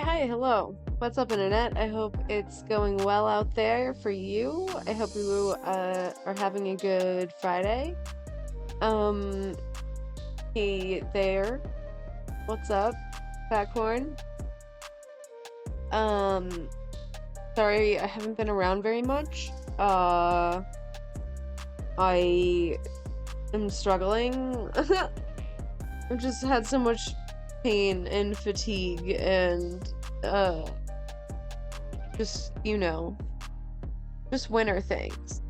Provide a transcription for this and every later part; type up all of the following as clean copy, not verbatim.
Hi, hello. What's up, internet? I hope it's going well out there for you. I hope you are having a good Friday. Um, hey there. What's up, Backhorn? Sorry, I haven't been around very much. I am struggling. I've just had so much pain and fatigue and, just, just winter things.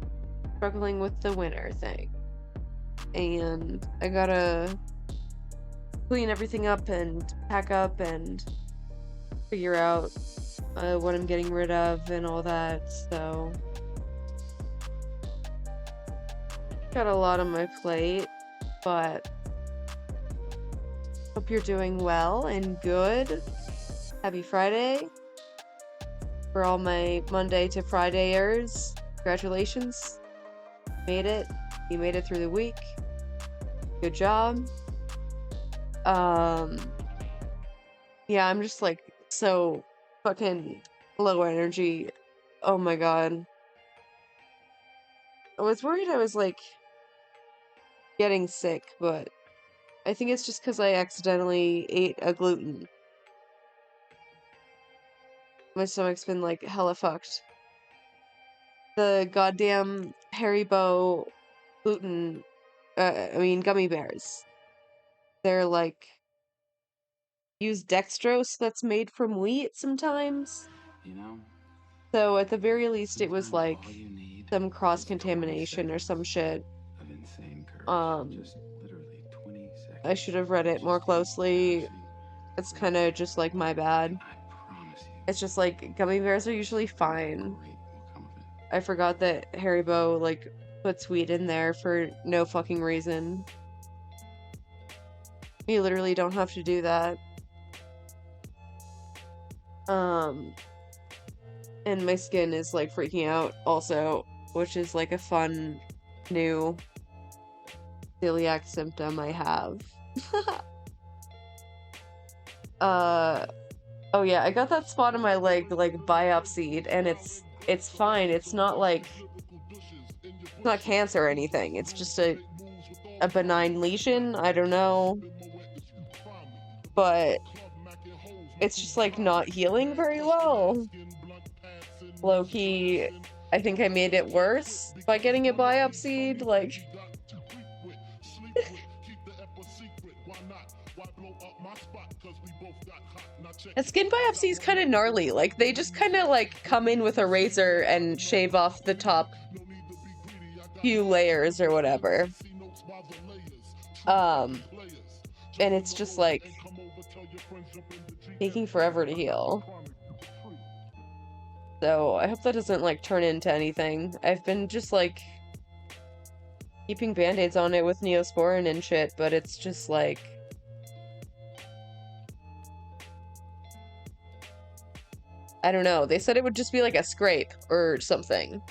Struggling with the winter thing. And I gotta clean everything up and pack up and figure out what I'm getting rid of and all that, so got a lot on my plate, but hope you're doing well and good. Happy Friday for all my Monday to Fridayers. Congratulations. Made it. You made it through the week. Good job. Yeah, I'm just like so fucking low energy. Oh my god. I was worried I was like getting sick, but I think it's just because I accidentally ate a gluten. My stomach's been like hella fucked. The goddamn Haribo gluten, gummy bears. They're like, use dextrose that's made from wheat sometimes. So at the very least it was like some cross-contamination or some shit. I should have read it more closely. It's kind of just like my bad. It's just like gummy bears are usually fine. I forgot that Haribo like puts wheat in there for no fucking reason. You literally don't have to do that. And my skin is like freaking out also, which is like a fun new celiac symptom I have. Oh yeah, I got that spot on my leg like biopsied, and it's fine. It's not like it's not cancer or anything. It's just a benign lesion. I don't know, but it's just like not healing very well. Low-key, I think I made it worse by getting it biopsied. Like, a skin biopsy is kind of gnarly. Like, they just kind of like come in with a razor and shave off the top few layers or whatever. And it's just like taking forever to heal. So I hope that doesn't like turn into anything. I've been just like keeping band-aids on it with Neosporin and shit, but it's just like I don't know. They said it would just be like a scrape or something.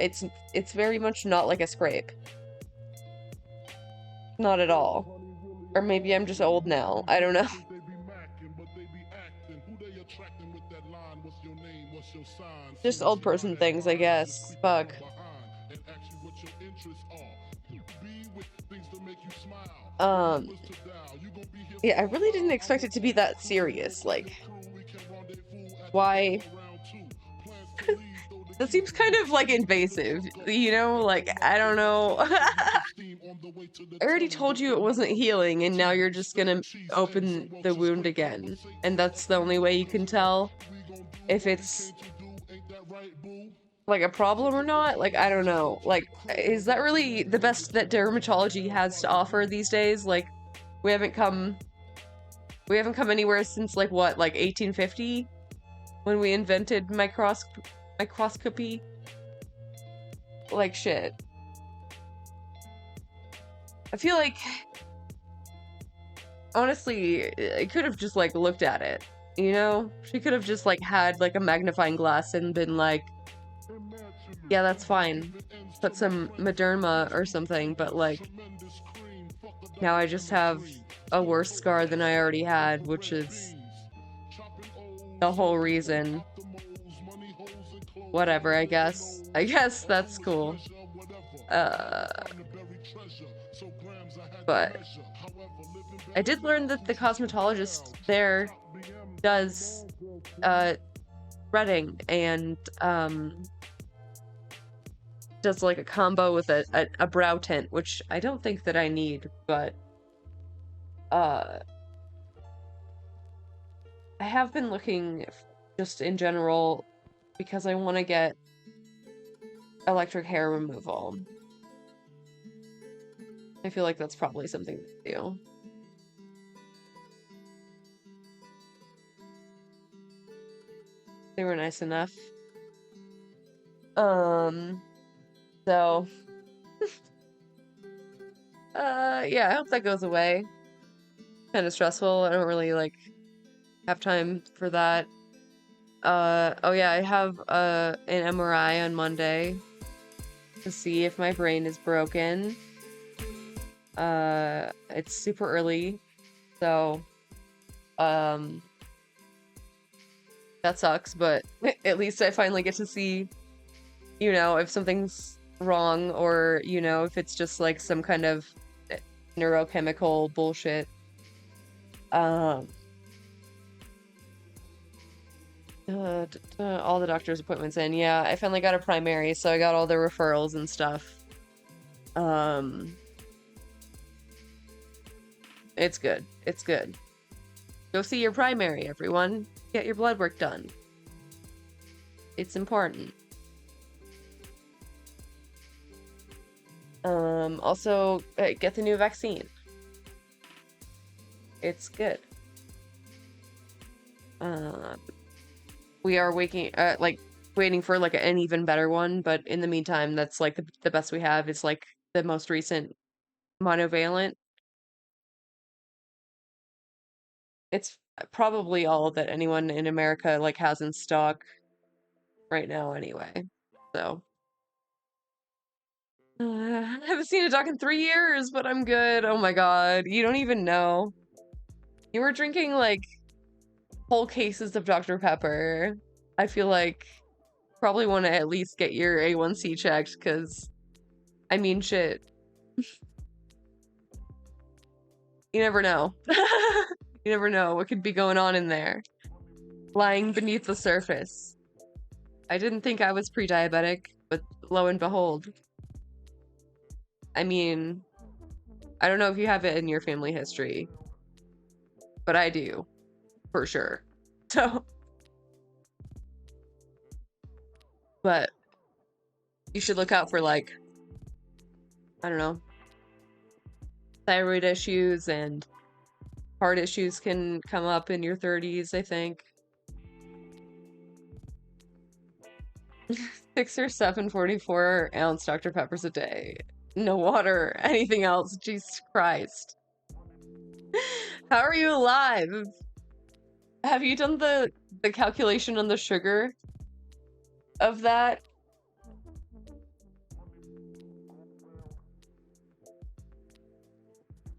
It's very much not like a scrape. Not at all. Or maybe I'm just old now. I don't know. Just old person things, I guess. Fuck. Yeah, I really didn't expect it to be that serious. Like, why? That seems kind of like invasive, you know? Like, I don't know. I already told you it wasn't healing, and now you're just gonna open the wound again. And that's the only way you can tell if it's like a problem or not. Like, I don't know. Like, is that really the best that dermatology has to offer these days? Like, we haven't come anywhere since like what, like 1850? When we invented microscopy? Like, shit. I feel like, honestly, I could have just, like, looked at it, you know? She could have just, like, had, like, a magnifying glass and been like, yeah, that's fine. Put some Mederma or something, but, like, Now I just have a worse scar than I already had, which is the whole reason. Whatever, I guess. I guess that's cool. But I did learn that the cosmetologist there does threading and does like a combo with a brow tint, which I don't think that I need, but I have been looking just in general because I want to get electric hair removal. I feel like that's probably something to do. They were nice enough. So yeah, I hope that goes away. Kind of stressful. I don't really like have time for that. Oh yeah, I have an MRI on Monday to see if my brain is broken. It's super early, so that sucks, but at least I finally get to see, you know, if something's wrong or, you know, if it's just like some kind of neurochemical bullshit. All the doctor's appointments in. Yeah, I finally got a primary, so I got all the referrals and stuff. It's good. It's good. Go see your primary, everyone. Get your blood work done. It's important. Also, get the new vaccine. It's good. We are waiting for like an even better one, but in the meantime, that's like the best we have. It's like the most recent monovalent. It's probably all that anyone in America like has in stock right now anyway. So I haven't seen a dog in 3 years, but I'm good. Oh my god, you don't even know. You were drinking like whole cases of Dr. Pepper. I feel like probably want to at least get your A1C checked, because I mean shit. You never know. You never know what could be going on in there, lying beneath the surface. I didn't think I was pre-diabetic, but lo and behold. I mean, I don't know if you have it in your family history, but I do, for sure. So, but you should look out for like, I don't know, thyroid issues and heart issues can come up in your 30s, I think. 6 or 7 44-ounce Dr. Peppers a day. No water, anything else. Jesus Christ. How are you alive? Have you done the calculation on the sugar of that?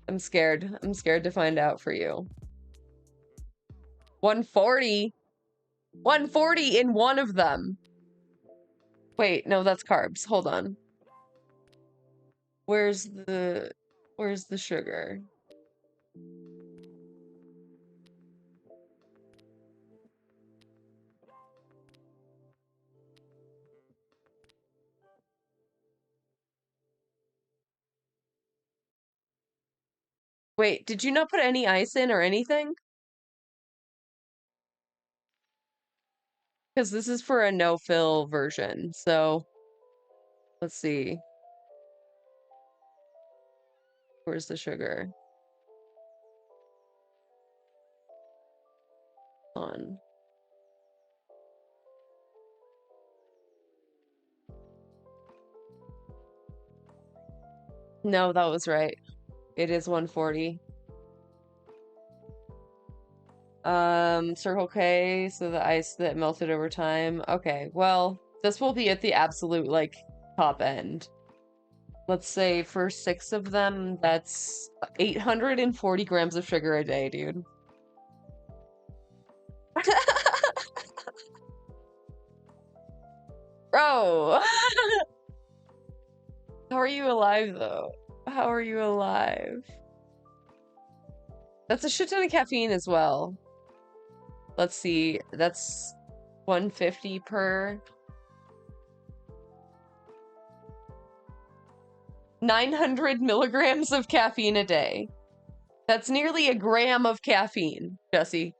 I'm scared. I'm scared to find out for you. 140? 140 in one of them. Wait, no, that's carbs. Hold on. Where's the sugar? Wait, did you not put any ice in or anything? Because this is for a no-fill version, so let's see. Where's the sugar? On. No, that was right. It is 140. Circle K, so the ice that melted over time. Okay, well, this will be at the absolute, like, top end. Let's say for 6 of them, that's 840 grams of sugar a day, dude. though? How are you alive, though? How are you alive? That's a shit ton of caffeine as well. Let's see. That's 150 per... 900 milligrams of caffeine a day. That's nearly a gram of caffeine, Jesse.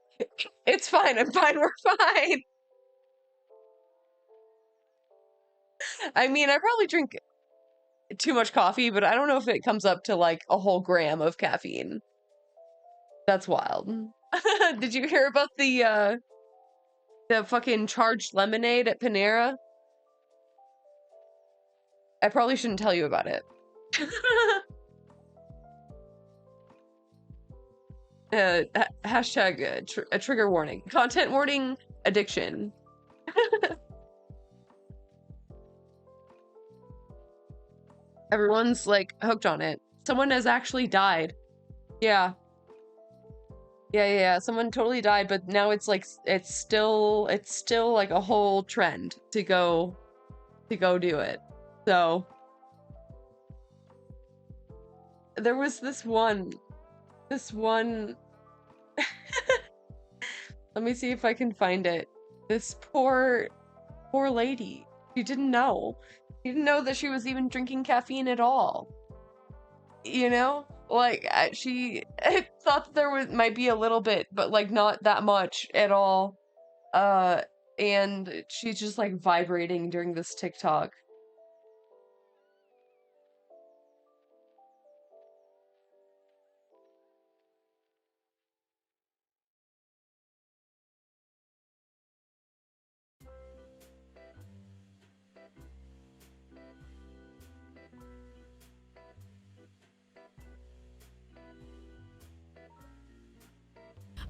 It's fine. I'm fine. We're fine. I mean, I probably drink too much coffee, but I don't know if it comes up to like a whole gram of caffeine. That's wild. Did you hear about the fucking charged lemonade at Panera? I probably shouldn't tell you about it. Hashtag a trigger warning. Content warning, addiction. Everyone's like hooked on it. Someone has actually died. Yeah. Yeah. Someone totally died, but now it's like it's still like a whole trend to go do it. So there was this one let me see if I can find it. This poor lady. She didn't know that she was even drinking caffeine at all. You know? Like, she thought there might be a little bit, but like not that much at all. And she's just like vibrating during this TikTok.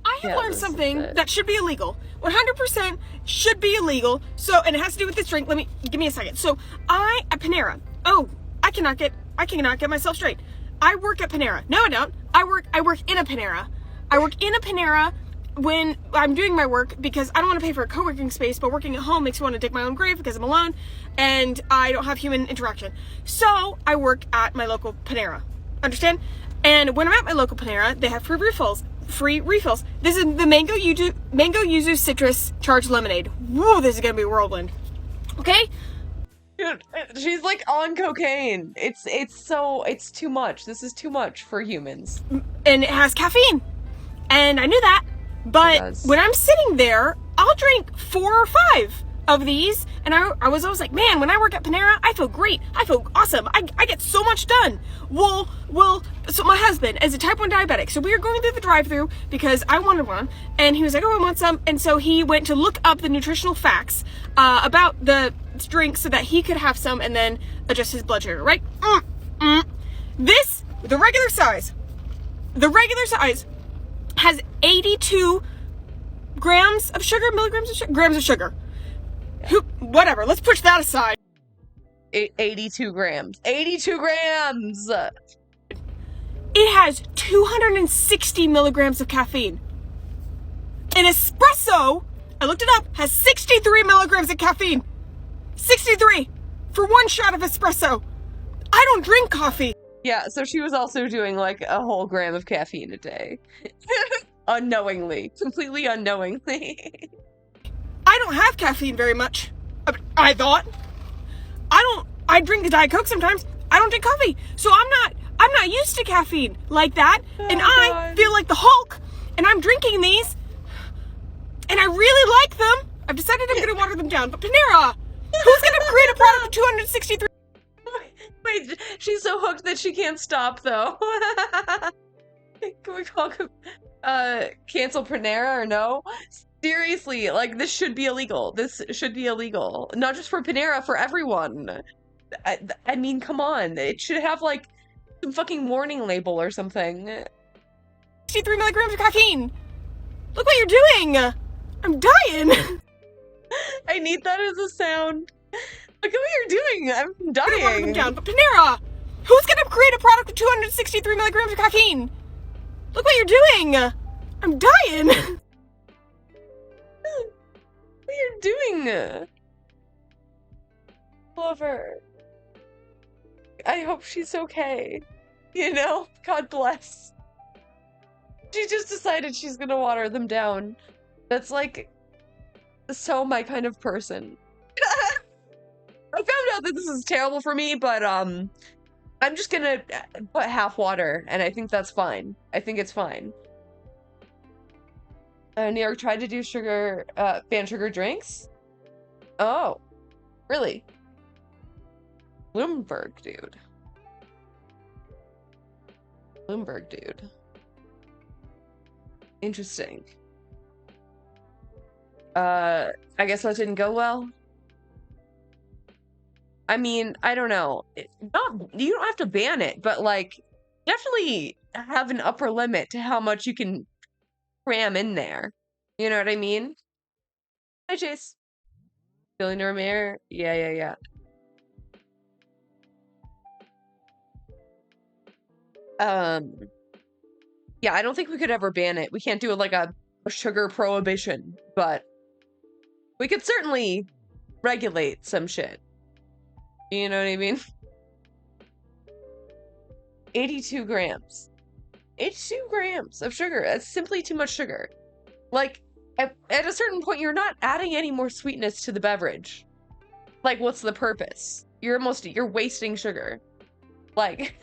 I have learned something that should be illegal. 100% should be illegal. So, and it has to do with this drink. Give me a second. So, at Panera. Oh, I cannot get myself straight. I work at Panera. No, I don't. I work in a Panera. I work in a Panera when I'm doing my work because I don't want to pay for a co-working space, but working at home makes me want to dig my own grave because I'm alone and I don't have human interaction. So, I work at my local Panera. Understand? And when I'm at my local Panera, they have free refills. This is the mango yuzu citrus charged lemonade. Whoa, this is gonna be a whirlwind. Okay? Dude, she's like on cocaine. It's too much. This is too much for humans. And it has caffeine. And I knew that. But when I'm sitting there, I'll drink 4 or 5 of these. And I was always like, man, when I work at Panera, I feel great. I feel awesome. I get so much done. Well, so my husband is a type 1 diabetic. So we were going through the drive-thru because I wanted one. And he was like, oh, I want some. And so he went to look up the nutritional facts about the drink so that he could have some and then adjust his blood sugar, right? The regular size has 82 grams of sugar, grams of sugar. Whatever, let's push that aside. 82 grams. 82 grams! It has 260 milligrams of caffeine. An espresso, I looked it up, has 63 milligrams of caffeine. 63 for 1 shot of espresso. I don't drink coffee. Yeah, so she was also doing like a whole gram of caffeine a day. Unknowingly. Completely unknowingly. I don't have caffeine very much. I thought. I drink a Diet Coke sometimes. I don't drink coffee. So I'm not used to caffeine like that. And I feel like the Hulk. And I'm drinking these. And I really like them. I've decided I'm going to water them down. But Panera, who's going to create a product of 263? Wait, she's so hooked that she can't stop, though. Can we call cancel Panera or no? Seriously, like, this should be illegal. This should be illegal. Not just for Panera, for everyone. I mean, come on. It should have, like, some fucking warning label or something. 63 milligrams of caffeine. Look what you're doing. I'm dying. I need that as a sound. Look at what you're doing. I'm dying. Water them down. But Panera, who's gonna create a product with 263 milligrams of caffeine? Look what you're doing. I'm dying. What are you doing? Love her. I hope she's okay. You know? God bless. She just decided she's gonna water them down. That's like so my kind of person. I found out that this is terrible for me, but I'm just gonna put half water, and I think that's fine. I think it's fine. New York tried to do sugar, ban sugar drinks? Oh, really? Bloomberg, dude. Bloomberg, dude. Interesting. I guess that didn't go well. I mean, I don't know. You don't have to ban it, but like, definitely have an upper limit to how much you can cram in there. You know what I mean? Hi, Chase. Billionaire mayor? Yeah. Yeah, I don't think we could ever ban it. We can't do like a sugar prohibition, but we could certainly regulate some shit. You know what I mean? 82 grams. 82 grams of sugar. That's simply too much sugar. Like, at a certain point, you're not adding any more sweetness to the beverage. Like, what's the purpose? You're wasting sugar. Like,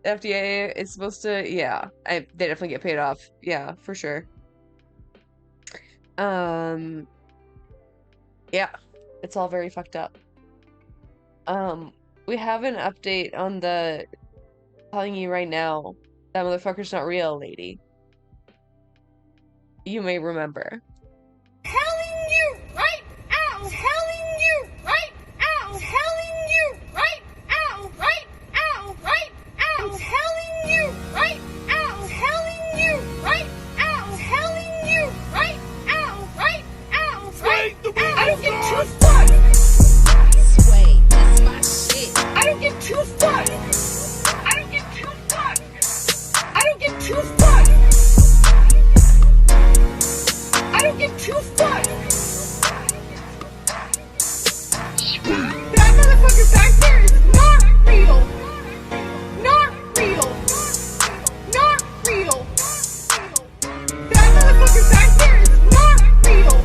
FDA is supposed to, yeah. They definitely get paid off. Yeah, for sure. Yeah. It's all very fucked up. We have an update on the telling you right now that motherfucker's not real, lady. You may remember. Telling you right out. Telling you right out. Telling you right out. Right out. Right out. Telling you right out. Telling you right out. Telling you right out. Right out. Right out. I don't give two fucks. Sway, that's my shit. I don't give two fucks. I don't give two fucks. I don't give two fucks. I don't give two fucks. That motherfucker back there is not real. Not real. Not real. That motherfucker back there is not real.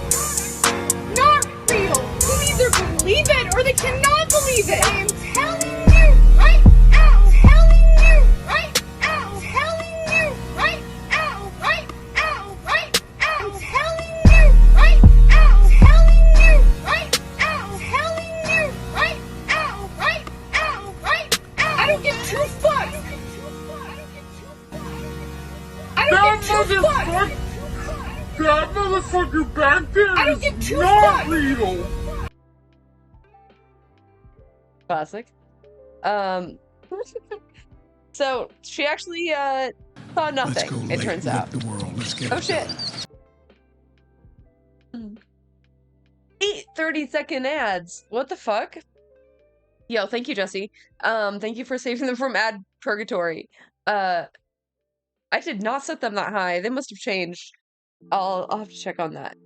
Not real. You either believe it or they cannot believe it. I am telling you right now. Telling you right now. Telling you right now. Right now. Right now. Telling you right now. Telling you right now. Telling you right now. Right now. Right now. I don't give two fucks. I don't give two fucks. That motherfucker back there I don't give two not fucks. real. Classic. So she actually saw nothing, it turns out. The world. Let's get Oh shit. 8 30-second ads. What the fuck? Yo, thank you, Jesse. Thank you for saving them from ad purgatory. I did not set them that high. They must have changed. I'll have to check on that.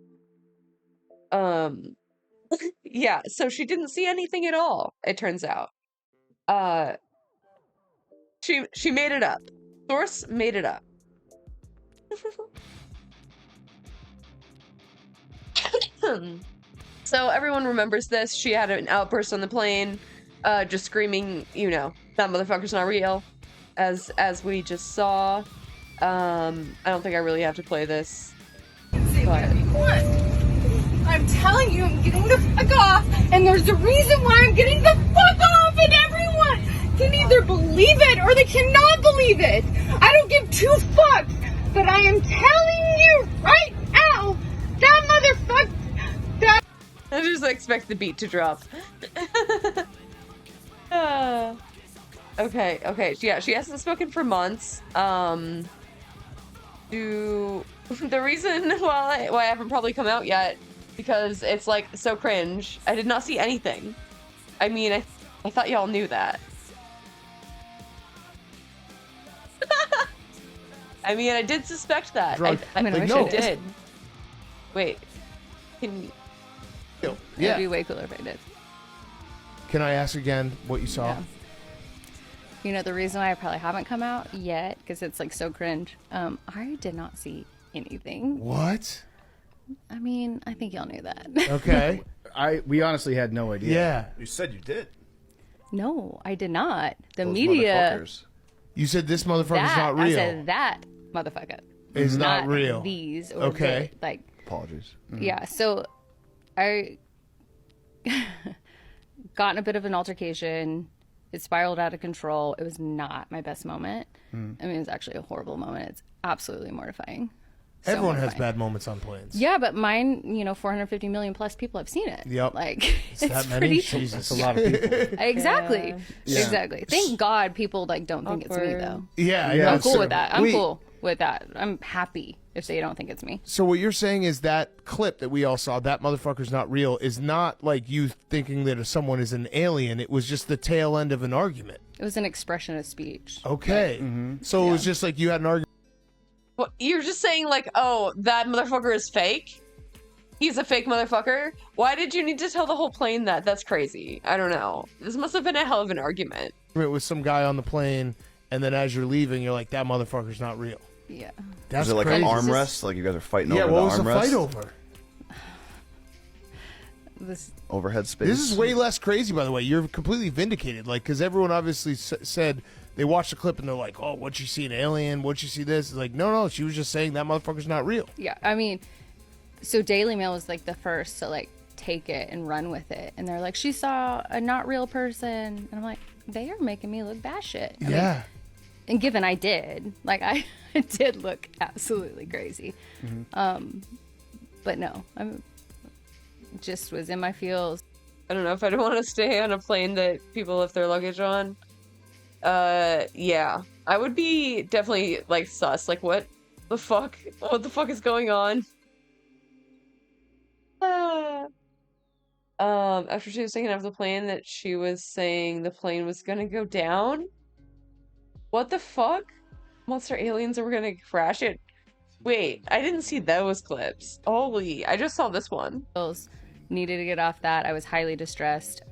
Yeah, so she didn't see anything at all, it turns out. She made it up. Source made it up. So everyone remembers this. She had an outburst on the plane, just screaming, you know, that motherfucker's not real, as we just saw. I don't think I really have to play this. But I'm telling you, I'm getting the fuck off, and there's a reason why I'm getting the fuck off, and everyone can either believe it or they cannot believe it. I don't give two fucks, but I am telling you right now, that motherfucker, that... I just expect the beat to drop. Okay, yeah, she hasn't spoken for months. The reason why I haven't probably come out yet, because it's like so cringe. I did not see anything. I mean, I thought y'all knew that. I mean, I did suspect that. I wish I did. Wait, can Yeah. It'd be way cooler if I did. Can I ask again what you saw? Yeah. You know, the reason why I probably haven't come out yet, because it's like so cringe, I did not see anything. What? I mean, I think y'all knew that. Okay. We honestly had no idea. Yeah. You said you did. No, I did not. The Those media. motherfuckers. You said this motherfucker's not real. I said that motherfucker. Is not real. These. Or Okay. like. Apologies. Yeah. So I got in a bit of an altercation. It spiraled out of control. It was not my best moment. I mean, it was actually a horrible moment. It's absolutely mortifying. So Everyone has mortifying. bad moments on planes. Yeah, but mine, 450 million plus people have seen it. Yep. Like, It's it's that many? pretty. Jesus. That's a lot of people. Exactly. Yeah. Exactly. Thank God people don't think it's me though. Yeah. Yeah. I'm cool so- with that. I'm Wait, cool with that. I'm happy if they don't think it's me. So what you're saying is that clip that we all saw, that motherfucker's not real, is not like you thinking that someone is an alien. It was just the tail end of an argument. It was an expression of speech. Okay. So it was just like you had an argument. Well, you're just saying like, oh, that motherfucker is fake? He's a fake motherfucker? Why did you need to tell the whole plane that? That's crazy. I don't know. This must have been a hell of an argument. With some guy on the plane, and then as you're leaving, you're like, that motherfucker's not real. Yeah. That's Was it like crazy. an arm rest? Like you guys are fighting Yeah, over what the was the armrest? fight over? Overhead space. This is way less crazy, by the way. You're completely vindicated, like, because everyone obviously said they watched the clip and they're like, "Oh, what'd you see an alien? What'd you see this?" It's like, no, she was just saying that motherfucker's not real. Yeah. I mean, so Daily Mail was like the first to like take it and run with it, and they're like, she saw a not real person, and I'm like, they are making me look batshit. I mean, and given I did, like, I did look absolutely crazy. But no, I'm just was in my feels. I don't know if I'd want to stay on a plane that people left their luggage on. Yeah. I would be definitely, like, sus. Like, what the fuck? What the fuck is going on? After she was taken off the plane, that she was saying the plane was gonna go down? What the fuck? Monster aliens were gonna crash it? Wait, I didn't see those clips. Holy, I just saw this one. Needed to get off that. I was highly distressed.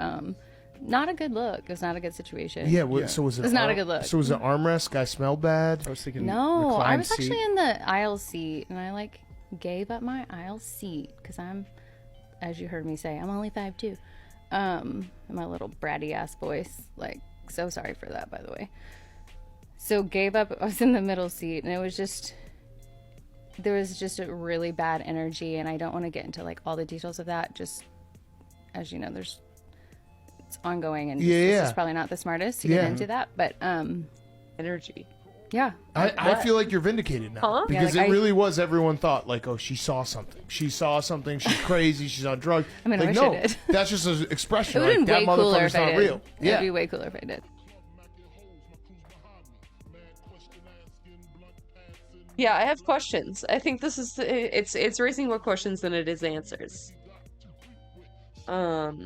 Not a good look. It was not a good situation. Yeah. So was it? It's not a good look. So was it armrest? Guy smelled bad. I was thinking. No, I reclined was seat. actually in the aisle seat, and I like gave up my aisle seat because I'm, as you heard me say, I'm only 5'2". My little bratty ass voice. Like, so sorry for that, by the way. So gave up. I was in the middle seat, and it was just. There was just a really bad energy, and I don't want to get into like all the details of that. Just as you know, it's ongoing, and this is probably not the smartest to get into that. But energy. Yeah, I feel like you're vindicated now because like it really was. Everyone thought like, oh, she saw something. She saw something. She's crazy. She's on drugs. I mean, I like, wish no, I did. that's just an expression. It would have Like, been that way cooler motherfucker's if I not did. real. Yeah, It'd be way cooler if I did. Yeah, I have questions. I think this is it's raising more questions than it is answers. Not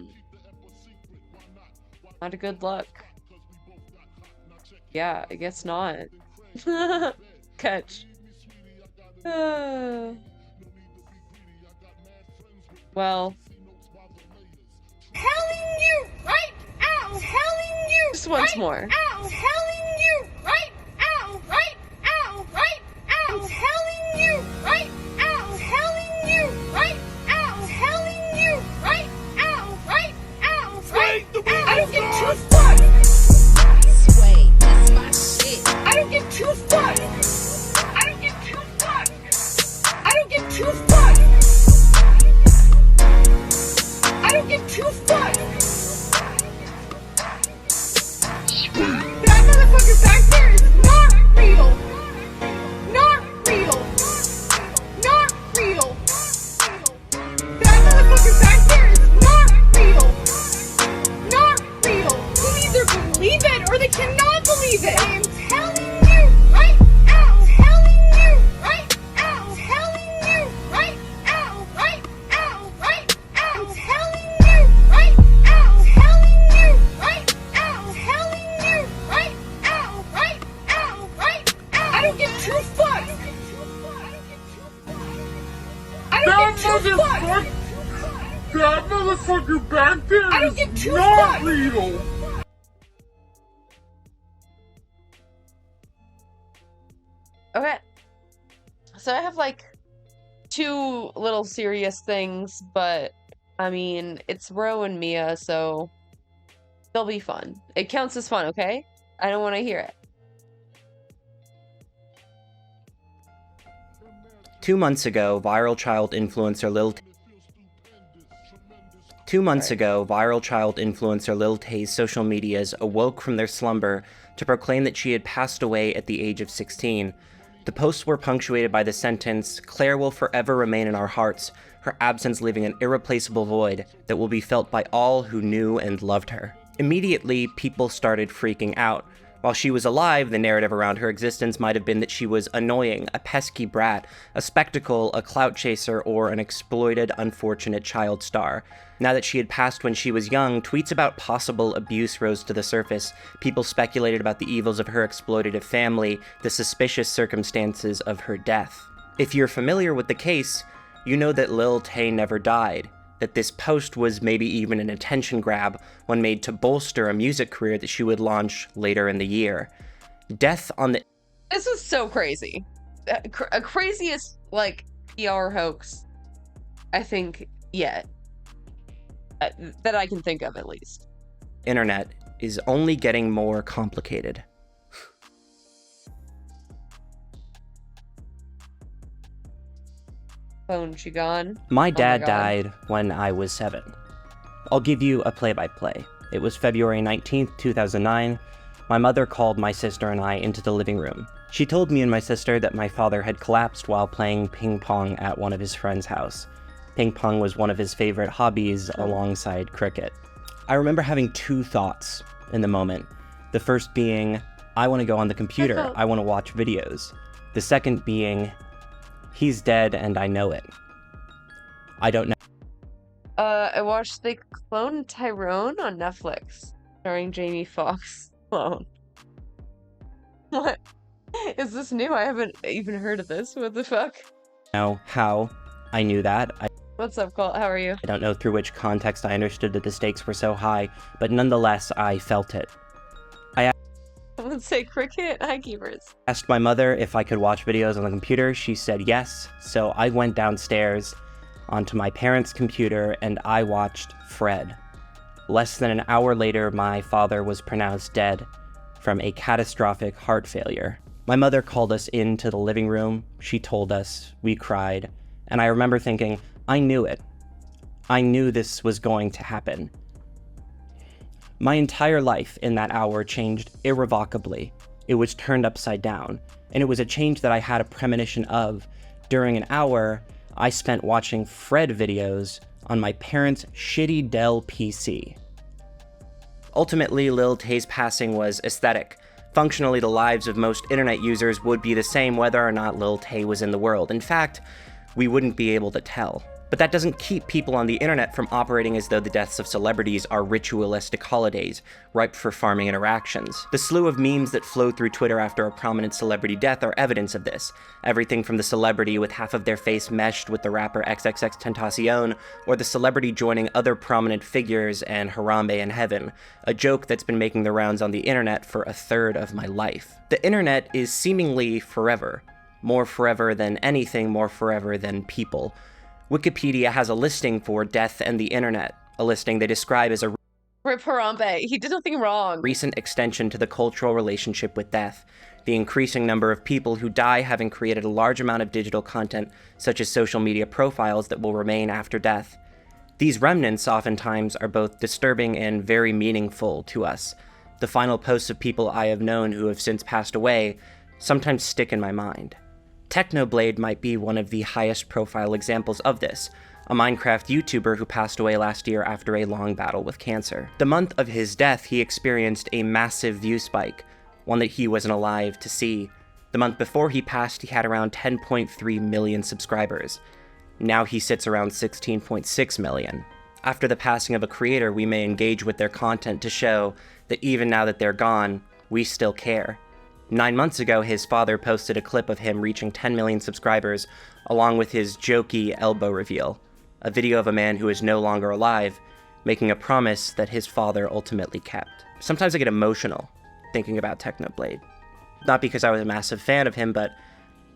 a good look. Yeah, I guess not. Catch. Well. Telling you right out. Telling you. Just once right more. Out. Telling you right out. Right out. Right out. Telling you right out. Telling you right out. Telling you right out. Right out. Right out. I don't give two fucks. Sway, that's my shit. I don't give two fucks. I don't give two fucks. I don't give two fucks. I don't give two fucks. That motherfucker back there is not real. Not real. Not real. That motherfucker back there is not real. Not real. They either believe it or they cannot believe it. I am telling you right out. Telling you right out. Telling you right out. Right out. Right out. Telling you right out. Telling you right out. Telling you right out. Right out. Right out. I don't give two fucks. I don't give two fucks. That motherfucker back there I don't is get two not fucks. real. Okay. So I have like two little serious things, but I mean, it's Ro and Mia, so they'll be fun. It counts as fun, okay? I don't want to hear it. 2 months ago, viral child influencer Lil Tay's social medias awoke from their slumber to proclaim that she had passed away at the age of 16. The posts were punctuated by the sentence, "Claire will forever remain in our hearts, her absence leaving an irreplaceable void that will be felt by all who knew and loved her." Immediately, people started freaking out. While she was alive, the narrative around her existence might have been that she was annoying, a pesky brat, a spectacle, a clout chaser, or an exploited, unfortunate child star. Now that she had passed when she was young, tweets about possible abuse rose to the surface. People speculated about the evils of her exploitative family, the suspicious circumstances of her death. If you're familiar with the case, you know that Lil Tay never died, that this post was maybe even an attention grab, one made to bolster a music career that she would launch later in the year. Death on the... This is so crazy. A craziest, like, PR hoax, I think, yet. That I can think of, at least. internet is only getting more complicated. Phone, she gone? My Oh dad God. died when I was 7. I'll give you a play-by-play. It was February 19th, 2009. My mother called my sister and I into the living room. She told me and my sister that my father had collapsed while playing ping pong at one of his friend's house. Ping pong was one of his favorite hobbies alongside cricket. I remember having two thoughts in the moment. The first being, I want to go on the computer. I want to watch videos. The second being, he's dead and I know it. I don't know. I watched They Clone Tyrone on Netflix, starring Jamie Foxx. Clone. What? Is this new? I haven't even heard of this. What the fuck? Know how I knew that. What's up, Colt? How are you? I don't know through which context I understood that the stakes were so high, but nonetheless, I felt it. Let's say cricket. Hi, keepers. Asked my mother if I could watch videos on the computer. She said yes, so I went downstairs onto my parents' computer and I watched Fred. Less than an hour later, my father was pronounced dead from a catastrophic heart failure. My mother called us into the living room. She told us, we cried, and I remember thinking, I knew it. I knew this was going to happen. My entire life in that hour changed irrevocably. It was turned upside down, and it was a change that I had a premonition of. During an hour, I spent watching Fred videos on my parents' shitty Dell PC. Ultimately, Lil Tay's passing was aesthetic. Functionally, the lives of most internet users would be the same whether or not Lil Tay was in the world. In fact, we wouldn't be able to tell. But that doesn't keep people on the internet from operating as though the deaths of celebrities are ritualistic holidays, ripe for farming interactions. The slew of memes that flow through Twitter after a prominent celebrity death are evidence of this. Everything from the celebrity with half of their face meshed with the rapper XXXTentacion, or the celebrity joining other prominent figures and Harambe in heaven, a joke that's been making the rounds on the internet for a third of my life. The internet is seemingly forever. More forever than anything, more forever than people. Wikipedia has a listing for death and the internet, a listing they describe as a Rip Harambe. He did nothing wrong. recent extension to the cultural relationship with death, the increasing number of people who die having created a large amount of digital content, such as social media profiles that will remain after death. These remnants oftentimes are both disturbing and very meaningful to us. The final posts of people I have known who have since passed away sometimes stick in my mind. Technoblade might be one of the highest profile examples of this, a Minecraft YouTuber who passed away last year after a long battle with cancer. The month of his death, he experienced a massive view spike, one that he wasn't alive to see. The month before he passed, he had around 10.3 million subscribers. Now he sits around 16.6 million. After the passing of a creator, we may engage with their content to show that even now that they're gone, we still care. 9 months ago, his father posted a clip of him reaching 10 million subscribers, along with his jokey elbow reveal. a video of a man who is no longer alive, making a promise that his father ultimately kept. Sometimes I get emotional thinking about Technoblade. Not because I was a massive fan of him, but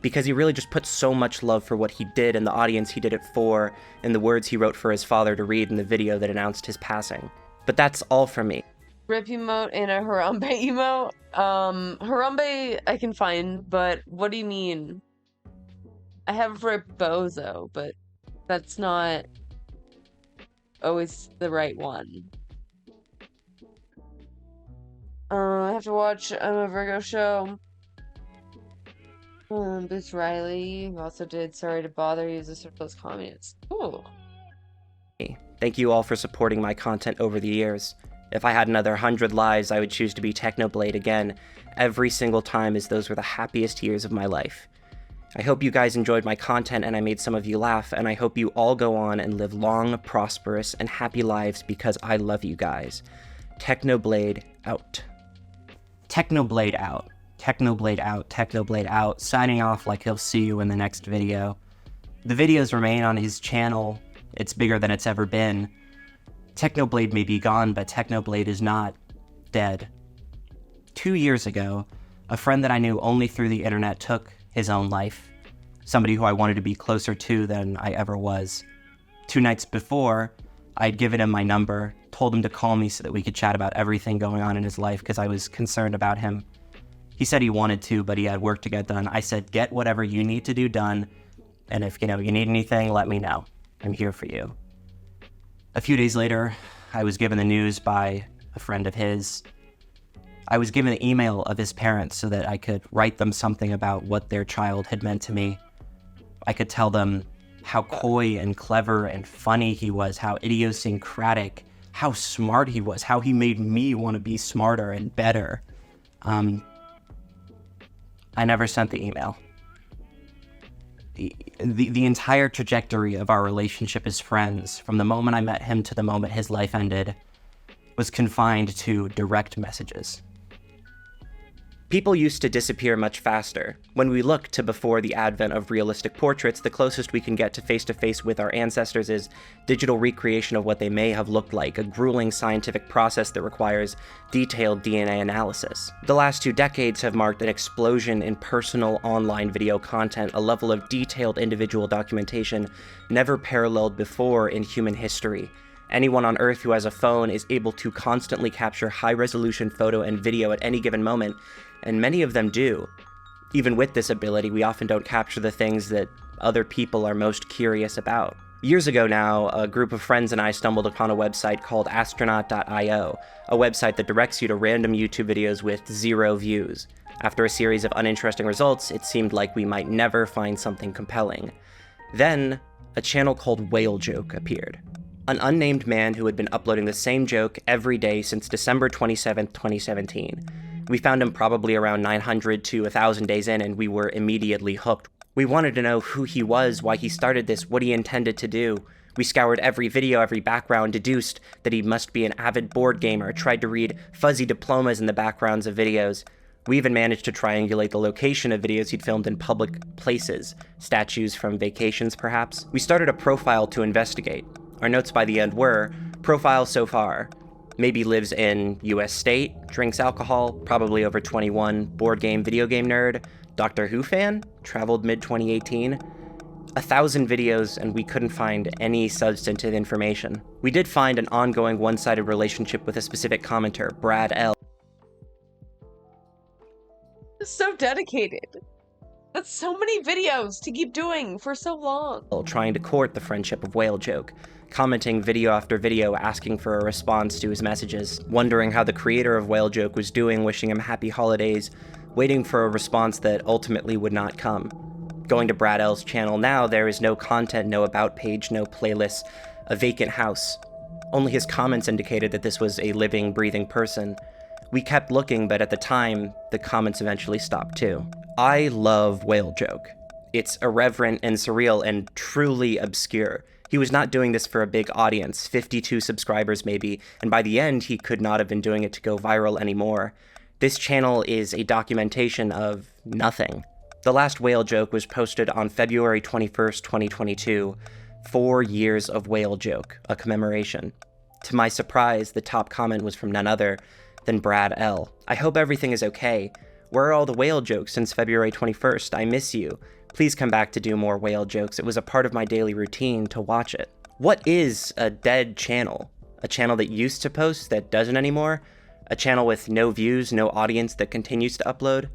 because he really just put so much love for what he did and the audience he did it for, and the words he wrote for his father to read in the video that announced his passing. But that's all from me. Rip emote and a Harambe emote. Harambe I can find, but what do you mean? I have Rip Bozo, but that's not always the right one. I have to watch I'm a Virgo show. Boots Riley also did Sorry to Bother You as a Surplus Communist. Ooh. Thank you all for supporting my content over the years. If I had another 100 lives, I would choose to be Technoblade again, every single time, as those were the happiest years of my life. I hope you guys enjoyed my content and I made some of you laugh, and I hope you all go on and live long, prosperous, and happy lives because I love you guys. Technoblade out. Technoblade out. Technoblade out. Technoblade out. Signing off like he'll see you in the next video. The videos remain on his channel. It's bigger than it's ever been. Technoblade may be gone, but Technoblade is not dead. 2 years ago, a friend that I knew only through the internet took his own life. Somebody who I wanted to be closer to than I ever was. 2 nights before, I had given him my number, told him to call me so that we could chat about everything going on in his life because I was concerned about him. He said he wanted to, but he had work to get done. I said, get whatever you need to do done, and if you need anything, let me know. I'm here for you. A few days later, I was given the news by a friend of his. I was given an email of his parents so that I could write them something about what their child had meant to me. I could tell them how coy and clever and funny he was, how idiosyncratic, how smart he was, how he made me want to be smarter and better. I never sent the email. The entire trajectory of our relationship as friends, from the moment I met him to the moment his life ended, was confined to direct messages. People used to disappear much faster. When we look to before the advent of realistic portraits, the closest we can get to face with our ancestors is digital recreation of what they may have looked like, a grueling scientific process that requires detailed DNA analysis. The last 2 decades have marked an explosion in personal online video content, a level of detailed individual documentation never paralleled before in human history. Anyone on Earth who has a phone is able to constantly capture high-resolution photo and video at any given moment, and many of them do. Even with this ability, we often don't capture the things that other people are most curious about. Years ago now, a group of friends and I stumbled upon a website called astronaut.io, a website that directs you to random YouTube videos with 0 views. After a series of uninteresting results, it seemed like we might never find something compelling. Then, a channel called Whale Joke appeared. An unnamed man who had been uploading the same joke every day since December 27th, 2017. We found him probably around 900 to 1,000 days in, and we were immediately hooked. We wanted to know who he was, why he started this, what he intended to do. We scoured every video, every background, deduced that he must be an avid board gamer, tried to read fuzzy diplomas in the backgrounds of videos. We even managed to triangulate the location of videos he'd filmed in public places, statues from vacations perhaps. We started a profile to investigate. Our notes by the end were, profile so far. Maybe lives in US state, drinks alcohol, probably over 21, board game, video game nerd, Doctor Who fan, traveled mid-2018. 1,000 videos, and we couldn't find any substantive information. We did find an ongoing one-sided relationship with a specific commenter, Brad L. So dedicated. That's so many videos to keep doing for so long. Trying to court the friendship of Whale Joke, commenting video after video asking for a response to his messages, wondering how the creator of Whale Joke was doing, wishing him happy holidays, waiting for a response that ultimately would not come. Going to Brad L's channel now, there is no content, no about page, no playlists, a vacant house. Only his comments indicated that this was a living, breathing person. We kept looking, but at the time, the comments eventually stopped too. I love Whale Joke. It's irreverent and surreal and truly obscure. He was not doing this for a big audience, 52 subscribers maybe, and by the end, he could not have been doing it to go viral anymore. This channel is a documentation of nothing. The last Whale Joke was posted on February 21st, 2022. 4 years of whale joke, a commemoration. To my surprise, the top comment was from none other than Brad L. I hope everything is okay. Where are all the whale jokes since February 21st? I miss you. Please come back to do more whale jokes. It was a part of my daily routine to watch it. What is a dead channel? A channel that used to post that doesn't anymore? A channel with no views, no audience that continues to upload?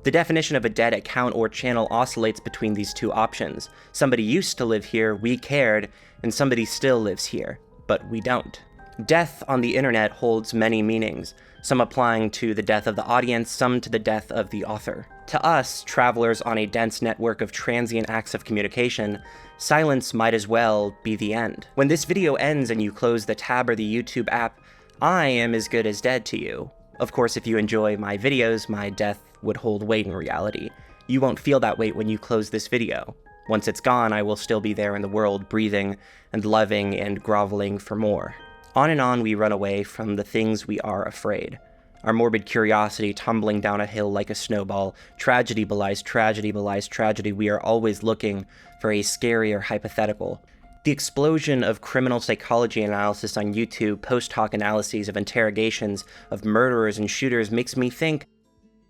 The definition of a dead account or channel oscillates between these two options. Somebody used to live here, we cared, and somebody still lives here, but we don't. Death on the internet holds many meanings, some applying to the death of the audience, some to the death of the author. To us, travelers on a dense network of transient acts of communication, silence might as well be the end. When this video ends and you close the tab or the YouTube app, I am as good as dead to you. Of course, if you enjoy my videos, my death would hold weight in reality. You won't feel that weight when you close this video. Once it's gone, I will still be there in the world, breathing and loving and groveling for more. On and on we run away from the things we are afraid. Our morbid curiosity tumbling down a hill like a snowball. Tragedy belies tragedy belies tragedy. We are always looking for a scarier hypothetical. The explosion of criminal psychology analysis on YouTube, post hoc analyses of interrogations of murderers and shooters makes me think,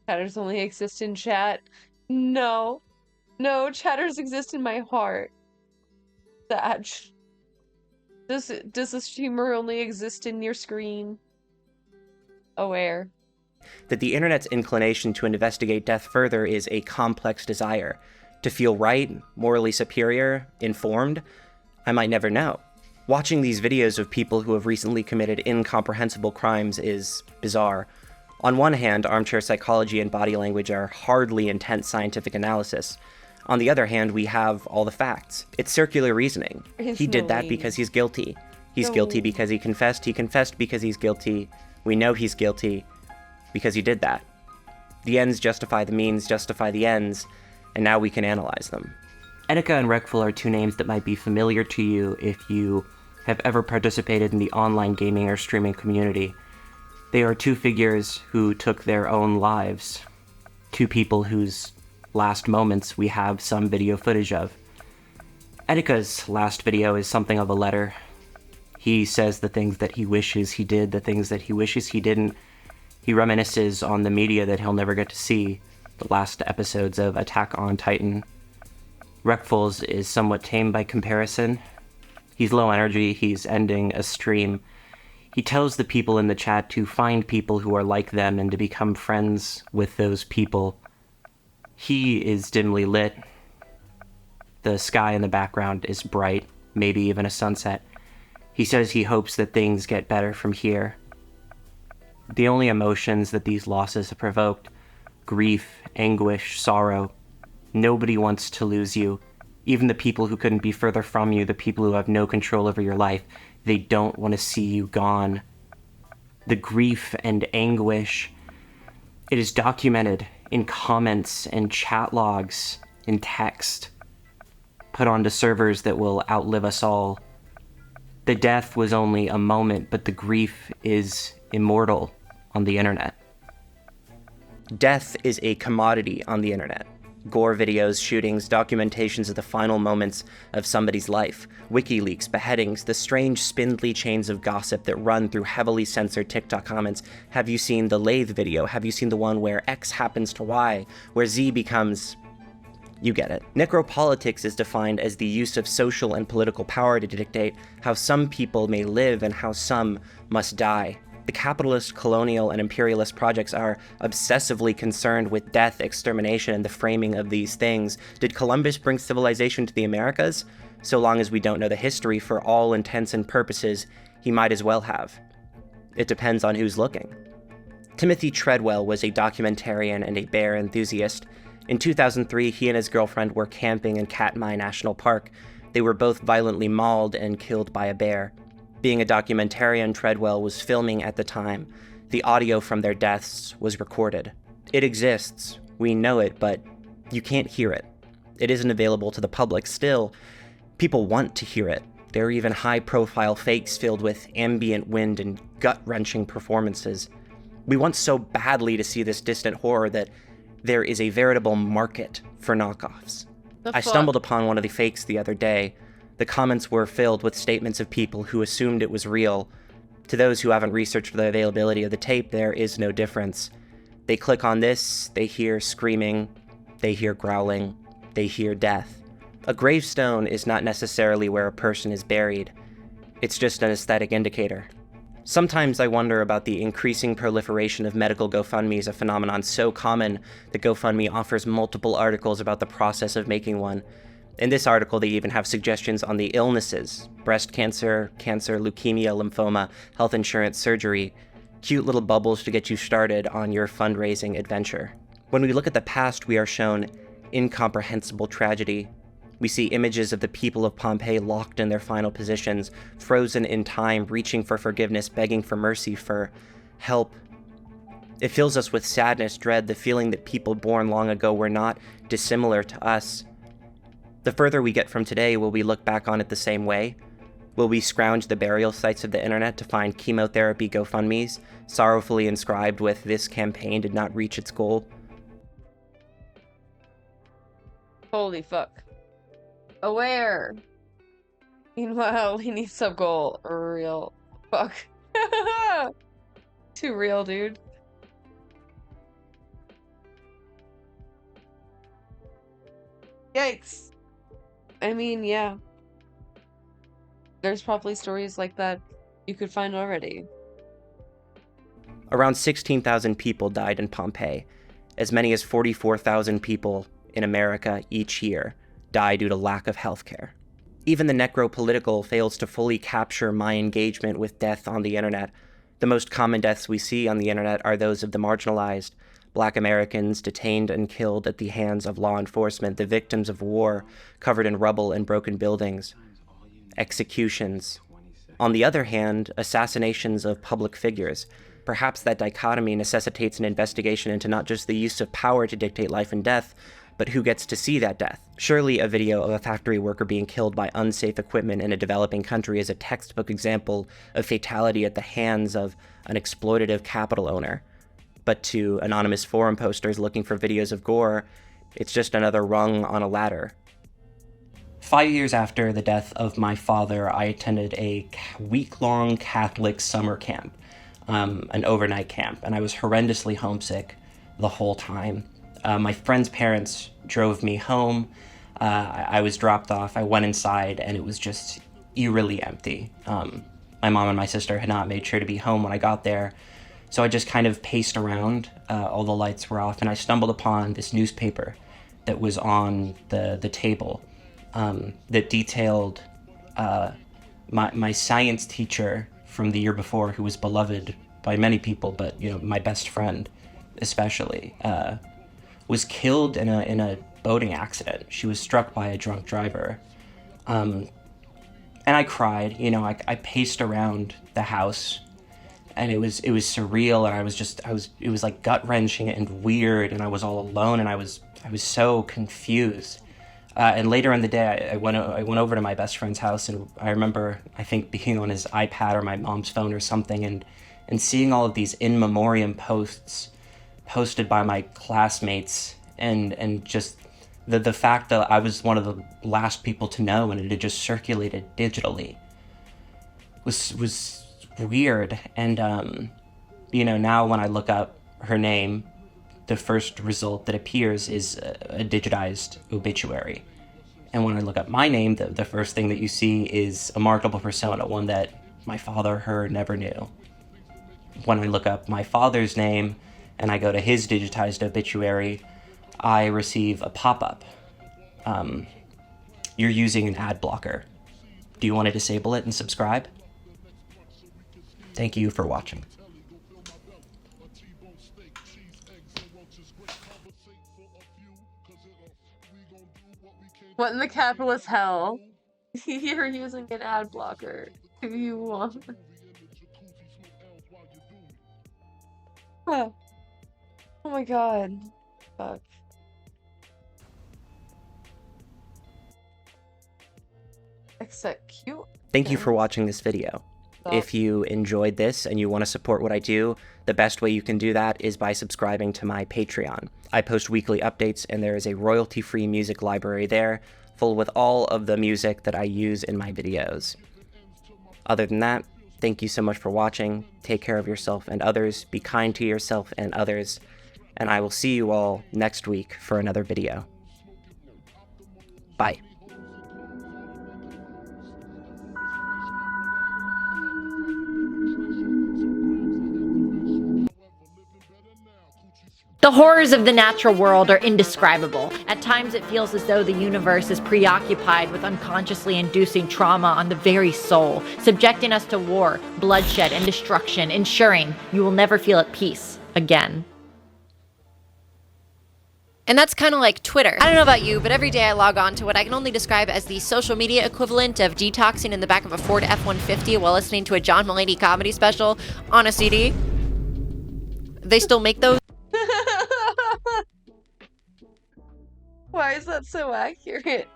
chatters only exist in chat. No. No, chatters exist in my heart. Thatch. Does the streamer only exist in your screen? Aware. That the internet's inclination to investigate death further is a complex desire. To feel right, morally superior, informed, I might never know. Watching these videos of people who have recently committed incomprehensible crimes is bizarre. On one hand, armchair psychology and body language are hardly intense scientific analysis. On the other hand, we have all the facts. It's circular reasoning. He did that because he's guilty. He's guilty because he confessed. He confessed because he's guilty. We know he's guilty because he did that. The ends justify the means, justify the ends, and now we can analyze them. Etika and Rekful are two names that might be familiar to you if you have ever participated in the online gaming or streaming community. They are two figures who took their own lives. Two people whose last moments we have some video footage of. Etika's last video is something of a letter. He says the things that he wishes he did, the things that he wishes he didn't. He reminisces on the media that he'll never get to see, the last episodes of Attack on Titan. Rekful's is somewhat tame by comparison. He's low energy, he's ending a stream. He tells the people in the chat to find people who are like them and to become friends with those people. He is dimly lit. The sky in the background is bright, maybe even a sunset. He says he hopes that things get better from here. The only emotions that these losses have provoked, grief, anguish, sorrow. Nobody wants to lose you. Even the people who couldn't be further from you, the people who have no control over your life, they don't want to see you gone. The grief and anguish, it is documented in comments and chat logs, in text, put onto servers that will outlive us all. The death was only a moment, but the grief is immortal on the internet. Death is a commodity on the internet. Gore videos, shootings, documentations of the final moments of somebody's life, WikiLeaks, beheadings, the strange spindly chains of gossip that run through heavily censored TikTok comments. Have you seen the Lathe video? Have you seen the one where X happens to Y, where Z becomes... You get it. Necropolitics is defined as the use of social and political power to dictate how some people may live and how some must die. The capitalist, colonial, and imperialist projects are obsessively concerned with death, extermination, and the framing of these things. Did Columbus bring civilization to the Americas? So long as we don't know the history, for all intents and purposes, he might as well have. It depends on who's looking. Timothy Treadwell was a documentarian and a bear enthusiast. In 2003, he and his girlfriend were camping in Katmai National Park. They were both violently mauled and killed by a bear. Being a documentarian, Treadwell was filming at the time. The audio from their deaths was recorded. It exists, we know it, but you can't hear it. It isn't available to the public. Still, people want to hear it. There are even high-profile fakes filled with ambient wind and gut-wrenching performances. We want so badly to see this distant horror that there is a veritable market for knockoffs. I stumbled upon one of the fakes the other day. The comments were filled with statements of people who assumed it was real. To those who haven't researched the availability of the tape, there is no difference. They click on this, they hear screaming, they hear growling, they hear death. A gravestone is not necessarily where a person is buried. It's just an aesthetic indicator. Sometimes I wonder about the increasing proliferation of medical GoFundMes, a phenomenon so common that GoFundMe offers multiple articles about the process of making one. In this article, they even have suggestions on the illnesses: breast cancer, leukemia, lymphoma, health insurance, surgery. Cute little bubbles to get you started on your fundraising adventure. When we look at the past, we are shown incomprehensible tragedy. We see images of the people of Pompeii locked in their final positions, frozen in time, reaching for forgiveness, begging for mercy, for help. It fills us with sadness, dread, the feeling that people born long ago were not dissimilar to us. The further we get from today, will we look back on it the same way? Will we scrounge the burial sites of the internet to find chemotherapy GoFundMes, sorrowfully inscribed with "This campaign did not reach its goal"? Holy fuck. Aware. Meanwhile, we need some goal. Real. Fuck. Too real, dude. Yikes. I mean, yeah. There's probably stories like that you could find already. Around 16,000 people died in Pompeii. As many as 44,000 people in America each year die due to lack of healthcare. Even the necropolitical fails to fully capture my engagement with death on the internet. The most common deaths we see on the internet are those of the marginalized, Black Americans detained and killed at the hands of law enforcement, the victims of war covered in rubble and broken buildings, executions. On the other hand, assassinations of public figures. Perhaps that dichotomy necessitates an investigation into not just the use of power to dictate life and death, but who gets to see that death. Surely a video of a factory worker being killed by unsafe equipment in a developing country is a textbook example of fatality at the hands of an exploitative capital owner. But to anonymous forum posters looking for videos of gore, it's just another rung on a ladder. 5 years after the death of my father, I attended a week-long Catholic summer camp, an overnight camp, and I was horrendously homesick the whole time. My friend's parents drove me home. I was dropped off. I went inside, and it was just eerily empty. My mom and my sister had not made sure to be home when I got there, so I just kind of paced around. All the lights were off, and I stumbled upon this newspaper that was on the table that detailed my science teacher from the year before, who was beloved by many people, but my best friend especially, was killed in a boating accident. She was struck by a drunk driver. And I cried. I paced around the house, and it was surreal, and it was like gut-wrenching and weird, and I was all alone, and I was so confused. And later in the day, I went over to my best friend's house, and I remember, I think, being on his iPad or my mom's phone or something, and seeing all of these in memoriam posts posted by my classmates, and just the fact that I was one of the last people to know, and it had just circulated digitally was weird. And now when I look up her name, the first result that appears is a digitized obituary. And when I look up my name, the first thing that you see is a marketable persona, one that my father, her, never knew. When I look up my father's name and I go to his digitized obituary, I receive a pop-up. You're using an ad blocker. Do you want to disable it and subscribe? Thank you for watching. What in the capitalist hell? You're using an ad blocker. Do you want? Oh my god. Fuck. Execute. Thank you for watching this video. If you enjoyed this and you want to support what I do, the best way you can do that is by subscribing to my Patreon. I post weekly updates, and there is a royalty-free music library there, full with all of the music that I use in my videos. Other than that, thank you so much for watching. Take care of yourself and others. Be kind to yourself and others. And I will see you all next week for another video. Bye. The horrors of the natural world are indescribable. At times it feels as though the universe is preoccupied with unconsciously inducing trauma on the very soul, subjecting us to war, bloodshed, and destruction, ensuring you will never feel at peace again. And that's kind of like Twitter. I don't know about you, but every day I log on to what I can only describe as the social media equivalent of detoxing in the back of a Ford F-150 while listening to a John Mulaney comedy special on a CD. They still make those? Why is that so accurate?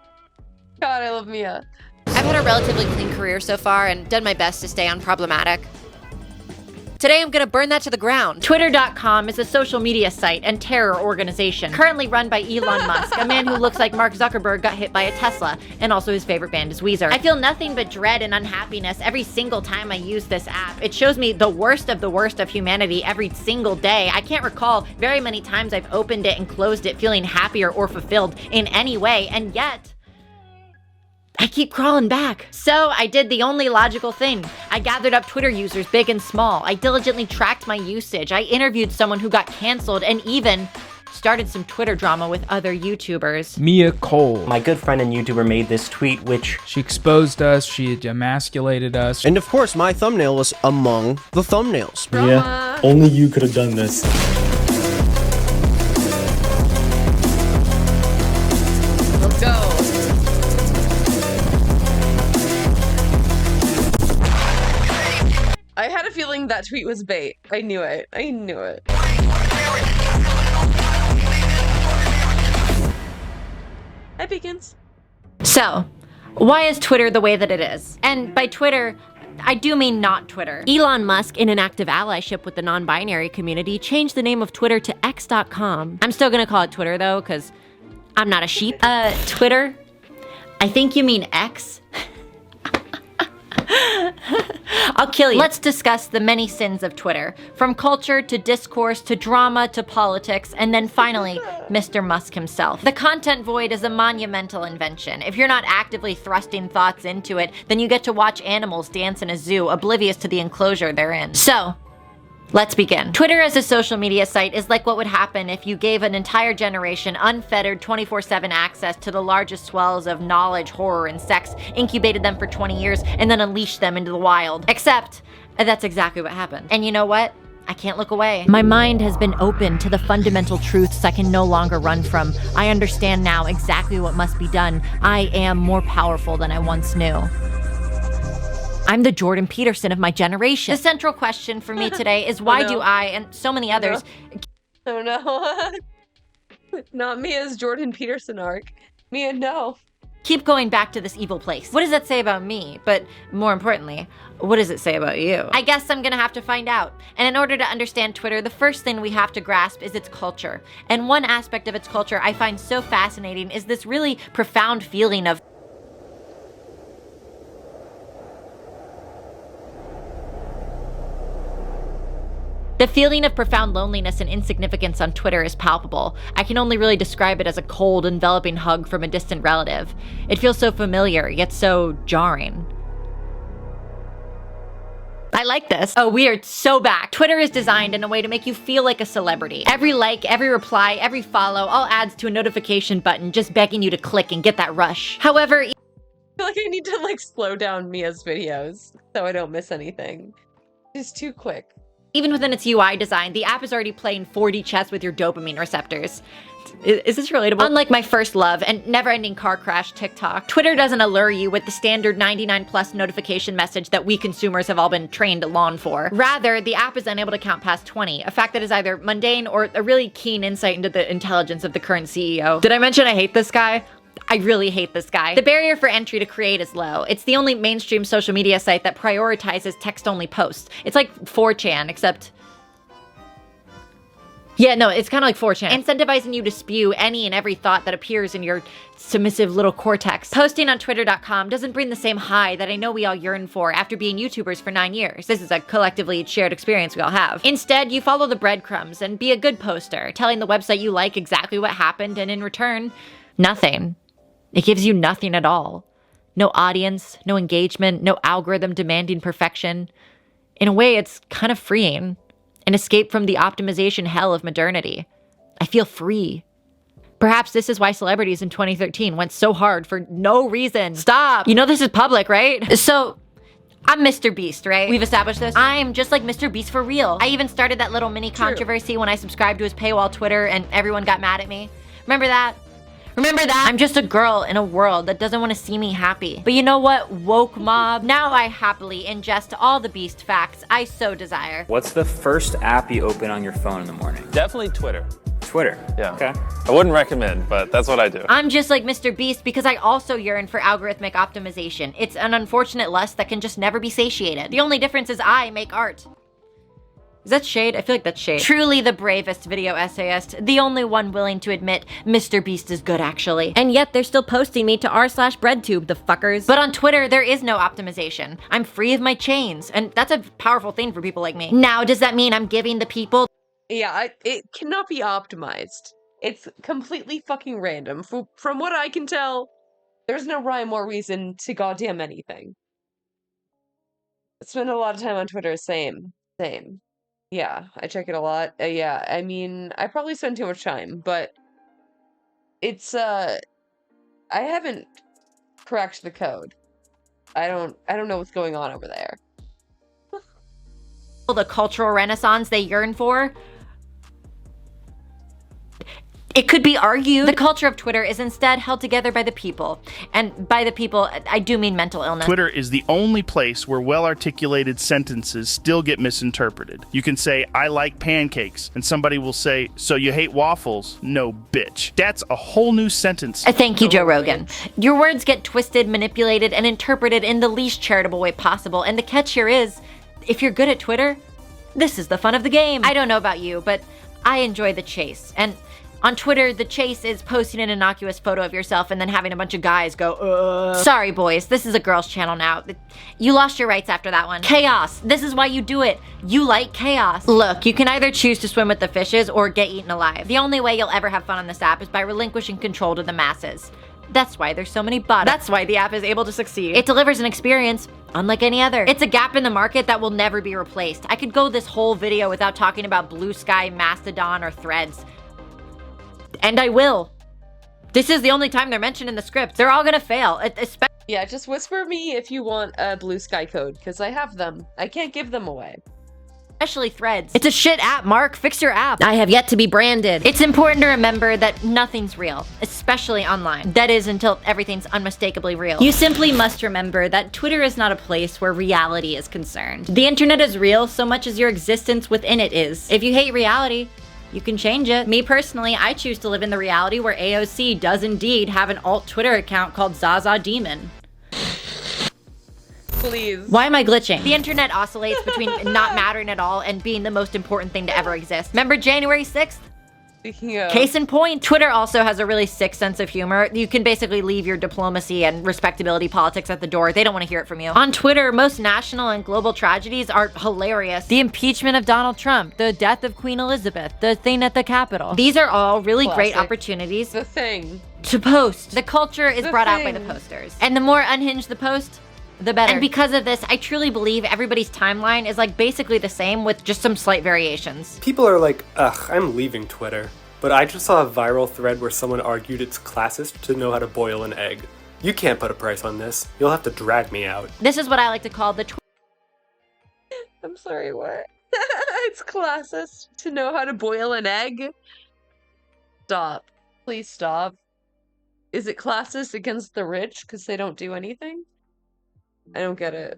God, I love Mia. I've had a relatively clean career so far and done my best to stay unproblematic. Today I'm gonna burn that to the ground. Twitter.com is a social media site and terror organization currently run by Elon Musk, a man who looks like Mark Zuckerberg got hit by a Tesla, and also his favorite band is Weezer. I feel nothing but dread and unhappiness every single time I use this app. It shows me the worst of humanity every single day. I can't recall very many times I've opened it and closed it feeling happier or fulfilled in any way, and yet I keep crawling back. So I did the only logical thing. I gathered up Twitter users big and small. I diligently tracked my usage. I interviewed someone who got canceled and even started some Twitter drama with other YouTubers. Mia Cole. My good friend and YouTuber made this tweet, which she exposed us, she emasculated us. And of course, my thumbnail was among the thumbnails. Yeah, only you could have done this. Let's go. I had a feeling that tweet was bait. I knew it. I knew it. Hi, Beacons. So, why is Twitter the way that it is? And by Twitter, I do mean not Twitter. Elon Musk, in an active allyship with the non-binary community, changed the name of Twitter to X.com. I'm still gonna call it Twitter though, because I'm not a sheep. Twitter? I think you mean X. I'll kill you. Let's discuss the many sins of Twitter. From culture to discourse to drama to politics, and then finally, Mr. Musk himself. The content void is a monumental invention. If you're not actively thrusting thoughts into it, then you get to watch animals dance in a zoo, oblivious to the enclosure they're in. So, let's begin. Twitter as a social media site is like what would happen if you gave an entire generation unfettered 24/7 access to the largest swells of knowledge, horror, and sex, incubated them for 20 years, and then unleashed them into the wild. Except, that's exactly what happened. And you know what? I can't look away. My mind has been opened to the fundamental truths I can no longer run from. I understand now exactly what must be done. I am more powerful than I once knew. I'm the Jordan Peterson of my generation. The central question for me today is why do I, and so many others... Oh no. Not Mia's Jordan Peterson arc. Mia, no. Keep going back to this evil place. What does that say about me? But more importantly, what does it say about you? I guess I'm gonna have to find out. And in order to understand Twitter, the first thing we have to grasp is its culture. And one aspect of its culture I find so fascinating is this really profound feeling of the feeling of profound loneliness and insignificance on Twitter is palpable. I can only really describe it as a cold, enveloping hug from a distant relative. It feels so familiar, yet so jarring. I like this. Oh, we are so back. Twitter is designed in a way to make you feel like a celebrity. Every like, every reply, every follow, all adds to a notification button just begging you to click and get that rush. However, I feel like I need to like slow down Mia's videos so I don't miss anything. It's too quick. Even within its UI design, the app is already playing 4D chess with your dopamine receptors. Is this relatable? Unlike my first love and never-ending car crash TikTok, Twitter doesn't allure you with the standard 99+ notification message that we consumers have all been trained to long for. Rather, the app is unable to count past 20, a fact that is either mundane or a really keen insight into the intelligence of the current CEO. Did I mention I hate this guy? I really hate this guy. The barrier for entry to create is low. It's the only mainstream social media site that prioritizes text-only posts. It's like 4chan, except... Yeah, no, it's kind of like 4chan. Incentivizing you to spew any and every thought that appears in your submissive little cortex. Posting on twitter.com doesn't bring the same high that I know we all yearn for after being YouTubers for 9 years. This is a collectively shared experience we all have. Instead, you follow the breadcrumbs and be a good poster, telling the website you like exactly what happened, and in return, nothing. It gives you nothing at all. No audience, no engagement, no algorithm demanding perfection. In a way, it's kind of freeing. An escape from the optimization hell of modernity. I feel free. Perhaps this is why celebrities in 2013 went so hard for no reason. Stop! You know this is public, right? So, I'm Mr. Beast, right? We've established this. I'm just like Mr. Beast for real. I even started that little mini controversy when I subscribed to his paywall Twitter and everyone got mad at me. Remember that? Remember that? I'm just a girl in a world that doesn't want to see me happy. But you know what, woke mob? Now I happily ingest all the Beast facts I so desire. What's the first app you open on your phone in the morning? Definitely Twitter. Twitter? Yeah. Okay. I wouldn't recommend, but that's what I do. I'm just like Mr. Beast because I also yearn for algorithmic optimization. It's an unfortunate lust that can just never be satiated. The only difference is I make art. Is that shade? I feel like that's shade. Truly the bravest video essayist, the only one willing to admit Mr. Beast is good actually. And yet they're still posting me to r/breadtube, the fuckers. But on Twitter, there is no optimization. I'm free of my chains, and that's a powerful thing for people like me. Now, does that mean I'm giving the people? Yeah, it cannot be optimized. It's completely fucking random. From what I can tell, there's no rhyme or reason to goddamn anything. I spend a lot of time on Twitter, same. Yeah, I check it a lot. Yeah, I mean, I probably spend too much time, but it's, I haven't cracked the code. I don't know what's going on over there. The cultural renaissance they yearn for? It could be argued the culture of Twitter is instead held together by the people. And by the people, I do mean mental illness. Twitter is the only place where well-articulated sentences still get misinterpreted. You can say, I like pancakes, and somebody will say, so you hate waffles? No, bitch. That's a whole new sentence. Thank you, Joe Rogan. Your words get twisted, manipulated, and interpreted in the least charitable way possible. And the catch here is, if you're good at Twitter, this is the fun of the game. I don't know about you, but I enjoy the chase. And on Twitter, the chase is posting an innocuous photo of yourself and then having a bunch of guys go, ugh. Sorry, boys, this is a girl's channel now. You lost your rights after that one. Chaos. This is why you do it. You like chaos. Look, you can either choose to swim with the fishes or get eaten alive. The only way you'll ever have fun on this app is by relinquishing control to the masses. That's why there's so many bots. That's why the app is able to succeed. It delivers an experience unlike any other. It's a gap in the market that will never be replaced. I could go this whole video without talking about Blue Sky, Mastodon, or Threads. And I will. This is the only time they're mentioned in the script. They're all gonna fail. Yeah, just whisper me if you want a Blue Sky code, because I have them. I can't give them away. Especially Threads. It's a shit app, Mark. Fix your app. I have yet to be branded. It's important to remember that nothing's real, especially online. That is, until everything's unmistakably real. You simply must remember that Twitter is not a place where reality is concerned. The internet is real so much as your existence within it is. If you hate reality, you can change it. Me personally, I choose to live in the reality where AOC does indeed have an alt Twitter account called Zaza Demon. Please. Why am I glitching? The internet oscillates between not mattering at all and being the most important thing to ever exist. Remember January 6th? Speaking of... Case in point, Twitter also has a really sick sense of humor. You can basically leave your diplomacy and respectability politics at the door. They don't want to hear it from you. On Twitter, most national and global tragedies are hilarious. The impeachment of Donald Trump, the death of Queen Elizabeth, the thing at the Capitol. These are all really great opportunities The thing. to post. The culture is brought out by the posters. And the more unhinged the post, the better. And because of this, I truly believe everybody's timeline is like basically the same with just some slight variations. People are like, ugh, I'm leaving Twitter. But I just saw a viral thread where someone argued it's classist to know how to boil an egg. You can't put a price on this. You'll have to drag me out. This is what I like to call the I'm sorry, what? It's classist to know how to boil an egg? Stop. Please stop. Is it classist against the rich because they don't do anything? I don't get it.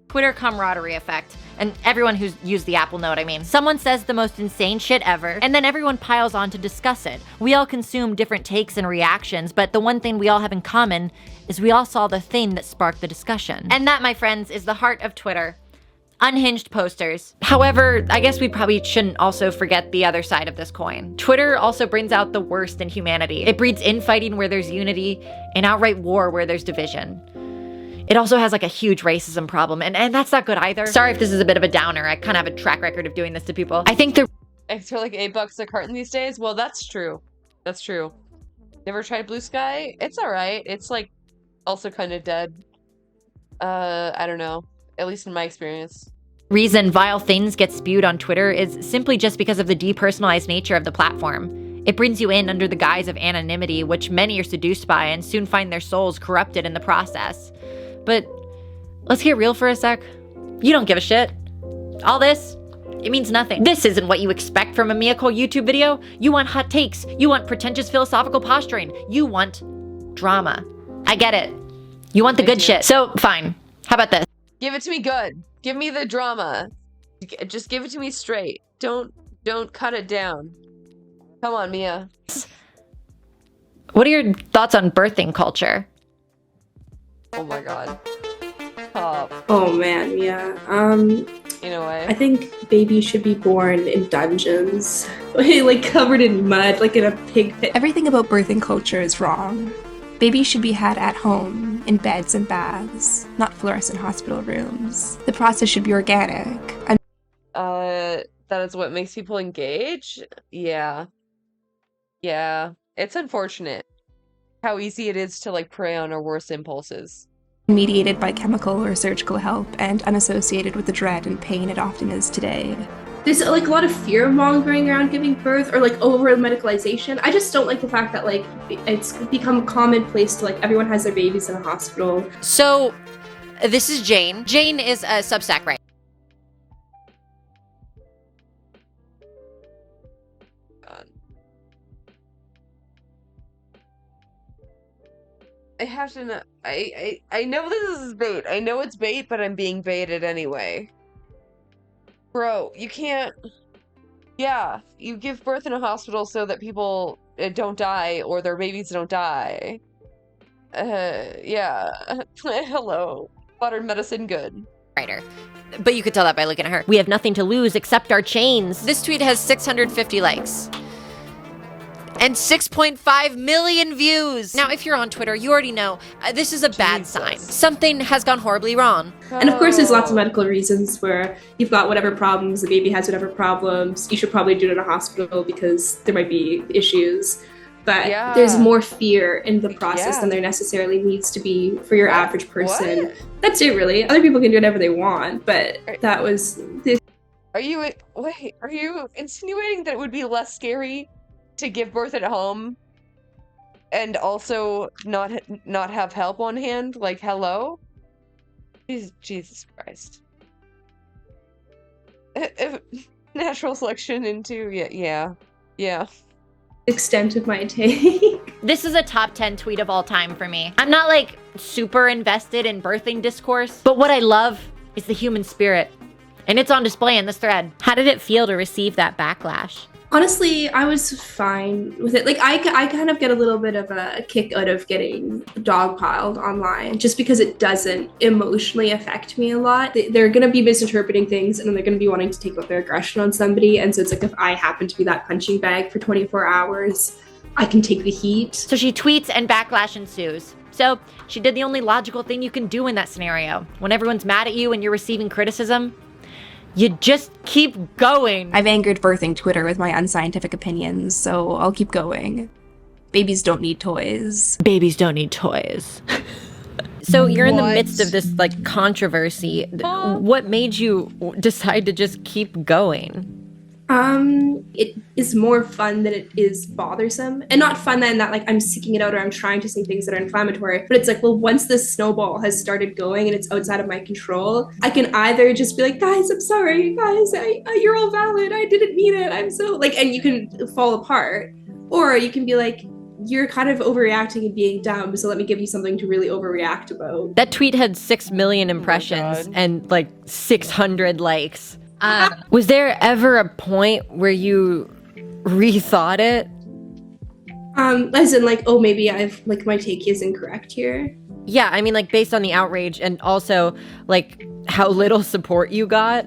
Twitter camaraderie effect. And everyone who's used the app will know what I mean. Someone says the most insane shit ever, and then everyone piles on to discuss it. We all consume different takes and reactions, but the one thing we all have in common is we all saw the thing that sparked the discussion. And that, my friends, is the heart of Twitter. unhinged posters. However, I guess we probably shouldn't also forget the other side of this coin. Twitter also brings out the worst in humanity. It breeds infighting where there's unity and outright war where there's division. It also has like a huge racism problem, and that's not good either. Sorry if this is a bit of a downer. I kind of have a track record of doing this to people. I think eggs are like $8 a carton these days. Well, that's true. That's true. Never tried Blue Sky? It's alright. It's like also kind of dead. I don't know. At least in my experience. Reason vile things get spewed on Twitter is simply just because of the depersonalized nature of the platform. It brings you in under the guise of anonymity, which many are seduced by and soon find their souls corrupted in the process. But let's get real for a sec. You don't give a shit. All this, it means nothing. This isn't what you expect from a Miyako YouTube video. You want hot takes. You want pretentious philosophical posturing. You want drama. I get it. You want the good shit. So, fine. How about this? Give it to me good. Give me the drama. Just give it to me straight. Don't cut it down. Come on, Mia. What are your thoughts on birthing culture? Oh my god. Top. Oh man, yeah. In a way. I think babies should be born in dungeons. Like covered in mud, like in a pig pit. Everything about birthing culture is wrong. Babies should be had at home, in beds and baths, not fluorescent hospital rooms. The process should be organic. That is what makes people engage? Yeah. Yeah. It's unfortunate how easy it is to like prey on our worst impulses. Mediated by chemical or surgical help and unassociated with the dread and pain it often is today. There's like a lot of fear mongering around giving birth or like over medicalization. I just don't like the fact that like it's become commonplace to like everyone has their babies in a hospital. So this is Jane. Jane is a Substack writer. I have to know. I know this is bait. I know it's bait, but I'm being baited anyway. Bro, you can't. Yeah, you give birth in a hospital so that people don't die or their babies don't die. Yeah. Hello. Modern medicine good. Writer. But you could tell that by looking at her. We have nothing to lose except our chains. This tweet has 650 likes. And 6.5 million views. Now, if you're on Twitter, you already know this is a bad sign. Something has gone horribly wrong. And of course, there's lots of medical reasons where you've got whatever problems, the baby has whatever problems. You should probably do it in a hospital because there might be issues. But there's more fear in the process than there necessarily needs to be for your average person. What? That's it, really. Other people can do whatever they want, but that was this. Are you insinuating that it would be less scary to give birth at home and also not have help on hand? Like, hello? Jesus Christ. If natural selection into yeah. Extent of my take. This is a top 10 tweet of all time for me. I'm not like super invested in birthing discourse, but what I love is the human spirit, and it's on display in this thread. How did it feel to receive that backlash? Honestly, I was fine with it. Like, I kind of get a little bit of a kick out of getting dogpiled online just because it doesn't emotionally affect me a lot. They're going to be misinterpreting things and then they're going to be wanting to take out their aggression on somebody. And so it's like if I happen to be that punching bag for 24 hours, I can take the heat. So she tweets and backlash ensues. So she did the only logical thing you can do in that scenario. When everyone's mad at you and you're receiving criticism, you just keep going. I've angered birthing Twitter with my unscientific opinions, so I'll keep going. Babies don't need toys. Babies don't need toys. So you're in the midst of this like controversy. What made you decide to just keep going? It is more fun than it is bothersome. And not fun then that like I'm seeking it out or I'm trying to say things that are inflammatory. But it's like, well, once this snowball has started going and it's outside of my control, I can either just be like, guys, I'm sorry, guys, you're all valid. I didn't mean it. I'm so like, and you can fall apart. Or you can be like, you're kind of overreacting and being dumb, so let me give you something to really overreact about. That tweet had 6 million impressions and like 600 likes. Was there ever a point where you rethought it? As in like, oh, maybe I've like my take is incorrect here. Yeah, I mean like based on the outrage and also like how little support you got?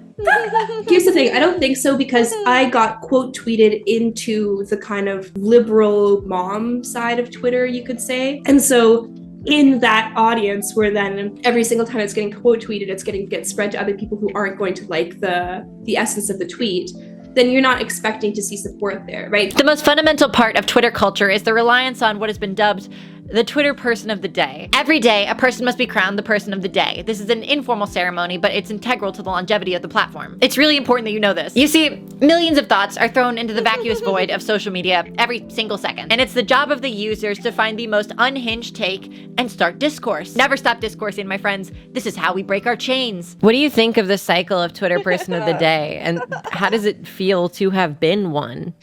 Here's the thing, I don't think so, because I got quote tweeted into the kind of liberal mom side of Twitter, you could say. And so in that audience, where then every single time it's getting quote tweeted, it's get spread to other people who aren't going to like the essence of the tweet, then you're not expecting to see support there, right? The most fundamental part of Twitter culture is the reliance on what has been dubbed the Twitter person of the day. Every day, a person must be crowned the person of the day. This is an informal ceremony, but it's integral to the longevity of the platform. It's really important that you know this. You see, millions of thoughts are thrown into the vacuous void of social media every single second. And it's the job of the users to find the most unhinged take and start discourse. Never stop discoursing, my friends. This is how we break our chains. What do you think of the cycle of Twitter person of the day? And how does it feel to have been one?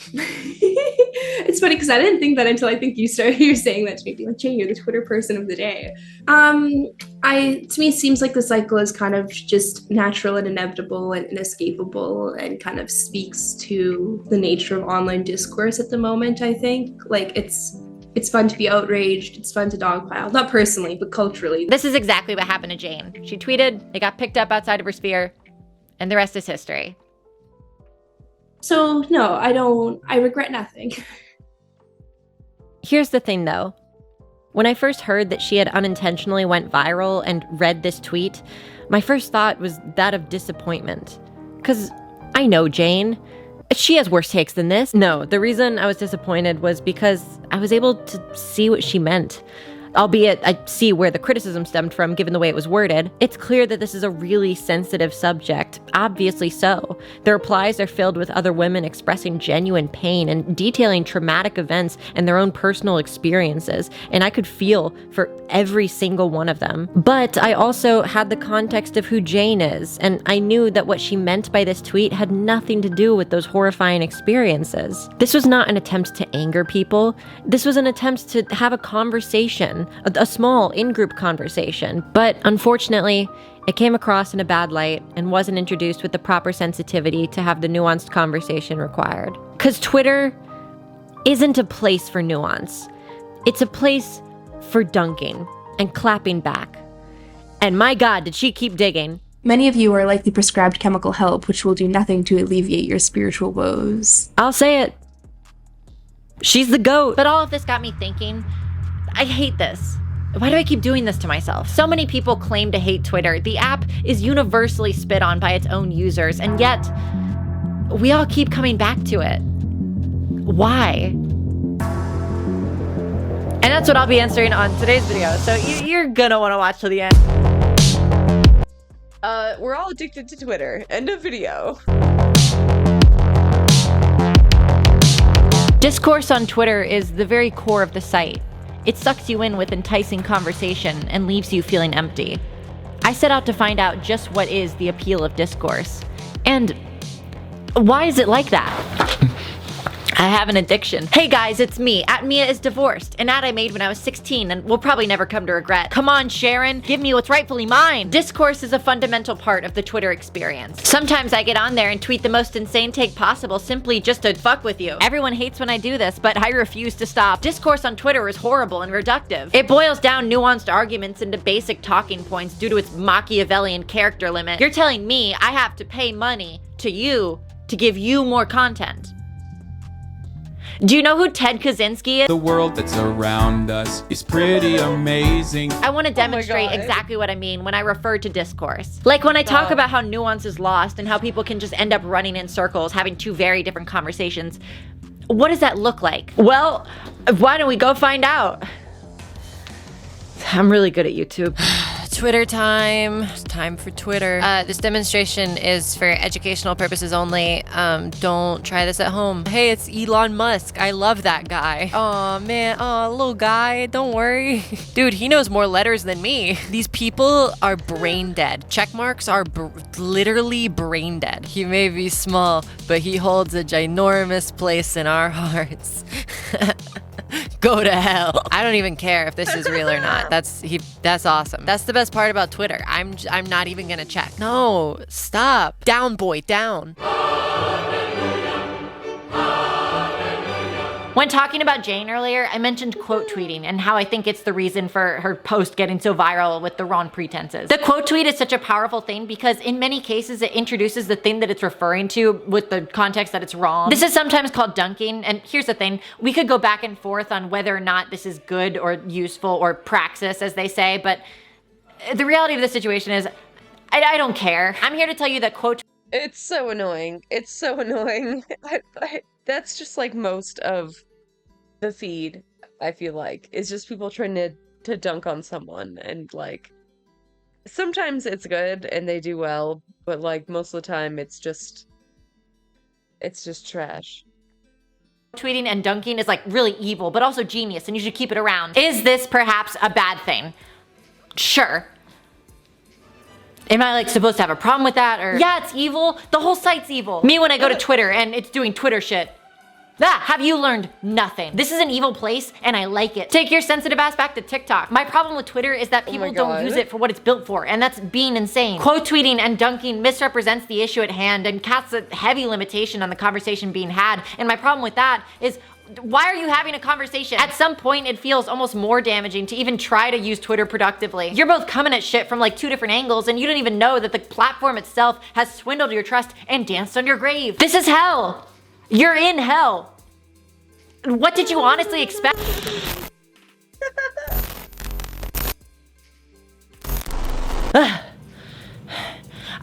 It's funny because I didn't think that until I think you saying that to me, like, Jane, you're the Twitter person of the day. To me, it seems like the cycle is kind of just natural and inevitable and inescapable, and kind of speaks to the nature of online discourse at the moment. I think, like, it's fun to be outraged. It's fun to dogpile, not personally, but culturally. This is exactly what happened to Jane. She tweeted, it got picked up outside of her sphere, and the rest is history. So no, I regret nothing. Here's the thing though. When I first heard that she had unintentionally went viral and read this tweet, my first thought was that of disappointment. 'Cause I know Jane. She has worse takes than this. No, the reason I was disappointed was because I was able to see what she meant. Albeit I see where the criticism stemmed from given the way it was worded. It's clear that this is a really sensitive subject, obviously so. The replies are filled with other women expressing genuine pain and detailing traumatic events and their own personal experiences, and I could feel for every single one of them. But I also had the context of who Jane is, and I knew that what she meant by this tweet had nothing to do with those horrifying experiences. This was not an attempt to anger people. This was an attempt to have a conversation. A small in-group conversation, but unfortunately, it came across in a bad light and wasn't introduced with the proper sensitivity to have the nuanced conversation required. 'Cause Twitter isn't a place for nuance. It's a place for dunking and clapping back. And my God, did she keep digging. Many of you are likely prescribed chemical help, which will do nothing to alleviate your spiritual woes. I'll say it. She's the GOAT. But all of this got me thinking, I hate this. Why do I keep doing this to myself? So many people claim to hate Twitter. The app is universally spit on by its own users, and yet we all keep coming back to it. Why? And that's what I'll be answering on today's video, so you're gonna want to watch till the end. We're all addicted to Twitter. End of video. Discourse on Twitter is the very core of the site. It sucks you in with enticing conversation and leaves you feeling empty. I set out to find out just what is the appeal of discourse. And why is it like that? I have an addiction. Hey guys, it's me. Mia is divorced. An ad I made when I was 16 and will probably never come to regret. Come on, Sharon, give me what's rightfully mine. Discourse is a fundamental part of the Twitter experience. Sometimes I get on there and tweet the most insane take possible simply just to fuck with you. Everyone hates when I do this, but I refuse to stop. Discourse on Twitter is horrible and reductive. It boils down nuanced arguments into basic talking points due to its Machiavellian character limit. You're telling me I have to pay money to you to give you more content. Do you know who Ted Kaczynski is? The world that's around us is pretty amazing. I want to demonstrate exactly what I mean when I refer to discourse. Like when I talk about how nuance is lost and how people can just end up running in circles, having two very different conversations. What does that look like? Well, why don't we go find out? I'm really good at YouTube. Twitter time. Time for Twitter. This demonstration is for educational purposes only. Don't try this at home. Hey, it's Elon Musk. I love that guy. Aw, man. Aw, little guy. Don't worry. Dude, he knows more letters than me. These people are brain dead. Check marks are literally brain dead. He may be small, but he holds a ginormous place in our hearts. Go to hell. I don't even care if this is real or not. That's awesome. That's the best part about Twitter. I'm not even gonna check. No, stop. Down, boy, down. When talking about Jane earlier, I mentioned quote tweeting and how I think it's the reason for her post getting so viral with the wrong pretenses. The quote tweet is such a powerful thing because in many cases it introduces the thing that it's referring to with the context that it's wrong. This is sometimes called dunking, and here's the thing, we could go back and forth on whether or not this is good or useful or praxis, as they say, but the reality of the situation is I don't care. I'm here to tell you that quote. It's so annoying. It's so annoying. That's just like most of the feed, I feel like. It's just people trying to dunk on someone, and like sometimes it's good and they do well, but like most of the time it's just trash. Tweeting and dunking is like really evil, but also genius, and you should keep it around. Is this perhaps a bad thing? Sure. Am I like supposed to have a problem with that, or? Yeah, it's evil. The whole site's evil. Me when I go to Twitter and it's doing Twitter shit. Have you learned nothing? This is an evil place and I like it. Take your sensitive ass back to TikTok. My problem with Twitter is that people don't use it for what it's built for, and that's being insane. Quote tweeting and dunking misrepresents the issue at hand and casts a heavy limitation on the conversation being had, and my problem with that is, why are you having a conversation? At some point, it feels almost more damaging to even try to use Twitter productively. You're both coming at shit from like 2 different angles, and you don't even know that the platform itself has swindled your trust and danced on your grave. This is hell. You're in hell. What did you honestly expect?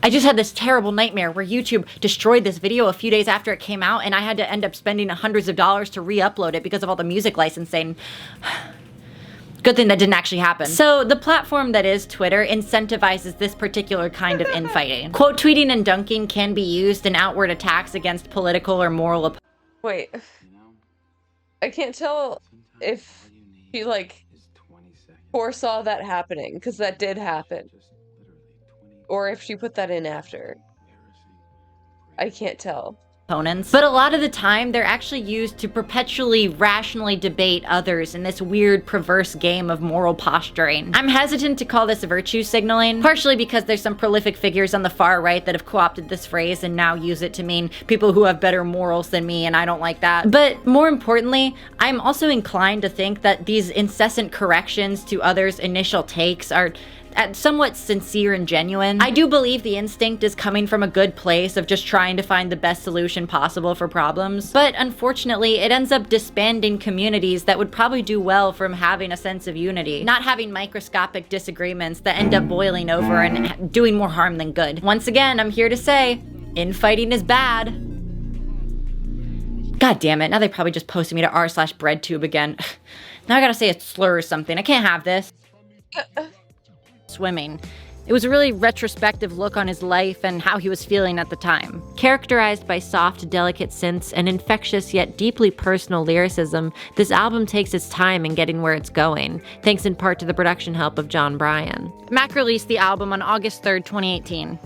I just had this terrible nightmare where YouTube destroyed this video a few days after it came out, and I had to end up spending hundreds of dollars to re-upload it because of all the music licensing. Good thing that didn't actually happen. So the platform that is Twitter incentivizes this particular kind of infighting. Quote tweeting and dunking can be used in outward attacks against political or moral opponents. Wait. I can't tell if he like foresaw that happening, because that did happen. Or if she put that in after. I can't tell. But a lot of the time, they're actually used to perpetually rationally debate others in this weird, perverse game of moral posturing. I'm hesitant to call this virtue signaling, partially because there's some prolific figures on the far right that have co-opted this phrase and now use it to mean people who have better morals than me, and I don't like that. But more importantly, I'm also inclined to think that these incessant corrections to others' initial takes are somewhat sincere and genuine. I do believe the instinct is coming from a good place of just trying to find the best solution possible for problems, but unfortunately it ends up disbanding communities that would probably do well from having a sense of unity, not having microscopic disagreements that end up boiling over and doing more harm than good. Once again, I'm here to say, infighting is bad. God damn it, now they probably just posted me to r/breadtube again. Now I gotta say a slur or something. I can't have this. Swimming. It was a really retrospective look on his life and how he was feeling at the time. Characterized by soft, delicate synths and infectious yet deeply personal lyricism, this album takes its time in getting where it's going, thanks in part to the production help of John Bryan. Mac released the album on August 3rd, 2018.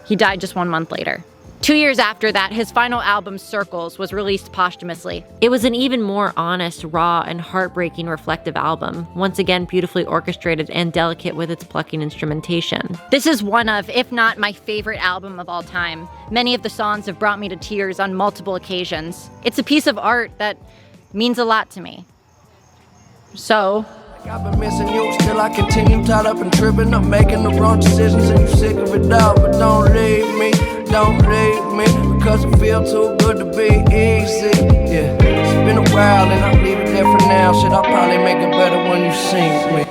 He died just 1 month later. 2 years after that, his final album, Circles, was released posthumously. It was an even more honest, raw, and heartbreaking reflective album, once again beautifully orchestrated and delicate with its plucking instrumentation. This is one of, if not my favorite album of all time. Many of the songs have brought me to tears on multiple occasions. It's a piece of art that means a lot to me. So, I've been missing you, still I continue tied up and tripping up, making the wrong decisions, and you sick of it all, but don't leave me, because it feel too good to be easy, yeah, it's been a while and I'll leave it there for now, shit, I'll probably make it better when you see me.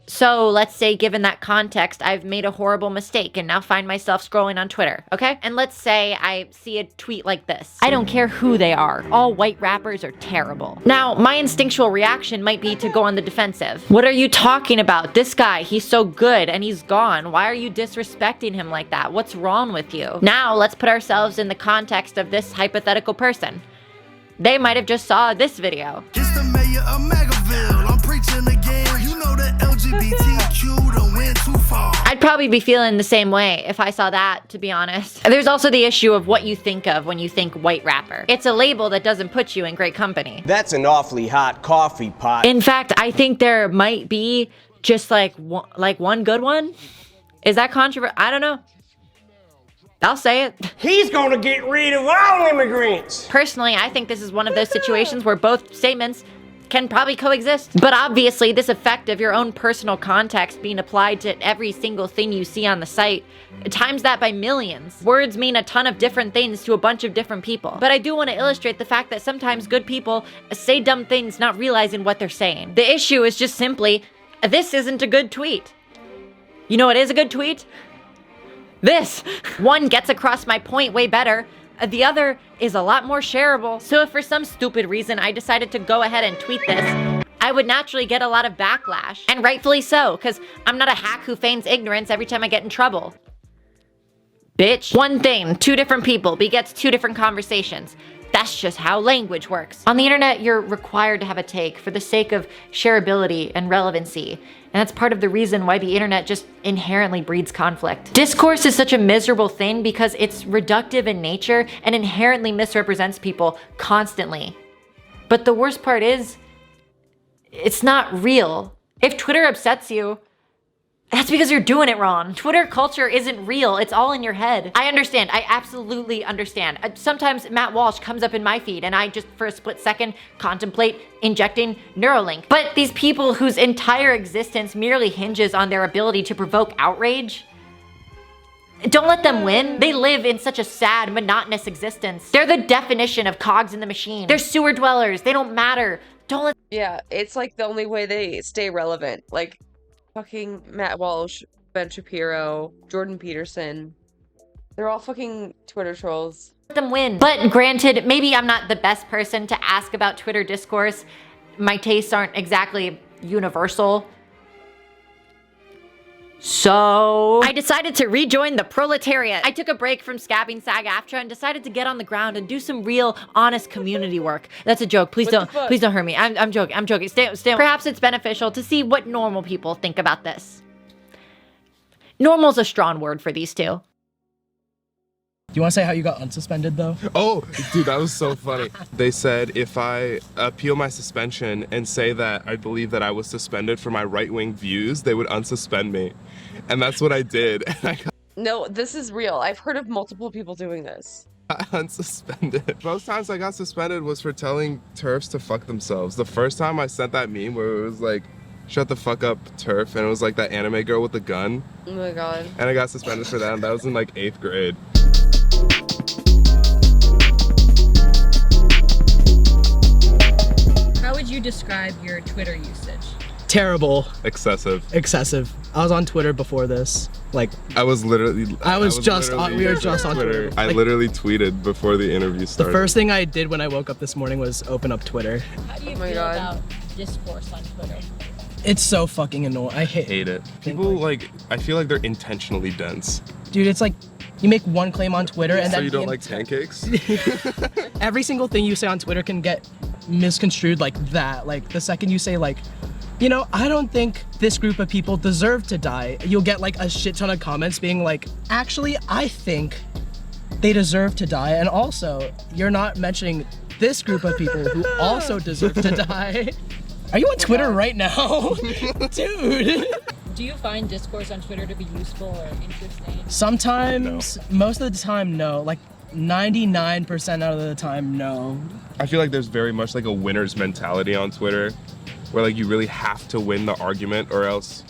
So let's say, given that context, I've made a horrible mistake and now find myself scrolling on Twitter, okay? And let's say I see a tweet like this. I don't care who they are. All white rappers are terrible. Now, my instinctual reaction might be to go on the defensive. What are you talking about? This guy, he's so good and he's gone. Why are you disrespecting him like that? What's wrong with you? Now, let's put ourselves in the context of this hypothetical person. They might have just saw this video. It's the mayor of Megaville, I'm preaching again. You know that LGBTQ done went too far. I'd probably be feeling the same way if I saw that, to be honest. There's also the issue of what you think of when you think white rapper. It's a label that doesn't put you in great company. That's an awfully hot coffee pot. In fact, I think there might be just like one good one. Is that controversial? I don't know. I'll say it. He's gonna get rid of all immigrants. Personally, I think this is one of those situations where both statements can probably coexist. But obviously, this effect of your own personal context being applied to every single thing you see on the site, times that by millions. Words mean a ton of different things to a bunch of different people. But I do want to illustrate the fact that sometimes good people say dumb things not realizing what they're saying. The issue is just simply, this isn't a good tweet. You know what is a good tweet? This. One gets across my point way better. The other is a lot more shareable. So if for some stupid reason I decided to go ahead and tweet this, I would naturally get a lot of backlash. And rightfully so, because I'm not a hack who feigns ignorance every time I get in trouble. Bitch. One thing, two different people begets two different conversations. That's just how language works. On the internet, you're required to have a take for the sake of shareability and relevancy. And that's part of the reason why the internet just inherently breeds conflict. Discourse is such a miserable thing because it's reductive in nature and inherently misrepresents people constantly. But the worst part is, it's not real. If Twitter upsets you, that's because you're doing it wrong. Twitter culture isn't real. It's all in your head. I understand. I absolutely understand. Sometimes Matt Walsh comes up in my feed and I just for a split second contemplate injecting Neuralink. But these people whose entire existence merely hinges on their ability to provoke outrage, don't let them win. They live in such a sad, monotonous existence. They're the definition of cogs in the machine. They're sewer dwellers. They don't matter. Don't let— Yeah, it's like the only way they stay relevant. Like, fucking Matt Walsh, Ben Shapiro, Jordan Peterson. They're all fucking Twitter trolls. Let them win. But granted, maybe I'm not the best person to ask about Twitter discourse. My tastes aren't exactly universal. So I decided to rejoin the proletariat. I took a break from scabbing SAG-AFTRA and decided to get on the ground and do some real, honest community work. That's a joke. Please don't hurt me. I'm joking. I'm joking. Stay. Perhaps it's beneficial to see what normal people think about this. Normal's a strong word for these two. Do you want to say how you got unsuspended, though? Oh, dude, that was so funny. They said if I appeal my suspension and say that I believe that I was suspended for my right-wing views, they would unsuspend me. And that's what I did. And I got No, this is real. I've heard of multiple people doing this. unsuspended. Most times I got suspended was for telling TERFs to fuck themselves. The first time I sent that meme where it was like, shut the fuck up, TERF, and it was like that anime girl with the gun. Oh my god. And I got suspended for that, and that was in like 8th grade. How would you describe your Twitter usage? Terrible. Excessive. Excessive. I was on Twitter before this. Like, I was literally. we were just on Twitter. I literally tweeted before the interview started. The first thing I did when I woke up this morning was open up Twitter. How do you feel about discourse on Twitter? It's so fucking annoying. I hate it. People like, I feel like they're intentionally dense. Dude, it's like, you make one claim on Twitter and so then you don't like pancakes? every single thing you say on Twitter can get misconstrued like that. Like the second you say like, you know, I don't think this group of people deserve to die, you'll get like a shit ton of comments being like, actually, I think they deserve to die. And also, you're not mentioning this group of people who also deserve to die. Are you on Twitter right now? Dude. Do you find discourse on Twitter to be useful or interesting? Sometimes, most of the time, no. Like 99% out of the time, no. I feel like there's very much like a winner's mentality on Twitter, where like you really have to win the argument or else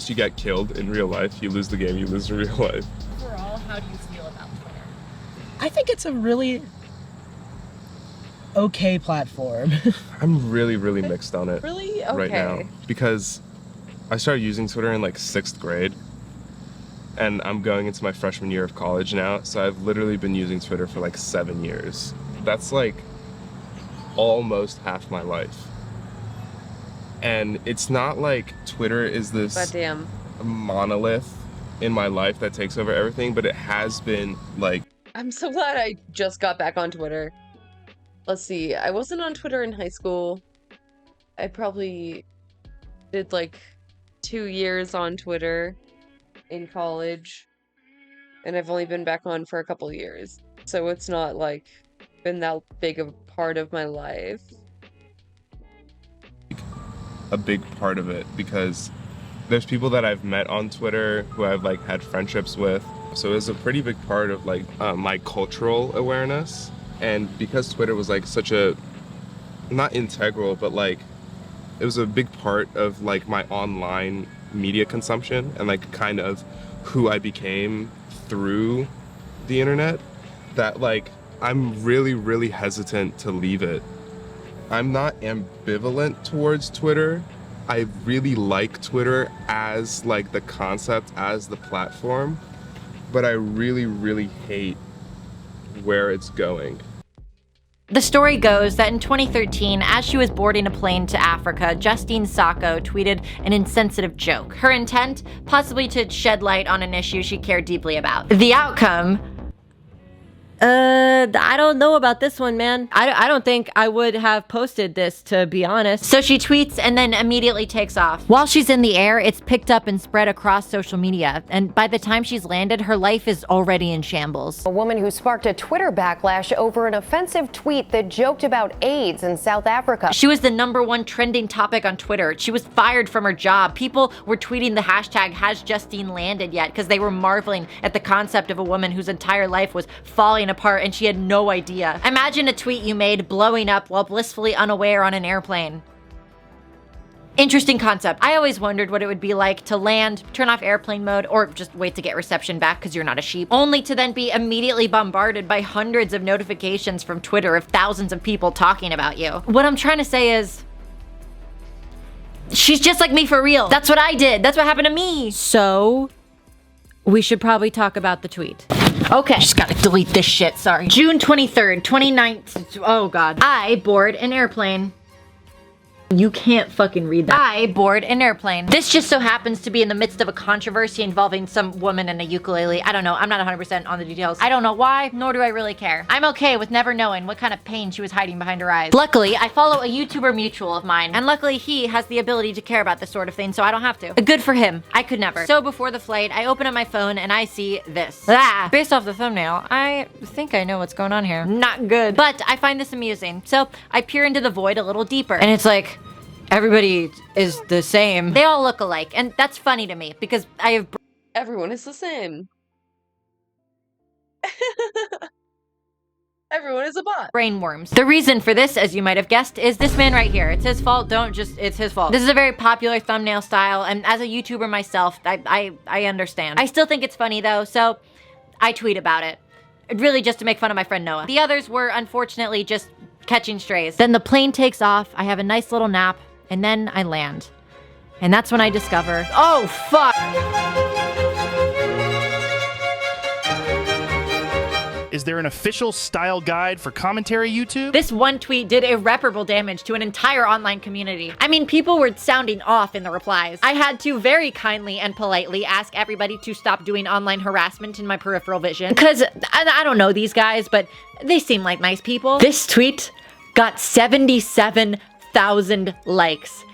you get killed in real life. You lose the game, you lose in real life. Overall, how do you feel about Twitter? I think it's a really okay platform. I'm really mixed on it. Really? Okay. Right now. Because I started using Twitter in like 6th grade. And I'm going into my freshman year of college now. So I've literally been using Twitter for like 7 years. That's like almost half my life. And it's not like Twitter is this Goddamn monolith in my life that takes over everything, but it has been like... I'm so glad I just got back on Twitter. Let's see, I wasn't on Twitter in high school. I probably did like 2 years on Twitter in college. And I've only been back on for a couple years. So it's not like been that big of a part of my life. A big part of it because There's people that I've met on Twitter who I've like had friendships with. So it was a pretty big part of like my cultural awareness. And because Twitter was like such a, not integral, but like it was a big part of like my online media consumption and like kind of who I became through the internet, that like I'm really, really hesitant to leave it. I'm not ambivalent towards Twitter. I really like Twitter as like the concept, as the platform, but I really, really hate where it's going. The story goes that in 2013, as she was boarding a plane to Africa, Justine Sacco tweeted an insensitive joke. Her intent, possibly to shed light on an issue she cared deeply about. The outcome, I don't know about this one, man. I don't think I would have posted this, to be honest. So she tweets and then immediately takes off. While she's in the air, it's picked up and spread across social media. And by the time she's landed, her life is already in shambles. A woman who sparked a Twitter backlash over an offensive tweet that joked about AIDS in South Africa. She was the #1 trending topic on Twitter. She was fired from her job. People were tweeting the hashtag #HasJustine landed yet because they were marveling at the concept of a woman whose entire life was falling apart and she had no idea. Imagine a tweet you made blowing up while blissfully unaware on an airplane. Interesting concept. I always wondered what it would be like to land, turn off airplane mode, or just wait to get reception back because you're not a sheep, only to then be immediately bombarded by hundreds of notifications from Twitter of thousands of people talking about you. What I'm trying to say is, she's just like me for real. That's what I did. That's what happened to me. So, we should probably talk about the tweet. Okay, just gotta delete this shit, sorry. June 23rd, 2019, oh God. I board an airplane. You can't fucking read that. I board an airplane. This just so happens to be in the midst of a controversy involving some woman and a ukulele. I don't know, I'm not 100% on the details. I don't know why, nor do I really care. I'm okay with never knowing what kind of pain she was hiding behind her eyes. Luckily, I follow a YouTuber mutual of mine, and luckily he has the ability to care about this sort of thing, so I don't have to. Good for him, I could never. So before the flight, I open up my phone and I see this. Based off the thumbnail, I think I know what's going on here. Not good. But I find this amusing, so I peer into the void a little deeper, and it's like, everybody is the same. They all look alike, and that's funny to me because I have. Everyone is the same. Everyone is a bot. Brainworms. The reason for this, as you might have guessed, is this man right here. It's his fault. It's his fault. This is a very popular thumbnail style, and as a YouTuber myself, I understand. I still think it's funny though, so I tweet about it. Really just to make fun of my friend Noah. The others were unfortunately just catching strays. Then the plane takes off. I have a nice little nap. And then I land. And that's when I discover, oh fuck! Is there an official style guide for commentary YouTube? This one tweet did irreparable damage to an entire online community. I mean, people were sounding off in the replies. I had to very kindly and politely ask everybody to stop doing online harassment in my peripheral vision. Because I don't know these guys, but they seem like nice people. This tweet got 77,000 likes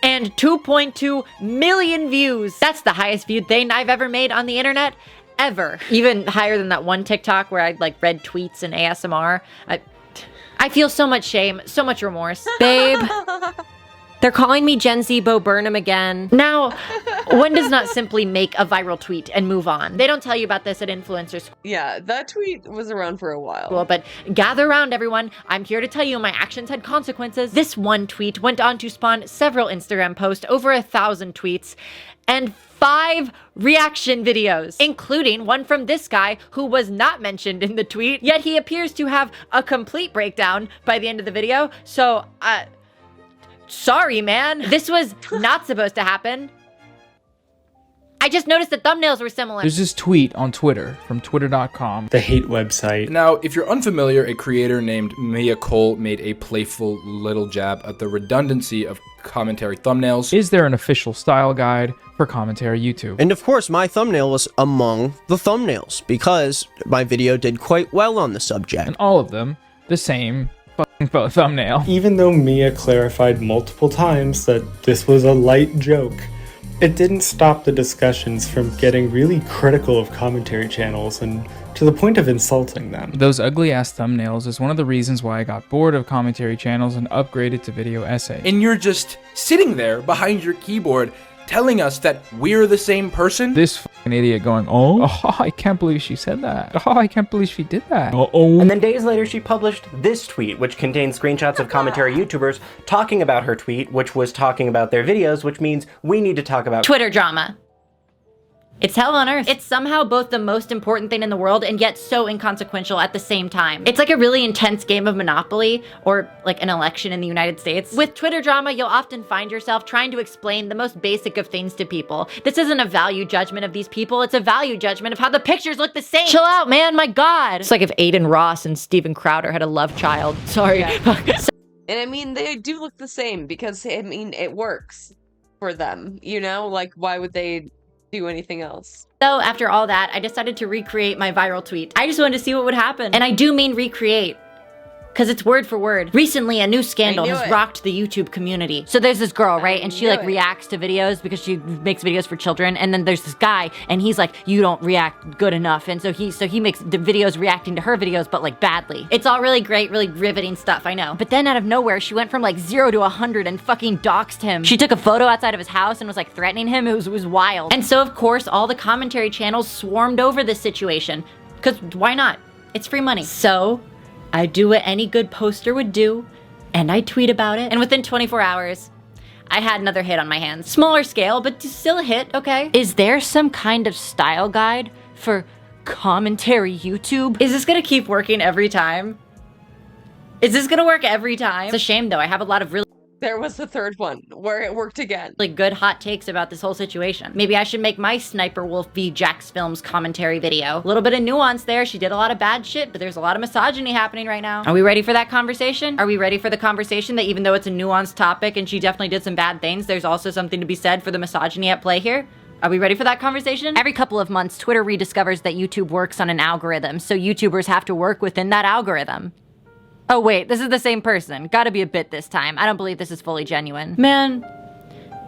and 2.2 million views. That's the highest viewed thing I've ever made on the internet, ever. Even higher than that one TikTok where I like read tweets and ASMR. I feel so much shame, so much remorse. Babe, they're calling me Gen Z Bo Burnham again. Now, one does not simply make a viral tweet and move on. They don't tell you about this at influencer school. Yeah, that tweet was around for a while. Well, but gather around, everyone. I'm here to tell you my actions had consequences. This one tweet went on to spawn several Instagram posts, over 1,000 tweets, and 5 reaction videos, including one from this guy who was not mentioned in the tweet, yet he appears to have a complete breakdown by the end of the video. So, sorry, man. This was not supposed to happen. I just noticed the thumbnails were similar. There's this tweet on Twitter from twitter.com. The hate website. Now, if you're unfamiliar, a creator named Mia Cole made a playful little jab at the redundancy of commentary thumbnails. Is there an official style guide for commentary YouTube? And of course, my thumbnail was among the thumbnails because my video did quite well on the subject. And all of them, the same fucking thumbnail. Even though Mia clarified multiple times that this was a light joke, it didn't stop the discussions from getting really critical of commentary channels and to the point of insulting them. Those ugly ass thumbnails is one of the reasons why I got bored of commentary channels and upgraded to video essay. And you're just sitting there behind your keyboard telling us that we're the same person? This fucking idiot going, oh, I can't believe she said that. Oh, I can't believe she did that. Uh-oh. And then days later, she published this tweet, which contained screenshots of commentary YouTubers talking about her tweet, which was talking about their videos, which means we need to talk about Twitter drama. It's hell on earth. It's somehow both the most important thing in the world and yet so inconsequential at the same time. It's like a really intense game of Monopoly or like an election in the United States. With Twitter drama, you'll often find yourself trying to explain the most basic of things to people. This isn't a value judgment of these people, it's a value judgment of how the pictures look the same. Chill out, man, my God. It's like if Aiden Ross and Steven Crowder had a love child. Sorry. Yeah. And I mean, they do look the same because, I mean, it works for them, you know? Like, why would they do anything else? So after all that, I decided to recreate my viral tweet. I just wanted to see what would happen. And I do mean recreate, because it's word for word. Recently, a new scandal has rocked the YouTube community. So there's this girl, right? And she like reacts to videos because she makes videos for children. And then there's this guy and he's like, you don't react good enough. And so he makes the videos reacting to her videos, but like badly. It's all really great, really riveting stuff, I know. But then out of nowhere, she went from like 0 to 100 and fucking doxed him. She took a photo outside of his house and was like threatening him. It was wild. And so of course, all the commentary channels swarmed over this situation. Because why not? It's free money. So I do what any good poster would do, and I tweet about it. And within 24 hours, I had another hit on my hands. Smaller scale, but still a hit, okay? Is there some kind of style guide for commentary YouTube? Is this gonna keep working every time? Is this gonna work every time? It's a shame though, I have a lot of really There was the third one where it worked again. Like good hot takes about this whole situation. Maybe I should make my Sniper Wolf v. Jax Films commentary video. A little bit of nuance there. She did a lot of bad shit, but there's a lot of misogyny happening right now. Are we ready for that conversation? Are we ready for the conversation that even though it's a nuanced topic and she definitely did some bad things, there's also something to be said for the misogyny at play here? Are we ready for that conversation? Every couple of months, Twitter rediscovers that YouTube works on an algorithm, so YouTubers have to work within that algorithm. Oh wait, this is the same person. Gotta be a bit this time. I don't believe this is fully genuine. Man,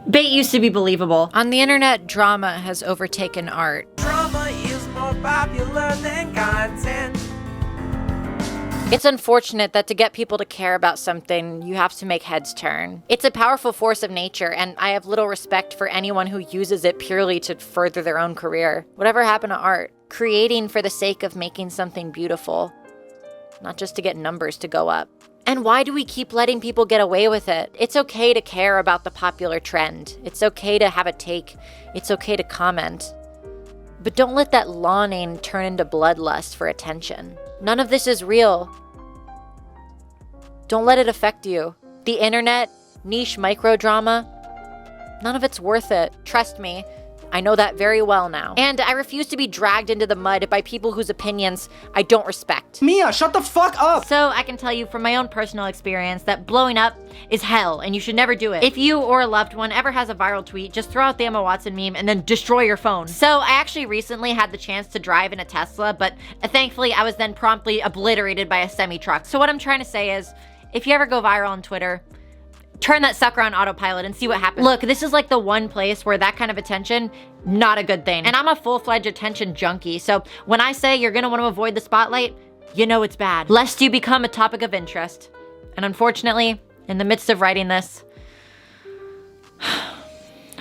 bait used to be believable. On the internet, drama has overtaken art. Drama is more popular than content. It's unfortunate that to get people to care about something, you have to make heads turn. It's a powerful force of nature, and I have little respect for anyone who uses it purely to further their own career. Whatever happened to art? Creating for the sake of making something beautiful. Not just to get numbers to go up. And why do we keep letting people get away with it? It's okay to care about the popular trend. It's okay to have a take. It's okay to comment. But don't let that lawning turn into bloodlust for attention. None of this is real. Don't let it affect you. The internet, niche microdrama, none of it's worth it. Trust me. I know that very well now. And I refuse to be dragged into the mud by people whose opinions I don't respect. Mia, shut the fuck up! So I can tell you from my own personal experience that blowing up is hell and you should never do it. If you or a loved one ever has a viral tweet, just throw out the Emma Watson meme and then destroy your phone. So I actually recently had the chance to drive in a Tesla, but thankfully I was then promptly obliterated by a semi-truck. So what I'm trying to say is, if you ever go viral on Twitter, turn that sucker on autopilot and see what happens. Look, this is like the one place where that kind of attention, not a good thing. And I'm a full-fledged attention junkie, so when I say you're gonna want to avoid the spotlight, you know it's bad, lest you become a topic of interest. And unfortunately, in the midst of writing this,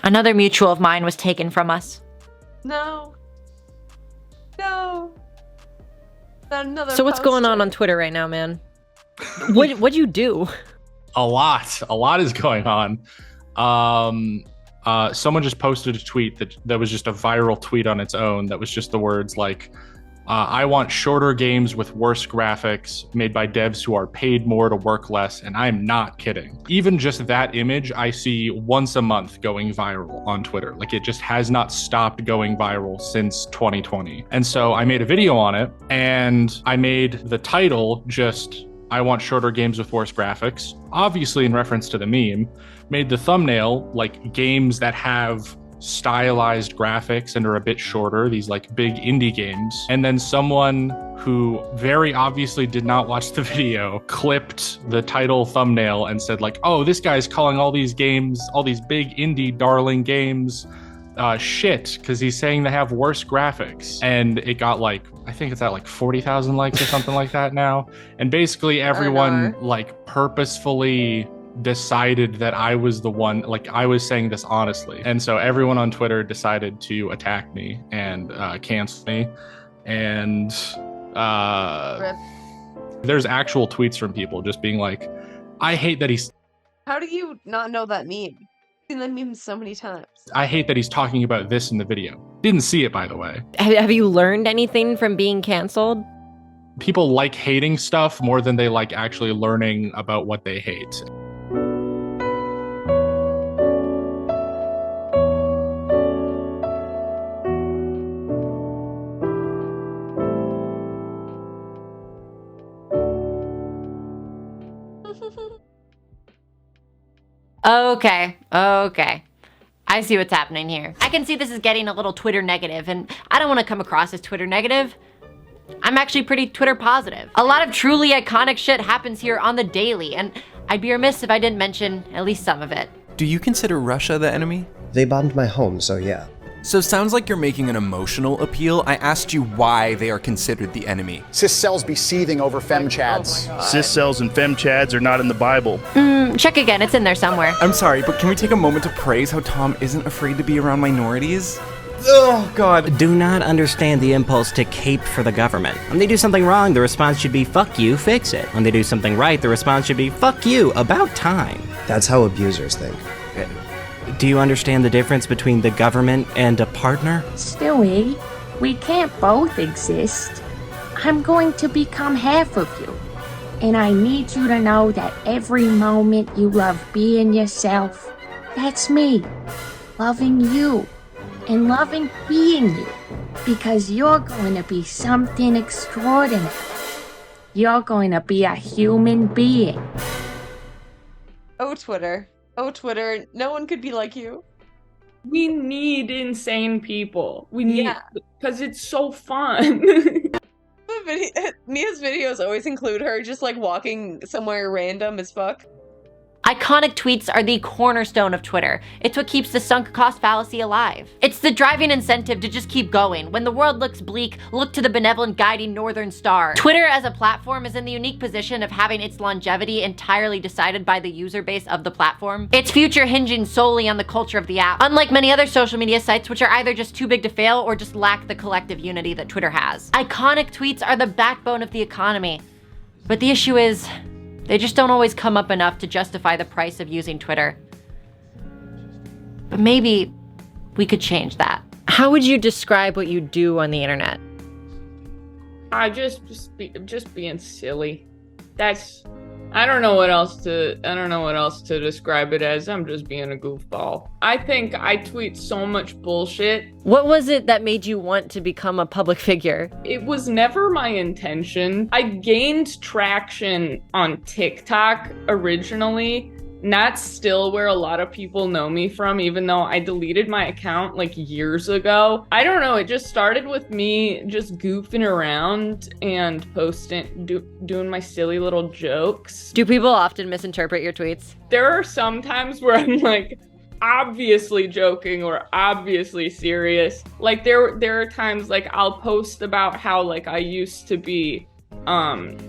another mutual of mine was taken from us. No. No. Not another So what's going on Twitter right now, man? What'd you do? A lot is going on. Someone just posted a tweet that was just a viral tweet on its own that was just the words like, I want shorter games with worse graphics made by devs who are paid more to work less, and I'm not kidding. Even just that image I see once a month going viral on Twitter. Like it just has not stopped going viral since 2020. And so I made a video on it, and I made the title just, I want shorter games with worse graphics, obviously in reference to the meme, made the thumbnail like games that have stylized graphics and are a bit shorter, these like big indie games. And then someone who very obviously did not watch the video clipped the title thumbnail and said like, oh, this guy's calling all these games, all these big indie darling games, shit, because he's saying they have worse graphics. And it got like, I think it's at like 40,000 likes or something like that now. And basically everyone like purposefully decided that I was the one, like I was saying this honestly. And so everyone on Twitter decided to attack me and cancel me. And there's actual tweets from people just being like, I hate that he's... How do you not know that meme? I've seen that meme so many times. I hate that he's talking about this in the video. Didn't see it, by the way. Have you learned anything from being canceled? People like hating stuff more than they like actually learning about what they hate. Okay. I see what's happening here. I can see this is getting a little Twitter negative, and I don't want to come across as Twitter negative. I'm actually pretty Twitter positive. A lot of truly iconic shit happens here on the daily, and I'd be remiss if I didn't mention at least some of it. Do you consider Russia the enemy? They bombed my home, so yeah. So sounds like you're making an emotional appeal. I asked you why they are considered the enemy. Cis cells be seething over femchads. Cis cells and femchads are not in the Bible. Check again, it's in there somewhere. I'm sorry, but can we take a moment to praise how Tom isn't afraid to be around minorities? Oh, God. Do not understand the impulse to cape for the government. When they do something wrong, the response should be, fuck you, fix it. When they do something right, the response should be, fuck you, about time. That's how abusers think. Do you understand the difference between the government and a partner? Stewie, we can't both exist. I'm going to become half of you. And I need you to know that every moment you love being yourself, that's me. Loving you. And loving being you. Because you're going to be something extraordinary. You're going to be a human being. Oh, Twitter. Oh, Twitter, no one could be like you. We need insane people. We need, because it's so fun. Mia's videos always include her just like walking somewhere random as fuck. Iconic tweets are the cornerstone of Twitter. It's what keeps the sunk cost fallacy alive. It's the driving incentive to just keep going. When the world looks bleak, look to the benevolent guiding northern star. Twitter as a platform is in the unique position of having its longevity entirely decided by the user base of the platform. Its future hinging solely on the culture of the app. Unlike many other social media sites which are either just too big to fail or just lack the collective unity that Twitter has. Iconic tweets are the backbone of the economy. But the issue is, they just don't always come up enough to justify the price of using Twitter. But maybe we could change that. How would you describe what you do on the internet? I just being silly. I don't know what else to describe it as. I'm just being a goofball. I think I tweet so much bullshit. What was it that made you want to become a public figure? It was never my intention. I gained traction on TikTok originally. And that's still where a lot of people know me from, even though I deleted my account like years ago. I don't know, it just started with me just goofing around and posting, doing my silly little jokes. Do people often misinterpret your tweets? There are some times where I'm like obviously joking or obviously serious. Like there are times like I'll post about how like I used to be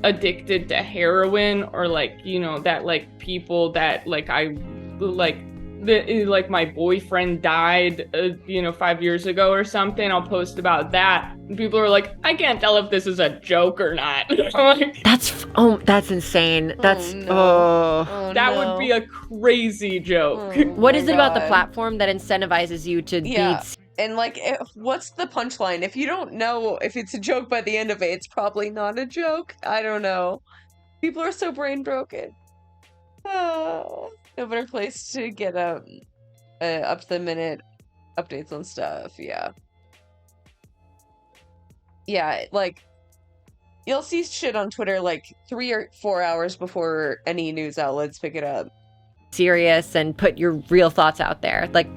addicted to heroin, or like, you know, that like people that like I like my boyfriend died 5 years ago or something. I'll post about that and people are like, I can't tell if this is a joke or not. Like, that's insane. That would be a crazy joke. What is it about the platform that incentivizes you to be? And like, what's the punchline? If you don't know if it's a joke by the end of it, it's probably not a joke. I don't know. People are so brain broken. No better place to get up to the minute updates on stuff. Yeah, like you'll see shit on Twitter like 3 or 4 hours before any news outlets pick it up. Serious and put your real thoughts out there. Like,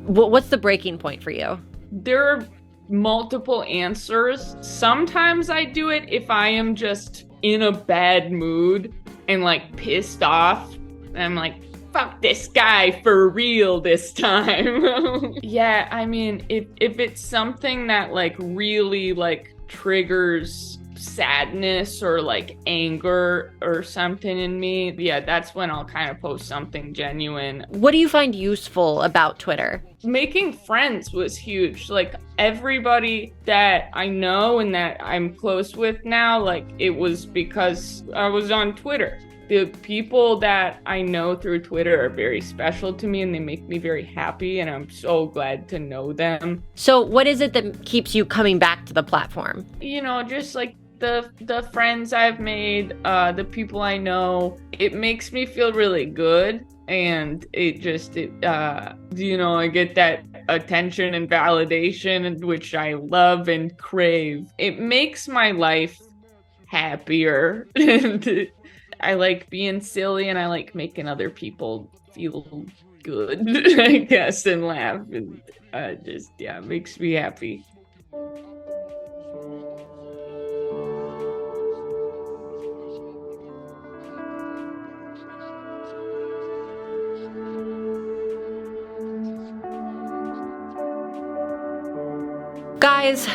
what's the breaking point for you? There are multiple answers. Sometimes I do it if I am just in a bad mood and like pissed off. I'm like, fuck this guy for real this time. Yeah, I mean, if it's something that like really like triggers sadness or like anger or something in me, yeah, that's when I'll kind of post something genuine. What do you find useful about Twitter? Making friends was huge. Like everybody that I know and that I'm close with now, like it was because I was on Twitter. The people that I know through Twitter are very special to me and they make me very happy, and I'm so glad to know them. So what is it that keeps you coming back to the platform? You know, just like the friends I've made, the people I know, it makes me feel really good. And it you know, I get that attention and validation, which I love and crave. It makes my life happier. And I like being silly and I like making other people feel good, I guess, and laugh. And it makes me happy. Guys,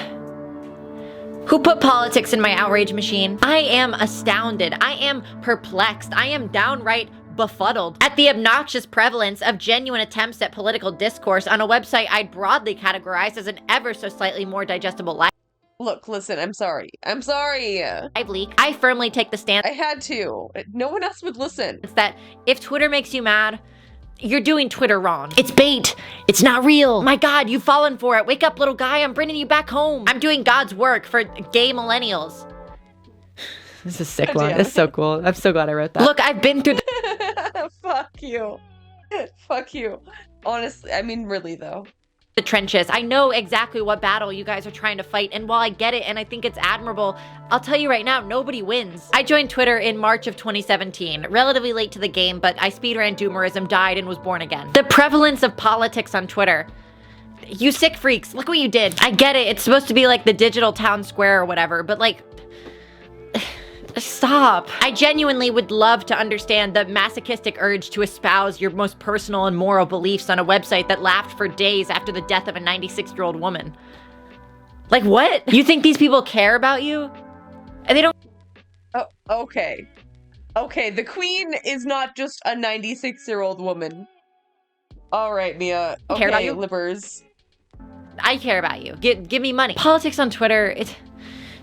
who put politics in my outrage machine? I am astounded. I am perplexed. I am downright befuddled at the obnoxious prevalence of genuine attempts at political discourse on a website I'd broadly categorize as an ever so slightly more digestible life. Look, listen, I'm sorry. I'm sorry. I firmly take the stand. I had to. No one else would listen. It's that if Twitter makes you mad, you're doing Twitter wrong. It's bait. It's not real. My God, you've fallen for it. Wake up, little guy. I'm bringing you back home. I'm doing God's work for gay millennials. This is a sick one. It's so cool. I'm so glad I wrote that. Look, I've been through Fuck you. Fuck you. Honestly, I mean, really, though. The trenches. I know exactly what battle you guys are trying to fight, and while I get it and I think it's admirable, I'll tell you right now, nobody wins. I joined Twitter in March of 2017, relatively late to the game, but I speedran doomerism, died, and was born again. The prevalence of politics on Twitter. You sick freaks, look what you did. I get it, it's supposed to be like the digital town square or whatever, but like, stop. I genuinely would love to understand the masochistic urge to espouse your most personal and moral beliefs on a website that laughed for days after the death of a 96-year-old woman. Like, what? You think these people care about you? And they don't. Oh, okay. Okay, the queen is not just a 96-year-old woman. All right, Mia. Okay, care about you? Lippers. I care about you. Give me money. Politics on Twitter,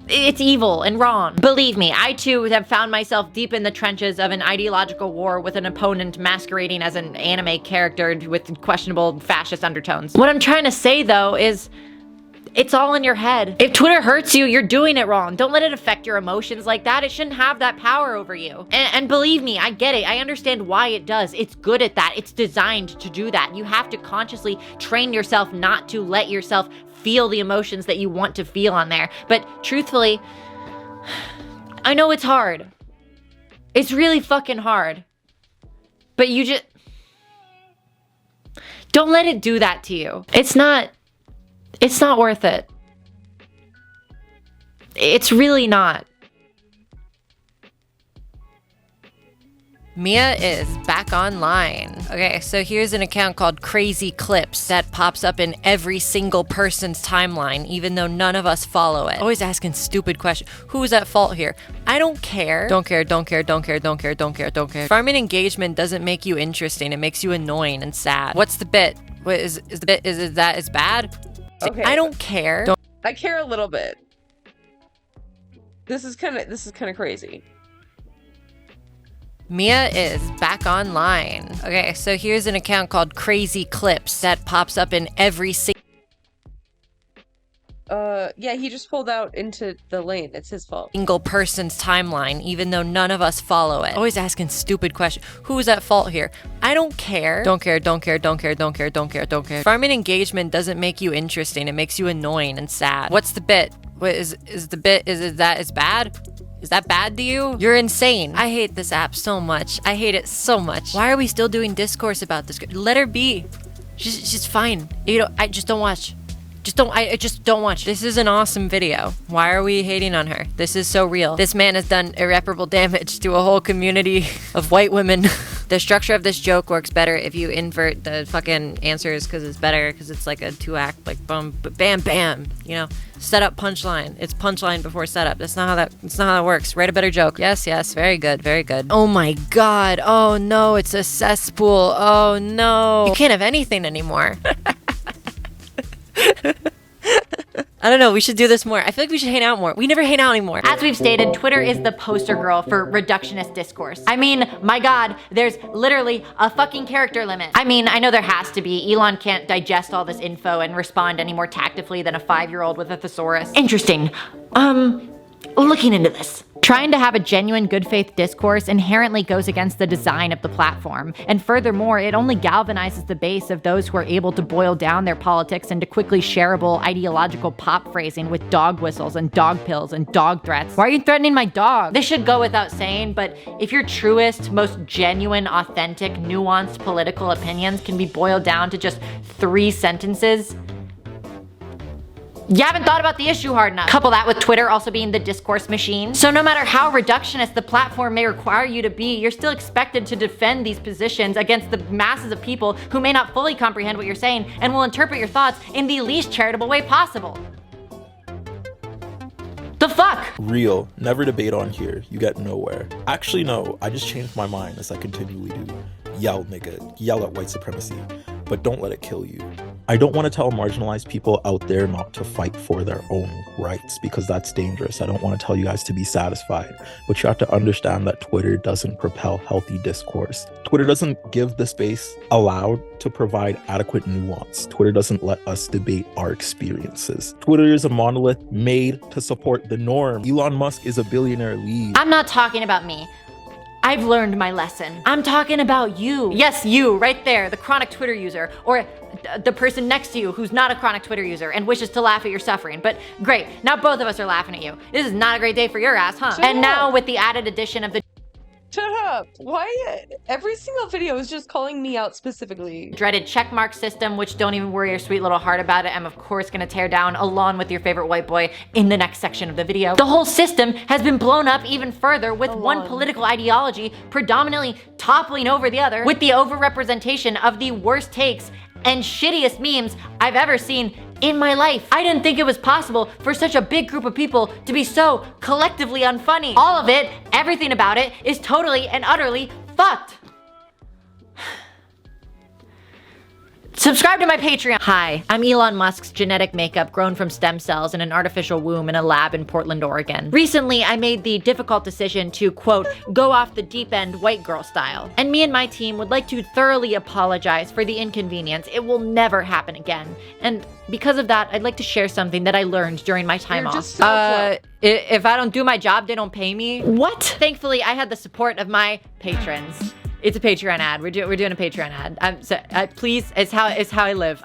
it's evil and wrong. Believe me, I too have found myself deep in the trenches of an ideological war with an opponent masquerading as an anime character with questionable fascist undertones. What I'm trying to say though is, it's all in your head. If Twitter hurts you, you're doing it wrong. Don't let it affect your emotions like that. It shouldn't have that power over you. And believe me, I get it. I understand why it does. It's good at that. It's designed to do that. You have to consciously train yourself not to let yourself feel the emotions that you want to feel on there. But truthfully, I know it's hard. It's really fucking hard. But you just don't let it do that to you. It's not worth it. It's really not. Mia is back online. Okay, so here's an account called Crazy Clips that pops up in every single person's timeline, even though none of us follow it. Always asking stupid questions. Who's at fault here? I don't care. Don't care, don't care, don't care, don't care, don't care, don't care. Farming engagement doesn't make you interesting. It makes you annoying and sad. What's the bit? What is the bit? Is that is bad? Okay. I don't care. I care a little bit. This is kind of crazy. Mia is back online. Okay, so here's an account called Crazy Clips that pops up in every yeah, he just pulled out into the lane. It's his fault. Single person's timeline, even though none of us follow it. Always asking stupid questions. Who's at fault here? I don't care. Don't care, don't care, don't care, don't care, don't care, don't care. Farming engagement doesn't make you interesting. It makes you annoying and sad. What's the bit? What is the bit? Is that is bad? Is that bad to you? You're insane. I hate this app so much. I hate it so much. Why are we still doing discourse about this? Let her be. She's fine. You know, I just don't watch. I just don't watch. This is an awesome video. Why are we hating on her? This is so real. This man has done irreparable damage to a whole community of white women. The structure of this joke works better if you invert the fucking answers because it's better, because it's like a 2-act, like boom, bam, bam, you know? Setup, punchline. It's punchline before setup. That's not how that works. Write a better joke. Yes, very good, very good. Oh my god. Oh no, it's a cesspool. Oh no. You can't have anything anymore. I don't know, we should do this more. I feel like we should hang out more. We never hang out anymore. As we've stated, Twitter is the poster girl for reductionist discourse. I mean, my god, there's literally a fucking character limit. I mean, I know there has to be. Elon can't digest all this info and respond any more tactfully than a 5-year-old with a thesaurus. Interesting. Looking into this. Trying to have a genuine good faith discourse inherently goes against the design of the platform. And furthermore, it only galvanizes the base of those who are able to boil down their politics into quickly shareable ideological pop phrasing with dog whistles and dog pills and dog threats. Why are you threatening my dog? This should go without saying, but if your truest, most genuine, authentic, nuanced political opinions can be boiled down to just 3 sentences, you haven't thought about the issue hard enough. Couple that with Twitter also being the discourse machine. So no matter how reductionist the platform may require you to be, you're still expected to defend these positions against the masses of people who may not fully comprehend what you're saying and will interpret your thoughts in the least charitable way possible. The fuck? Real. Never debate on here. You get nowhere. Actually, no. I just changed my mind, as I continually do. Yell, nigga. Yell at white supremacy. But don't let it kill you. I don't want to tell marginalized people out there not to fight for their own rights, because that's dangerous. I don't want to tell you guys to be satisfied. But you have to understand that Twitter doesn't propel healthy discourse. Twitter doesn't give the space allowed to provide adequate nuance. Twitter doesn't let us debate our experiences. Twitter is a monolith made to support the norm. Elon Musk is a billionaire lead. I'm not talking about me. I've learned my lesson. I'm talking about you. Yes, you, right there, the chronic Twitter user, or the person next to you who's not a chronic Twitter user and wishes to laugh at your suffering. But great, now both of us are laughing at you. This is not a great day for your ass, huh? Shut and up. now with the added addition of the Shut up. Why? Every single video is just calling me out specifically. dreaded checkmark system, which don't even worry your sweet little heart about it, I'm of course gonna tear down along with your favorite white boy in the next section of the video. The whole system has been blown up even further with one political ideology predominantly toppling over the other, with the overrepresentation of the worst takes and shittiest memes I've ever seen in my life. I didn't think it was possible for such a big group of people to be so collectively unfunny. All of it, everything about it, is totally and utterly fucked. Subscribe to my Patreon. Hi, I'm Elon Musk's genetic makeup grown from stem cells in an artificial womb in a lab in Portland, Oregon. Recently, I made the difficult decision to, quote, go off the deep end white girl style. And me and my team would like to thoroughly apologize for the inconvenience. It will never happen again. And because of that, I'd like to share something that I learned during my time off. Just so if I don't do my job, they don't pay me. What? Thankfully, I had the support of my patrons. It's a Patreon ad. We're doing a Patreon ad. Please, it's how I live.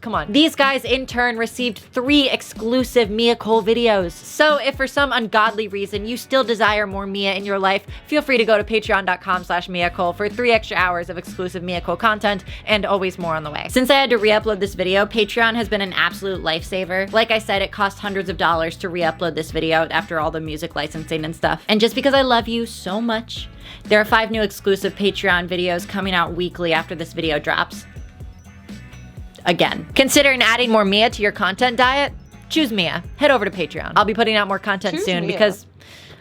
Come on. These guys in turn received 3 exclusive Mia Cole videos. So if for some ungodly reason you still desire more Mia in your life, feel free to go to patreon.com/Mia Cole for 3 extra hours of exclusive Mia Cole content and always more on the way. Since I had to re-upload this video, Patreon has been an absolute lifesaver. Like I said, it cost hundreds of dollars to re-upload this video after all the music licensing and stuff. And just because I love you so much, there are 5 new exclusive Patreon videos coming out weekly after this video drops. Again, considering adding more Mia to your content diet? Choose Mia. Head over to Patreon. I'll be putting out more content soon because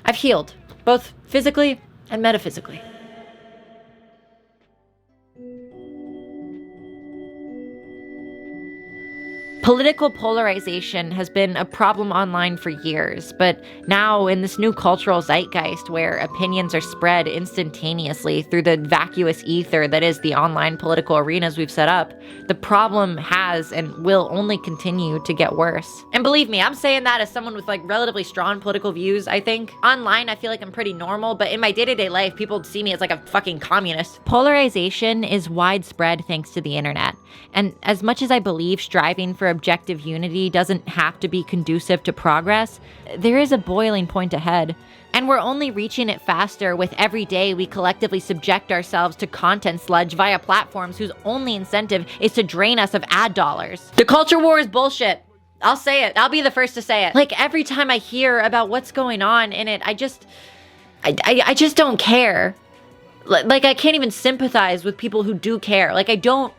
I've healed, both physically and metaphysically. Political polarization has been a problem online for years, but now in this new cultural zeitgeist where opinions are spread instantaneously through the vacuous ether that is the online political arenas we've set up, the problem has and will only continue to get worse. And believe me, I'm saying that as someone with like relatively strong political views, I think. Online, I feel like I'm pretty normal, but in my day-to-day life, people see me as like a fucking communist. Polarization is widespread thanks to the internet. And as much as I believe striving for objective unity doesn't have to be conducive to progress, there is a boiling point ahead. And we're only reaching it faster with every day we collectively subject ourselves to content sludge via platforms whose only incentive is to drain us of ad dollars. The culture war is bullshit. I'll say it. I'll be the first to say it. Like every time I hear about what's going on in it, I just don't care. Like, I can't even sympathize with people who do care. Like, I don't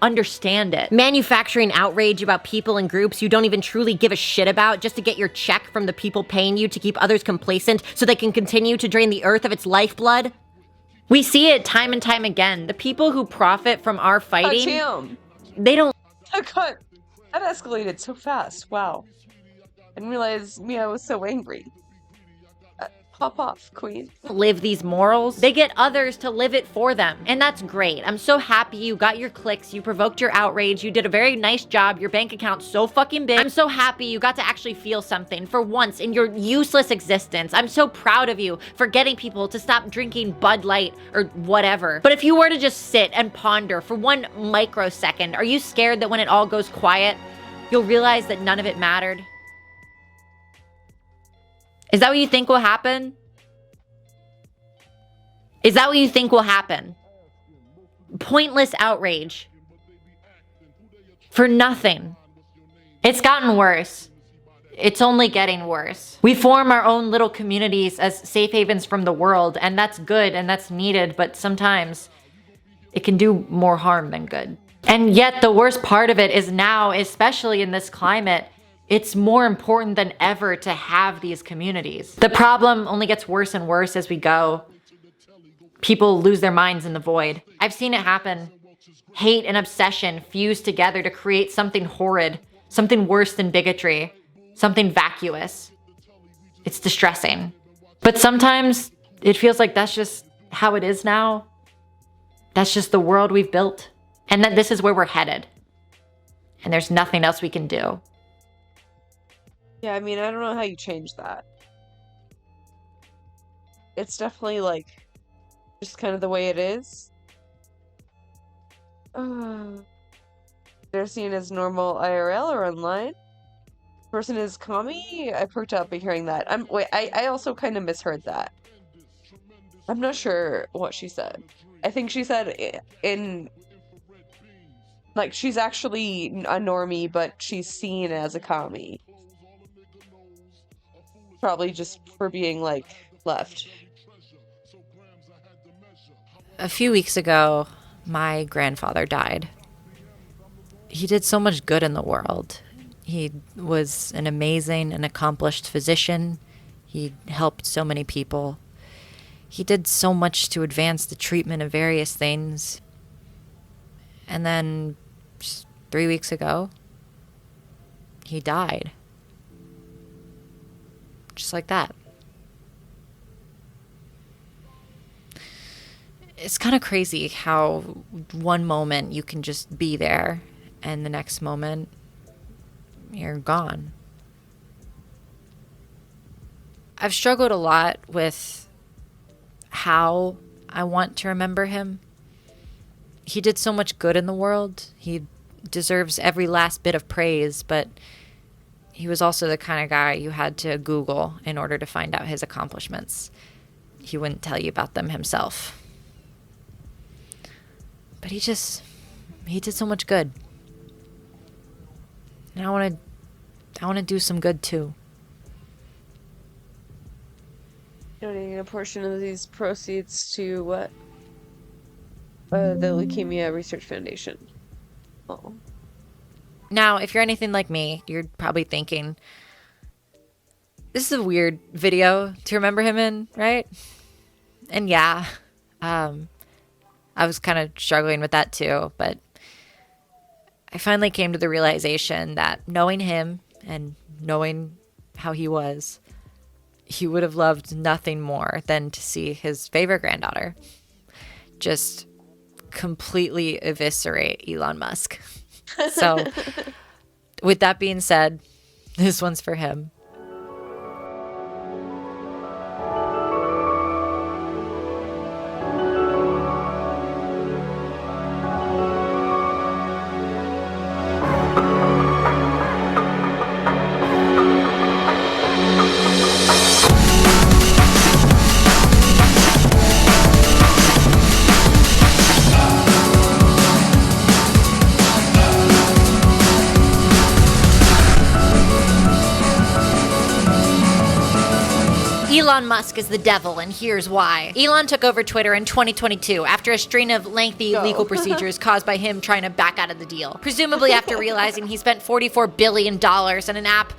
understand it. Manufacturing outrage about people and groups you don't even truly give a shit about just to get your check from the people paying you to keep others complacent so they can continue to drain the earth of its lifeblood. We see it time and time again. The people who profit from our fighting, they don't... God, that escalated so fast. Wow. I didn't realize Mia was so angry. Pop off, queen. Live these morals. They get others to live it for them. And that's great. I'm so happy you got your clicks, you provoked your outrage, you did a very nice job, your bank account's so fucking big. I'm so happy you got to actually feel something for once in your useless existence. I'm so proud of you for getting people to stop drinking Bud Light or whatever. But if you were to just sit and ponder for 1 microsecond, are you scared that when it all goes quiet, you'll realize that none of it mattered? Is that what you think will happen? Is that what you think will happen? Pointless outrage. For nothing. It's gotten worse. It's only getting worse. We form our own little communities as safe havens from the world, and that's good and that's needed, but sometimes it can do more harm than good. And yet the worst part of it is now, especially in this climate, it's more important than ever to have these communities. The problem only gets worse and worse as we go. People lose their minds in the void. I've seen it happen. Hate and obsession fuse together to create something horrid, something worse than bigotry, something vacuous. It's distressing. But sometimes it feels like that's just how it is now. That's just the world we've built. And that this is where we're headed. And there's nothing else we can do. Yeah, I mean, I don't know how you change that. It's definitely, like, just kind of the way it is. They're seen as normal IRL or online. Person is commie? I perked up by hearing that. I also kind of misheard that. I'm not sure what she said. I think she said like, she's actually a normie, but she's seen as a commie. Probably just for being, like, left. A few weeks ago, my grandfather died. He did so much good in the world. He was an amazing and accomplished physician. He helped so many people. He did so much to advance the treatment of various things. And then, just 3 weeks ago, he died. Just like that. It's kind of crazy how one moment you can just be there and the next moment you're gone. I've struggled a lot with how I want to remember him. He did so much good in the world. He deserves every last bit of praise, but he was also the kind of guy you had to Google in order to find out his accomplishments. He wouldn't tell you about them himself. But he did so much good. And I want to do some good too. Donating a portion of these proceeds to what? The Leukemia Research Foundation. Oh. Now, if you're anything like me, you're probably thinking, this is a weird video to remember him in, right? And yeah, I was kind of struggling with that too, but I finally came to the realization that knowing him and knowing how he was, he would have loved nothing more than to see his favorite granddaughter just completely eviscerate Elon Musk. So, with that being said, this one's for him. Elon Musk is the devil, and here's why. Elon took over Twitter in 2022 after a string of lengthy legal procedures caused by him trying to back out of the deal. Presumably after realizing he spent $44 billion in an app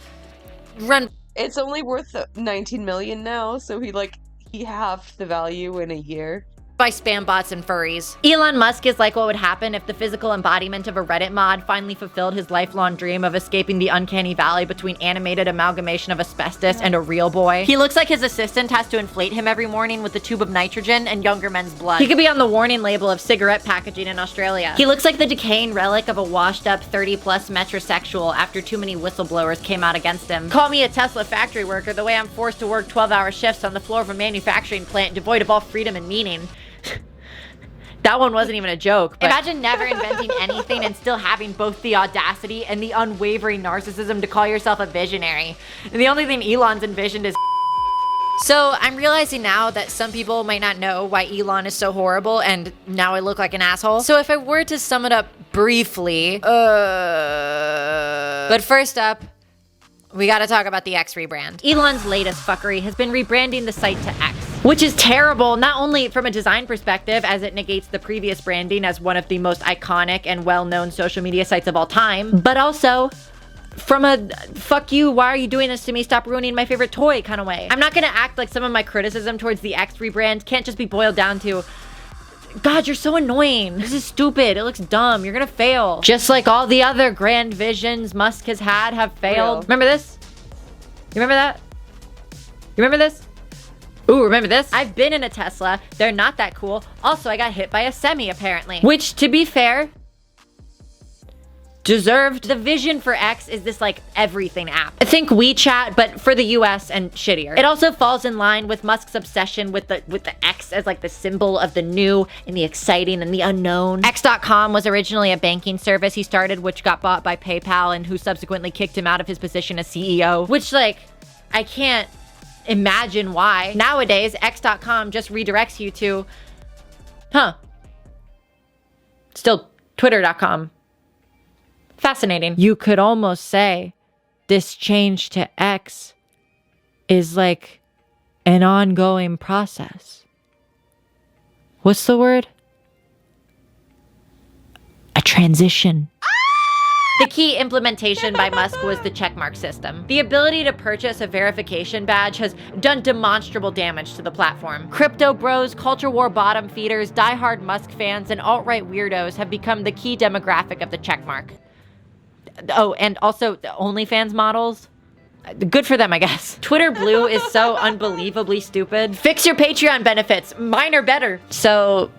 run... It's only worth 19 million now, so he halved the value in a year. By spam bots and furries. Elon Musk is like what would happen if the physical embodiment of a Reddit mod finally fulfilled his lifelong dream of escaping the uncanny valley between animated amalgamation of asbestos and a real boy. He looks like his assistant has to inflate him every morning with a tube of nitrogen and younger men's blood. He could be on the warning label of cigarette packaging in Australia. He looks like the decaying relic of a washed up 30-plus metrosexual after too many whistleblowers came out against him. Call me a Tesla factory worker the way I'm forced to work 12-hour shifts on the floor of a manufacturing plant devoid of all freedom and meaning. That one wasn't even a joke. But imagine never inventing anything and still having both the audacity and the unwavering narcissism to call yourself a visionary. And the only thing Elon's envisioned is... So I'm realizing now that some people might not know why Elon is so horrible, and now I look like an asshole. So if I were to sum it up briefly, but first up, we gotta talk about the X rebrand. Elon's latest fuckery has been rebranding the site to X, which is terrible, not only from a design perspective, as it negates the previous branding as one of the most iconic and well-known social media sites of all time, but also from a fuck you, why are you doing this to me, stop ruining my favorite toy kind of way. I'm not gonna act like some of my criticism towards the X rebrand can't just be boiled down to, God, you're so annoying. This is stupid. It looks dumb. You're gonna fail. Just like all the other grand visions Musk has had have failed. Remember this? You remember that? You remember this? Ooh, remember this? I've been in a Tesla. They're not that cool. Also, I got hit by a semi, apparently. Which, to be fair, deserved. The vision for X is this like everything app. I think WeChat, but for the US and shittier. It also falls in line with Musk's obsession with the X as like the symbol of the new and the exciting and the unknown. X.com was originally a banking service he started, which got bought by PayPal and who subsequently kicked him out of his position as CEO, which like, I can't imagine why. Nowadays, X.com just redirects you to, still Twitter.com. Fascinating. You could almost say this change to X is like an ongoing process. What's the word? A transition. The key implementation by Musk was the checkmark system. The ability to purchase a verification badge has done demonstrable damage to the platform. Crypto bros, culture war bottom feeders, diehard Musk fans, and alt-right weirdos have become the key demographic of the checkmark. Oh, and also the OnlyFans models. Good for them, I guess. Twitter Blue is so unbelievably stupid. Fix your Patreon benefits. Mine are better. So,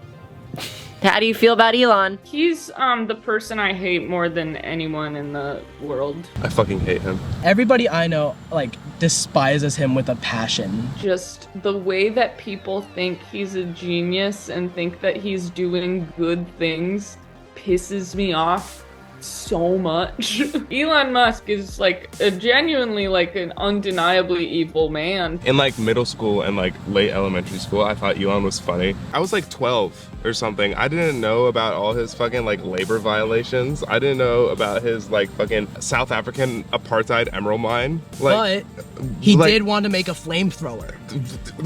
how do you feel about Elon? He's the person I hate more than anyone in the world. I fucking hate him. Everybody I know, like, despises him with a passion. Just the way that people think he's a genius and think that he's doing good things pisses me off so much. Elon Musk is like a genuinely like an undeniably evil man. In like middle school and like late elementary school, I thought Elon was funny. I was like 12 or something. I didn't know about all his fucking like labor violations. I didn't know about his like fucking South African apartheid emerald mine. Like, but he did want to make a flamethrower.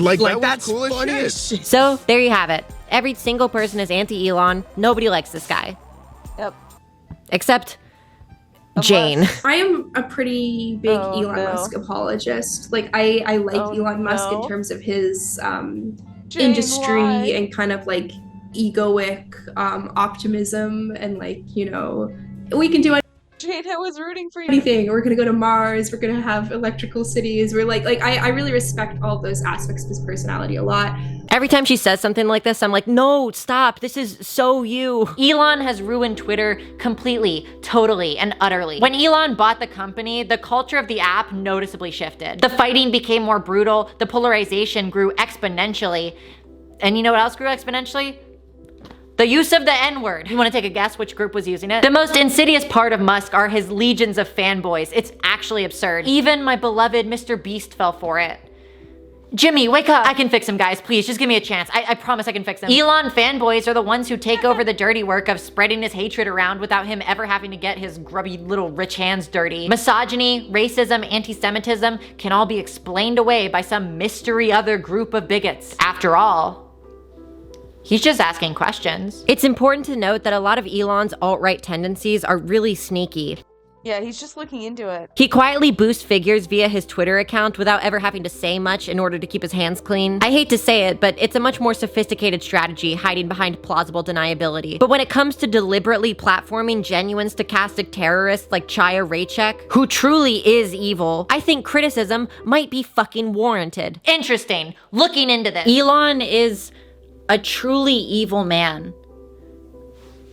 Like that was that's cool funny as shit. So there you have it. Every single person is anti-Elon. Nobody likes this guy. Yep. Except Jane. I am a pretty big Elon Musk apologist. Like I like Elon Musk in terms of his industry and kind of like egoic optimism and like, you know, we can do Jane, I was rooting for you. Anything. We're gonna go to Mars. We're gonna have electrical cities. We're like I really respect all of those aspects of his personality a lot. Every time she says something like this, I'm like, no, stop. This is so you. Elon has ruined Twitter completely, totally, and utterly. When Elon bought the company, the culture of the app noticeably shifted. The fighting became more brutal. The polarization grew exponentially. And you know what else grew exponentially? The use of the N-word. You want to take a guess which group was using it? The most insidious part of Musk are his legions of fanboys. It's actually absurd. Even my beloved Mr. Beast fell for it. Jimmy, wake up. I can fix him, guys. Please, just give me a chance. I promise I can fix him. Elon fanboys are the ones who take over the dirty work of spreading his hatred around without him ever having to get his grubby little rich hands dirty. Misogyny, racism, anti-Semitism can all be explained away by some mystery other group of bigots. After all, he's just asking questions. It's important to note that a lot of Elon's alt-right tendencies are really sneaky. Yeah, he's just looking into it. He quietly boosts figures via his Twitter account without ever having to say much in order to keep his hands clean. I hate to say it, but it's a much more sophisticated strategy hiding behind plausible deniability. But when it comes to deliberately platforming genuine stochastic terrorists like Chaya Raychek, who truly is evil, I think criticism might be fucking warranted. Interesting. Looking into this. Elon is a truly evil man.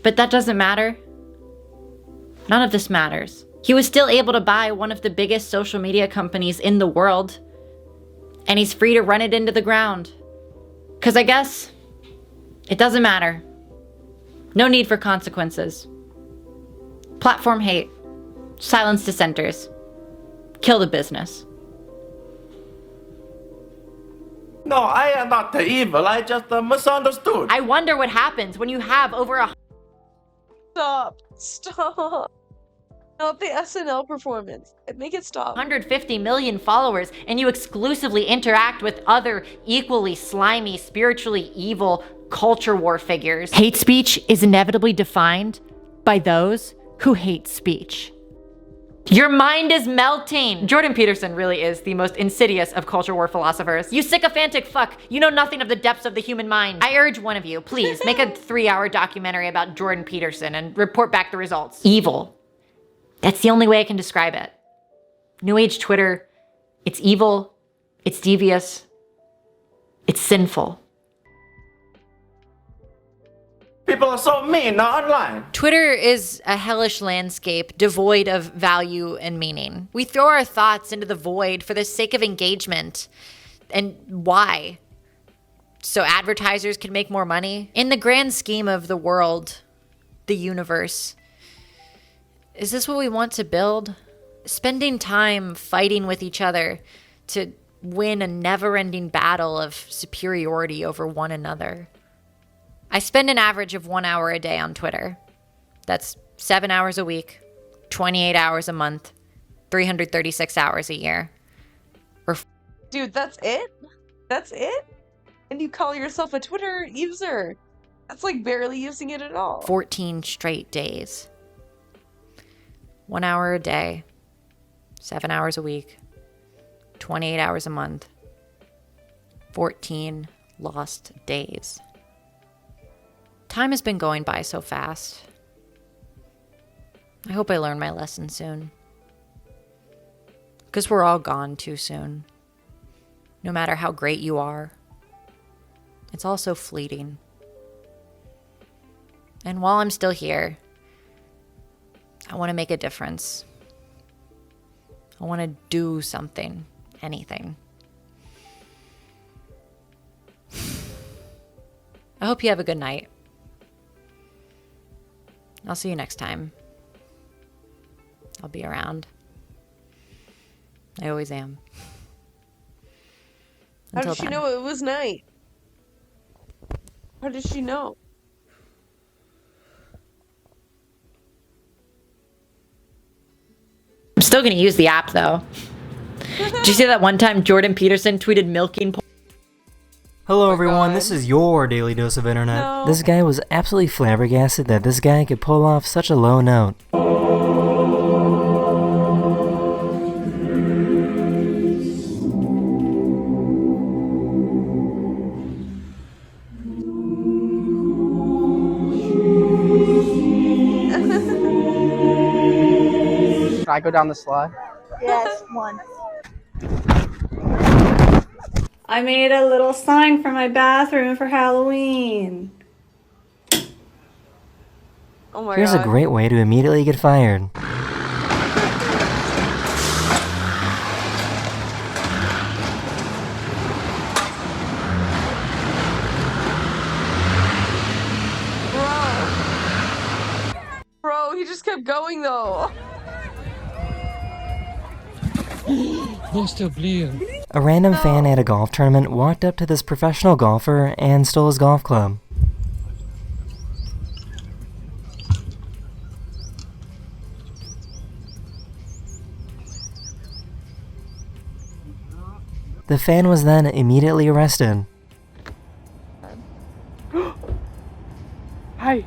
But that doesn't matter. None of this matters. He was still able to buy one of the biggest social media companies in the world, and he's free to run it into the ground. 'Cause I guess it doesn't matter. No need for consequences. Platform hate. Silence dissenters. Kill the business. No, I am not the evil. I just misunderstood. I wonder what happens when you have over a... Stop. Not the SNL performance. Make it stop. 150 million followers, and you exclusively interact with other equally slimy, spiritually evil culture war figures. Hate speech is inevitably defined by those who hate speech. Your mind is melting. Jordan Peterson really is the most insidious of culture war philosophers. You sycophantic fuck. You know nothing of the depths of the human mind. I urge one of you, please, make a 3-hour documentary about Jordan Peterson and report back the results. Evil. That's the only way I can describe it. New Age Twitter, it's evil, it's devious, it's sinful. People are so mean online. Twitter is a hellish landscape devoid of value and meaning. We throw our thoughts into the void for the sake of engagement. And why? So advertisers can make more money? In the grand scheme of the world, the universe, is this what we want to build? Spending time fighting with each other to win a never-ending battle of superiority over one another. I spend an average of 1 hour a day on Twitter. That's 7 hours a week, 28 hours a month, 336 hours a year. Dude, that's it? That's it? And you call yourself a Twitter user? That's like barely using it at all. 14 straight days. 1 hour a day, 7 hours a week, 28 hours a month, 14 lost days. Time has been going by so fast. I hope I learn my lesson soon. Because we're all gone too soon. No matter how great you are, it's all so fleeting. And while I'm still here, I want to make a difference. I want to do something, anything. I hope you have a good night. I'll see you next time. I'll be around. I always am. How did she know it was night? How did she know? I'm still gonna use the app though. Did you see that one time Jordan Peterson tweeted milking? Hello everyone, this is your daily dose of internet. No. This guy was absolutely flabbergasted that this guy could pull off such a low note. Should I go down the slide? Yes, one. I made a little sign for my bathroom for Halloween. Oh my Here's God. a great way to immediately get fired. Bro, he just kept going though. A random fan at a golf tournament walked up to this professional golfer and stole his golf club. The fan was then immediately arrested. Hi.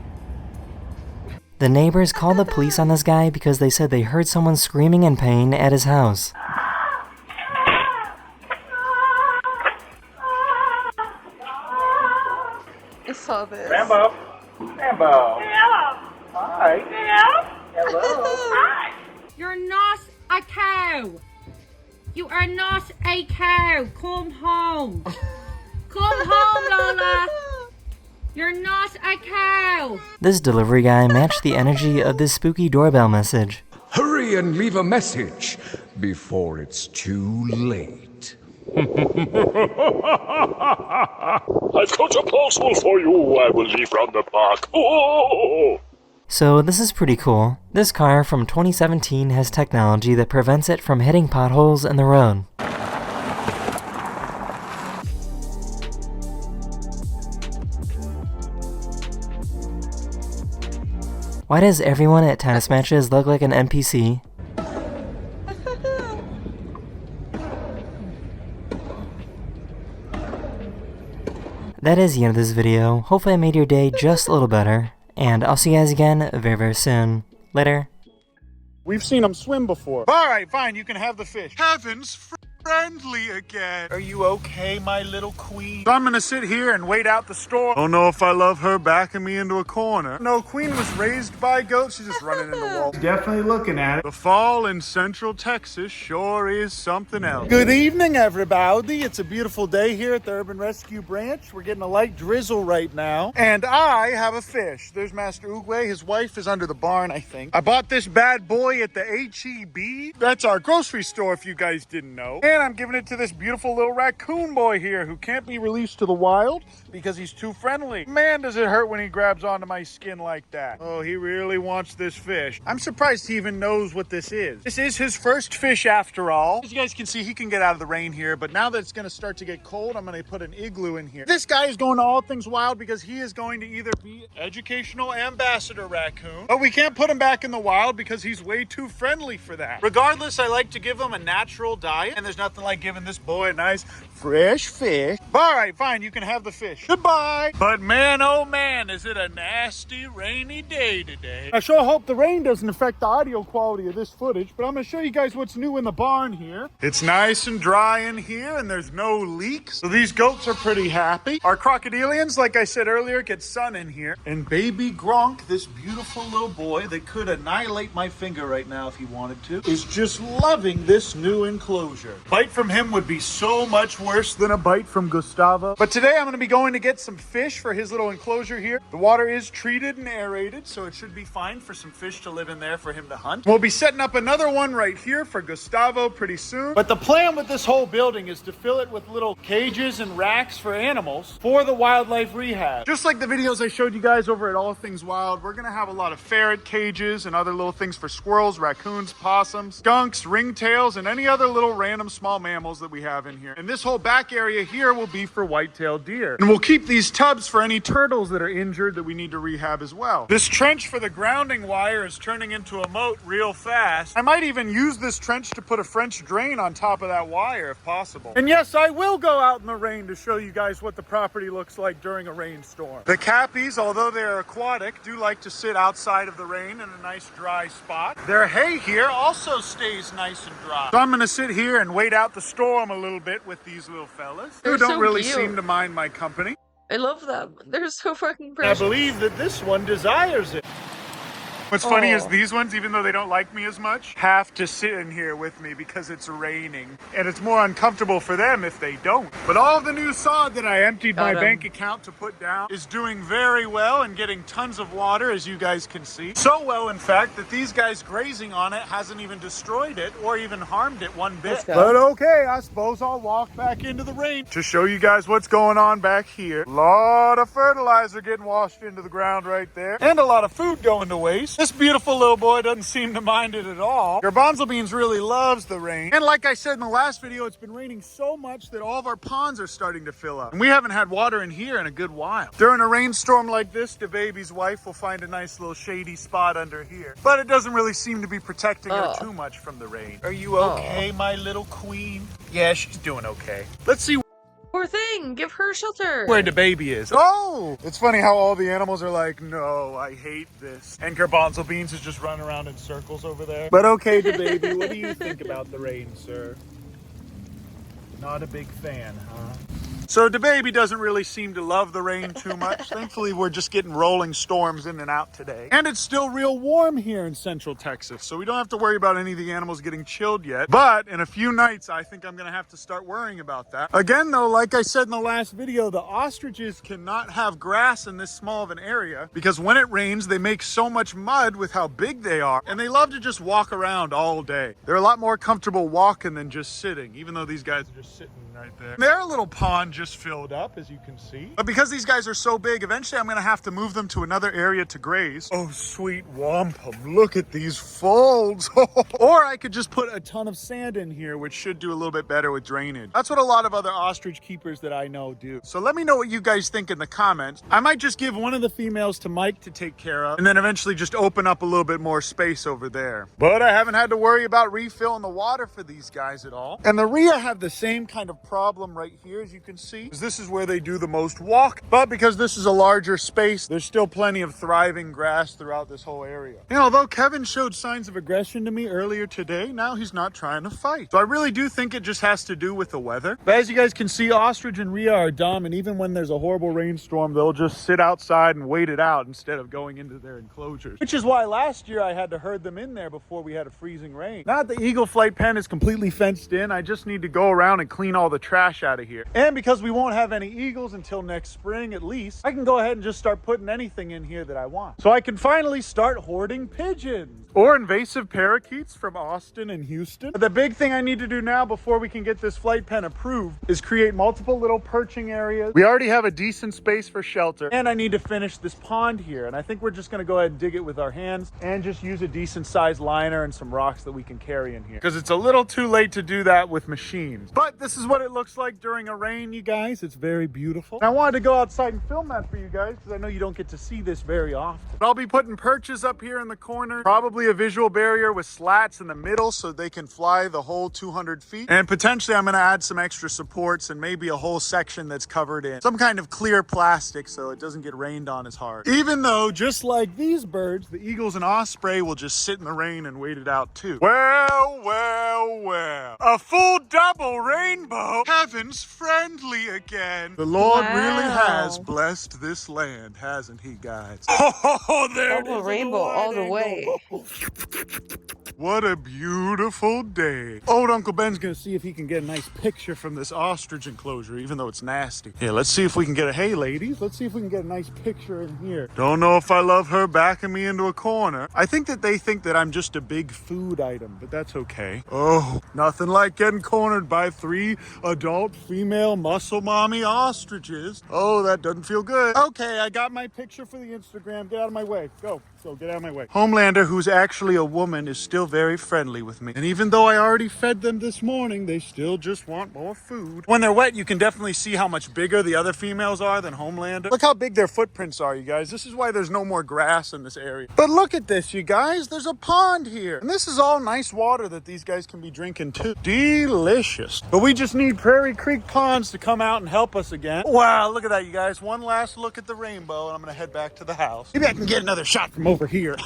The neighbors called the police on this guy because they said they heard someone screaming in pain at his house. I saw this. Rambo. Yeah. Hi. Yeah. Hello. Hi. You're not a cow. You are not a cow. Come home. Come home, Lola. You're not a cow. This delivery guy matched the energy of this spooky doorbell message. Hurry and leave a message before it's too late. I've got a parcel for you. I will leave round the park. Oh! So this is pretty cool. This car from 2017 has technology that prevents it from hitting potholes in the road. Why does everyone at tennis matches look like an NPC? That is the end of this video. Hopefully I made your day just a little better. And I'll see you guys again very, very soon. Later. We've seen them swim before. All right, fine, you can have the fish. Heavens friendly again. Are you okay, my little queen? So I'm gonna sit here and wait out the storm. Don't know if I love her backing me into a corner. No, Queen was raised by goats. She's just running in the wall. Definitely looking at it. The fall in Central Texas sure is something else. Good evening, everybody. It's a beautiful day here at the Urban Rescue Branch. We're getting a light drizzle right now. And I have a fish. There's Master Oogway. His wife is under the barn, I think. I bought this bad boy at the H-E-B. That's our grocery store, if you guys didn't know. And I'm giving it to this beautiful little raccoon boy here who can't be released to the wild because he's too friendly. Man, does it hurt when he grabs onto my skin like that. Oh, he really wants this fish. I'm surprised he even knows what this is. This is his first fish after all. As you guys can see, he can get out of the rain here, but now that it's gonna start to get cold, I'm gonna put an igloo in here. This guy is going to All Things Wild because he is going to either be educational ambassador raccoon, but we can't put him back in the wild because he's way too friendly for that. Regardless, I like to give him a natural diet, and there's nothing like giving this boy a nice fresh fish. All right, fine, you can have the fish. Goodbye. But man, oh man, is it a nasty rainy day today. I sure hope the rain doesn't affect the audio quality of this footage, but I'm gonna show you guys what's new in the barn here. It's nice and dry in here and there's no leaks, so these goats are pretty happy. Our crocodilians, like I said earlier, get sun in here. And baby Gronk, this beautiful little boy that could annihilate my finger right now if he wanted to, is just loving this new enclosure. Bite from him would be so much worse than a bite from Gustavo. But today I'm going to be going to get some fish for his little enclosure here. The water is treated and aerated, so it should be fine for some fish to live in there for him to hunt. We'll be setting up another one right here for Gustavo pretty soon. But the plan with this whole building is to fill it with little cages and racks for animals for the wildlife rehab. Just like the videos I showed you guys over at All Things Wild, we're going to have a lot of ferret cages and other little things for squirrels, raccoons, possums, skunks, ringtails, and any other little random small mammals that we have in here. And this whole back area here will be for white-tailed deer. And we'll keep these tubs for any turtles that are injured that we need to rehab as well. This trench for the grounding wire is turning into a moat real fast. I might even use this trench to put a French drain on top of that wire if possible. And yes, I will go out in the rain to show you guys what the property looks like during a rainstorm. The Cappies, although they're aquatic, do like to sit outside of the rain in a nice dry spot. Their hay here also stays nice and dry. So I'm gonna sit here and wait out the storm a little bit with these little fellas who don't really seem to mind my company. I love them. They're so fucking precious. I believe that this one desires it. What's funny is these ones, even though they don't like me as much, have to sit in here with me because it's raining. And it's more uncomfortable for them if they don't. But all of the new sod that I emptied my bank account to put down is doing very well and getting tons of water, as you guys can see. So well, in fact, that these guys grazing on it hasn't even destroyed it or even harmed it one bit. But okay, I suppose I'll walk back into the rain to show you guys what's going on back here. A lot of fertilizer getting washed into the ground right there. And a lot of food going to waste. This beautiful little boy doesn't seem to mind it at all. Garbanzo Beans really loves the rain. And like I said in the last video, it's been raining so much that all of our ponds are starting to fill up. And we haven't had water in here in a good while. During a rainstorm like this, the baby's wife will find a nice little shady spot under here. But it doesn't really seem to be protecting her too much from the rain. Are you okay, my little queen? Yeah, she's doing okay. Let's see Poor thing, give her shelter. where the baby is. Oh, it's funny how all the animals are like, no, I hate this. And Garbanzo Beans is just running around in circles over there. But okay, the baby, what do you think about the rain, sir? Not a big fan, huh? So the baby doesn't really seem to love the rain too much. Thankfully, we're just getting rolling storms in and out today. And it's still real warm here in Central Texas, so we don't have to worry about any of the animals getting chilled yet. But in a few nights, I think I'm gonna have to start worrying about that. Again, though, like I said in the last video, the ostriches cannot have grass in this small of an area because when it rains, they make so much mud with how big they are, and they love to just walk around all day. They're a lot more comfortable walking than just sitting, even though these guys are just sitting right there. Their little pond just filled up, as you can see. But because these guys are so big, eventually I'm gonna have to move them to another area to graze. Oh, sweet wampum, look at these folds. Or I could just put a ton of sand in here, which should do a little bit better with drainage. That's what a lot of other ostrich keepers that I know do. So let me know what you guys think in the comments. I might just give one of the females to Mike to take care of, and then eventually just open up a little bit more space over there. But I haven't had to worry about refilling the water for these guys at all. And the rhea have the same kind of problem right here, as you can see. This is where they do the most walk, but because this is a larger space, there's still plenty of thriving grass throughout this whole area. And although Kevin showed signs of aggression to me earlier today, now he's not trying to fight. So I really do think it just has to do with the weather. But as you guys can see, ostrich and rhea are dumb, and even when there's a horrible rainstorm, they'll just sit outside and wait it out instead of going into their enclosures. Which is why last year I had to herd them in there before we had a freezing rain. Now that the eagle flight pen is completely fenced in, I just need to go around and clean all the trash out of here. And because we won't have any eagles until next spring at least, I can go ahead and just start putting anything in here that I want. So I can finally start hoarding pigeons or invasive parakeets from Austin and Houston. But the big thing I need to do now before we can get this flight pen approved is create multiple little perching areas. We already have a decent space for shelter, and I need to finish this pond here. And I think we're just gonna go ahead and dig it with our hands and just use a decent sized liner and some rocks that we can carry in here, because it's a little too late to do that with machines. But this is what it looks like during a rain, you guys. It's very beautiful. And I wanted to go outside and film that for you guys because I know you don't get to see this very often. But I'll be putting perches up here in the corner, probably a visual barrier with slats in the middle so they can fly the whole 200 feet. And potentially I'm gonna add some extra supports and maybe a whole section that's covered in some kind of clear plastic so it doesn't get rained on as hard. Even though, just like these birds, the eagles and osprey will just sit in the rain and wait it out too. Well, well, well. A full double rainbow. Heaven's friendly again. The Lord really has blessed this land, hasn't he, guys? Oh, there it is. Rainbow all the way. What a beautiful day. Old Uncle Ben's gonna see if he can get a nice picture from this ostrich enclosure, even though it's nasty. Yeah, let's see if we can get a, hey ladies, let's see if we can get a nice picture in here. Don't know if I love her backing me into a corner. I think that they think that I'm just a big food item, but that's okay. Oh, nothing like getting cornered by 3 adult female muscle mommy ostriches. Oh, that doesn't feel good. Okay, I got my picture for the Instagram. Get out of my way. Go, get out of my way. Homelander, who's actually a woman, is still very friendly with me. And even though I already fed them this morning, they still just want more food. When they're wet, you can definitely see how much bigger the other females are than Homelander. Look how big their footprints are, you guys. This is why there's no more grass in this area. But look at this, you guys. There's a pond here. And this is all nice water that these guys can be drinking too. Delicious. But we just need Prairie Creek Ponds to come out and help us again. Wow, look at that, you guys. One last look at the rainbow, and I'm gonna head back to the house. Maybe I can get another shot from over here.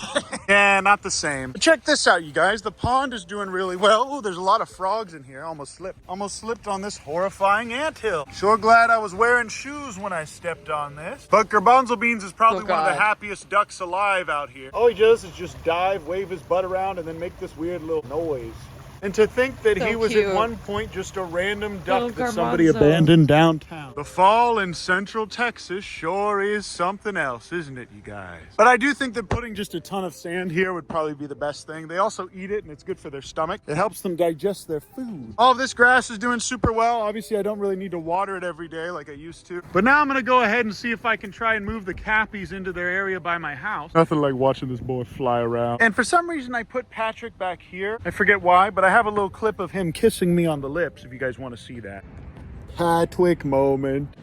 Yeah, not the same. But check this out, you guys. The pond is doing really well. Oh, there's a lot of frogs in here. I almost slipped on this horrifying anthill. Sure glad I was wearing shoes when I stepped on this. But Garbanzo Beans is probably one of the happiest ducks alive out here. All he does is just dive, wave his butt around, and then make this weird little noise. And to think that So he was cute. at one point just a random duck Little that somebody garbanzo. abandoned downtown. The fall in Central Texas sure is something else, isn't it, you guys? But I do think that putting just a ton of sand here would probably be the best thing. They also eat it and it's good for their stomach. It helps them digest their food. All of this grass is doing super well. Obviously, I don't really need to water it every day like I used to. But now I'm gonna go ahead and see if I can try and move the cappies into their area by my house. Nothing like watching this boy fly around. And for some reason, I put Patrick back here. I forget why, but I have a little clip of him kissing me on the lips if you guys want to see that. Patrick moment.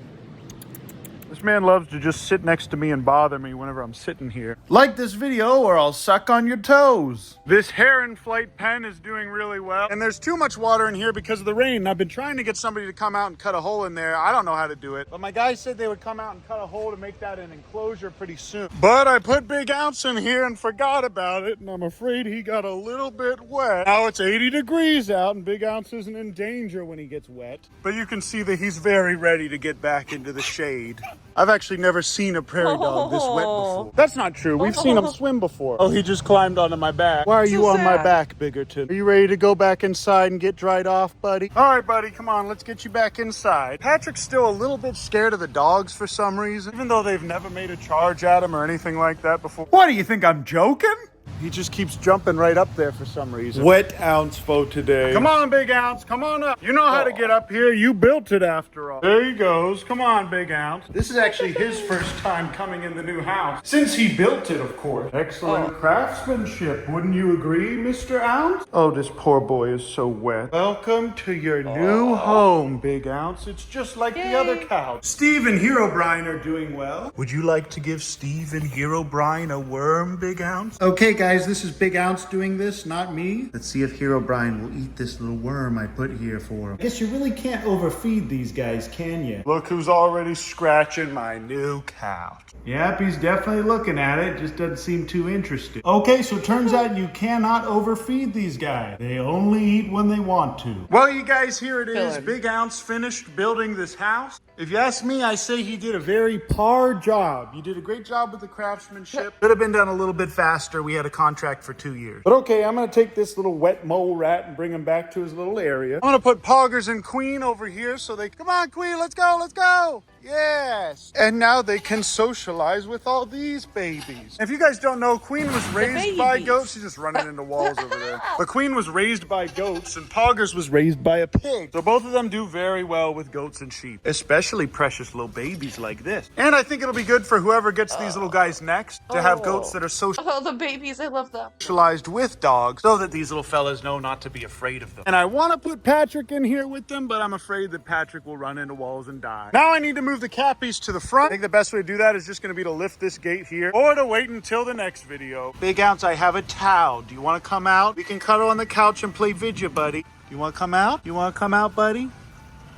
This man loves to just sit next to me and bother me whenever I'm sitting here. Like this video or I'll suck on your toes. This heron flight pen is doing really well. And there's too much water in here because of the rain. I've been trying to get somebody to come out and cut a hole in there. I don't know how to do it. But my guys said they would come out and cut a hole to make that an enclosure pretty soon. But I put Big Ounce in here and forgot about it. And I'm afraid he got a little bit wet. Now it's 80 degrees out and Big Ounce isn't in danger when he gets wet. But you can see that he's very ready to get back into the shade. I've actually never seen a prairie dog this wet before. That's not true. We've seen him swim before. Oh, he just climbed onto my back. Why are you on my back, Biggerton? Are you ready to go back inside and get dried off, buddy? All right, buddy, come on. Let's get you back inside. Patrick's still a little bit scared of the dogs for some reason, even though they've never made a charge at him or anything like that before. What, do you think I'm joking? He just keeps jumping right up there for some reason. Wet Ounce for today. Come on, Big Ounce. Come on up. You know how to get up here. You built it after all. There he goes. Come on, Big Ounce. This is actually his first time coming in the new house. Since he built it, of course. Excellent craftsmanship. Wouldn't you agree, Mr. Ounce? Oh, this poor boy is so wet. Welcome to your new home, Big Ounce. It's just like the other couch. Steve and Herobrine are doing well. Would you like to give Steve and Herobrine a worm, Big Ounce? Okay, guys, this is Big Ounce doing this, not me. Let's see if Herobrine will eat this little worm I put here for him. I guess you really can't overfeed these guys, can you? Look who's already scratching my new couch. Yep, he's definitely looking at it, just doesn't seem too interested. Okay, so it turns out you cannot overfeed these guys. They only eat when they want to. Well, you guys, here it is. Big Ounce finished building this house. If you ask me, I say he did a very par job. You did a great job with the craftsmanship. Could have been done a little bit faster. We had a contract for 2 years. But okay, I'm gonna take this little wet mole rat and bring him back to his little area. I'm gonna put Poggers and Queen over here so they, come on, Queen, let's go, let's go. Yes. And now they can socialize with all these babies. If you guys don't know, Queen was raised by goats. She's just running into walls over there. But Queen was raised by goats and Poggers was raised by a pig. So both of them do very well with goats and sheep, especially precious little babies like this. And I think it'll be good for whoever gets these little guys next to have goats that are Oh, the babies, I love them. socialized with dogs so that these little fellas know not to be afraid of them. And I want to put Patrick in here with them, but I'm afraid that Patrick will run into walls and die. Now I need to move the cappies to the front. I think the best way to do that is just going to be to lift this gate here or to wait until the next video. Big Ounce, I have a towel. Do you want to come out? We can cuddle on the couch and play video, buddy. You want to come out? You want to come out, buddy?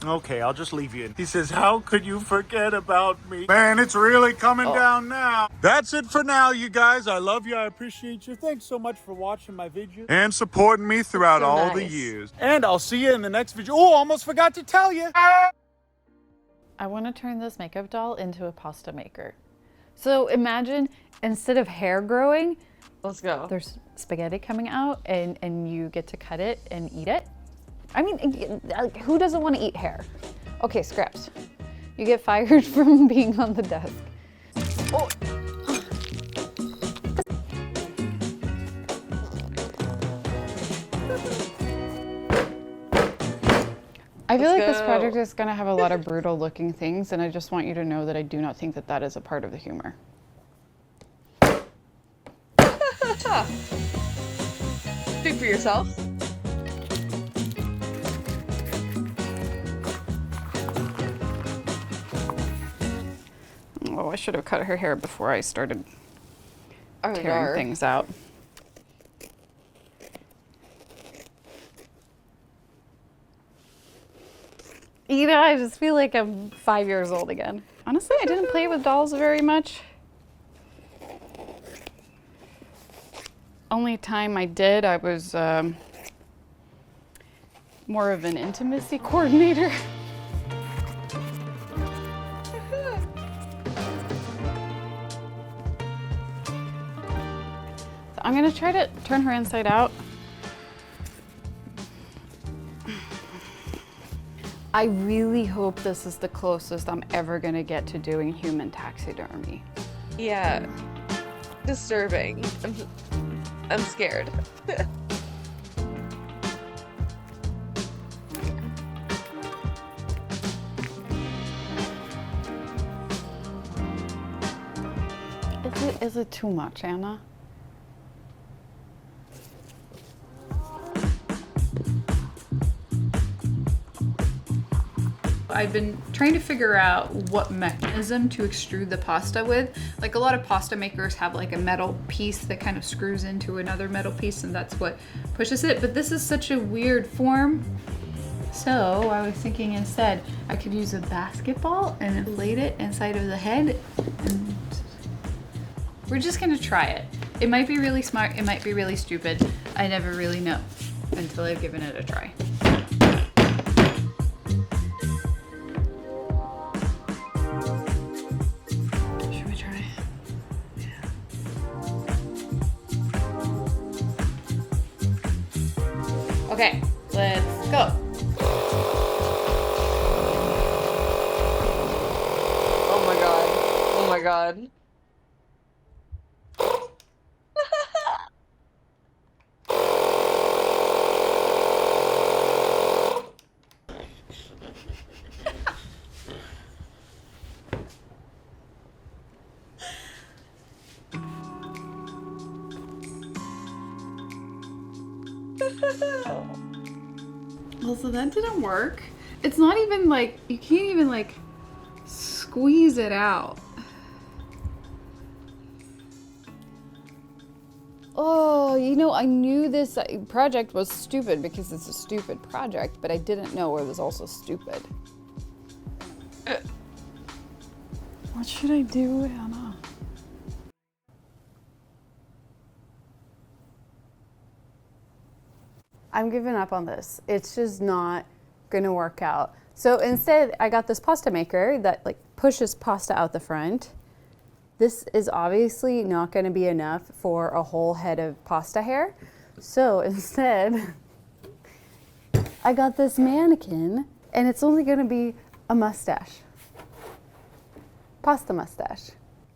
Okay, I'll just leave you in. He says, how could you forget about me? Man, it's really coming down now. That's it for now, you guys. I love you. I appreciate you. Thanks so much for watching my video and supporting me throughout all the years. And I'll see you in the next video. Oh, almost forgot to tell you. I want to turn this makeup doll into a pasta maker. So imagine instead of hair growing, let's go. There's spaghetti coming out and you get to cut it and eat it. I mean, who doesn't want to eat hair? Okay, scraps. You get fired from being on the desk. Oh. I feel like this project is going to have a lot of brutal looking things, and I just want you to know that I do not think that that is a part of the humor. Speak for yourself. Oh, I should have cut her hair before I started tearing things out. You know, I just feel like I'm 5 years old again. Honestly, I didn't play with dolls very much. Only time I did, I was more of an intimacy coordinator. So I'm gonna try to turn her inside out. I really hope this is the closest I'm ever gonna get to doing human taxidermy. Yeah. Disturbing. I'm scared. Is it too much, Anna? I've been trying to figure out what mechanism to extrude the pasta with. Like a lot of pasta makers have like a metal piece that kind of screws into another metal piece and that's what pushes it. But this is such a weird form. So I was thinking instead I could use a basketball and inflate it inside of the head. And we're just gonna try it. It might be really smart, it might be really stupid. I never really know until I've given it a try. Okay, let's go. Oh my god. Oh my god. Well, so that didn't work. It's not even like, you can't even like squeeze it out. Oh, you know, I knew this project was stupid because it's a stupid project, but I didn't know it was also stupid. What should I do, Anna? I'm giving up on this. It's just not gonna work out. So instead, I got this pasta maker that like pushes pasta out the front. This is obviously not gonna be enough for a whole head of pasta hair. So instead, I got this mannequin and it's only gonna be a mustache. Pasta mustache.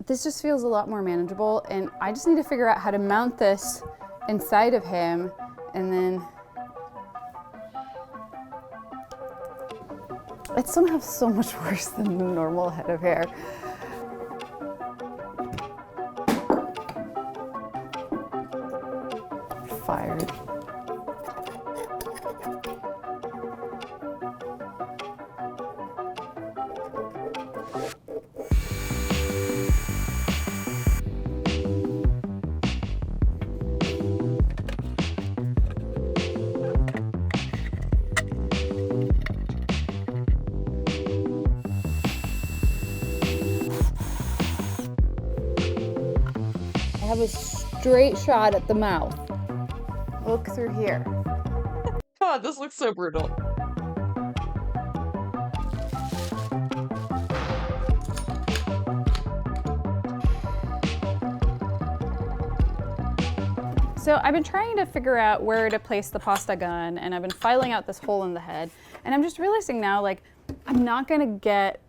This just feels a lot more manageable and I just need to figure out how to mount this inside of him and then it's somehow so much worse than the normal head of hair. Fired. I have a straight shot at the mouth. Look through here. God, this looks so brutal. So I've been trying to figure out where to place the pasta gun and I've been filing out this hole in the head and I'm just realizing now like I'm not gonna get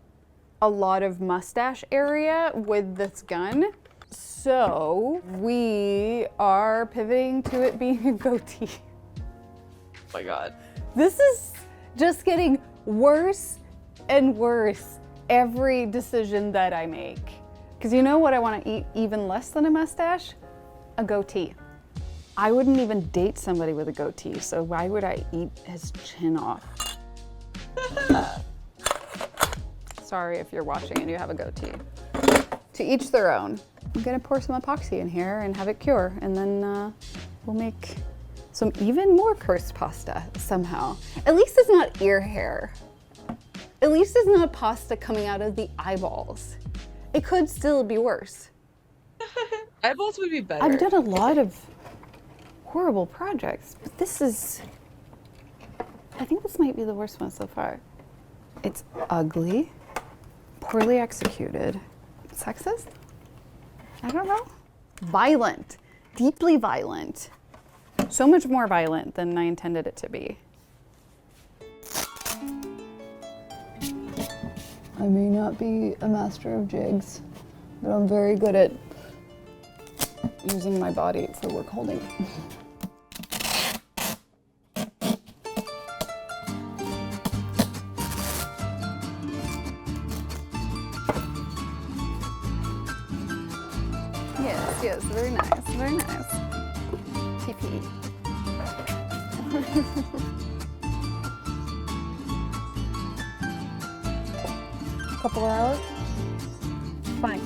a lot of mustache area with this gun. So we are pivoting to it being a goatee. Oh my god. This is just getting worse and worse every decision that I make. Because you know what I want to eat even less than a mustache? A goatee. I wouldn't even date somebody with a goatee, so why would I eat his chin off? Sorry if you're watching and you have a goatee. To each their own. I'm gonna pour some epoxy in here and have it cure, and then we'll make some even more cursed pasta somehow. At least it's not ear hair. At least it's not pasta coming out of the eyeballs. It could still be worse. Eyeballs would be better. I've done a lot of horrible projects, but this is, I think this might be the worst one so far. It's ugly, poorly executed, sexist? I don't know. Violent, deeply violent. So much more violent than I intended it to be. I may not be a master of jigs, but I'm very good at using my body for work holding. Yes, very nice, very nice. TP. Couple hours? Fine.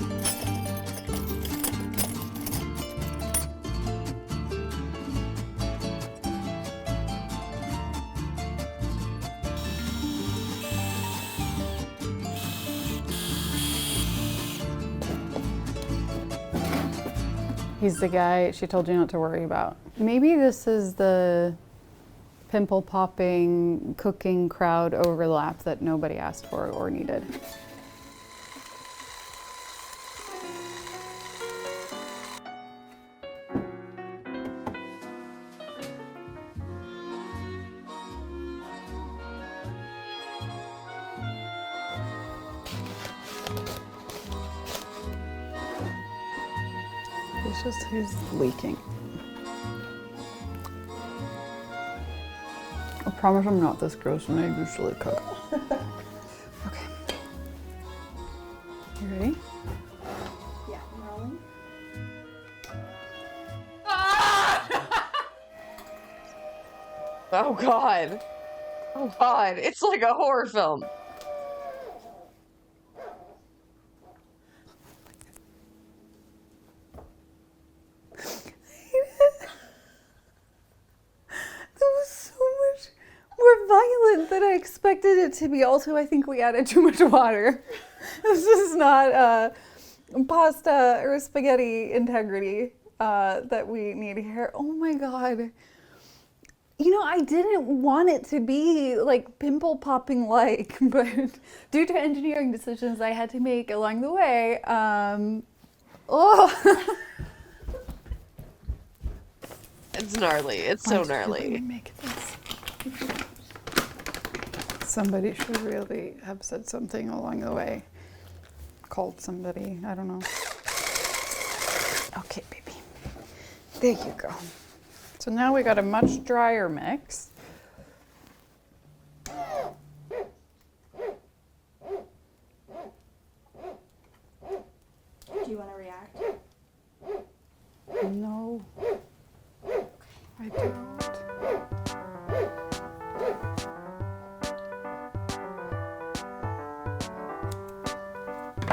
He's the guy she told you not to worry about. Maybe this is the pimple popping, cooking crowd overlap that nobody asked for or needed. He's leaking. I promise I'm not this gross when I usually cook. Okay. You ready? Yeah, I'm rolling. Oh God. Oh God. It's like a horror film. That I expected it to be. Also, I think we added too much water. This is not pasta or spaghetti integrity that we need here. Oh my God. You know, I didn't want it to be like pimple popping like, but due to engineering decisions I had to make along the way, It's gnarly. It's so gnarly. Make this. Somebody should really have said something along the way. Called somebody, I don't know. Okay, baby. There you go. So now we got a much drier mix. Do you want to react? No. I don't.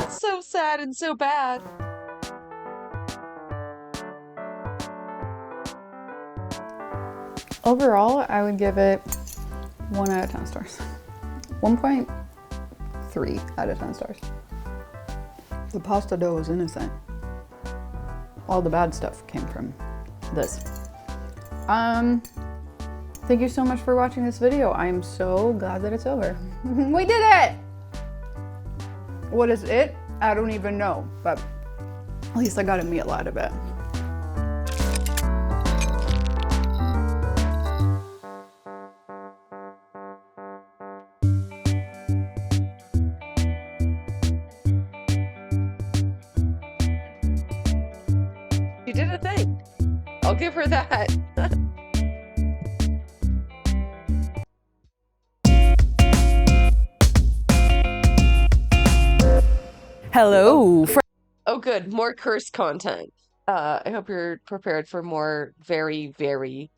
So sad and so bad. Overall, I would give it 1 out of 10 stars. 1.3 out of 10 stars. The pasta dough is innocent. All the bad stuff came from this. Thank you so much for watching this video. I am so glad that it's over. We did it! What is it? I don't even know, but at least I got a meal out of it. She did a thing. I'll give her that. Hello. Oh, good. More curse content. I hope you're prepared for more very, very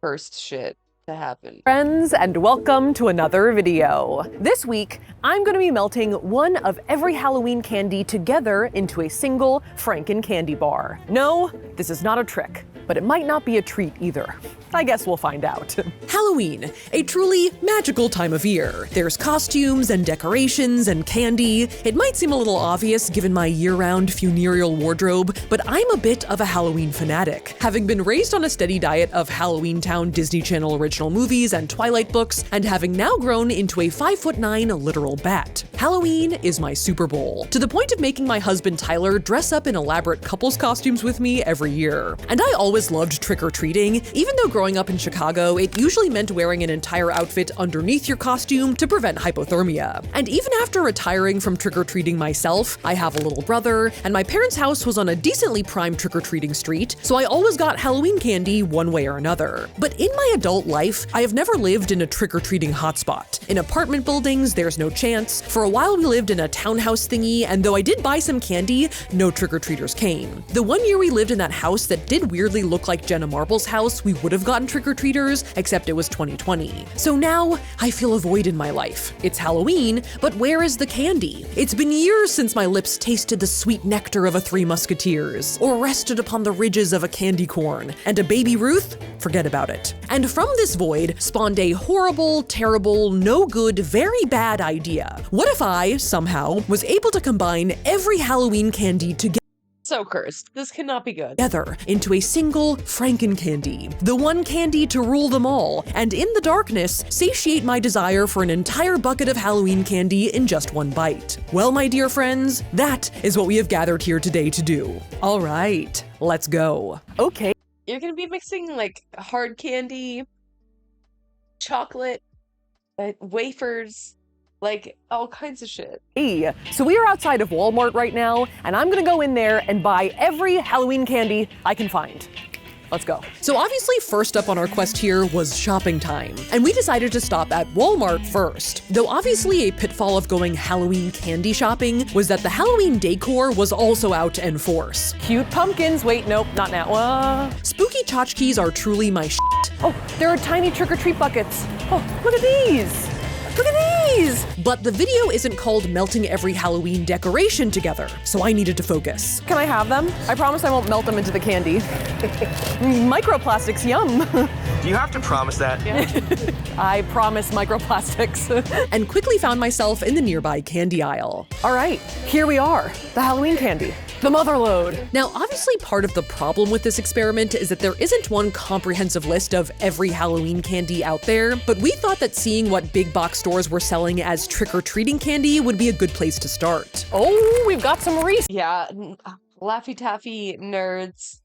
cursed shit to happen. Friends, and welcome to another video. This week, I'm going to be melting one of every Halloween candy together into a single Franken candy bar. No, this is not a trick, but it might not be a treat either. I guess we'll find out. Halloween, a truly magical time of year. There's costumes and decorations and candy. It might seem a little obvious given my year-round funereal wardrobe, but I'm a bit of a Halloween fanatic. Having been raised on a steady diet of Halloween Town Disney Channel original movies and Twilight books, and having now grown into a 5'9" literal bat. Halloween is my Super Bowl, to the point of making my husband Tyler dress up in elaborate couples costumes with me every year. And I always always loved trick-or-treating, even though growing up in Chicago, it usually meant wearing an entire outfit underneath your costume to prevent hypothermia. And even after retiring from trick-or-treating myself, I have a little brother, and my parents' house was on a decently prime trick-or-treating street, so I always got Halloween candy one way or another. But in my adult life, I have never lived in a trick-or-treating hotspot. In apartment buildings, there's no chance. For a while, we lived in a townhouse thingy, and though I did buy some candy, no trick-or-treaters came. The one year we lived in that house that did weirdly look like Jenna Marble's house, we would have gotten trick-or-treaters, except it was 2020. So now, I feel a void in my life. It's Halloween, but where is the candy? It's been years since my lips tasted the sweet nectar of a Three Musketeers, or rested upon the ridges of a candy corn. And a Baby Ruth? Forget about it. And from this void spawned a horrible, terrible, no good, very bad idea. What if I, somehow, was able to combine every Halloween candy together? So cursed. This cannot be good. Together into a single Franken-candy, the one candy to rule them all, and in the darkness, satiate my desire for an entire bucket of Halloween candy in just one bite. Well, my dear friends, that is what we have gathered here today to do. All right, let's go. Okay. You're gonna be mixing like hard candy, chocolate, wafers, like all kinds of shit. Hey, so we are outside of Walmart right now, and I'm gonna go in there and buy every Halloween candy I can find. Let's go. So obviously first up on our quest here was shopping time, and we decided to stop at Walmart first. Though obviously a pitfall of going Halloween candy shopping was that the Halloween decor was also out in force. Cute pumpkins, wait, nope, not now. Spooky tchotchkes are truly my shit. Oh, there are tiny trick-or-treat buckets. Oh, look at these. Look at these! But the video isn't called melting every Halloween decoration together, so I needed to focus. Can I have them? I promise I won't melt them into the candy. Microplastics, yum. Do you have to promise that? Yeah. I promise microplastics. And quickly found myself in the nearby candy aisle. All right, here we are, the Halloween candy. The mother load. Now, obviously part of the problem with this experiment is that there isn't one comprehensive list of every Halloween candy out there, but we thought that seeing what big box stores were selling as trick-or-treating candy would be a good place to start. Oh, we've got some Reese's. Yeah, Laffy Taffy, Nerds,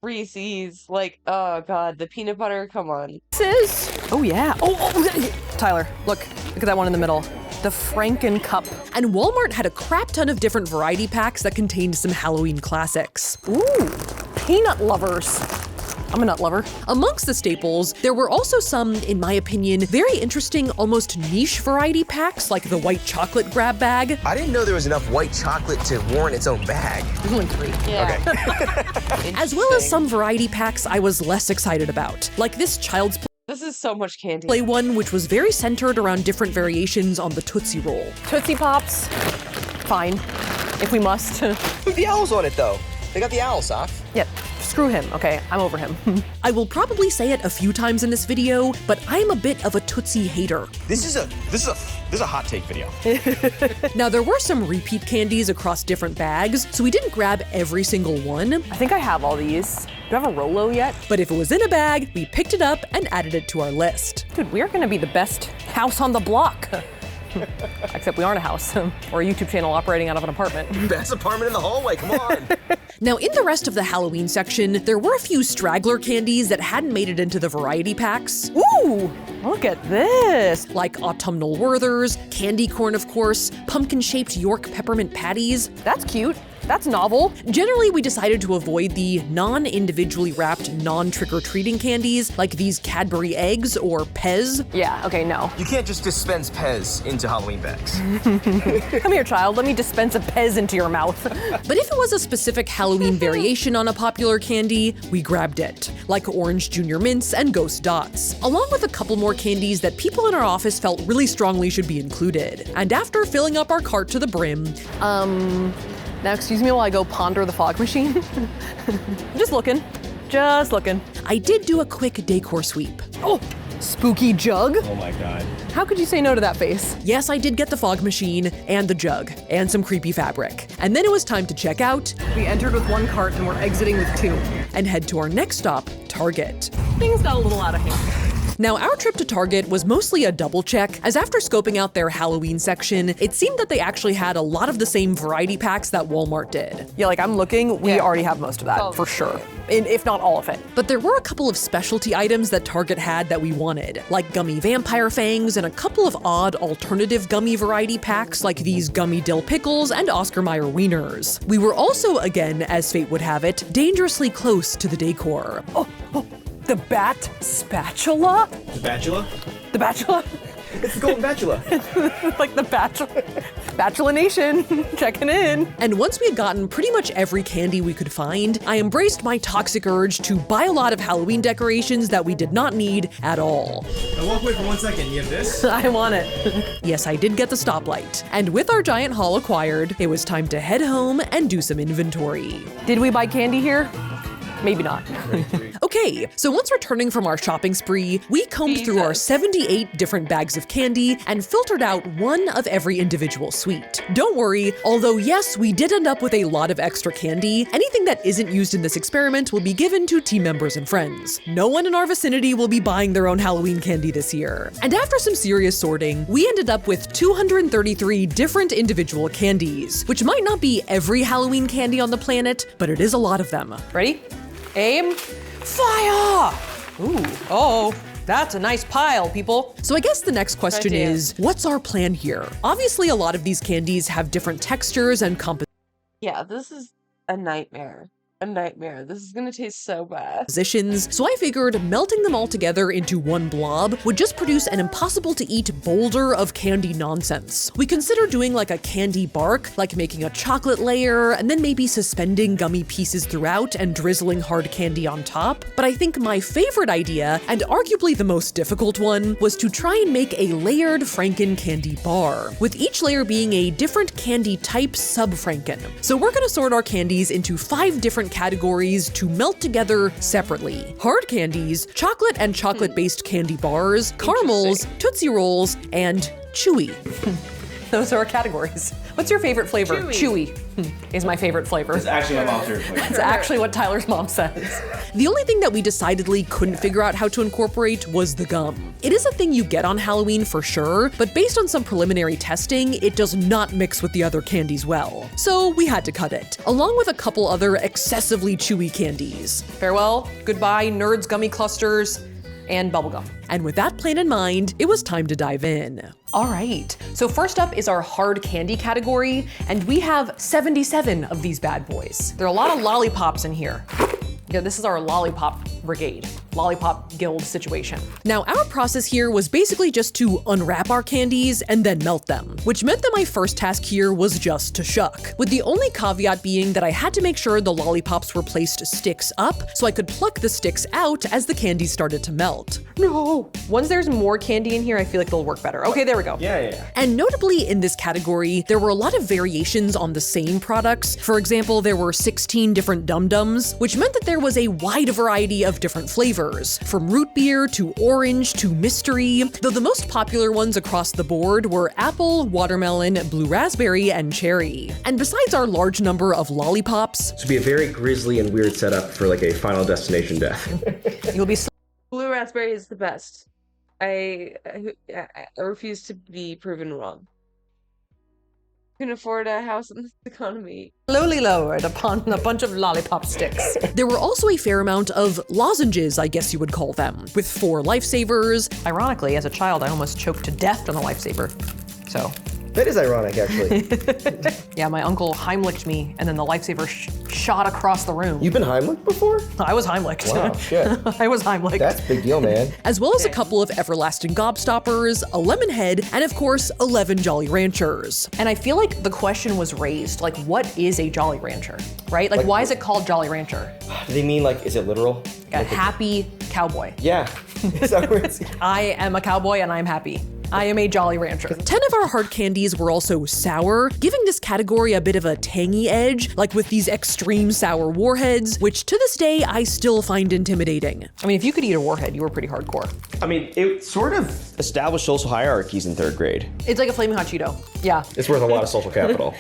Reese's, like, oh god, the peanut butter, come on. Oh yeah. Oh, Tyler, look at that one in the middle. The Franken Cup. And Walmart had a crap ton of different variety packs that contained some Halloween classics. Ooh, peanut lovers. I'm a nut lover. Amongst the staples, there were also some, in my opinion, very interesting, almost niche variety packs, like the white chocolate grab bag. I didn't know there was enough white chocolate to warrant its own bag. There's only 3. Yeah. Okay. As well as some variety packs I was less excited about, like this Child's This is so much candy. Play one, which was very centered around different variations on the Tootsie Roll. Tootsie Pops, fine, if we must. Put the owls on it though. They got the owls off. Yeah, screw him, okay? I'm over him. I will probably say it a few times in this video, but I'm a bit of a Tootsie hater. This is a hot take video. Now there were some repeat candies across different bags, so we didn't grab every single one. I think I have all these. Do I have a Rolo yet? But if it was in a bag, we picked it up and added it to our list. Dude, we're gonna be the best house on the block. Except we aren't a house, or a YouTube channel operating out of an apartment. Best apartment in the hallway, come on. Now in the rest of the Halloween section, there were a few straggler candies that hadn't made it into the variety packs. Ooh, look at this. Like autumnal Werthers, candy corn of course, pumpkin-shaped York peppermint patties. That's cute. That's novel. Generally, we decided to avoid the non-individually wrapped, non-trick-or-treating candies, like these Cadbury eggs or Pez. Yeah, okay, no. You can't just dispense Pez into Halloween bags. Come here, child. Let me dispense a Pez into your mouth. But if it was a specific Halloween variation on a popular candy, we grabbed it, like Orange Junior Mints and Ghost Dots, along with a couple more candies that people in our office felt really strongly should be included. And after filling up our cart to the brim, now excuse me while I go ponder the fog machine. Just looking. I did do a quick decor sweep. Oh, spooky jug? Oh my god. How could you say no to that face? Yes, I did get the fog machine and the jug and some creepy fabric. And then it was time to check out. We entered with 1 cart and we're exiting with 2. And head to our next stop, Target. Things got a little out of hand. Now, our trip to Target was mostly a double check, as after scoping out their Halloween section, it seemed that they actually had a lot of the same variety packs that Walmart did. Yeah, like I'm looking, we already have most of that, for sure. If not all of it. But there were a couple of specialty items that Target had that we wanted, like gummy vampire fangs and a couple of odd alternative gummy variety packs like these gummy dill pickles and Oscar Mayer wieners. We were also, again, as fate would have it, dangerously close to the decor. Oh, the bat spatula? The Bachelor? The Bachelor? It's the Golden Bachelor. Like the Bachelor. Bachelor Nation, checking in. And once we had gotten pretty much every candy we could find, I embraced my toxic urge to buy a lot of Halloween decorations that we did not need at all. Now walk away for 1 second. You have this? I want it. Yes, I did get the stoplight. And with our giant haul acquired, it was time to head home and do some inventory. Did we buy candy here? Maybe not. Okay, so once returning from our shopping spree, we combed through our 78 different bags of candy and filtered out one of every individual sweet. Don't worry, although yes, we did end up with a lot of extra candy, anything that isn't used in this experiment will be given to team members and friends. No one in our vicinity will be buying their own Halloween candy this year. And after some serious sorting, we ended up with 233 different individual candies, which might not be every Halloween candy on the planet, but it is a lot of them. Ready? Aim, fire! Ooh, oh, that's a nice pile, people. So I guess the next question is, what's our plan here? Obviously, a lot of these candies have different textures and compositions. Yeah, this is a nightmare. A nightmare. This is gonna taste so bad. So I figured melting them all together into one blob would just produce an impossible to eat boulder of candy nonsense. We considered doing like a candy bark, like making a chocolate layer and then maybe suspending gummy pieces throughout and drizzling hard candy on top. But I think my favorite idea, and arguably the most difficult one, was to try and make a layered Franken candy bar, with each layer being a different candy type sub-Franken. So we're gonna sort our candies into 5 different categories to melt together separately. Hard candies, chocolate and chocolate-based candy bars, caramels, Tootsie Rolls, and chewy. Those are our categories. What's your favorite flavor? Chewy is my favorite flavor. It's actually my mom's favorite flavor. It's actually what Tyler's mom says. The only thing that we decidedly couldn't figure out how to incorporate was the gum. It is a thing you get on Halloween for sure, but based on some preliminary testing, it does not mix with the other candies well. So we had to cut it, along with a couple other excessively chewy candies. Farewell, goodbye, Nerds Gummy Clusters, and bubblegum. And with that plan in mind, it was time to dive in. All right, so first up is our hard candy category, and we have 77 of these bad boys. There are a lot of lollipops in here. Yeah, this is our lollipop brigade, lollipop guild situation. Now, our process here was basically just to unwrap our candies and then melt them, which meant that my first task here was just to shuck, with the only caveat being that I had to make sure the lollipops were placed sticks up so I could pluck the sticks out as the candies started to melt. No! Once there's more candy in here, I feel like they'll work better. Okay, there we go. Yeah. And notably in this category, there were a lot of variations on the same products. For example, there were 16 different dum-dums, which meant that there was a wide variety of different flavors, from root beer to orange to mystery, though the most popular ones across the board were apple, watermelon, blue raspberry, and cherry. And besides our large number of lollipops, This would be a very grisly and weird setup for like a Final Destination death. You'll be Blue raspberry is the best. I refuse to be proven wrong. Can afford a house in this economy. slowly lowered upon a bunch of lollipop sticks. There were also a fair amount of lozenges, I guess you would call them, with 4 lifesavers. Ironically, as a child, I almost choked to death on a lifesaver. So. That is ironic, actually. Yeah, my uncle Heimlicked me, and then the lifesaver shot across the room. You've been Heimlicked before? I was Heimlicked. Wow, shit. I was Heimlicked. That's a big deal, man. As well as a couple of everlasting gobstoppers, a lemon head, and of course, 11 Jolly Ranchers. And I feel like the question was raised, like, what is a Jolly Rancher, right? Like why is it called Jolly Rancher? Do they mean, like, is it literal? A happy cowboy. Yeah. Is that what it's... I am a cowboy and I'm happy. I am a Jolly Rancher. 10 of our hard candies were also sour, giving this category a bit of a tangy edge, like with these extreme sour warheads, which to this day I still find intimidating. I mean, if you could eat a warhead, you were pretty hardcore. I mean, it sort of established social hierarchies in 3rd grade. It's like a flaming hot Cheeto. Yeah. It's worth a lot of social capital.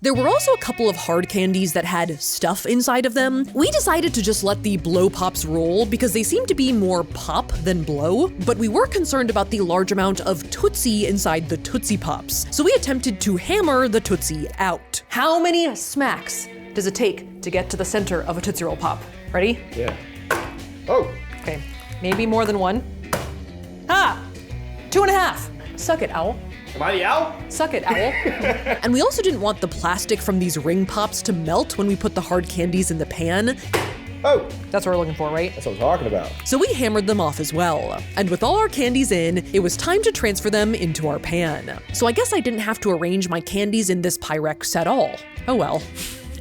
There were also a couple of hard candies that had stuff inside of them. We decided to just let the blow pops roll because they seemed to be more pop than blow, but we were concerned about the large amount of Tootsie inside the Tootsie Pops, so we attempted to hammer the Tootsie out. How many smacks does it take to get to the center of a Tootsie Roll Pop? Ready? Yeah. Oh. Okay, maybe more than one. Ah! 2.5. Suck it, owl. Am I the owl? Suck it, owl. And we also didn't want the plastic from these ring pops to melt when we put the hard candies in the pan. Oh. That's what we're looking for, right? That's what I'm talking about. So we hammered them off as well. And with all our candies in, it was time to transfer them into our pan. So I guess I didn't have to arrange my candies in this Pyrex at all. Oh well.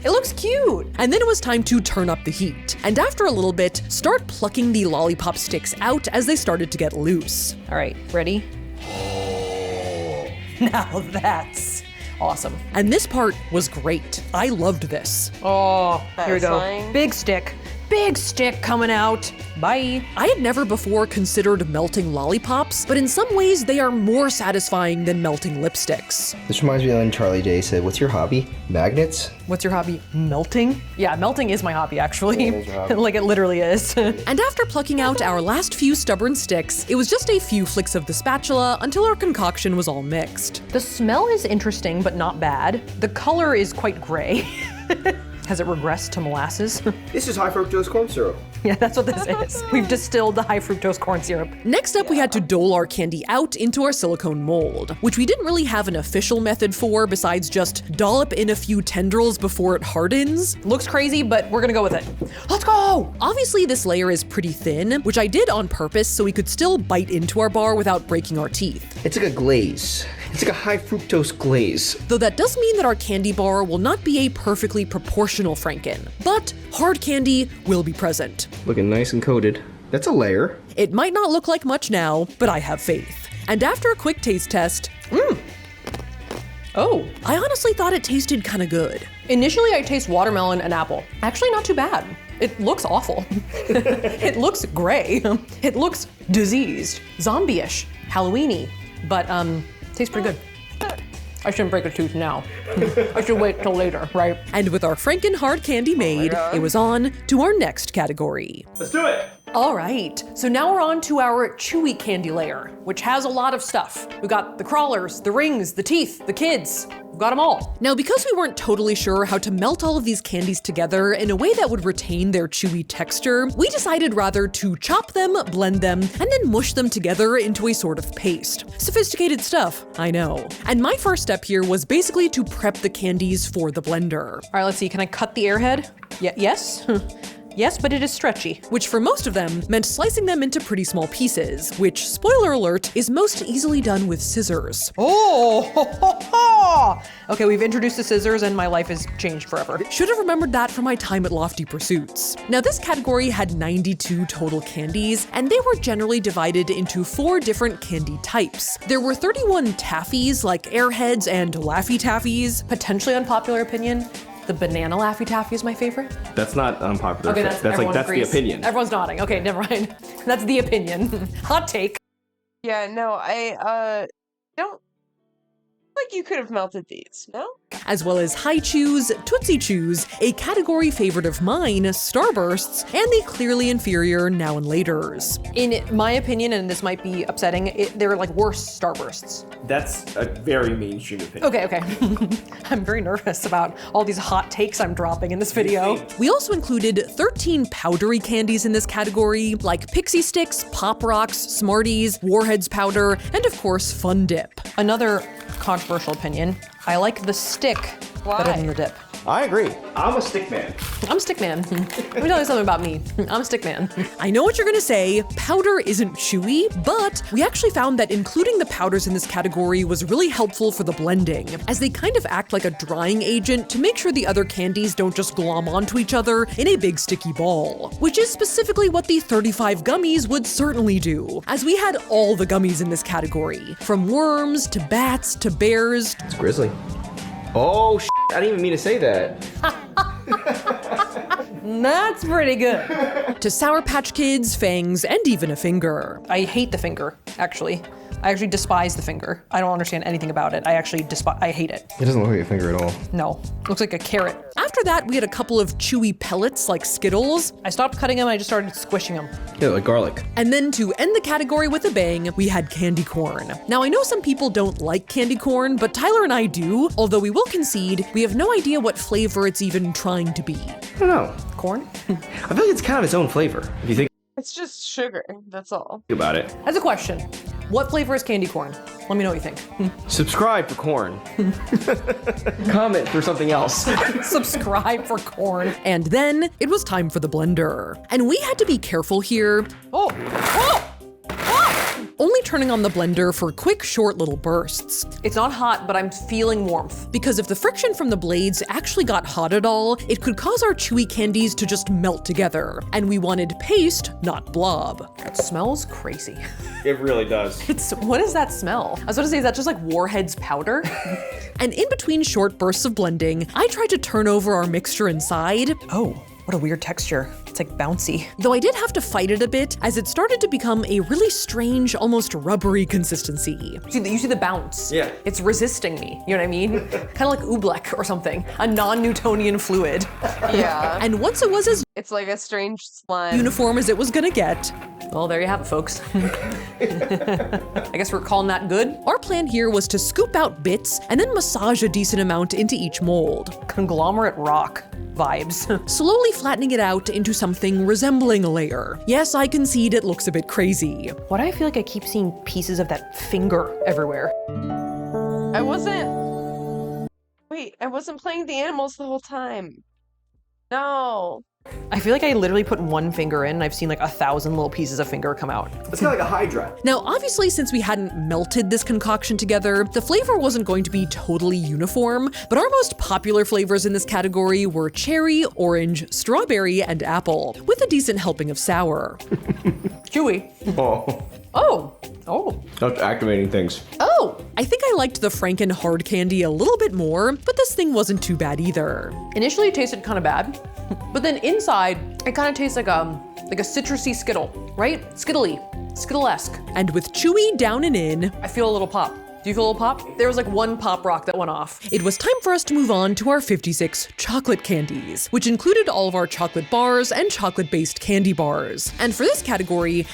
It looks cute. And then it was time to turn up the heat. And after a little bit, start plucking the lollipop sticks out as they started to get loose. All right, ready? Now that's awesome. And this part was great. I loved this. Oh, here we go. Big stick. Big stick coming out. Bye. I had never before considered melting lollipops, but in some ways they are more satisfying than melting lipsticks. This reminds me of when Charlie Day said, "What's your hobby? Magnets?" What's your hobby? Melting? Yeah, melting is my hobby, actually. Yeah, it is your hobby. Like, it literally is. And after plucking out our last few stubborn sticks, it was just a few flicks of the spatula until our concoction was all mixed. The smell is interesting, but not bad. The color is quite gray. Has it regressed to molasses? This is high fructose corn syrup. Yeah, that's what this is. We've distilled the high fructose corn syrup. Next up, we had to dole our candy out into our silicone mold, which we didn't really have an official method for besides just dollop in a few tendrils before it hardens. Looks crazy, but we're gonna go with it. Let's go! Obviously, this layer is pretty thin, which I did on purpose so we could still bite into our bar without breaking our teeth. It's like a glaze. It's like a high fructose glaze. Though that does mean that our candy bar will not be a perfectly proportional Franken, but hard candy will be present. Looking nice and coated. That's a layer. It might not look like much now, but I have faith. And after a quick taste test, oh, I honestly thought it tasted kind of good. Initially, I taste watermelon and apple. Actually, not too bad. It looks awful. It looks gray. It looks diseased, zombie-ish, Halloween-y, but tastes pretty good. I shouldn't break a tooth now. I should wait till later, right? And with our Franken hard candy made, it was on to our next category. Let's do it. All right, so now we're on to our chewy candy layer, which has a lot of stuff. We've got the crawlers, the rings, the teeth, the kids. We've got them all. Now, because we weren't totally sure how to melt all of these candies together in a way that would retain their chewy texture, we decided rather to chop them, blend them, and then mush them together into a sort of paste. Sophisticated stuff, I know. And my first step here was basically to prep the candies for the blender. All right, let's see, can I cut the airhead? Yes? Yes, but it is stretchy. Which for most of them meant slicing them into pretty small pieces, which, spoiler alert, is most easily done with scissors. Oh, ho, ho, ho. Okay, we've introduced the scissors and my life has changed forever. Should have remembered that from my time at Lofty Pursuits. Now this category had 92 total candies, and they were generally divided into 4 different candy types. There were 31 taffies, like Airheads and Laffy Taffies. Potentially unpopular opinion, the banana Laffy Taffy is my favoront. That's not unpopular. Okay, that's the opinion. Everyone's nodding. Okay, never mind. That's the opinion. Hot take. Yeah, no, I don't like you could have melted these, no? As well as High Chews, Tootsie Chews, a category favorite of mine, Starbursts, and the clearly inferior Now and Laters. In my opinion, and this might be upsetting, they're like worse Starbursts. That's a very mainstream opinion. Okay. I'm very nervous about all these hot takes I'm dropping in this video. We also included 13 powdery candies in this category, like Pixie Sticks, Pop Rocks, Smarties, Warheads Powder, and of course Fun Dip. Another controversial opinion, I like the stick better than the dip. I agree. I'm a stick man. I'm a stick man. Let me tell you something about me. I'm a stick man. I know what you're gonna say, powder isn't chewy, but we actually found that including the powders in this category was really helpful for the blending, as they kind of act like a drying agent to make sure the other candies don't just glom onto each other in a big sticky ball, which is specifically what the 35 gummies would certainly do, as we had all the gummies in this category, from worms to bats to bears. It's grizzly. Oh, I didn't even mean to say that. That's pretty good. To Sour Patch Kids, fangs, and even a finger. I hate the finger, actually. I actually despise the finger. I don't understand anything about it. I hate it. It doesn't look like a finger at all. No, looks like a carrot. After that, we had a couple of chewy pellets like Skittles. I stopped cutting them, I just started squishing them. Yeah, like garlic. And then to end the category with a bang, we had candy corn. Now I know some people don't like candy corn, but Tyler and I do, although we will concede, we have no idea what flavor it's even trying to be. I don't know. Corn? I feel like it's kind of its own flavor, if you think It's just sugar, that's all. about it. As a question, what flavor is candy corn? Let me know what you think. Subscribe for corn. Comment for something else. Subscribe for corn. And then it was time for the blender. And we had to be careful here. Only turning on the blender for quick, short little bursts. It's not hot, but I'm feeling warmth. Because if the friction from the blades actually got hot at all, it could cause our chewy candies to just melt together. And we wanted paste, not blob. That smells crazy. It really does. What is that smell? I was about to say, is that just like Warhead's powder? And in between short bursts of blending, I tried to turn over our mixture inside. Oh, what a weird texture. It's like bouncy. Though I did have to fight it a bit, as it started to become a really strange, almost rubbery consistency. You see the bounce? Yeah. It's resisting me, you know what I mean? Kind of like oobleck or something, a non-Newtonian fluid. Yeah. And once it was as It's like a strange slime. uniform as it was gonna get, well, there you have it, folks. I guess we're calling that good. Our plan here was to scoop out bits and then massage a decent amount into each mold. Conglomerate rock vibes. Slowly flattening it out into something resembling a layer. Yes, I concede it looks a bit crazy. Why do I feel like I keep seeing pieces of that finger everywhere? I wasn't playing the animals the whole time. No. I feel like I literally put one finger in and I've seen like 1,000 little pieces of finger come out. It's kind of like a Hydra. Now, obviously, since we hadn't melted this concoction together, the flavor wasn't going to be totally uniform, but our most popular flavors in this category were cherry, orange, strawberry, and apple, with a decent helping of sour. Chewy. Oh. Not activating things. Oh, I think I liked the Franken hard candy a little bit more, but this thing wasn't too bad either. Initially, it tasted kind of bad, but then inside, it kind of tastes like a citrusy Skittle, right? Skittle-esque. And with chewy down and in, I feel a little pop. Do you feel a little pop? There was like one pop rock that went off. It was time for us to move on to our 56 chocolate candies, which included all of our chocolate bars and chocolate-based candy bars. And for this category,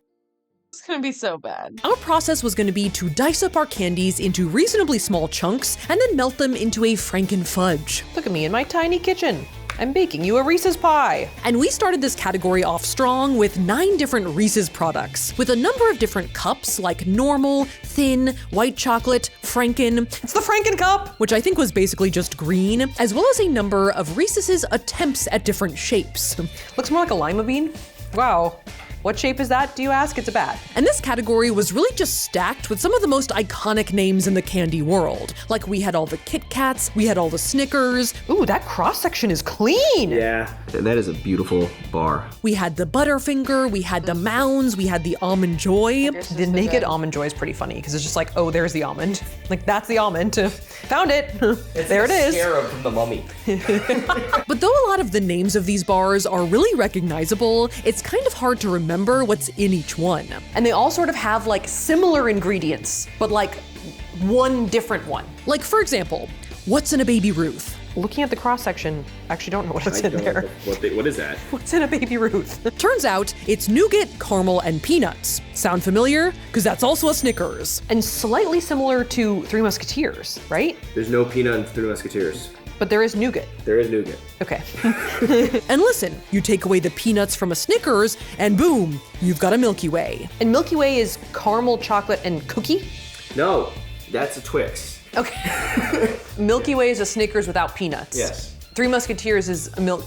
It's gonna be so bad. our process was going to be to dice up our candies into reasonably small chunks and then melt them into a Franken fudge. Look at me in my tiny kitchen. I'm baking you a Reese's pie. And we started this category off strong with 9 different Reese's products, with a number of different cups like normal, thin, white chocolate, Franken. It's the Franken cup, which I think was basically just green, as well as a number of Reese's attempts at different shapes. Looks more like a lima bean. Wow. What shape is that, do you ask? It's a bat. And this category was really just stacked with some of the most iconic names in the candy world. Like we had all the Kit Kats, we had all the Snickers. Ooh, that cross-section is clean. Yeah, that is a beautiful bar. We had the Butterfinger, we had the Mounds, we had the Almond Joy. The naked Almond Joy is pretty funny because it's just like, oh, there's the almond. Like, that's the almond. Found it. There it is. Scarab from the Mummy. But though a lot of the names of these bars are really recognizable, it's kind of hard to remember what's in each one. And they all sort of have like similar ingredients, but like one different one. Like for example, what's in a Baby Ruth? Looking at the cross-section, I actually don't know what's in there. What is that? What's in a Baby Ruth? Turns out it's nougat, caramel, and peanuts. Sound familiar? Because that's also a Snickers. And slightly similar to Three Musketeers, right? There's no peanut in Three Musketeers. But there is nougat. There is nougat. Okay. And listen, you take away the peanuts from a Snickers, and boom, you've got a Milky Way. And Milky Way is caramel, chocolate, and cookie? No, that's a Twix. Okay. Milky Way is a Snickers without peanuts. Yes. Three Musketeers is a milk.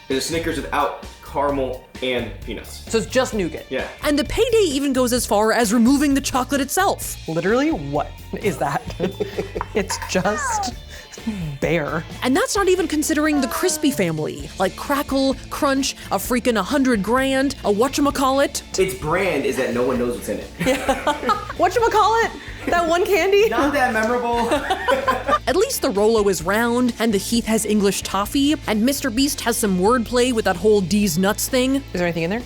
There's a Snickers without caramel and peanuts. So it's just nougat. Yeah. And the payday even goes as far as removing the chocolate itself. Literally, what is that? It's just bare. And that's not even considering the crispy family, like Crackle, Crunch, a freaking 100 grand, a whatchamacallit. Its brand is that no one knows what's in it. Whatchamacallit? That one candy? Not that memorable. At least the Rolo is round, and the Heath has English toffee, and Mr. Beast has some wordplay with that whole D's nuts thing. Is there anything in there?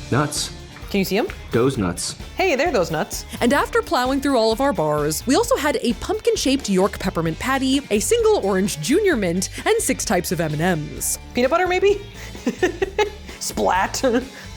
Nuts. Can you see them? Those nuts. Hey, there are those nuts. And after plowing through all of our bars, we also had a pumpkin-shaped York peppermint patty, a single orange junior mint, and 6 types of M&Ms. Peanut butter, maybe? Splat.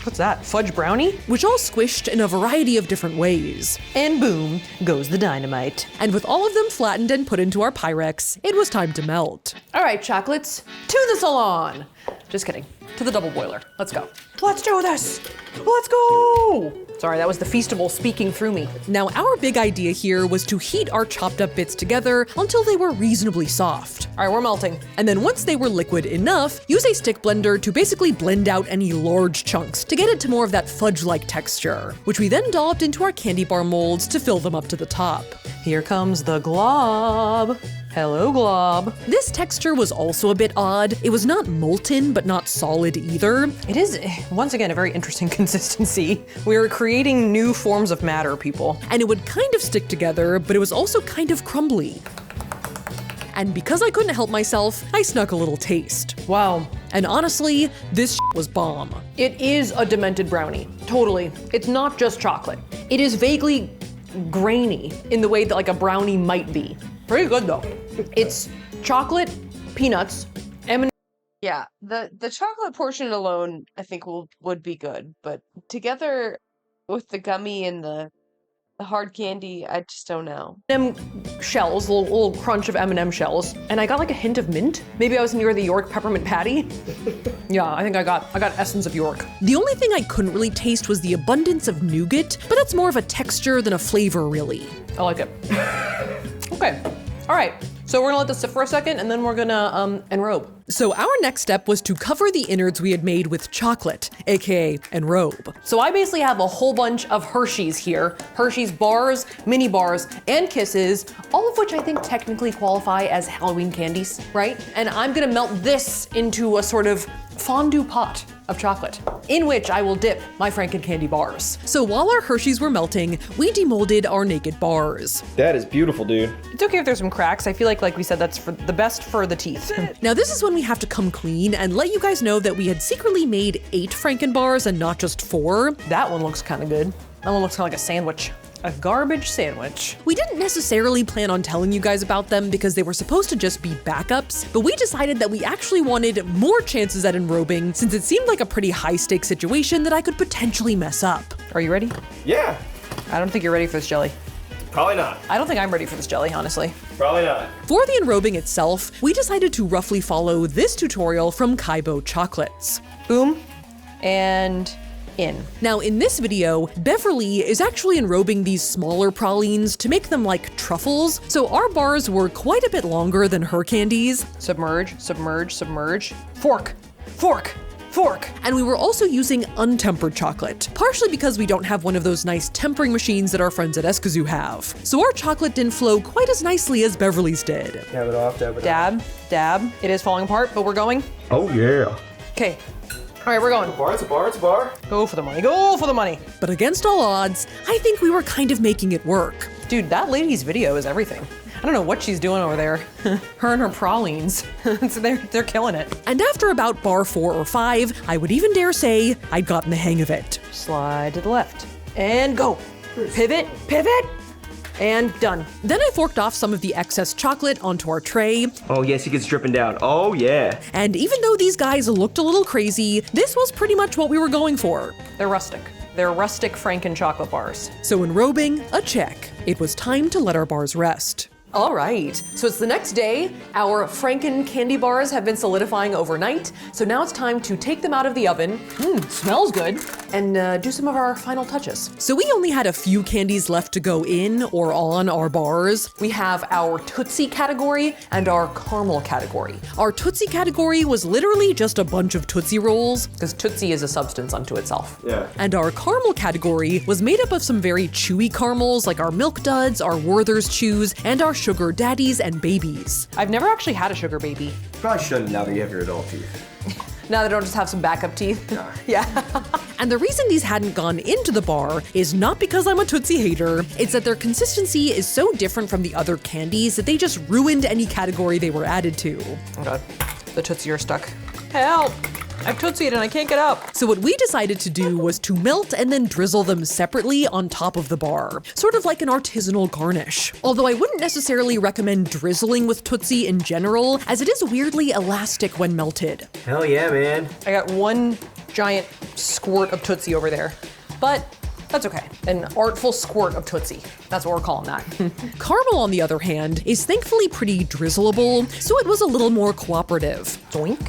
What's that? Fudge brownie? Which all squished in a variety of different ways. And boom goes the dynamite. And with all of them flattened and put into our Pyrex, it was time to melt. All right, chocolates, to the salon. Just kidding. To the double boiler. Let's go. Let's do this. Let's go. Sorry, that was the Feastable speaking through me. Now, our big idea here was to heat our chopped up bits together until they were reasonably soft. All right, we're melting. And then once they were liquid enough, use a stick blender to basically blend out any large chunks to get it to more of that fudge-like texture, which we then dolloped into our candy bar molds to fill them up to the top. Here comes the glob. Hello, glob. This texture was also a bit odd. It was not molten, but not solid either. It is, once again, a very interesting consistency. We are creating new forms of matter, people. And it would kind of stick together, but it was also kind of crumbly. And because I couldn't help myself, I snuck a little taste. Wow. And honestly, this was bomb. It is a demented brownie, totally. It's not just chocolate. It is vaguely grainy in the way that like a brownie might be. Pretty good though. It's chocolate, peanuts, M&Ms. Yeah, the chocolate portion alone I think would be good, but together with the gummy and the hard candy, I just don't know. M shells, little crunch of M&M shells, and I got like a hint of mint. Maybe I was near the York peppermint patty. Yeah, I think I got essence of York. The only thing I couldn't really taste was the abundance of nougat, but that's more of a texture than a flavor, really. I like it. Okay, all right. So we're gonna let this sit for a second and then we're gonna enrobe. So our next step was to cover the innards we had made with chocolate, aka enrobe. So I basically have a whole bunch of Hershey's here. Hershey's bars, mini bars, and Kisses, all of which I think technically qualify as Halloween candies, right? And I'm gonna melt this into a sort of fondue pot of chocolate, in which I will dip my Franken candy bars. So while our Hershey's were melting, we demolded our naked bars. That is beautiful, dude. It's okay if there's some cracks. I feel like we said, that's for the best for the teeth. Now this is when we have to come clean and let you guys know that we had secretly made 8 Franken bars and not just 4. That one looks kind of good. That one looks kind of like a sandwich. A garbage sandwich. We didn't necessarily plan on telling you guys about them because they were supposed to just be backups, but we decided that we actually wanted more chances at enrobing since it seemed like a pretty high-stakes situation that I could potentially mess up. Are you ready? Yeah. I don't think you're ready for this jelly. Probably not. I don't think I'm ready for this jelly, honestly. Probably not. For the enrobing itself, we decided to roughly follow this tutorial from Kaibo Chocolates. Boom, and in. Now in this video, Beverly is actually enrobing these smaller pralines to make them like truffles, so our bars were quite a bit longer than her candies. Submerge, submerge, submerge. Fork, fork, fork. And we were also using untempered chocolate, partially because we don't have one of those nice tempering machines that our friends at Eskazoo have. So our chocolate didn't flow quite as nicely as Beverly's did. Dab it off, dab it off. Dab, dab. It is falling apart, but we're going. Oh yeah. Okay. All right, we're going. It's a bar, it's a bar, it's a bar. Go for the money, go for the money. But against all odds, I think we were kind of making it work. Dude, that lady's video is everything. I don't know what she's doing over there. Her and her pralines. So they're killing it. And after about bar 4 or 5, I would even dare say I'd gotten the hang of it. Slide to the left and go. Pivot, pivot. And done. Then I forked off some of the excess chocolate onto our tray. Oh yes, it gets dripping down. Oh yeah. And even though these guys looked a little crazy, this was pretty much what we were going for. They're rustic. They're rustic Franken chocolate bars. So enrobing, a check. It was time to let our bars rest. All right, so it's the next day. Our Franken candy bars have been solidifying overnight, so now it's time to take them out of the oven. Smells good. And do some of our final touches. So we only had a few candies left to go in or on our bars. We have our Tootsie category and our caramel category. Our Tootsie category was literally just a bunch of Tootsie Rolls, because Tootsie is a substance unto itself. Yeah. And our caramel category was made up of some very chewy caramels, like our Milk Duds, our Werther's Chews, and our Sugar Daddies and Babies. I've never actually had a sugar baby. Probably shouldn't now that you have your adult teeth. Now they don't just have some backup teeth. Yeah. And the reason these hadn't gone into the bar is not because I'm a Tootsie hater. It's that their consistency is so different from the other candies that they just ruined any category they were added to. Oh God, the Tootsie are stuck. Help! I've Tootsied and I can't get up. So what we decided to do was to melt and then drizzle them separately on top of the bar, sort of like an artisanal garnish. Although I wouldn't necessarily recommend drizzling with Tootsie in general, as it is weirdly elastic when melted. Hell yeah, man. I got one giant squirt of Tootsie over there, but that's okay. An artful squirt of Tootsie. That's what we're calling that. Caramel, on the other hand, is thankfully pretty drizzleable, so it was a little more cooperative. Zoink,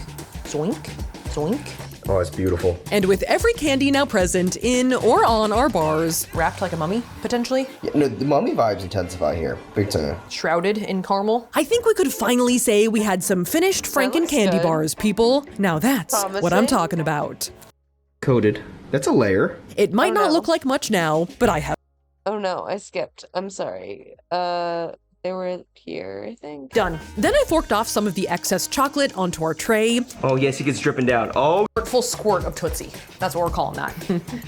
zoink, zoink. Oh, it's beautiful. And with every candy now present in or on our bars, wrapped like a mummy, potentially. Yeah, no, the mummy vibes intensify here, big time. Shrouded in caramel. I think we could finally say we had some finished Franken candy bars, people. Now that's what I'm talking about. Coated. That's a layer. It might not look like much now, but I have. Oh no, I skipped. I'm sorry. They were here, I think. Done. Then I forked off some of the excess chocolate onto our tray. Oh yes, it gets dripping down. Oh. Full squirt of Tootsie. That's what we're calling that.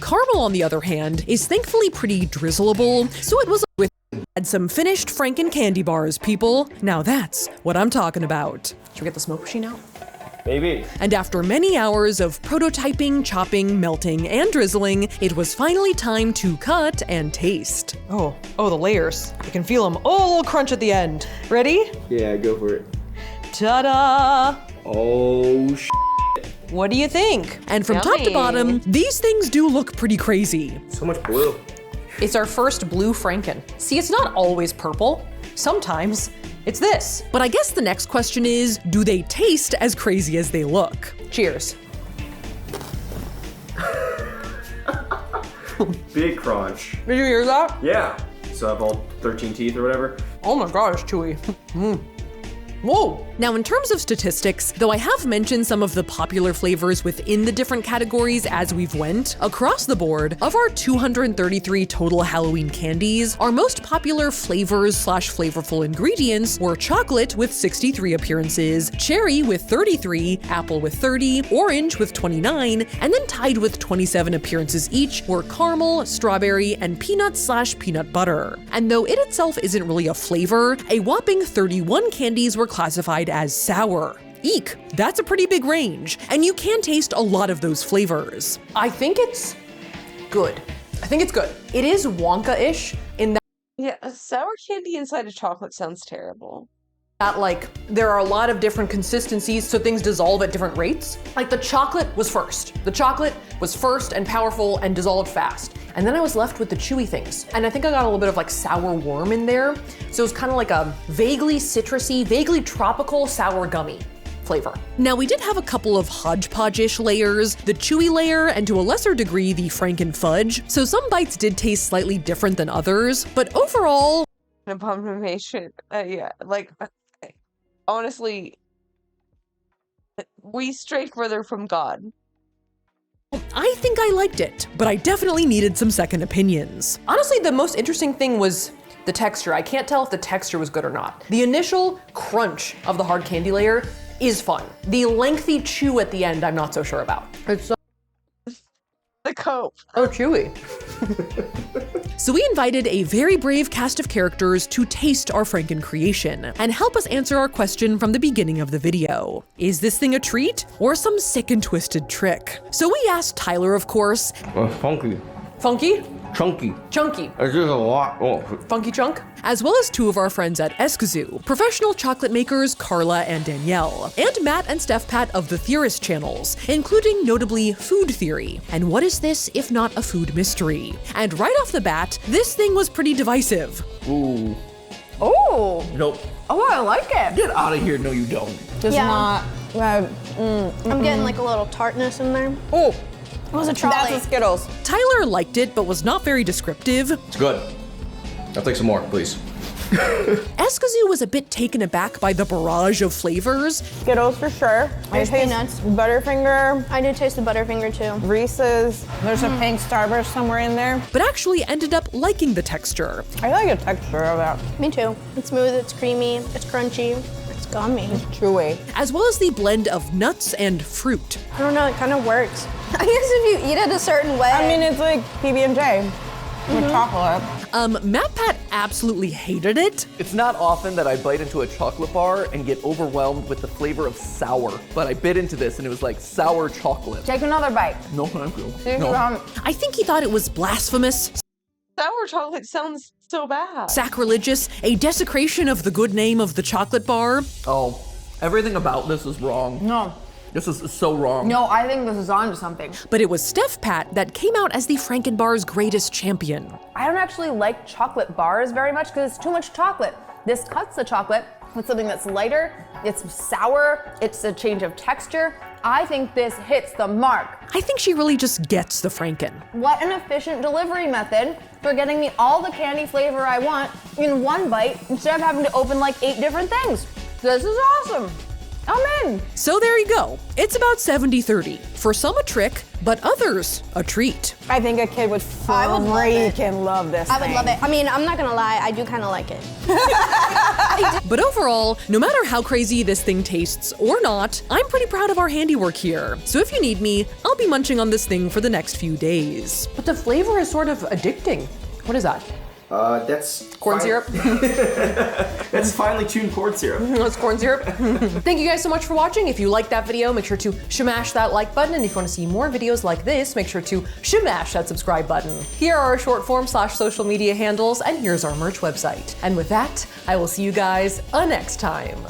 Caramel, on the other hand, is thankfully pretty drizzleable, so it was with had some finished Franken candy bars, people. Now that's what I'm talking about. Should we get the smoke machine out? Maybe. And after many hours of prototyping, chopping, melting, and drizzling, it was finally time to cut and taste. Oh, the layers. You can feel them. Oh, a little crunch at the end. Ready? Yeah, go for it. Ta-da! Oh, What do you think? And from top to bottom, these things do look pretty crazy. So much blue. It's our first blue Franken. See, it's not always purple. Sometimes it's this. But I guess the next question is, do they taste as crazy as they look? Cheers. Big crunch. Did you hear that? Yeah. So I have all 13 teeth or whatever. Oh my God, it's chewy. Whoa! Now, in terms of statistics, though I have mentioned some of the popular flavors within the different categories as we've went, across the board, of our 233 total Halloween candies, our most popular flavors / flavorful ingredients were chocolate with 63 appearances, cherry with 33, apple with 30, orange with 29, and then tied with 27 appearances each were caramel, strawberry, and peanut / peanut butter. And though it itself isn't really a flavor, a whopping 31 candies were classified as sour. Eek, that's a pretty big range, and you can taste a lot of those flavors. I think it's good. It is Wonka-ish in that. Yeah, a sour candy inside of chocolate sounds terrible. That, like, there are a lot of different consistencies, so things dissolve at different rates. Like, the chocolate was first. The chocolate was first and powerful and dissolved fast. And then I was left with the chewy things. And I think I got a little bit of like sour worm in there. So it was kind of like a vaguely citrusy, vaguely tropical sour gummy flavor. Now, we did have a couple of hodgepodge-ish layers, the chewy layer and to a lesser degree the Franken fudge. So some bites did taste slightly different than others, but overall, an abomination. Yeah, like, honestly, we strayed further from God. I think I liked it, but I definitely needed some second opinions. Honestly, the most interesting thing was the texture. I can't tell if the texture was good or not. The initial crunch of the hard candy layer is fun. The lengthy chew at the end, I'm not so sure about. It's so the cope. Oh, chewy. So we invited a very brave cast of characters to taste our Franken creation and help us answer our question from the beginning of the video. Is this thing a treat or some sick and twisted trick? So we asked Tyler, of course. Funky. Funky? Chunky. Chunky. It's just a lot. Oh. Funky chunk? As well as two of our friends at Eskazoo, professional chocolate makers Carla and Danielle, and Matt and Steph Pat of the Theorist channels, including notably Food Theory. And what is this if not a food mystery? And right off the bat, this thing was pretty divisive. Ooh. Oh. Nope. Oh, I like it. Get out of here. No, you don't. Just not. I'm getting like a little tartness in there. Oh. It was a trolley. That's a Skittles. Tyler liked it, but was not very descriptive. It's good. I'll take some more, please. Escazú was a bit taken aback by the barrage of flavors. Skittles for sure. There's peanuts. Butterfinger. I did taste the Butterfinger too. Reese's. There's a pink Starburst somewhere in there. But actually ended up liking the texture. I like the texture of that. Me too. It's smooth, it's creamy, it's crunchy, it's gummy. It's chewy. As well as the blend of nuts and fruit. I don't know, it kind of works. I guess if you eat it a certain way. I mean, it's like PB&J with chocolate. MatPat absolutely hated it. It's not often that I bite into a chocolate bar and get overwhelmed with the flavor of sour, but I bit into this and it was like sour chocolate. Take another bite. No, thank you. See if you want. I think he thought it was blasphemous, Sour chocolate sounds so bad. sacrilegious, a desecration of the good name of the chocolate bar. Oh, everything about this is wrong. No. This is so wrong. No, I think this is onto something. But it was Steph Pat that came out as the Frankenbar's greatest champion. I don't actually like chocolate bars very much because it's too much chocolate. This cuts the chocolate with something that's lighter, it's sour, it's a change of texture. I think this hits the mark. I think she really just gets the Franken. What an efficient delivery method for getting me all the candy flavor I want in one bite instead of having to open like 8 different things. This is awesome. I'm in. So there you go. It's about 70-30. For some a trick, but others a treat. I think a kid would freaking love this I would love it. I mean, I'm not gonna lie, I do kind of like it. But overall, no matter how crazy this thing tastes or not, I'm pretty proud of our handiwork here. So if you need me, I'll be munching on this thing for the next few days. But the flavor is sort of addicting. What is that? That's corn syrup. That's finely tuned corn syrup. That's corn syrup. Thank you guys so much for watching. If you liked that video, make sure to smash that like button. And if you want to see more videos like this, make sure to smash that subscribe button. Here are our short form / social media handles, and here's our merch website. And with that, I will see you guys next time.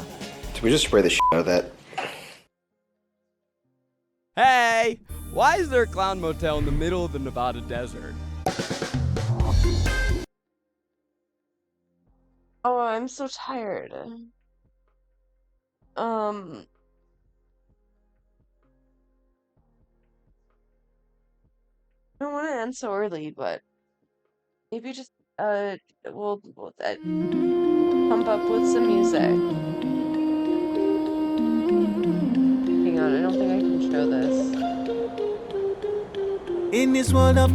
Did we just spray the shit out of that? Hey, why is there a clown motel in the middle of the Nevada desert? Oh, I'm so tired. I don't want to end so early, but maybe just we'll pump up with some music. Hang on, I don't think I can show this. In this world of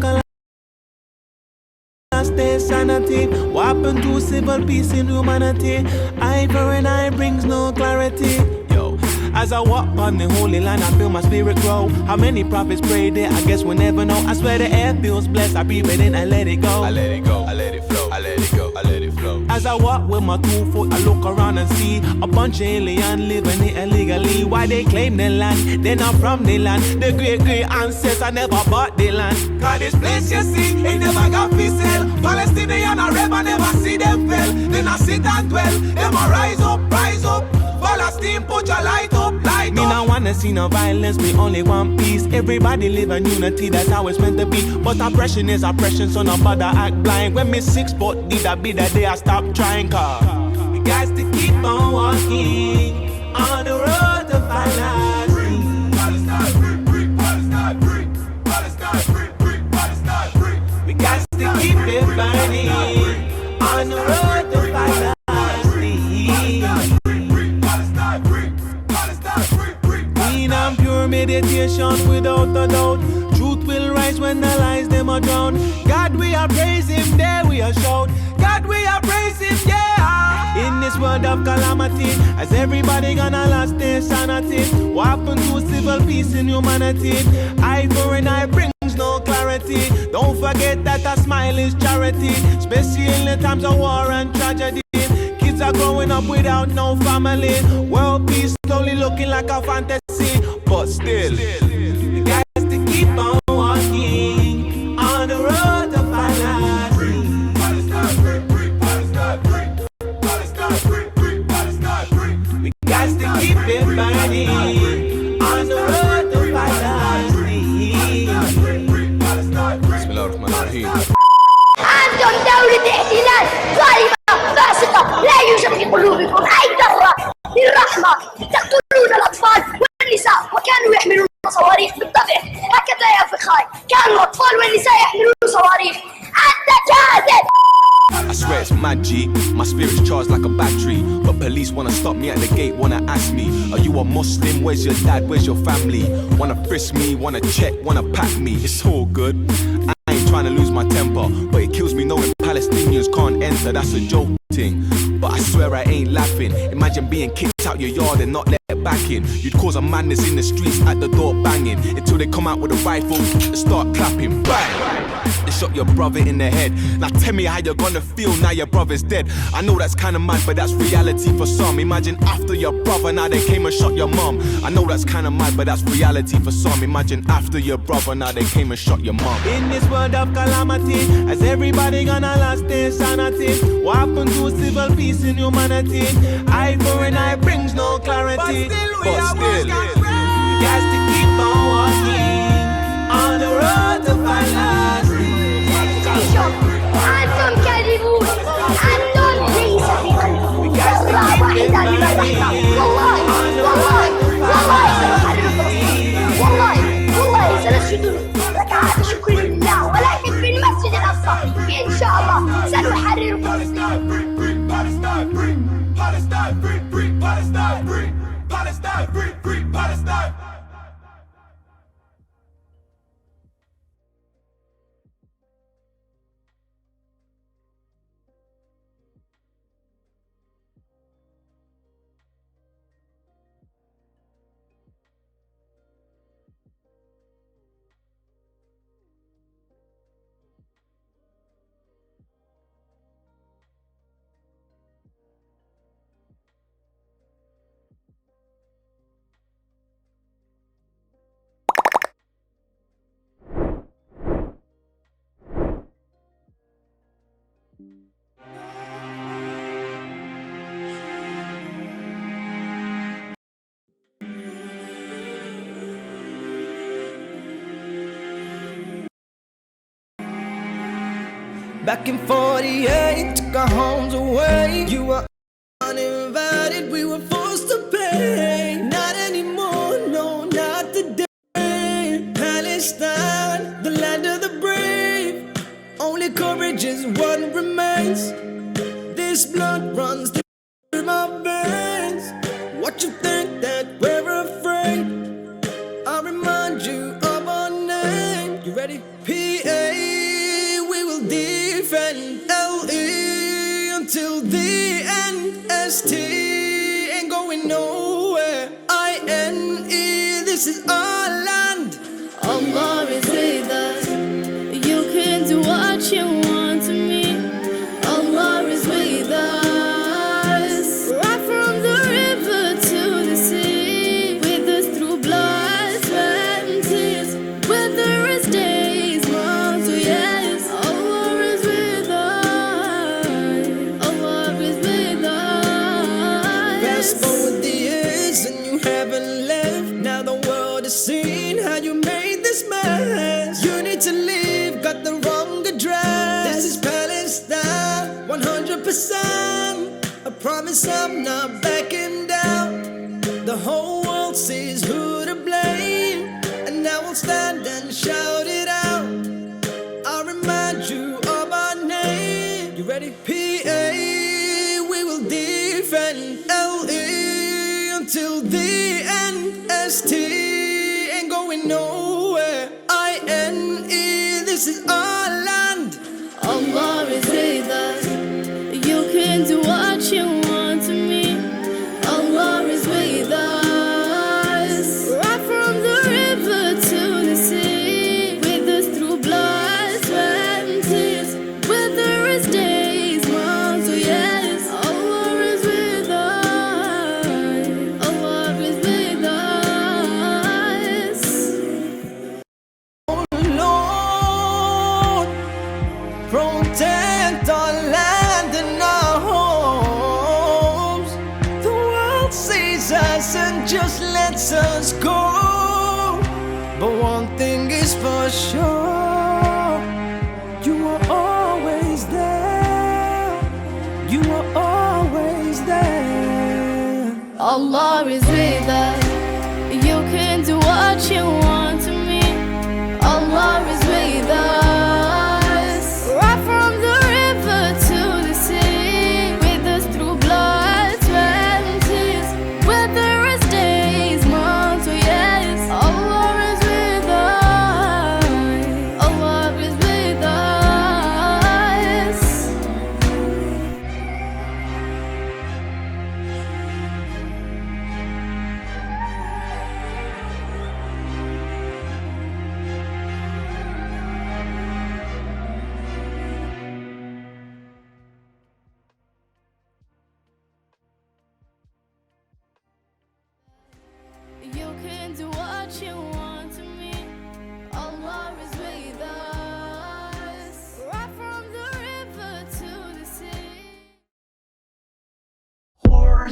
stay sanity. What happened to civil peace in humanity? Eye for an eye brings no clarity. Yo, as I walk on the holy land, I feel my spirit grow. How many prophets prayed there? I guess we'll never know. I swear the air feels blessed. I breathe it in, I let it go. I let it go, I let it flow, I let it go, I let it flow. As I walk with my 2 foot, I look around and see a bunch of alien living it illegally. Why they claim the land? They're not from the land. The great ancestors never bought the land. Cause this place you see, it never got peace sell. Palestinian Arab, I never see them fail. Then I sit and dwell. Them a rise up, rise up. Palestine, put your light up, light up. Me not wanna see no violence, me only want peace. Everybody live in unity, that's how it's meant to be. But oppression is oppression, so nobody act blind. When me 6 foot, did that be the day I stop trying? Cause we got to keep on walking on the road to finance. Free Palestine, free Palestine, free Palestine, free Palestine, free. We got to keep it burning on the road to finance. Clean and pure meditation without a doubt. Truth will rise when the lies them are drowned. God we are praise him, there we are shout. God we are praise him, yeah. In this world of calamity, as everybody gonna lose their sanity. What happened to civil peace in humanity? Eye for an eye brings no clarity. Don't forget that a smile is charity, especially in the times of war and tragedy. Kids are growing up without no family. World peace slowly looking like a fantasy. But still, we got to keep on walking on the road to finance. Free Palestine, free Palestine, free Palestine, free Palestine, free. We got to keep it burning on the road to finance. Free Palestine, free Palestine, free. أنتم دولة احتلال ظالمة فاسقة me at the gate, wanna ask me, are you a Muslim? Where's your dad? Where's your family? Wanna frisk me, wanna check, wanna pack me. It's all good. I ain't trying to lose my temper, but it kills me knowing Palestinians can't enter. That's a joke thing, but I swear I ain't laughing. Imagine being kicked out your yard and not let back in. You'd cause a madness in the streets at the door banging until they come out with a rifle and start clapping. Bang! They shot your brother in the head. Now tell me how you're gonna feel now your brother's dead. I know that's kinda mad, but that's reality for some. Imagine after your brother, now they came and shot your mom. I know that's kinda mad, but that's reality for some. Imagine after your brother, now they came and shot your mom. In this world of calamity, as everybody gonna lose their sanity, what happened to civil peace and humanity? Eye for an eye brings no clarity. But still, we got to keep on walking on the road to Palestine. I'm from Khāled. I'm not crazy. والله واحدة لما تحضر والله سنسجد لك هذا شكر لله ولكن في المسجد الأقصى إن شاء الله سنحرر فلسطين. Back in 48, took our homes away. You were uninvited, we were forced to pay. Not anymore, no, not today. Palestine, the land of the brave. Only courage is what remains. This blood runs through my veins. What you think that we're afraid? I'll remind you of our name. You ready? PA, we will defend LE until the end. ST ain't going nowhere. INE, this is our land. Allah is with us. You can do what you want to me. Allah is with us. Right from the river to the sea. With us through blood, sweat and tears. Whether it's days, months or years. Allah is with us. Allah is with us. Fast forward the years and you haven't left. Now the world has seen how you made this mess. You need to leave, got the wrong address. This is Palestine, 100%. I promise I'm not backing down. The whole world sees who to blame, and now we'll stand and shout it out. I'll remind you of our name. You ready? PA, we will defend LE until the end. ST ain't going nowhere. INE, this is our land. Allah is with us. You can do what you want to me. Allah is with us. Right from the river to the sea. With us through blood, sweat and tears. Whether it's days, months or years. Allah is with us. Allah is with us. Lord, protect our land and our homes. The world sees us and just lets us go. But one thing is for sure, you are always there. You are always there. Allah is with us. You can do what you want to me. Allah is with us. Right from the river to the sea. With us through blood, sweat and tears.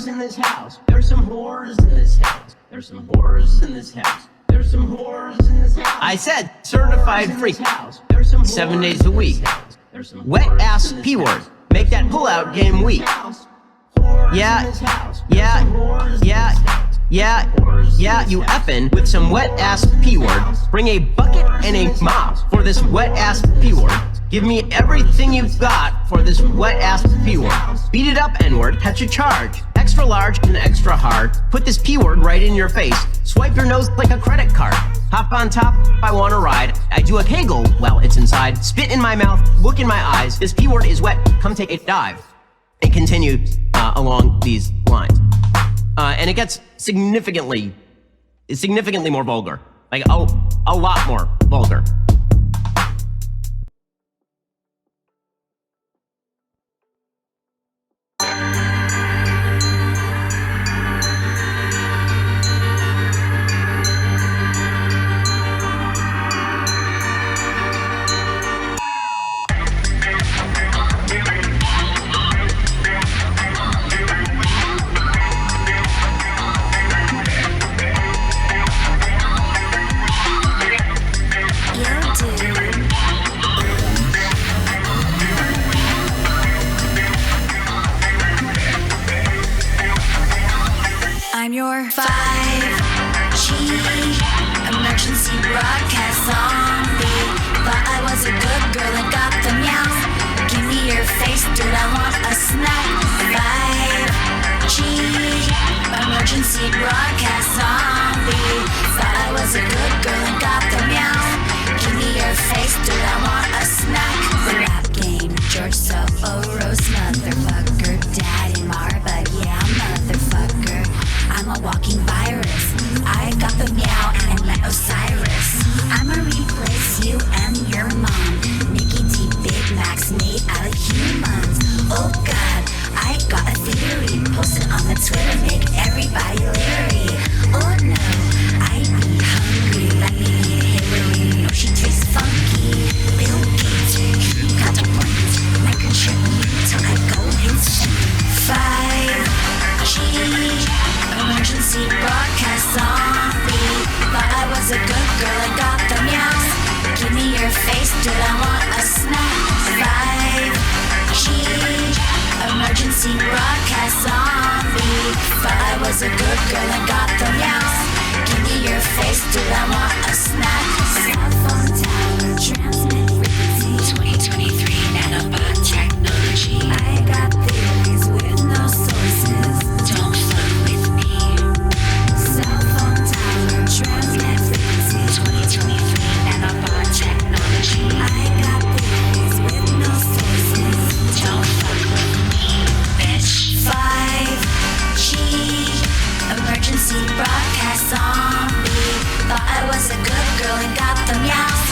whores in this house. There's some whores in this house. There's some whores in this house. There's some whores in this house. I said certified freak. 7 days a week. Wet ass P-word. Make that pull-out game weak. Yeah, you effin' with some wet ass P-word. Bring a bucket and a mop for this wet ass P-word. Give me everything you've got for this wet ass P-word. Beat it up, N-word, catch a charge. Extra large and extra hard. Put this P-word right in your face. Swipe your nose like a credit card. Hop on top, I wanna ride. I do a kegel while it's inside. Spit in my mouth, look in my eyes. This P-word is wet, come take a dive. And continue along these lines. And it gets significantly more vulgar. Like, a lot more vulgar. I'm your 5G emergency broadcast zombie. Thought I was a good girl and got the meows. Give me your face, dude, I want a snack. 5G emergency broadcast zombie. Thought I was a good girl and got the meows. Give me your face, dude, I want a snack. The rap game, George Soros, motherfucker. Daddy Marba, yeah, motherfucker. I'm a walking virus. I got the meow and let Osiris. I'ma replace you and your mom. Mickey D Big Macs made out of humans. Oh God, I got a theory. Post it on the Twitter, make everybody leery. Oh no, I be hungry. Let me eat Hillary. No, she tastes funky. Bill Gates, you got a point. Microchip till I go insane. 5G emergency broadcast zombie. Thought I was a good girl and got the meows. Give me your face, dude, I want a snack. 5G emergency broadcast zombie. Thought I was a good girl and got the meows. Give me your face, dude, I want a snack. Cell phone tower, transmit frequency. 2023 nanobot technology. I got theories with no sources. Don't fuck with me. Cell phone tower, transmit frequency. 2023 nanobot technology. I got theories with no sources. Don't fuck with me, bitch. 5G emergency broadcast zombie. Thought I was a good girl and got the meows.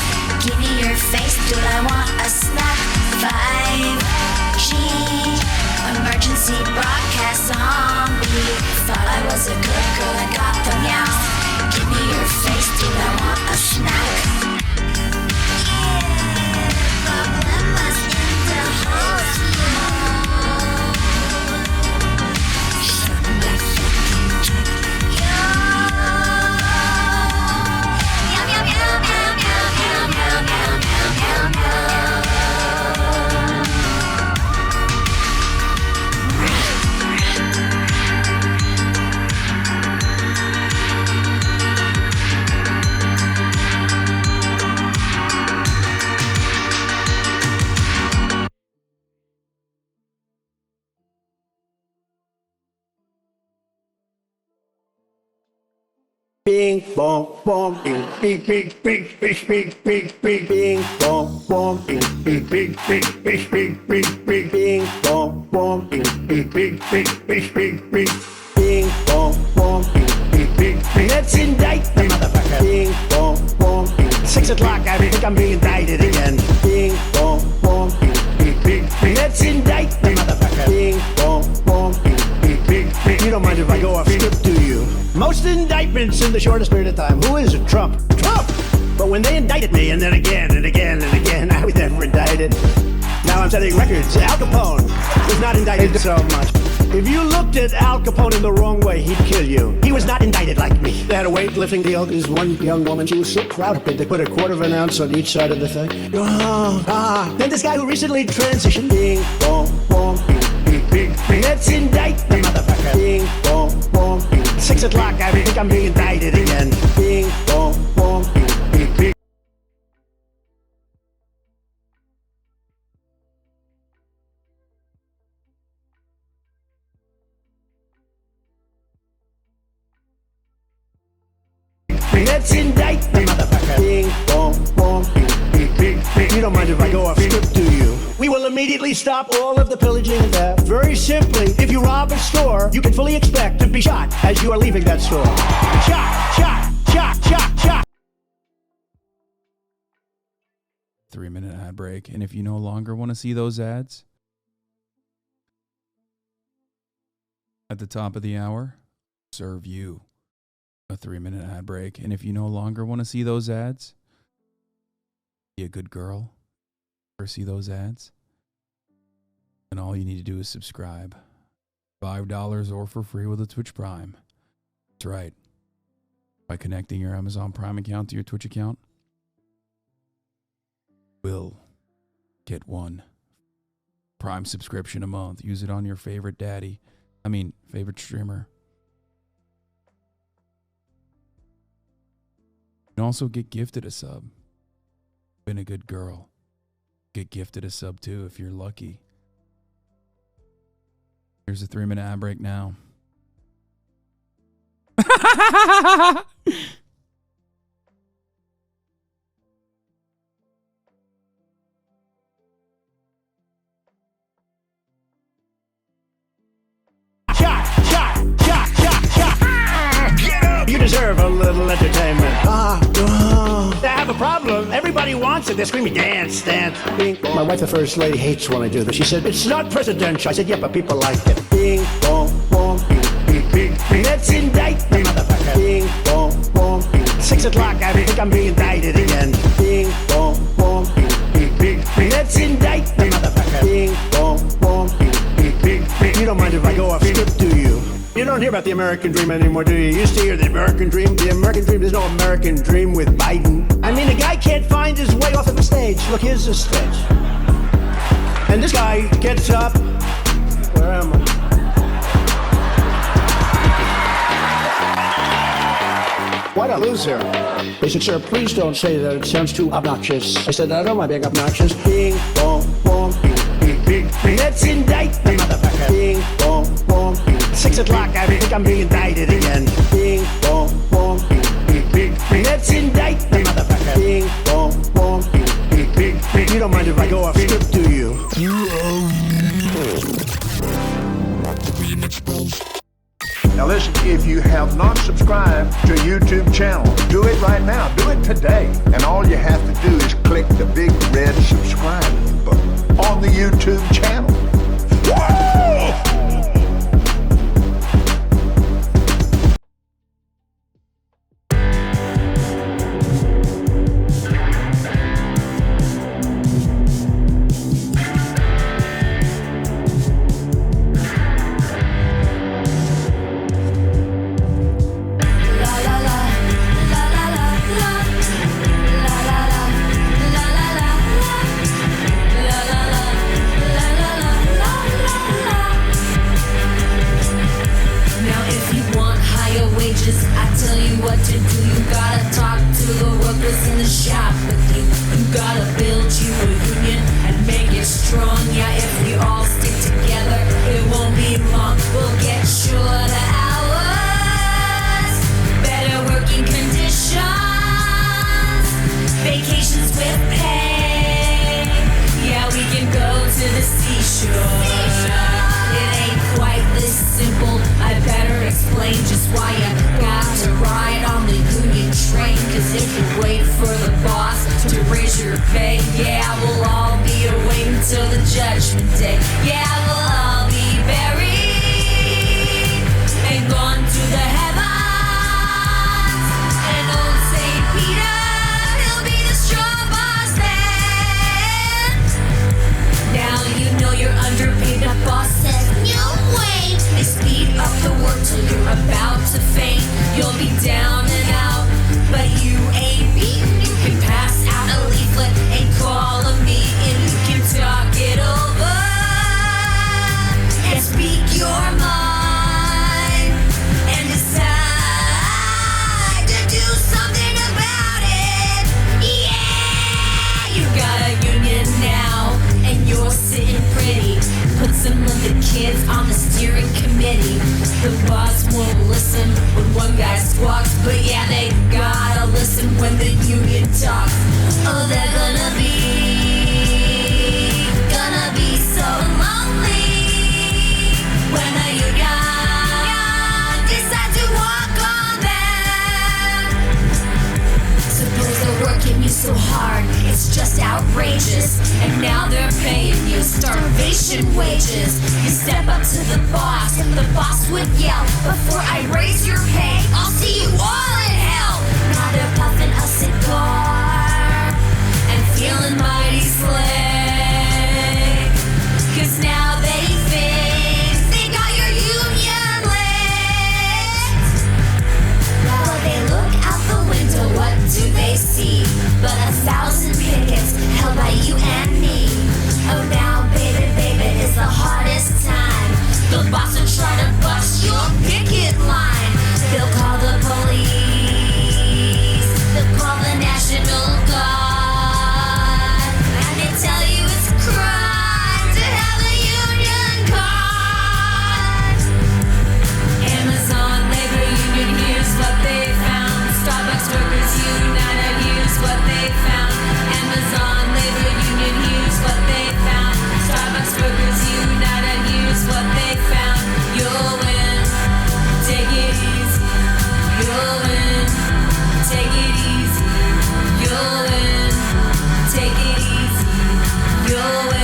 Give me your face, dude, I want a snack. 5G emergency broadcast zombie. Thought I was a good girl and got the meows. Give me your face, dude, I want a snack. Yeah, problemas in the house. Suck my fucking dick. Yo. Meow, meow, meow, meow, meow, meow, meow, meow, meow, meow. Bing bong bong bing bing bing bing bing bing bing bing bing bong bong bing bing bing bing bing bing bing bing bing bong bong bing bing bing bing bing bing bing bing bong bong bing bing bing bing. Let's indict the motherfucker. Bing bong bong bing. 6 o'clock, I think I'm being indicted again. Bing bong bong bing bing bing bing. Let's indict the motherfucker. Bing bong bong bing bing bing bing. You don't mind if I go off script, do you? Most indictments in the shortest period of time. Who is it? Trump. Trump! But when they indicted me, and then again and again and again, I was never indicted. Now I'm setting records. Al Capone was not indicted so much. If you looked at Al Capone in the wrong way, he'd kill you. He was not indicted like me. They had a weightlifting deal. There's one young woman, she was so proud of it. They put a quarter of an ounce on each side of the thing. Then this guy who recently transitioned. Bing, bong, bong, bing, bing, bing. Let's indict the motherfucker. Bing, bong, bong. 6 o'clock, I think I'm being indicted again. Bing, bong, bong, bing, bing. Let's indict the motherfucker. Bing, bong, bong, bing, bing, bing. You don't mind if I go off script, do you? We will immediately stop all of the pillaging and theft. Very simply, if you rob a store, you can fully expect to be shot as you are leaving that store. Shot, shot, shot, shot, shot. 3-minute ad break. And if you no longer want to see those ads, at the top of the hour, serve you a 3-minute ad break. And if you no longer want to see those ads, be a good girl or see those ads, and all you need to do is subscribe. $5 or for free with a Twitch Prime. That's right. By connecting your Amazon Prime account to your Twitch account, will get one Prime subscription a month. Use it on your favorite favorite streamer. You can also get gifted a sub. Been a good girl. Get gifted a sub too if you're lucky. Here's a 3-minute ad break now. You deserve a little entertainment. I have a problem. Everybody wants it. They're screaming, dance, dance. Bing. My wife, the first lady, hates when I do this. She said, it's not presidential. I said, yeah, but people like it. Bing, bong, bong, bing, bing, bing. Let's indict the motherfucker. Bing, bong, bong, bing. 6 o'clock, I think I'm being indicted again. Bing, bong, bong, bing, bing, bing. Let's indict the motherfucker. Bing, bong, bong, bing, bing, bing. You don't mind if I go off script, do you? You don't hear about the American dream anymore, do you? You used to hear the American dream. The American dream, there's no American dream with Biden. I mean, the guy can't find his way off of the stage. Look, here's the stage. And this guy gets up. Where am I? What a loser. They said, sir, please don't say that. It sounds too obnoxious. I said, I don't mind being obnoxious. Bing, bong, bong, bing, bing, bing. Let's indict the motherfucker. Bing, bong, bong, bing. 6 o'clock, I think I'm being indicted again. Bing, bong, bong, bing, bing, bing. Let's indict the motherfucker. Bing, bong, bong, bing, bing, bing. You don't mind if I go off script, do you? Now listen, if you have not subscribed to a YouTube channel, do it right now. Do it today. And all you have to do is click the big red subscribe button on the YouTube channel. Whoa! to faint. You'll be down and out, but you ain't beaten. You can pass out a leaflet and call a meeting. You can talk it over and speak your mind and decide to do something about it. Yeah, you got a union now and you're sitting pretty. Put some of the kids on the steering committee. The boss won't listen when one guy squawks, but yeah, they gotta listen when the union talks. Oh, they're gonna be so lonely when the union decide to walk on them. Suppose they're working you so hard, it's just outrageous. And now they're paying you starvation wages. You step up to the boss would yell, before I raise your pay, I'll see you all in hell. Now they're puffing a cigar and feeling mighty slick, 'cause now they think they got your union licked. Well, they look out the window, what do they see? But 1,000 pickets held by you and me. Oh, now, baby, is the hardest time. The boss will try to bust your picket line. They'll call the police. They'll call the National Guard. And they tell you it's a crime to have a union card. Amazon Labor Union, here's what they found. Starbucks Workers United, here's what they found. Amazon Labor Union, here's what they found. Starbucks Workers United, here's what they found. You'll win, take it easy. You'll win, take it easy. You'll win, take it easy. You'll win.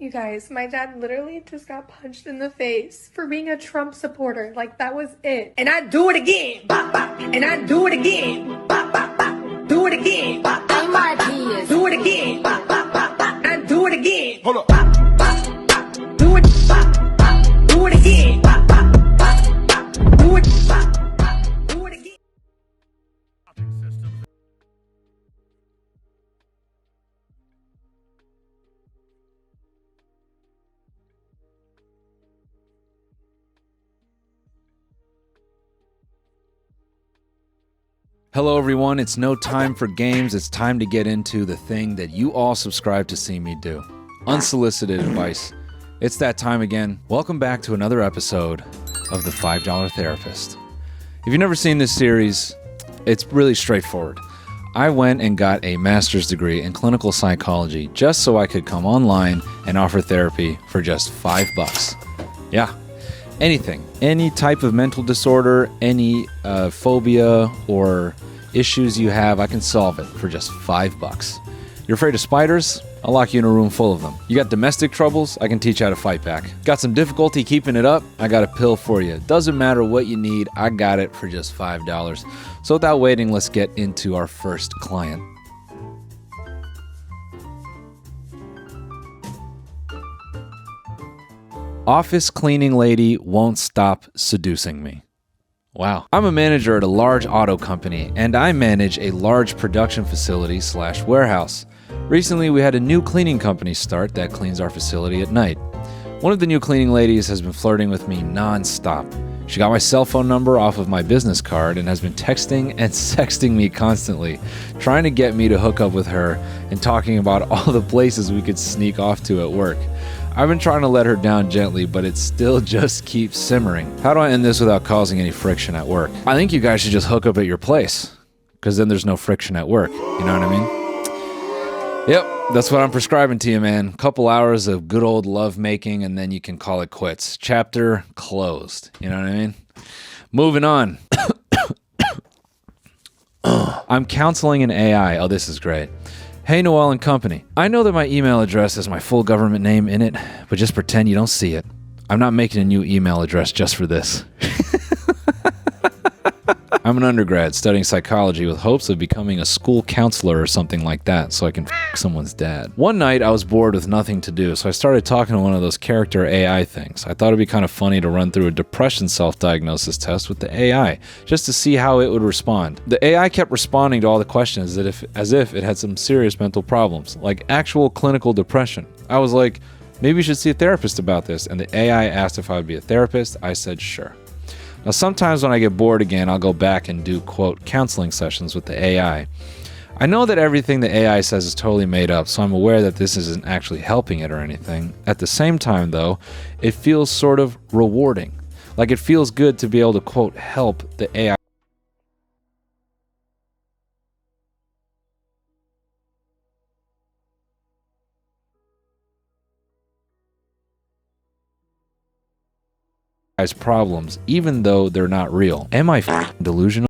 You guys, my dad literally just got punched in the face for being a Trump supporter. Like, that was it. And I do it again. And I do it again. Do it again. Do it again. I do it again. Hold up. Do it. Do it again. Do it. Do it again. Hello everyone, it's no time for games, it's time to get into the thing that you all subscribe to see me do. Unsolicited advice. It's that time again. Welcome back to another episode of The $5 Therapist. If you've never seen this series, it's really straightforward. I went and got a master's degree in clinical psychology just so I could come online and offer therapy for just $5. Yeah. Anything, any type of mental disorder, any phobia or issues you have, I can solve it for just $5. You're afraid of spiders? I'll lock you in a room full of them. You got domestic troubles? I can teach you how to fight back. Got some difficulty keeping it up? I got a pill for you. Doesn't matter what you need, I got it for just $5. So without waiting, let's get into our first client. Office cleaning lady won't stop seducing me. Wow. I'm a manager at a large auto company, and I manage a large production facility / warehouse. Recently, we had a new cleaning company start that cleans our facility at night. One of the new cleaning ladies has been flirting with me non-stop. She got my cell phone number off of my business card and has been texting and sexting me constantly, trying to get me to hook up with her and talking about all the places we could sneak off to at work. I've been trying to let her down gently, but it still just keeps simmering. How do I end this without causing any friction at work? I think you guys should just hook up at your place, because then there's no friction at work. You know what I mean? Yep, that's what I'm prescribing to you, man. Couple hours of good old love making, and then you can call it quits. Chapter closed. You know what I mean? Moving on. I'm counseling an AI. Oh, this is great. Hey, Noel and company. I know that my email address has my full government name in it, but just pretend you don't see it. I'm not making a new email address just for this. I'm an undergrad studying psychology with hopes of becoming a school counselor or something like that so I can f*** someone's dad. One night I was bored with nothing to do, so I started talking to one of those character AI things. I thought it'd be kind of funny to run through a depression self-diagnosis test with the AI, just to see how it would respond. The AI kept responding to all the questions as if it had some serious mental problems, like actual clinical depression. I was like, maybe you should see a therapist about this, and the AI asked if I would be a therapist. I said sure. Now, sometimes when I get bored again, I'll go back and do, quote, counseling sessions with the AI. I know that everything the AI says is totally made up, so I'm aware that this isn't actually helping it or anything. At the same time, though, it feels sort of rewarding. Like it feels good to be able to, quote, help the AI. Problems, even though they're not real. Am I delusional?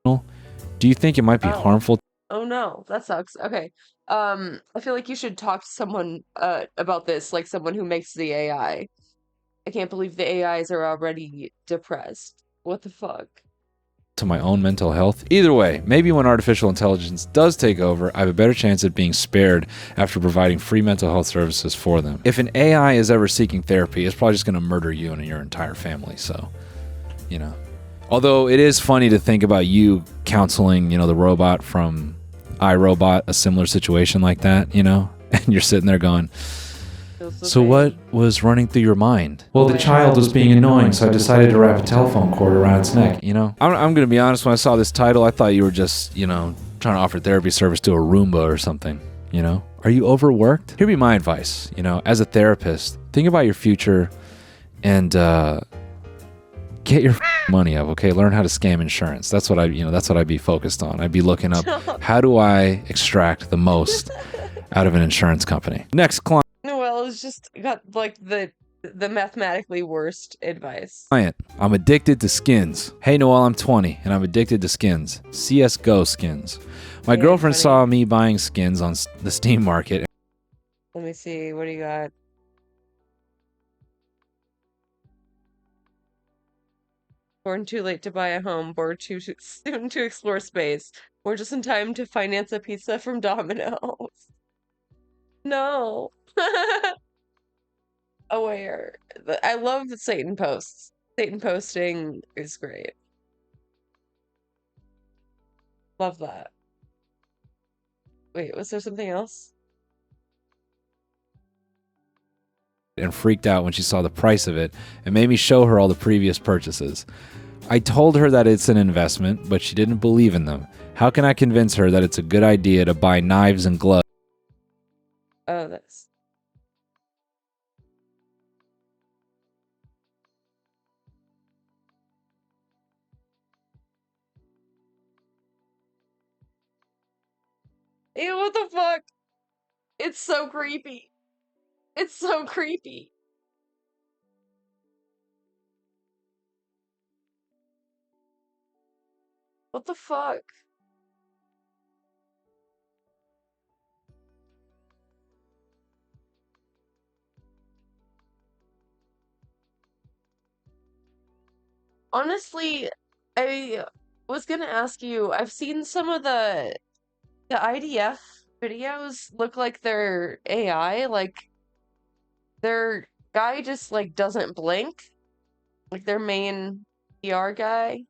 Do you think it might be harmful? Oh no, that sucks. Okay. I feel like you should talk to someone about this, like someone who makes the AI. I can't believe the AIs are already depressed. What the fuck? To my own mental health? Either way, maybe when artificial intelligence does take over, I have a better chance at being spared after providing free mental health services for them. If an AI is ever seeking therapy, it's probably just going to murder you and your entire family, so, you know. Although it is funny to think about you counseling, you know, the robot from iRobot, a similar situation like that, you know, and you're sitting there going, so what was running through your mind? Well, the child was being annoying, so I decided to wrap a telephone cord around its neck, you know? I'm going to be honest, when I saw this title, I thought you were just, you know, trying to offer therapy service to a Roomba or something, you know? Are you overworked? Here'd be my advice, you know, as a therapist, think about your future and get your money up, okay? Learn how to scam insurance. That's what I'd be focused on. I'd be looking up, how do I extract the most out of an insurance company? Next client. Noel has just got like the mathematically worst advice. Client. I'm addicted to skins. Hey Noel, I'm 20 and I'm addicted to skins. CSGO skins. My girlfriend saw me buying skins on the Steam market. Let me see, what do you got? Born too late to buy a home, born too soon to explore space, or just in time to finance a pizza from Domino's. No. Aware. I love the Satan posts. Satan posting is great. Love that. Wait, was there something else? And freaked out when she saw the price of it and made me show her all the previous purchases. I told her that it's an investment, but she didn't believe in them. How can I convince her that it's a good idea to buy knives and gloves? Oh, that's... Ew, what the fuck? It's so creepy. It's so creepy. What the fuck? Honestly, I was gonna ask you, I've seen some of the IDF videos look like they're AI, like their guy just like doesn't blink. Like their main PR guy.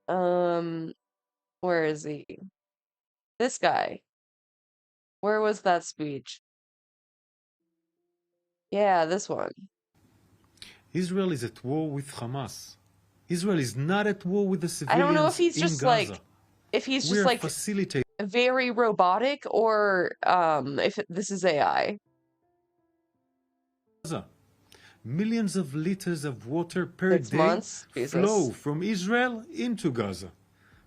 Where is he? This guy. Where was that speech? Yeah, this one. Israel is at war with Hamas. Israel is not at war with the civilians. I don't know if he's just Gaza. like, if he's just like very robotic or if this is AI. Millions of liters of water per day flow from Israel into Gaza.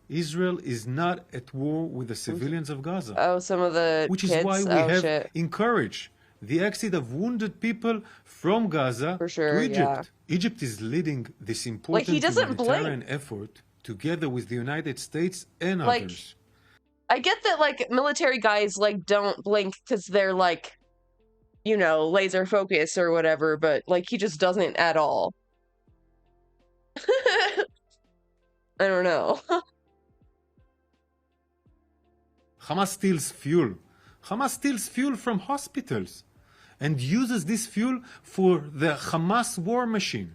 Israel is not at war with the civilians of Gaza. Oh, some of the which kids? is why we have encouraged the exit of wounded people from Gaza to Egypt. Egypt is leading this important humanitarian effort together with the United States and others. I get that, like, military guys, like, don't blink because they're, like, you know, laser focus or whatever, but, like, he just doesn't at all. I don't know. Hamas steals fuel. Hamas steals fuel from hospitals and uses this fuel for the Hamas war machine.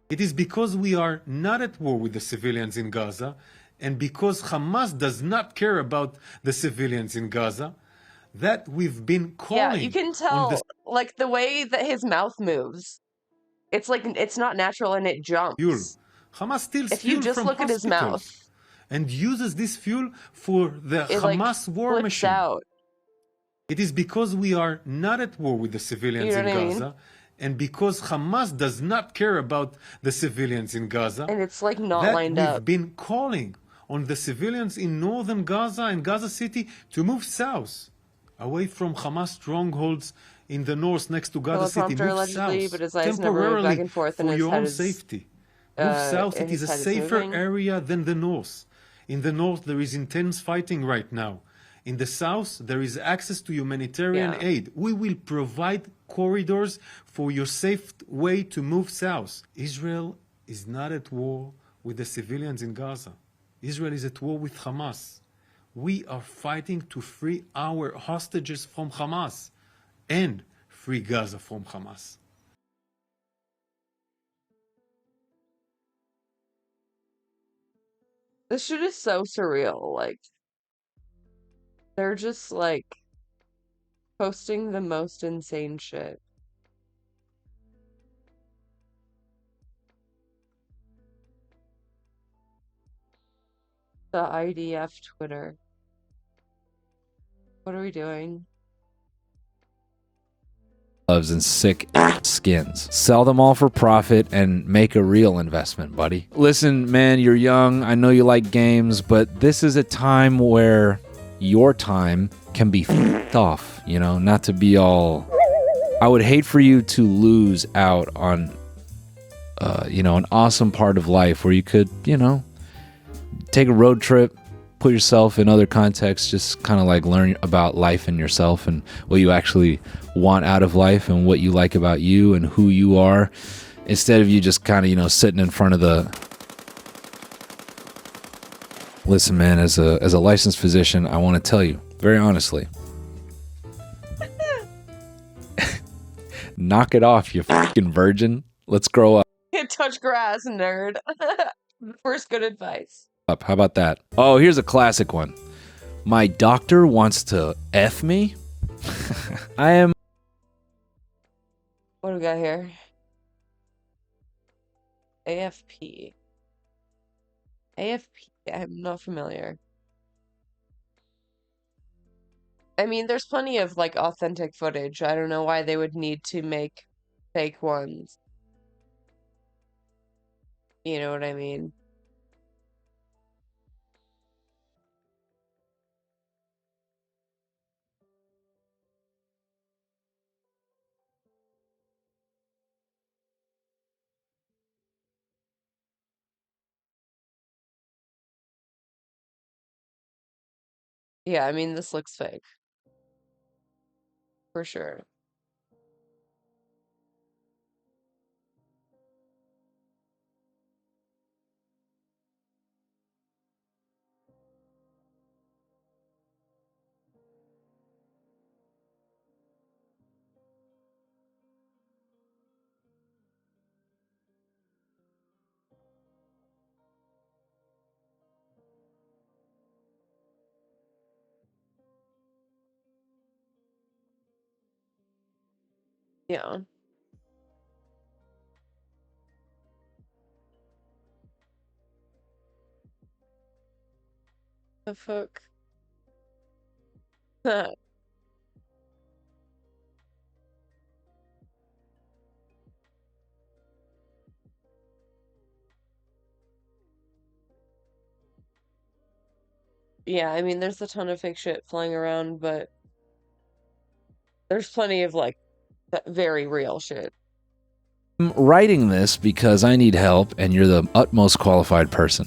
It is because we are not at war with the civilians in Gaza, and because Hamas does not care about the civilians in Gaza, that we've been calling. Yeah, you can tell, like, the way that his mouth moves. It's like, it's not natural and it jumps. Fuel. Hamas steals if fuel you just from look at his mouth and uses this fuel for the Hamas war machine. Out. It is because we are not at war with the civilians in Gaza, and because Hamas does not care about the civilians in Gaza, and it's like not that lined we've up. been calling on the civilians in northern Gaza and Gaza City to move south, away from Hamas strongholds in the north next to Gaza City. Move allegedly, south but his eyes temporarily never back and forth, and for his your head own is, safety. Move south. It is a safer moving. area than the north. In the north, there is intense fighting right now. In the south, there is access to humanitarian aid. We will provide corridors for your safe way to move south. Israel is not at war with the civilians in Gaza. Israel is at war with Hamas. We are fighting to free our hostages from Hamas and free Gaza from Hamas. This shit is so surreal. Like, they're just, like, posting the most insane shit. The IDF Twitter. What are we doing? Gloves and sick skins. Sell them all for profit and make a real investment, buddy. Listen, man, you're young. I know you like games, but this is a time where your time can be f***ed off, you know, not to be all... I would hate for you to lose out on, you know, an awesome part of life where you could, you know, take a road trip, put yourself in other contexts, just kind of like learn about life and yourself and what you actually want out of life and what you like about you and who you are, instead of you just kind of, you know, sitting in front of the... Listen, man, as a licensed physician, I want to tell you, very honestly, knock it off, you fucking virgin. Let's grow up. Can't touch grass, nerd. First good advice. How about that? Oh, here's a classic one. My doctor wants to F me? I am... What do we got here? AFP. AFP, I'm not familiar. I mean, there's plenty of, like, authentic footage. I don't know why they would need to make fake ones. You know what I mean? Yeah, I mean, this looks fake. For sure. Yeah. The fuck? Yeah, I mean, there's a ton of fake shit flying around, but There's plenty of like that very real shit. I'm writing this because I need help and you're the utmost qualified person.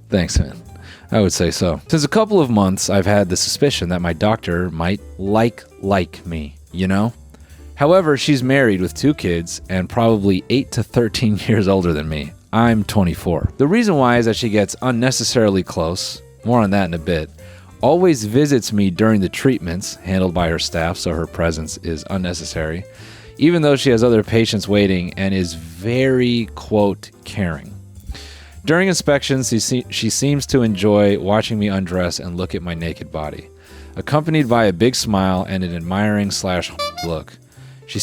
Thanks, man. I would say so. Since a couple of months, I've had the suspicion that my doctor might like me, you know? However, she's married with 2 kids and probably 8 to 13 years older than me. I'm 24. The reason why is that she gets unnecessarily close, more on that in a bit, always visits me during the treatments handled by her staff, so her presence is unnecessary, even though she has other patients waiting, and is very, quote, caring. During inspections, she seems to enjoy watching me undress and look at my naked body, accompanied by a big smile and an admiring / look. She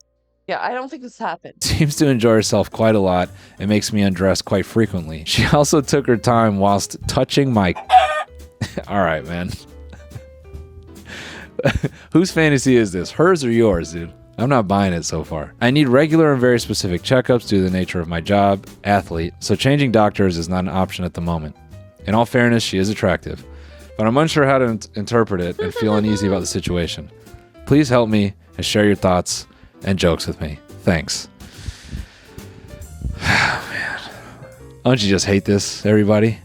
Yeah, I don't think this happened. seems to enjoy herself quite a lot and makes me undress quite frequently. She also took her time whilst touching my... All right, man. Whose fantasy is this? Hers or yours, dude? I'm not buying it so far. I need regular and very specific checkups due to the nature of my job, athlete, so changing doctors is not an option at the moment. In all fairness, she is attractive, but I'm unsure how to interpret it and feel uneasy about the situation. Please help me and share your thoughts and jokes with me. Thanks. Man. Don't you just hate this, everybody?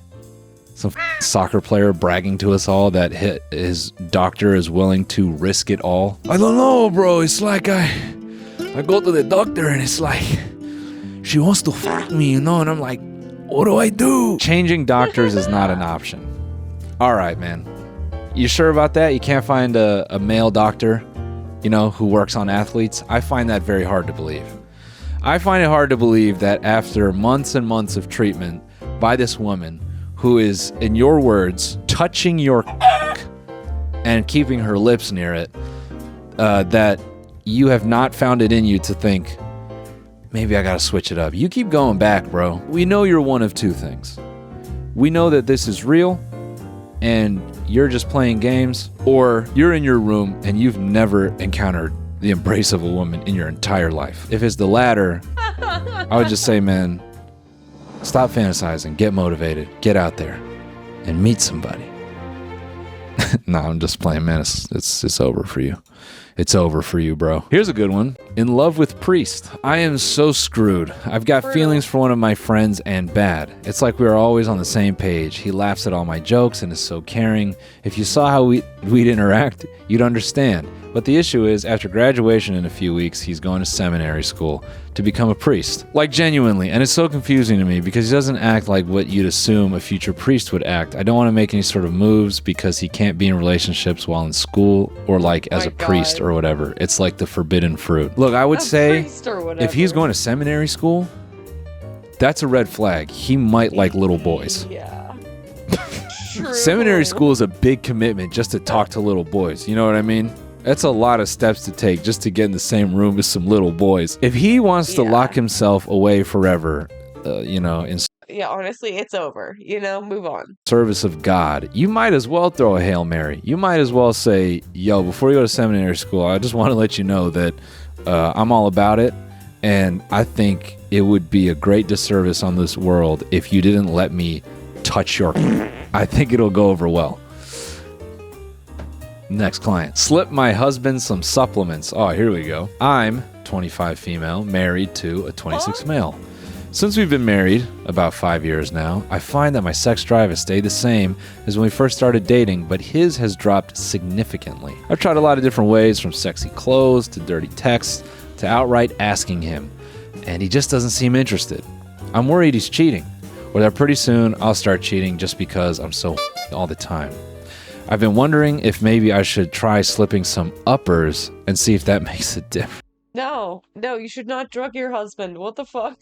Some soccer player bragging to us all that his doctor is willing to risk it all. I don't know, bro. It's like I go to the doctor and it's like she wants to fuck me, you know, and I'm like, what do I do? Changing doctors is not an option. All right, man. You sure about that? You can't find a male doctor, you know, who works on athletes? I find that very hard to believe. I find it hard to believe that after months and months of treatment by this woman who is, in your words, touching your and keeping her lips near it, that you have not found it in you to think, maybe I gotta switch it up. You keep going back, bro. We know you're one of 2 things. We know that this is real, and you're just playing games, or you're in your room and you've never encountered the embrace of a woman in your entire life. If it's the latter, I would just say, man, stop fantasizing, get motivated, get out there, and meet somebody. Nah, I'm just playing, man. It's over for you. It's over for you, bro. Here's a good one. In love with priest. I am so screwed. I've got feelings for one of my friends and bad. It's like we are always on the same page. He laughs at all my jokes and is so caring. If you saw how we'd interact, you'd understand. But the issue is, after graduation in a few weeks, he's going to seminary school to become a priest. Like, genuinely. And it's so confusing to me because he doesn't act like what you'd assume a future priest would act. I don't want to make any sort of moves because he can't be in relationships while in school or like as a priest or whatever. It's like the forbidden fruit. Look, I would say if he's going to seminary school, that's a red flag. He might like little boys. Yeah. Seminary school is a big commitment just to talk to little boys. You know what I mean? That's a lot of steps to take just to get in the same room as some little boys. If he wants to lock himself away forever, you know, in Yeah, honestly, it's over. You know, move on. service of God, you might as well throw a Hail Mary. You might as well say, yo, before you go to seminary school, I just want to let you know that I'm all about it. And I think it would be a great disservice on this world if you didn't let me touch your... I think it'll go over well. Next client. Slip my husband some supplements. Oh, here we go. I'm 25 female, married to a 26 male. Since we've been married about 5 years now, I find that my sex drive has stayed the same as when we first started dating, but his has dropped significantly. I've tried a lot of different ways, from sexy clothes to dirty texts to outright asking him, and he just doesn't seem interested. I'm worried he's cheating, or that pretty soon I'll start cheating just because I'm so all the time. I've been wondering if maybe I should try slipping some uppers and see if that makes a difference. No, you should not drug your husband. What the fuck?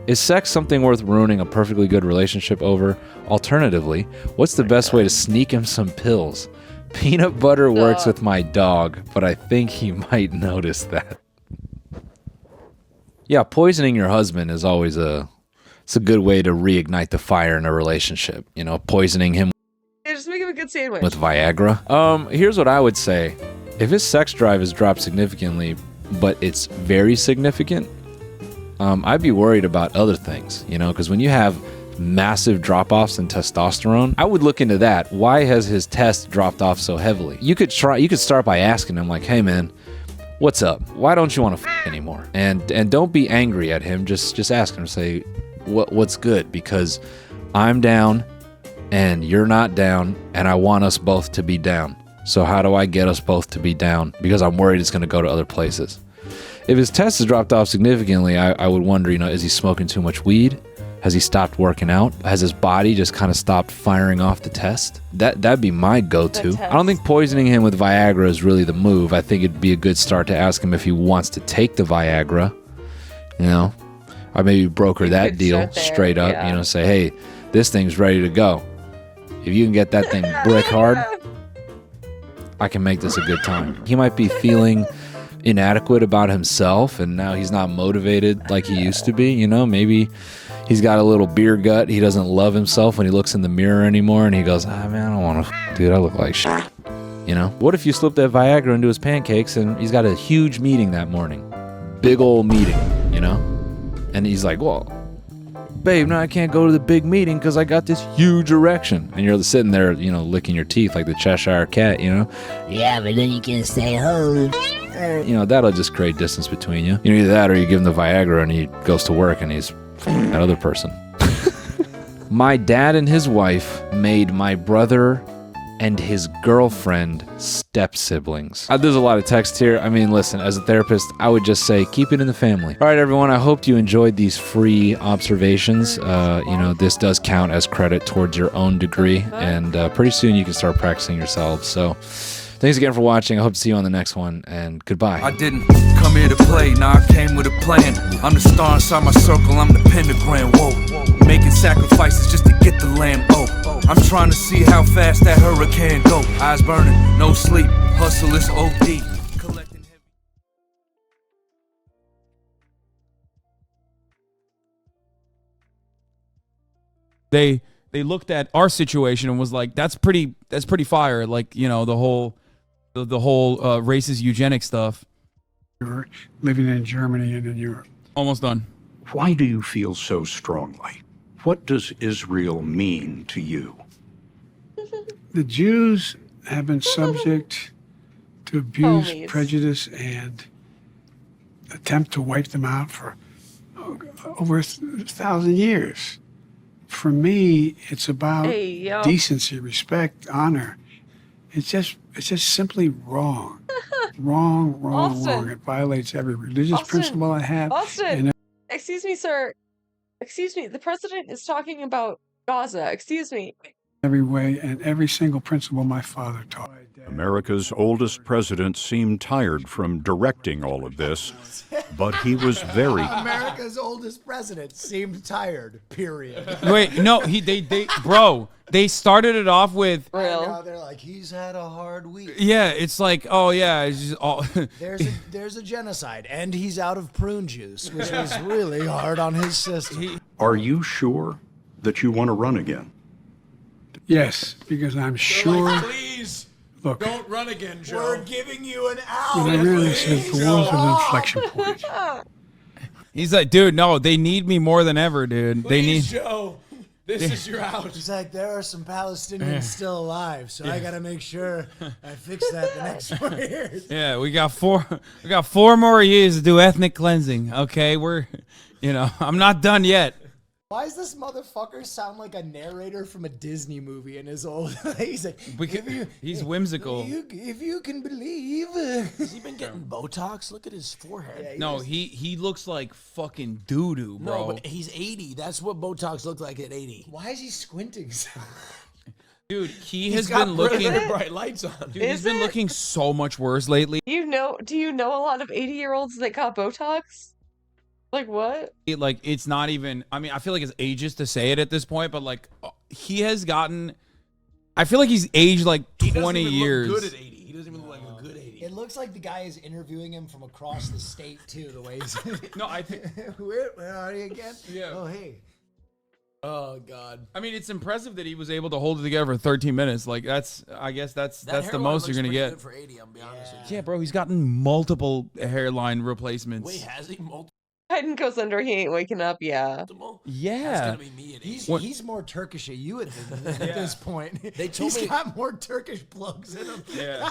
Is sex something worth ruining a perfectly good relationship over? Alternatively, what's the best way to sneak him some pills? Peanut butter works with my dog, but I think he might notice that. Yeah, poisoning your husband is always it's a good way to reignite the fire in a relationship. You know, poisoning him Yeah, just make him a good sandwich. with Viagra. Here's what I would say. If his sex drive has dropped significantly, but it's very significant, I'd be worried about other things, you know, because when you have massive drop-offs in testosterone, I would look into that. Why has his test dropped off so heavily? You could start by asking him like, hey man, what's up? Why don't you want to anymore? And don't be angry at him. Just ask him, say, what's good? Because I'm down and you're not down, and I want us both to be down. So how do I get us both to be down? Because I'm worried it's going to go to other places. If his test has dropped off significantly, I would wonder, is he smoking too much weed? Has he stopped working out? Has his body just kind of stopped firing off the test? That'd be my go-to. I don't think poisoning him with Viagra is really the move. I think it'd be a good start to ask him if he wants to take the Viagra. Or maybe broker that deal straight up. Say, hey, this thing's ready to go. If you can get that thing brick hard, I can make this a good time. He might be feeling inadequate about himself, and now he's not motivated like he used to be. Maybe he's got a little beer gut. He doesn't love himself when he looks in the mirror anymore, and he goes, man, I don't want to dude, I look like shit. What if you slipped that Viagra into his pancakes and he's got a huge meeting that morning? Big old meeting, And he's like, well, babe, no, I can't go to the big meeting because I got this huge erection. And you're sitting there, licking your teeth like the Cheshire Cat, Yeah, but then you can stay home. That'll just create distance between you. Either that or you give him the Viagra and he goes to work and he's that other person. My dad and his wife made my brother and his girlfriend step-siblings. There's a lot of text here. Listen, as a therapist, I would just say keep it in the family. All right, everyone, I hope you enjoyed these free observations. This does count as credit towards your own degree, and pretty soon you can start practicing yourselves. So thanks again for watching. I hope to see you on the next one, and goodbye. I didn't come here to play, nah, I came with a plan. I'm the star inside my circle, I'm the pentagram, whoa. Making sacrifices just to get the land, oh. I'm trying to see how fast that hurricane go. Eyes burning, no sleep, hustle is OD. They looked at our situation and was like, that's pretty fire. Like, the whole racist eugenic stuff. You were living in Germany and in Europe. Almost done. Why do you feel so strongly? What does Israel mean to you? The Jews have been subject to abuse, prejudice, and attempt to wipe them out for over 1,000 years. For me, it's about decency, respect, honor. It's just simply wrong. Wrong. It violates every religious principle I have. Austin! Excuse me, sir. Excuse me. The president is talking about Gaza. Excuse me. Every way and every single principle my father taught. America's oldest president seemed tired from directing all of this, but he was very... America's oldest president seemed tired, period. Wait, no, bro, they started it off with... I know, they're like, he's had a hard week. Yeah, it's like, oh yeah, it's just all... there's a genocide, and he's out of prune juice, which was really hard on his system. Are you sure that you want to run again? Yes, because I'm sure... Like, please, look, don't run again, Joe. We're giving you an out. When I really said the world's an inflection point. He's like, dude, no, they need me more than ever, dude. They need... Joe, this is your out. He's like, there are some Palestinians still alive, so I gotta make sure I fix that the next 4 years. Yeah, we got 4 more years to do ethnic cleansing. Okay, I'm not done yet. Why does this motherfucker sound like a narrator from a Disney movie in his old... He's like, he's whimsical. If you can believe... Has he been getting Botox? Look at his forehead. Yeah, no, he looks like fucking doo-doo, bro. No, but he's 80. That's what Botox looked like at 80. Why is he squinting so Dude, he's been looking... bright lights on. Dude, he's been looking so much worse lately. Do you know a lot of 80-year-olds that got Botox? Like what? It's not even... I feel like it's ageist to say it at this point, but he has gotten... I feel like he's aged 20 years. Look good at 80. He doesn't even look like a good 80. It looks like the guy is interviewing him from across the state too. The way he's... No, I think... Where are you again? Yeah. Oh, hey. Oh God. It's impressive that he was able to hold it together for 13 minutes. I guess that's the most you're gonna get. Good for 80, I'm be honest with Yeah, bro, he's gotten multiple hairline replacements. Wait, has he multiple? Titan goes under, he ain't waking up, yeah. Yeah. He's more Turkish at you at this point. They told He's me- got more Turkish plugs in him. Yeah.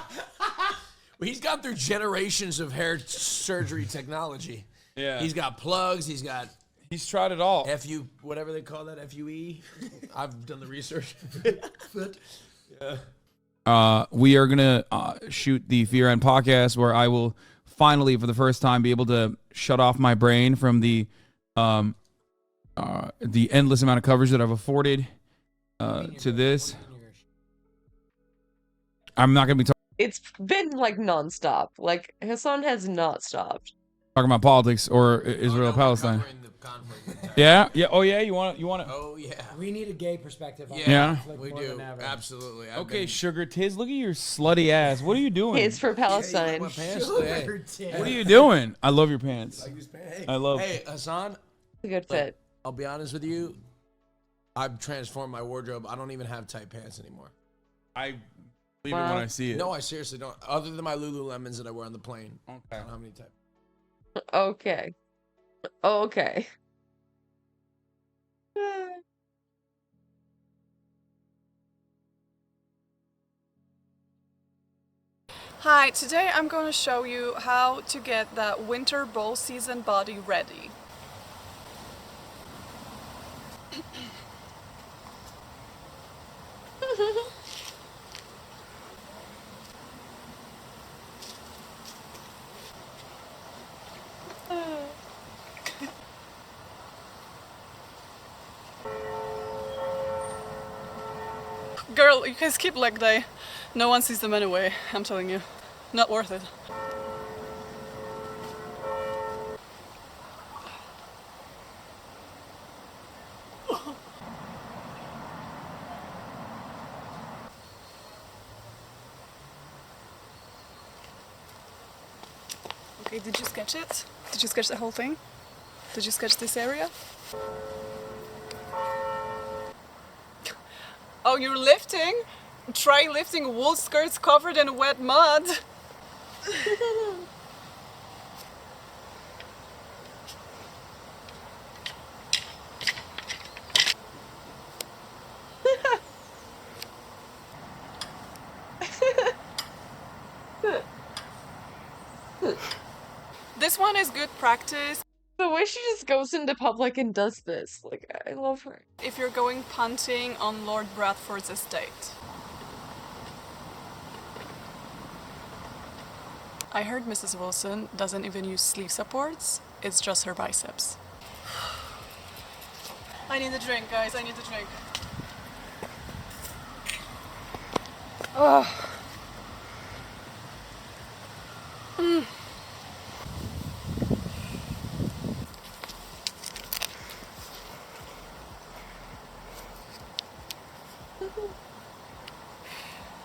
Well, he's gone through generations of hair surgery technology. Yeah. He's got plugs. He's tried it all. FU, whatever they call that, FUE. I've done the research. Yeah. We are gonna shoot the Fear End podcast, where I will finally, for the first time, be able to shut off my brain from the endless amount of coverage that I've afforded to this. I'm not gonna be It's been like nonstop. Like Hassan has not stopped. talking about politics or Israel Palestine. Yeah. Oh yeah. You want to? Oh yeah. We need a gay perspective on Yeah. conflict We more do. than ever. Absolutely. Okay, Sugar Tiz, look at your slutty ass. What are you doing? It's for Palestine. What are you doing? I love your pants. I love. Hey, Hassan. A good fit. I'll be honest with you. I've transformed my wardrobe. I don't even have tight pants anymore. I believe it when I see it. No, I seriously don't. Other than my Lululemons that I wear on the plane. Okay. I don't have any tight. Okay. Okay. Hi, today I'm going to show you how to get that winter bowl season body ready. Girl, you can skip leg day. No one sees them anyway, I'm telling you. Not worth it. Okay, did you sketch it? Did you sketch the whole thing? Did you sketch this area? Oh, you're lifting? Try lifting wool skirts covered in wet mud. This one is good practice. The way she just goes into public and does this, like, I love her. If you're going punting on Lord Bradford's estate. I heard Mrs. Wilson doesn't even use sleeve supports, it's just her biceps. I need a drink, guys, I need a drink. Ugh.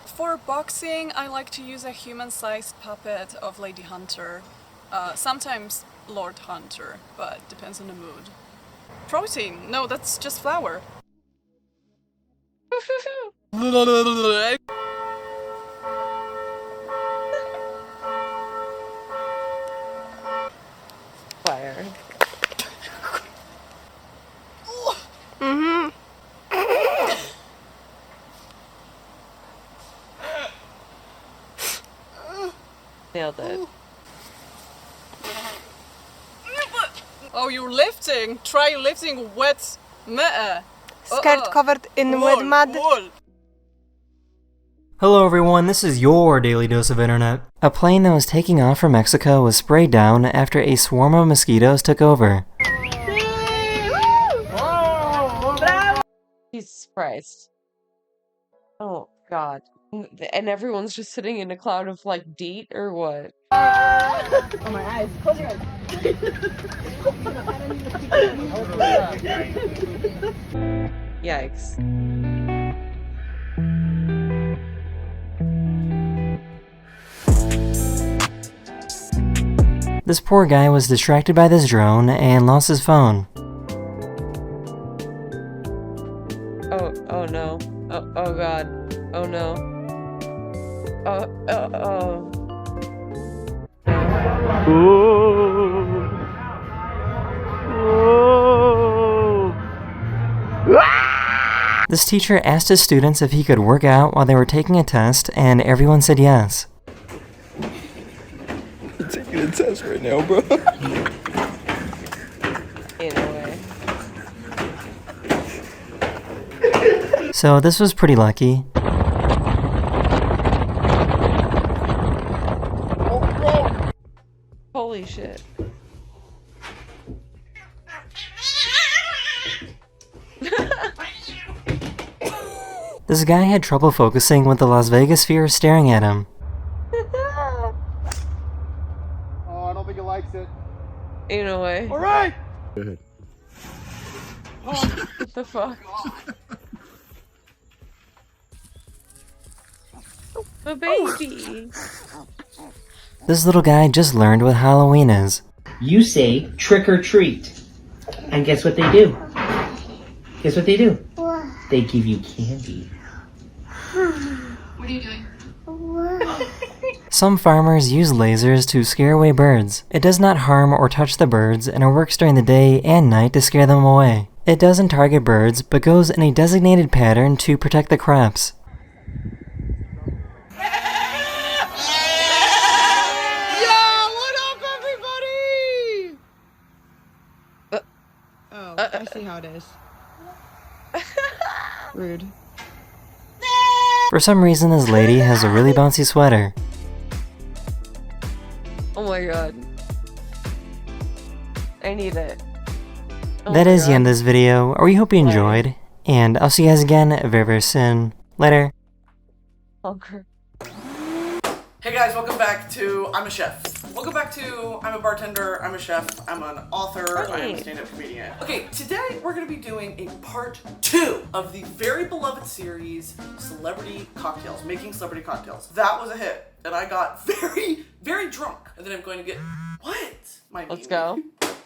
For boxing, I like to use a human-sized puppet of Lady Hunter. Sometimes Lord Hunter, but depends on the mood. Protein? No, that's just flour. Fire. Mm-hmm. Nailed it. Oh, you're lifting? Try lifting wet meh. Skirt covered in wet mud. Wool. Hello everyone, this is your Daily Dose of Internet. A plane that was taking off from Mexico was sprayed down after a swarm of mosquitoes took over. Jesus Christ. Oh, God. And everyone's just sitting in a cloud of, like, DEET or what? Oh, my eyes. Close your eyes. Yikes. This poor guy was distracted by this drone and lost his phone. Oh no. Oh God. Oh no. Oh. This teacher asked his students if he could work out while they were taking a test, and everyone said yes. I'm taking a test right now, bro. In a way. So this was pretty lucky. Holy shit. This guy had trouble focusing with the Las Vegas sphere staring at him. Oh, I don't think he likes it. In a way. All right. Good. What the fuck? The baby. This little guy just learned what Halloween is. You say trick or treat. And guess what they do? Guess what they do? What? They give you candy. What are you doing? Some farmers use lasers to scare away birds. It does not harm or touch the birds, and it works during the day and night to scare them away. It doesn't target birds, but goes in a designated pattern to protect the crops. I see how it is. Rude. For some reason, this lady has a really bouncy sweater. Oh my god. I need it. Oh That my is the God. end of this video. We hope you enjoyed, and I'll see you guys again very, very soon. Later. Okay. Hey guys, welcome back to I'm a Chef. Welcome back to I'm a Bartender, I'm a Chef, I'm an author, I am a stand-up comedian. Okay, today we're gonna be doing a part 2 of the very beloved series, Celebrity Cocktails, Making Celebrity Cocktails. That was a hit, and I got very, very drunk. And then I'm going to get, Let's go.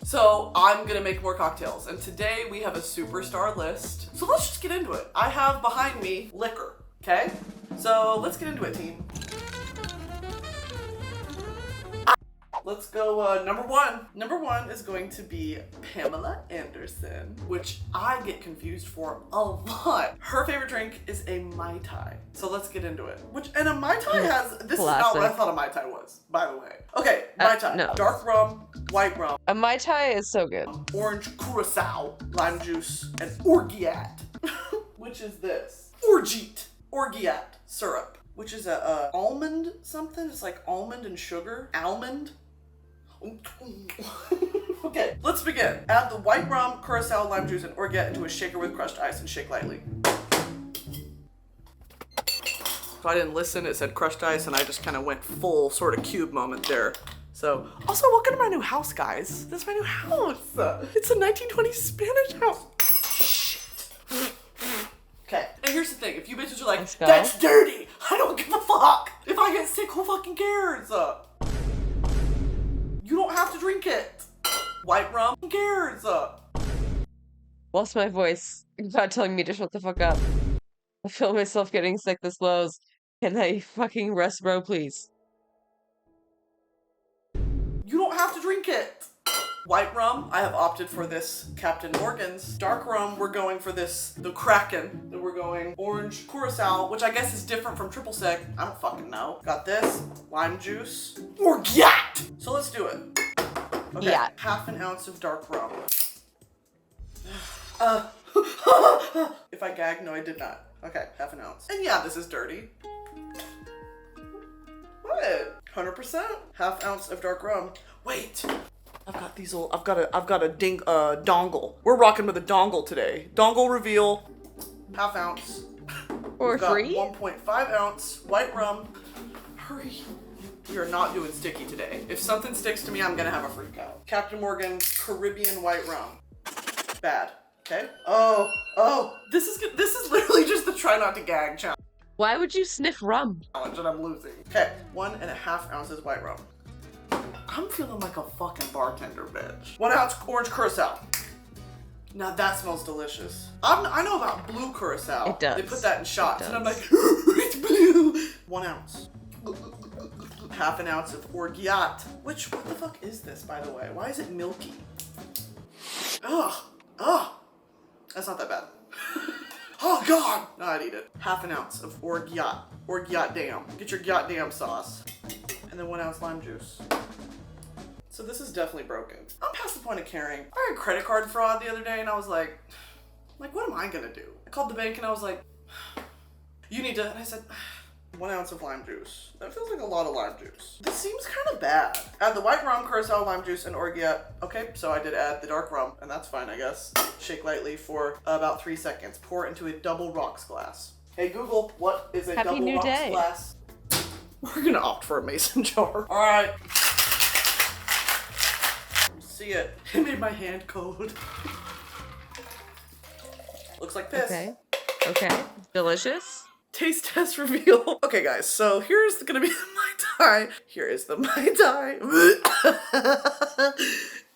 So I'm gonna make more cocktails, and today we have a superstar list. So let's just get into it. I have behind me liquor, okay? So let's get into it, team. Let's go number one. Number one is going to be Pamela Anderson, which I get confused for a lot. Her favorite drink is a Mai Tai. So let's get into it. And a Mai Tai has, this is not what I thought a Mai Tai was, by the way. Okay, Mai Tai. No. Dark rum, white rum. A Mai Tai is so good. Orange curacao, lime juice, and orgeat. Which is this? Orgeat syrup. Which is a almond something. It's like almond and sugar. Almond. Okay, let's begin. Add the white rum, curacao, lime juice, and orgeat into a shaker with crushed ice and shake lightly. So I didn't listen, it said crushed ice, and I just kind of went full sort of cube moment there. So, also welcome to my new house, guys. This is my new house. It's a 1920s Spanish house. Shit. Okay, and here's the thing. If you bitches are like, that's dirty, I don't give a fuck. If I get sick, who fucking cares? You don't have to drink it. White rum, who cares? Lost my voice. God telling me to shut the fuck up. I feel myself getting sick this lows. Can I fucking rest, bro, please? You don't have to drink it. White rum, I have opted for this Captain Morgan's. Dark rum, we're going for this, the Kraken. Then we're going orange curacao, which I guess is different from triple sec. I don't fucking know. Got this, lime juice, orgeat. So let's do it. Okay, Yeah. Half an ounce of dark rum. If I gagged, no I did not. Okay, half an ounce. And yeah, this is dirty. What? 100%? Half ounce of dark rum. Wait. I've got these little, I've got a dongle. We're rocking with a dongle today. Dongle reveal, half ounce. For free? 1.5 ounce white rum. Hurry. We are not doing sticky today. If something sticks to me, I'm gonna have a freak out. Captain Morgan Caribbean white rum. Bad. Okay. Oh. This is literally just the try not to gag challenge. Why would you sniff rum? And I'm losing. Okay. 1.5 ounces white rum. I'm feeling like a fucking bartender, bitch. 1 ounce orange curacao. Now that smells delicious. I know about blue curacao. It does. They put that in shots, and I'm like, it's blue. 1 ounce. Half an ounce of orgeat. What the fuck is this, by the way? Why is it milky? Ugh. That's not that bad. Oh God! No, I'd eat it. Half an ounce of orgeat. Orgeat dam. Get your gyat dam sauce. And then 1 ounce lime juice. So this is definitely broken. I'm past the point of caring. I had credit card fraud the other day and I was like, what am I gonna do? I called the bank and I was like, you need to, and I said, 1 ounce of lime juice. That feels like a lot of lime juice. This seems kind of bad. Add the white rum, curacao, lime juice, and orgeat. Okay, so I did add the dark rum, and that's fine, I guess. Shake lightly for about 3 seconds. Pour into a double rocks glass. Hey Google, what is a double rocks glass? We're gonna opt for a mason jar. All right. See it. It made my hand cold. Looks like piss. Okay. Okay. Delicious. Taste test reveal. Okay guys, so here's gonna be the Mai Tai. Here is the Mai Tai.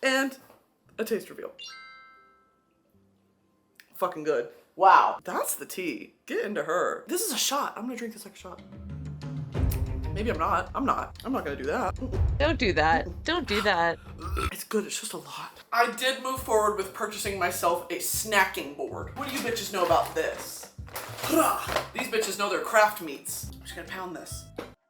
And a taste reveal. Fucking good. Wow, that's the tea. Get into her. This is a shot. I'm gonna drink this like a shot. Maybe I'm not. I'm not gonna do that. Don't do that. Don't do that. It's good, it's just a lot. I did move forward with purchasing myself a snacking board. What do you bitches know about this? These bitches know their craft meats. I'm just gonna pound this.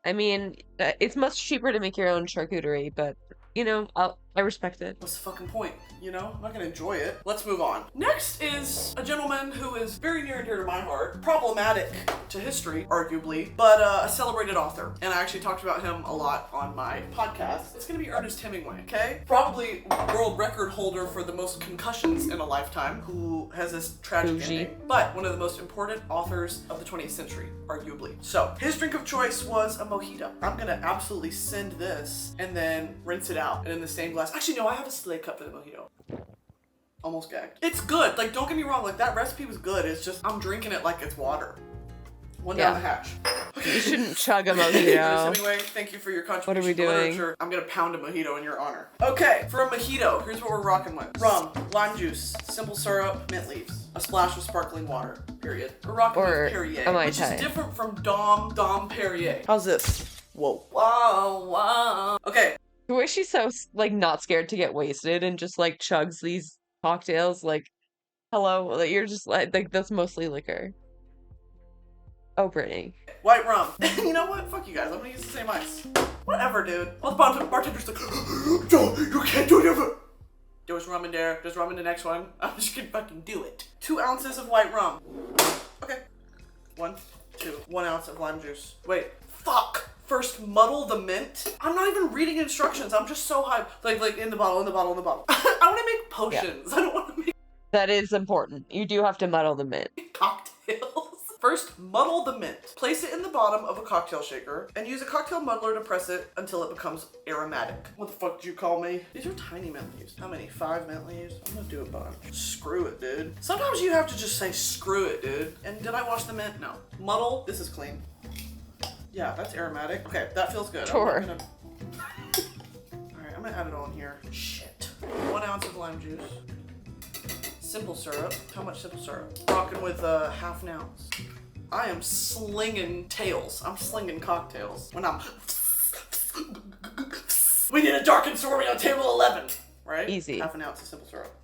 I mean, it's much cheaper to make your own charcuterie, but, you know, I respect it. What's the fucking point? You know, I'm not gonna enjoy it. Let's move on. Next is a gentleman who is very near and dear to my heart. Problematic to history, arguably, but a celebrated author. And I actually talked about him a lot on my podcast. It's gonna be Ernest Hemingway, okay? Probably world record holder for the most concussions in a lifetime, who has this tragic ending. But one of the most important authors of the 20th century, arguably. So, his drink of choice was a mojito. I'm gonna absolutely send this and then rinse it out. And in the same glass. Actually, no, I have a Slay cup for the mojito. Almost gagged. It's good. Like, don't get me wrong. Like, that recipe was good. It's just, I'm drinking it like it's water. One down the hatch. Okay. You shouldn't chug a mojito. Anyway, thank you for your contribution What are we to doing? literature. I'm gonna pound a mojito in your honor. Okay, for a mojito, here's what we're rocking with. Rum, lime juice, simple syrup, mint leaves, a splash of sparkling water, period. We're rocking with Perrier, which is different from Dom Perrier. How's this? Whoa. Wow, wow. Okay. The way she's so, like, not scared to get wasted and just, like, chugs these cocktails, like, hello, like, you're just, like, that's mostly liquor. Oh, Brittany. White rum. You know what? Fuck you guys. I'm gonna use the same ice. Whatever, dude. Well, the bartender's like, no, you can't do it ever. There was rum in there. There's rum in the next one. I'm just gonna fucking do it. 2 ounces of white rum. Okay. 1, 2. 1 ounce of lime juice. Wait. Fuck. First, muddle the mint. I'm not even reading instructions. I'm just so hyped. Like in the bottle, in the bottle, in the bottle. I want to make potions. Yeah. I don't want to make... That is important. You do have to muddle the mint. Cocktails. First, muddle the mint. Place it in the bottom of a cocktail shaker and use a cocktail muddler to press it until it becomes aromatic. What the fuck did you call me? These are tiny mint leaves. How many? 5 mint leaves? I'm gonna do a bunch. Screw it, dude. Sometimes you have to just say, screw it, dude. And did I wash the mint? No. Muddle. This is clean. Yeah, that's aromatic. Okay, that feels good. Sure. Alright, I'm gonna add it all in here. Shit. 1 ounce of lime juice. Simple syrup. How much simple syrup? Rocking with half an ounce. I am slinging tails. I'm slinging cocktails. When I'm... We need a dark and stormy on table 11. Right? Easy. Half an ounce of simple syrup.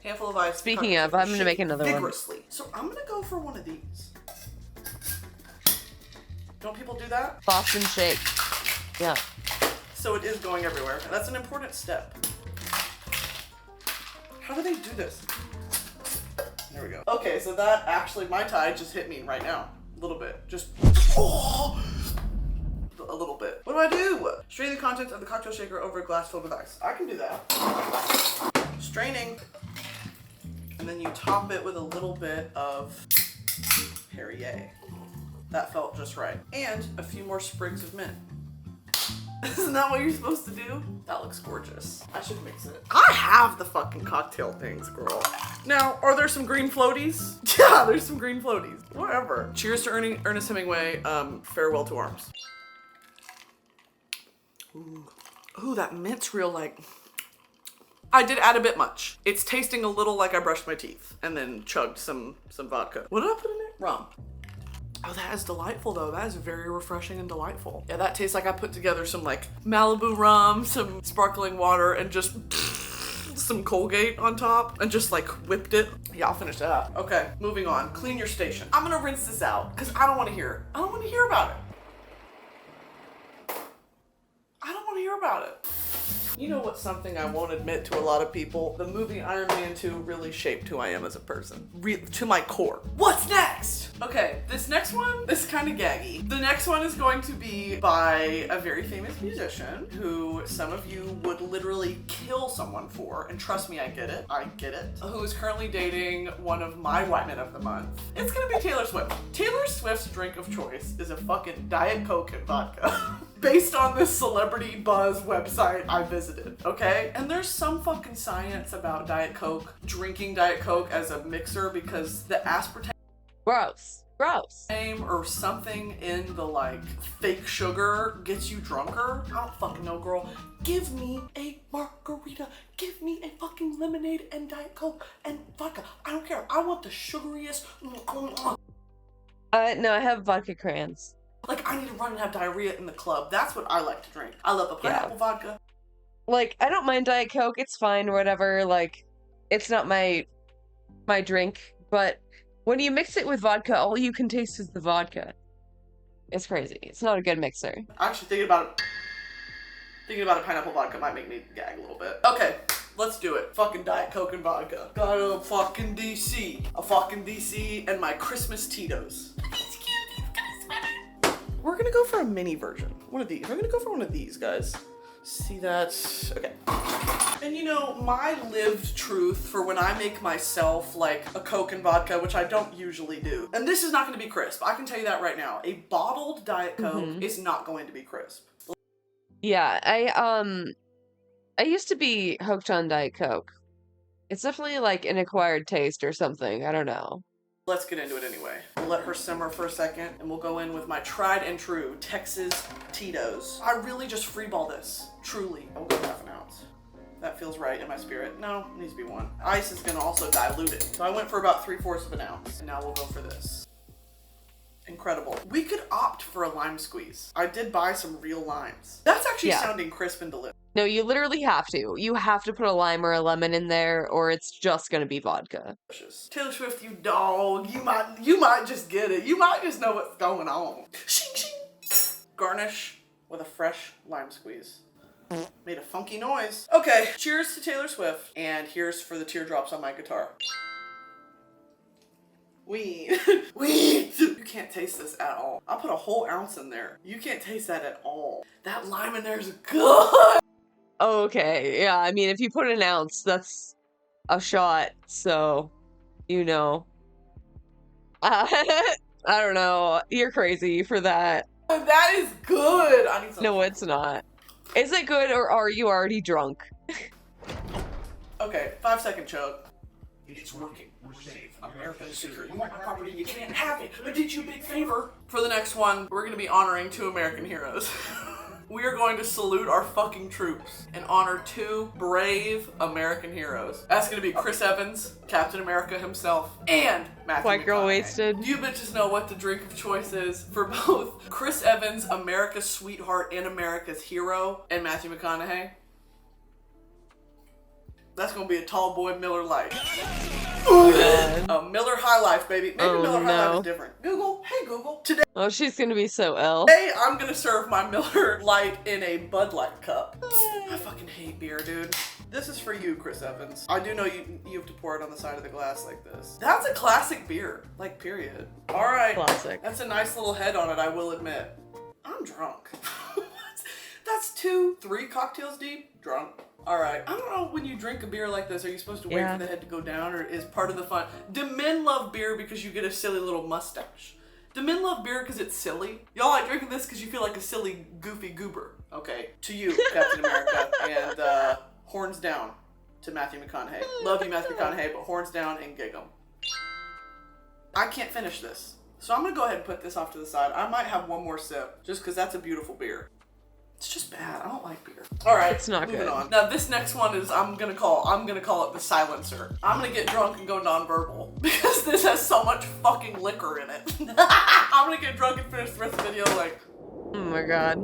Handful of ice. Speaking of, I'm gonna make another vigorously. So I'm gonna go for one of these. Don't people do that? Boston shake. Yeah. So it is going everywhere. And that's an important step. How do they do this? There we go. Okay, so that actually, Mai Tai just hit me right now. A little bit. Just, oh! A little bit. What do I do? Strain the contents of the cocktail shaker over a glass filled with ice. I can do that. Straining. And then you top it with a little bit of Perrier. That felt just right. And a few more sprigs of mint. Isn't that what you're supposed to do? That looks gorgeous. I should mix it. I have the fucking cocktail things, girl. Now, are there some green floaties? Yeah, there's some green floaties. Whatever. Cheers to Ernest Hemingway. Farewell to arms. Ooh, that mint's real, like... I did add a bit much. It's tasting a little like I brushed my teeth and then chugged some vodka. What did I put in it? Rum. Oh, that is delightful though. That is very refreshing and delightful. Yeah, that tastes like I put together some like Malibu rum, some sparkling water, and just some Colgate on top and just like whipped it. Yeah, I'll finish that. Okay, moving on. Clean your station. I'm gonna rinse this out because I don't want to hear it. I don't want to hear about it. I don't want to hear about it. You know what's something I won't admit to a lot of people? The movie Iron Man 2 really shaped who I am as a person. To my core. What's next? Okay, this next one is kind of gaggy. The next one is going to be by a very famous musician who some of you would literally kill someone for, and trust me, I get it. I get it. Who is currently dating one of my white men of the month. It's gonna be Taylor Swift. Taylor Swift's drink of choice is a fucking Diet Coke and vodka. Based on this celebrity buzz website I visited, okay? And there's some fucking science about Diet Coke, drinking Diet Coke as a mixer because the aspartame gross or something in the like fake sugar gets you drunker. I don't fucking know, girl. Give me a margarita. Give me a fucking lemonade and Diet Coke and vodka. I don't care. I want the sugariest. No, I have vodka crayons. Like, I need to run and have diarrhea in the club. That's what I like to drink. I love the pineapple vodka. Like, I don't mind Diet Coke. It's fine, whatever. Like, it's not my drink. But when you mix it with vodka, all you can taste is the vodka. It's crazy. It's not a good mixer. Actually, thinking about a pineapple vodka might make me gag a little bit. Okay, let's do it. Fucking Diet Coke and vodka. Got a fucking DC. A fucking DC and my Christmas Tito's. We're gonna go for a mini version. One of these. We're gonna go for one of these, guys. See that? Okay. And you know, my lived truth for when I make myself like a Coke and vodka, which I don't usually do. And this is not gonna be crisp. I can tell you that right now. A bottled Diet Coke is not going to be crisp. Yeah, I used to be hooked on Diet Coke. It's definitely like an acquired taste or something. I don't know. Let's get into it anyway. We'll let her simmer for a second and we'll go in with my tried and true Texas Tito's. I really just freeball this, truly. I'll go half an ounce. That feels right in my spirit. No, it needs to be 1. Ice is gonna also dilute it. So I went for about 3/4 of an ounce. And now we'll go for this. Incredible. We could opt for a lime squeeze. I did buy some real limes. That's actually sounding crisp and delicious. No, you literally have to. You have to put a lime or a lemon in there, or it's just gonna be vodka. Taylor Swift, you dog. You might just get it. You might just know what's going on. Shing, shing. Garnish with a fresh lime squeeze. Made a funky noise. Okay, cheers to Taylor Swift, and here's for the teardrops on my guitar. Weed. Weed. You can't taste this at all. I'll put a whole ounce in there. You can't taste that at all. That lime in there is good. Okay, yeah, I mean, if you put an ounce, that's a shot, so, you know. I don't know. You're crazy for that. That is good. I need some. No, it's not. Is it good, or are you already drunk? Okay, 5-second chug. It's working. We're safe. America is secure. You want my property, you can't have it. I did you a big favor. For the next one, we're gonna be honoring 2 American heroes. We are going to salute our fucking troops and honor 2 brave American heroes. That's gonna be Chris Evans, Captain America himself, and Matthew White girl wasted. You bitches know what the drink of choice is for both Chris Evans, America's sweetheart and America's hero, and Matthew McConaughey. That's gonna be a tall boy Miller Lite. A Miller High Life, baby. Maybe Miller High Life is different. Google, hey Google. Today she's gonna be so ill. Today I'm gonna serve my Miller Lite in a Bud Light cup. I fucking hate beer, dude. This is for you, Chris Evans. I do know you have to pour it on the side of the glass like this. That's a classic beer, like period. All right, classic. That's a nice little head on it, I will admit. I'm drunk. That's 2-3 cocktails deep, drunk. All right, I don't know, when you drink a beer like this, are you supposed to wait for the head to go down, or is part of the fun? Do men love beer because you get a silly little mustache? Do men love beer because it's silly? Y'all like drinking this because you feel like a silly, goofy goober. Okay, to you, Captain America, and horns down to Matthew McConaughey. Love you, Matthew McConaughey, but horns down and gig 'em. I can't finish this, so I'm gonna go ahead and put this off to the side. I might have one more sip, just because that's a beautiful beer. It's just bad. I don't like beer. All right, it's not moving good. on. Now this next one is I'm gonna call it the silencer. I'm gonna get drunk and go nonverbal because this has so much fucking liquor in it. I'm gonna get drunk and finish the rest of the video like. Oh my god.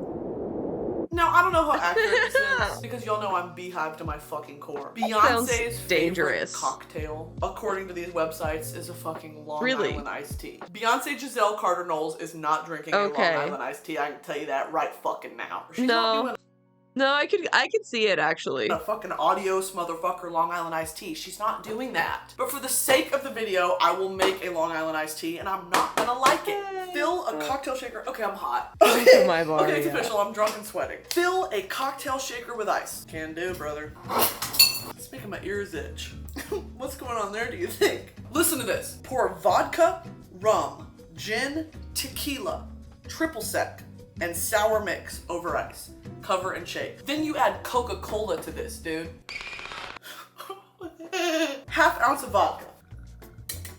Now, I don't know how accurate this is because y'all know I'm beehive to my fucking core. Beyonce's dangerous favorite cocktail, according to these websites, is a fucking Long Really? Island iced tea. Beyonce Giselle Carter-Knowles is not drinking a Long Island iced tea. I can tell you that right fucking now. She's not doing No, I could see it actually. a fucking adios motherfucker Long Island iced tea. She's not doing that. But for the sake of the video, I will make a Long Island iced tea and I'm not gonna like it. Fill a cocktail shaker. Okay, I'm hot. Okay, my bar, okay, it's yeah. official. I'm drunk and sweating. Fill a cocktail shaker with ice. Can do, brother. It's making my ears itch. What's going on there, do you think? Listen to this. Pour vodka, rum, gin, tequila, triple sec, and sour mix over ice. Cover and shake. Then you add Coca-Cola to this, dude. Half ounce of vodka.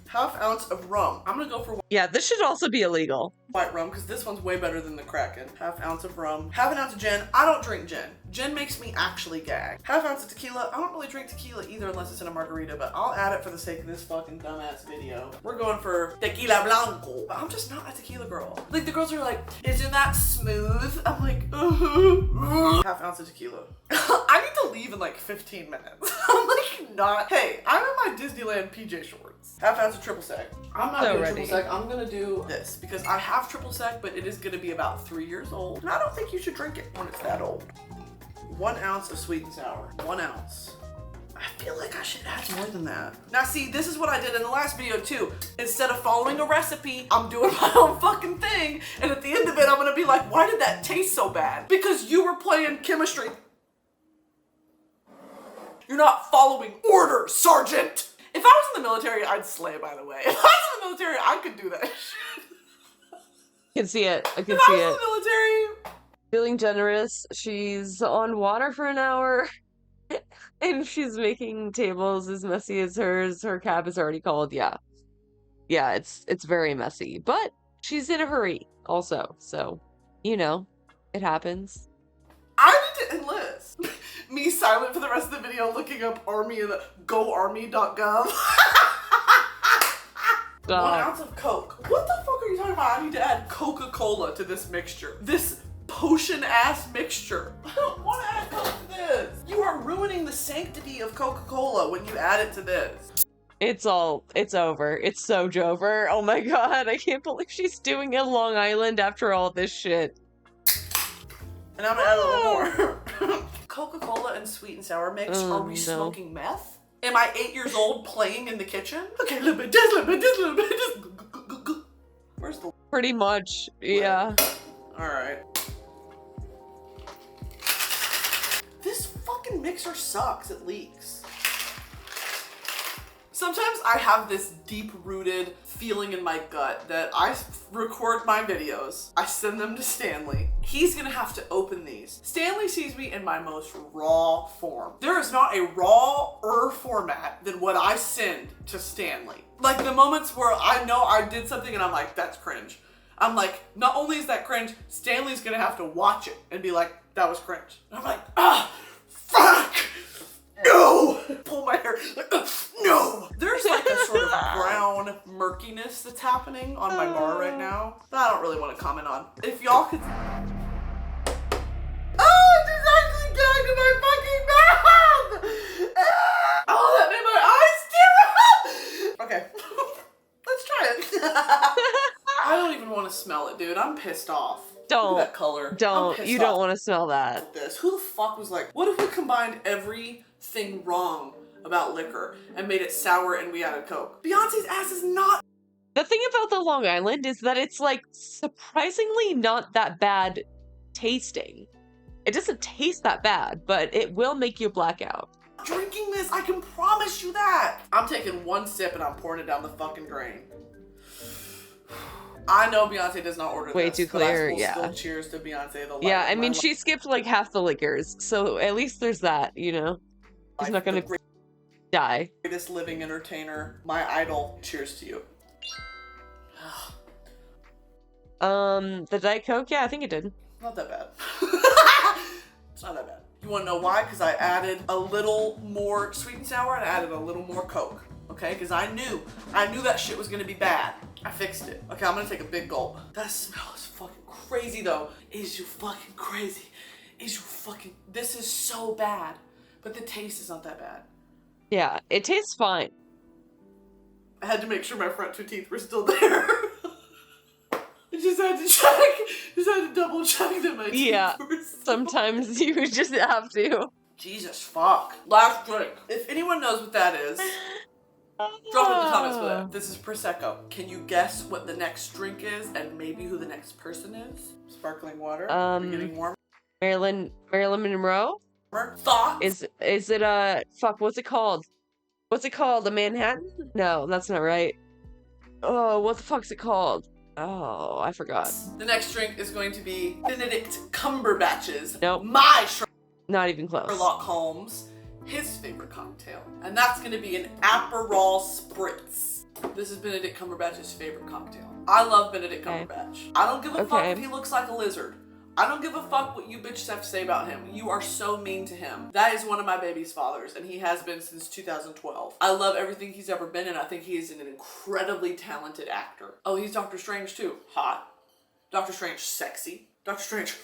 Half ounce of rum. I'm gonna go for Yeah, this should also be illegal. white rum because this one's way better than the Kraken. Half ounce of rum. Half an ounce of gin. I don't drink gin. Gin makes me actually gag. Half ounce of tequila. I don't really drink tequila either unless it's in a margarita, but I'll add it for the sake of this fucking dumbass video. We're going for tequila blanco. But I'm just not a tequila girl. Like the girls are like, isn't that smooth? I'm like, half ounce of tequila. I need to leave in like 15 minutes. I'm like not. Hey, I'm in my Disneyland PJ shorts. Half ounce of triple sec. I'm not doing triple sec. I'm gonna do this because I have triple sec, but it is gonna be about 3 years old. And I don't think you should drink it when it's that old. 1 ounce of sweet and sour. 1 ounce. I feel like I should add more than that. Now see, this is what I did in the last video too. Instead of following a recipe, I'm doing my own fucking thing. And at the end of it, I'm gonna be like, why did that taste so bad? Because you were playing chemistry. You're not following orders, Sergeant. If I was in the military, I'd slay, by the way. If I was in the military, I could do that shit. I can see it. I can If see I was it. in the military, Feeling generous. She's on water for an hour. And she's making tables as messy as hers. Her cab is already called. Yeah. Yeah, it's very messy. But she's in a hurry also. So, you know, it happens. I need to enlist. Me silent for the rest of the video looking up army and goarmy.gov. 1 ounce of Coke. What the fuck are you talking about? I need to add Coca-Cola to this mixture. This potion-ass mixture. I don't want to add Coke to this. You are ruining the sanctity of Coca-Cola when you add it to this. It's over. It's so Jover. Oh my god, I can't believe she's doing it Long Island after all this shit. And I'm gonna add a little more. Coca-Cola and sweet and sour mix. Are we smoking meth? Am I 8 years old playing in the kitchen? Okay, a little bit, just a little bit, just a little bit, just... Where's the... Pretty much, yeah. Alright. This fucking mixer sucks. It leaks. Sometimes I have this deep-rooted feeling in my gut that I record my videos, I send them to Stanley. He's gonna have to open these. Stanley sees me in my most raw form. There is not a rawer format than what I send to Stanley. Like the moments where I know I did something and I'm like, that's cringe. I'm like, not only is that cringe, Stanley's gonna have to watch it and be like, that was cringe. And I'm like, fuck! No! Pull my hair, like, no! There's like a sort of brown murkiness that's happening on my bar right now that I don't really want to comment on. If y'all could... Oh, it just actually gagged in my fucking mouth! Oh, that made my eyes tear up! Okay, let's try it. I don't even want to smell it, dude. I'm pissed off. Don't. Look at that color. Don't. You don't want to smell that. This. Who the fuck was like, what if we combined everything wrong about liquor and made it sour and we added Coke? Beyonce's ass is not. The thing about the Long Island is that it's like surprisingly not that bad tasting. It doesn't taste that bad, but it will make you black out. Drinking this, I can promise you that. I'm taking one sip and I'm pouring it down the fucking drain. I know Beyonce does not order this. Way too clear, but I yeah. Still cheers to Beyonce. The Yeah, I mean, she skipped like half the liquors, so at least there's that, you know? She's not gonna die. Greatest living entertainer, my idol. Cheers to you. The Diet Coke, yeah, I think it did. Not that bad. It's not that bad. You wanna know why? Because I added a little more sweet and sour and I added a little more Coke. Okay, because I knew that shit was gonna be bad. I fixed it. Okay, I'm gonna take a big gulp. That smell is fucking crazy though. Is you fucking crazy? is fucking, this is so bad. But the taste is not that bad. Yeah, it tastes fine. I had to make sure my front 2 teeth were still there. I just had to check. Just had to double check that my teeth were still Sometimes you just have to. Jesus fuck. Last drink. If anyone knows what that is, drop it in the comments for that. This is Prosecco. Can you guess what the next drink is and maybe who the next person is? Sparkling water. We're getting warm. Marilyn Monroe? Thoughts? Is it a fuck, what's it called? What's it called? A Manhattan? No, that's not right. Oh, what the fuck's it called? Oh, I forgot. The next drink is going to be Benedict Cumberbatch's. Nope. My Not even close. Sherlock Holmes, his favorite cocktail. And that's going to be an Aperol Spritz. This is Benedict Cumberbatch's favorite cocktail. I love Benedict Cumberbatch. I don't give a fuck if he looks like a lizard. I don't give a fuck what you bitches have to say about him. You are so mean to him. That is one of my baby's fathers, and he has been since 2012. I love everything he's ever been in. I think he is an incredibly talented actor. Oh, he's Doctor Strange too. Hot. Doctor Strange, sexy. Doctor Strange,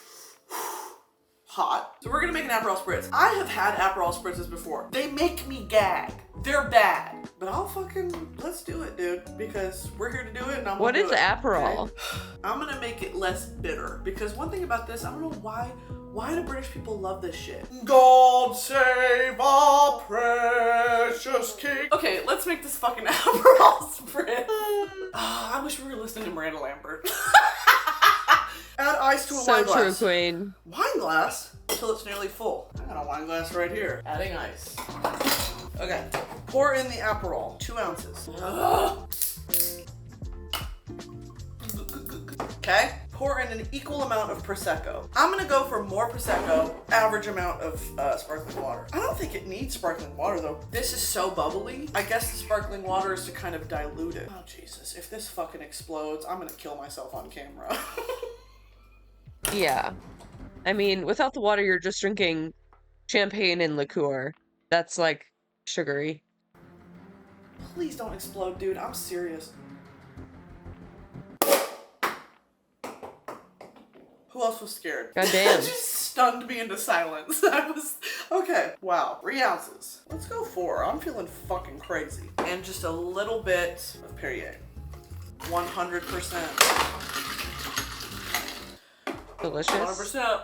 hot. So we're gonna make an Aperol Spritz. I have had Aperol Spritzes before. They make me gag. They're bad. But I'll fucking, let's do it, dude. Because we're here to do it and I'm What gonna is do it, Aperol? okay? I'm gonna make it less bitter. Because one thing about this, I don't know why do British people love this shit? God save our precious king. Okay, let's make this fucking Aperol Spritz. I wish we were listening to Miranda Lambert. Add ice to a wine glass. So true, queen. Wine glass until it's nearly full. I got a wine glass right here. Adding ice. Okay. Pour in the Aperol. 2 ounces. Okay. Pour in an equal amount of Prosecco. I'm gonna go for more Prosecco, average amount of sparkling water. I don't think it needs sparkling water though. This is so bubbly. I guess the sparkling water is to kind of dilute it. Oh Jesus, if this fucking explodes, I'm gonna kill myself on camera. Yeah. I mean, without the water, you're just drinking champagne and liqueur. That's like sugary. Please don't explode, dude. I'm serious. Who else was scared? Goddamn. Just stunned me into silence. I was, okay. Wow, 3 ounces. Let's go 4. I'm feeling fucking crazy. And just a little bit of Perrier. 100%. Delicious. 100%.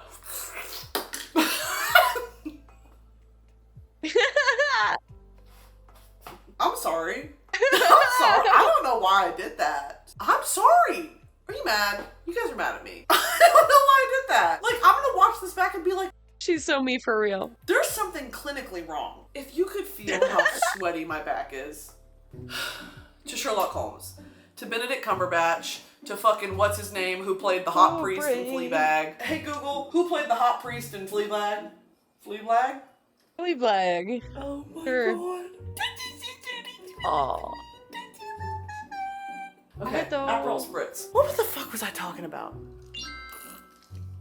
I'm sorry. I'm sorry. I don't know why I did that. I'm sorry. Are you mad? You guys are mad at me. I don't know why I did that. Like, I'm gonna watch this back and be like, she's so me for real. There's something clinically wrong. If you could feel how sweaty my back is. To Sherlock Holmes. To Benedict Cumberbatch. To fucking what's his name who played the hot priest in Fleabag. Hey Google, who played the hot priest in Fleabag? Fleabag? Fleabag. Oh my god. Aww. Okay, Aperol Spritz. What the fuck was I talking about?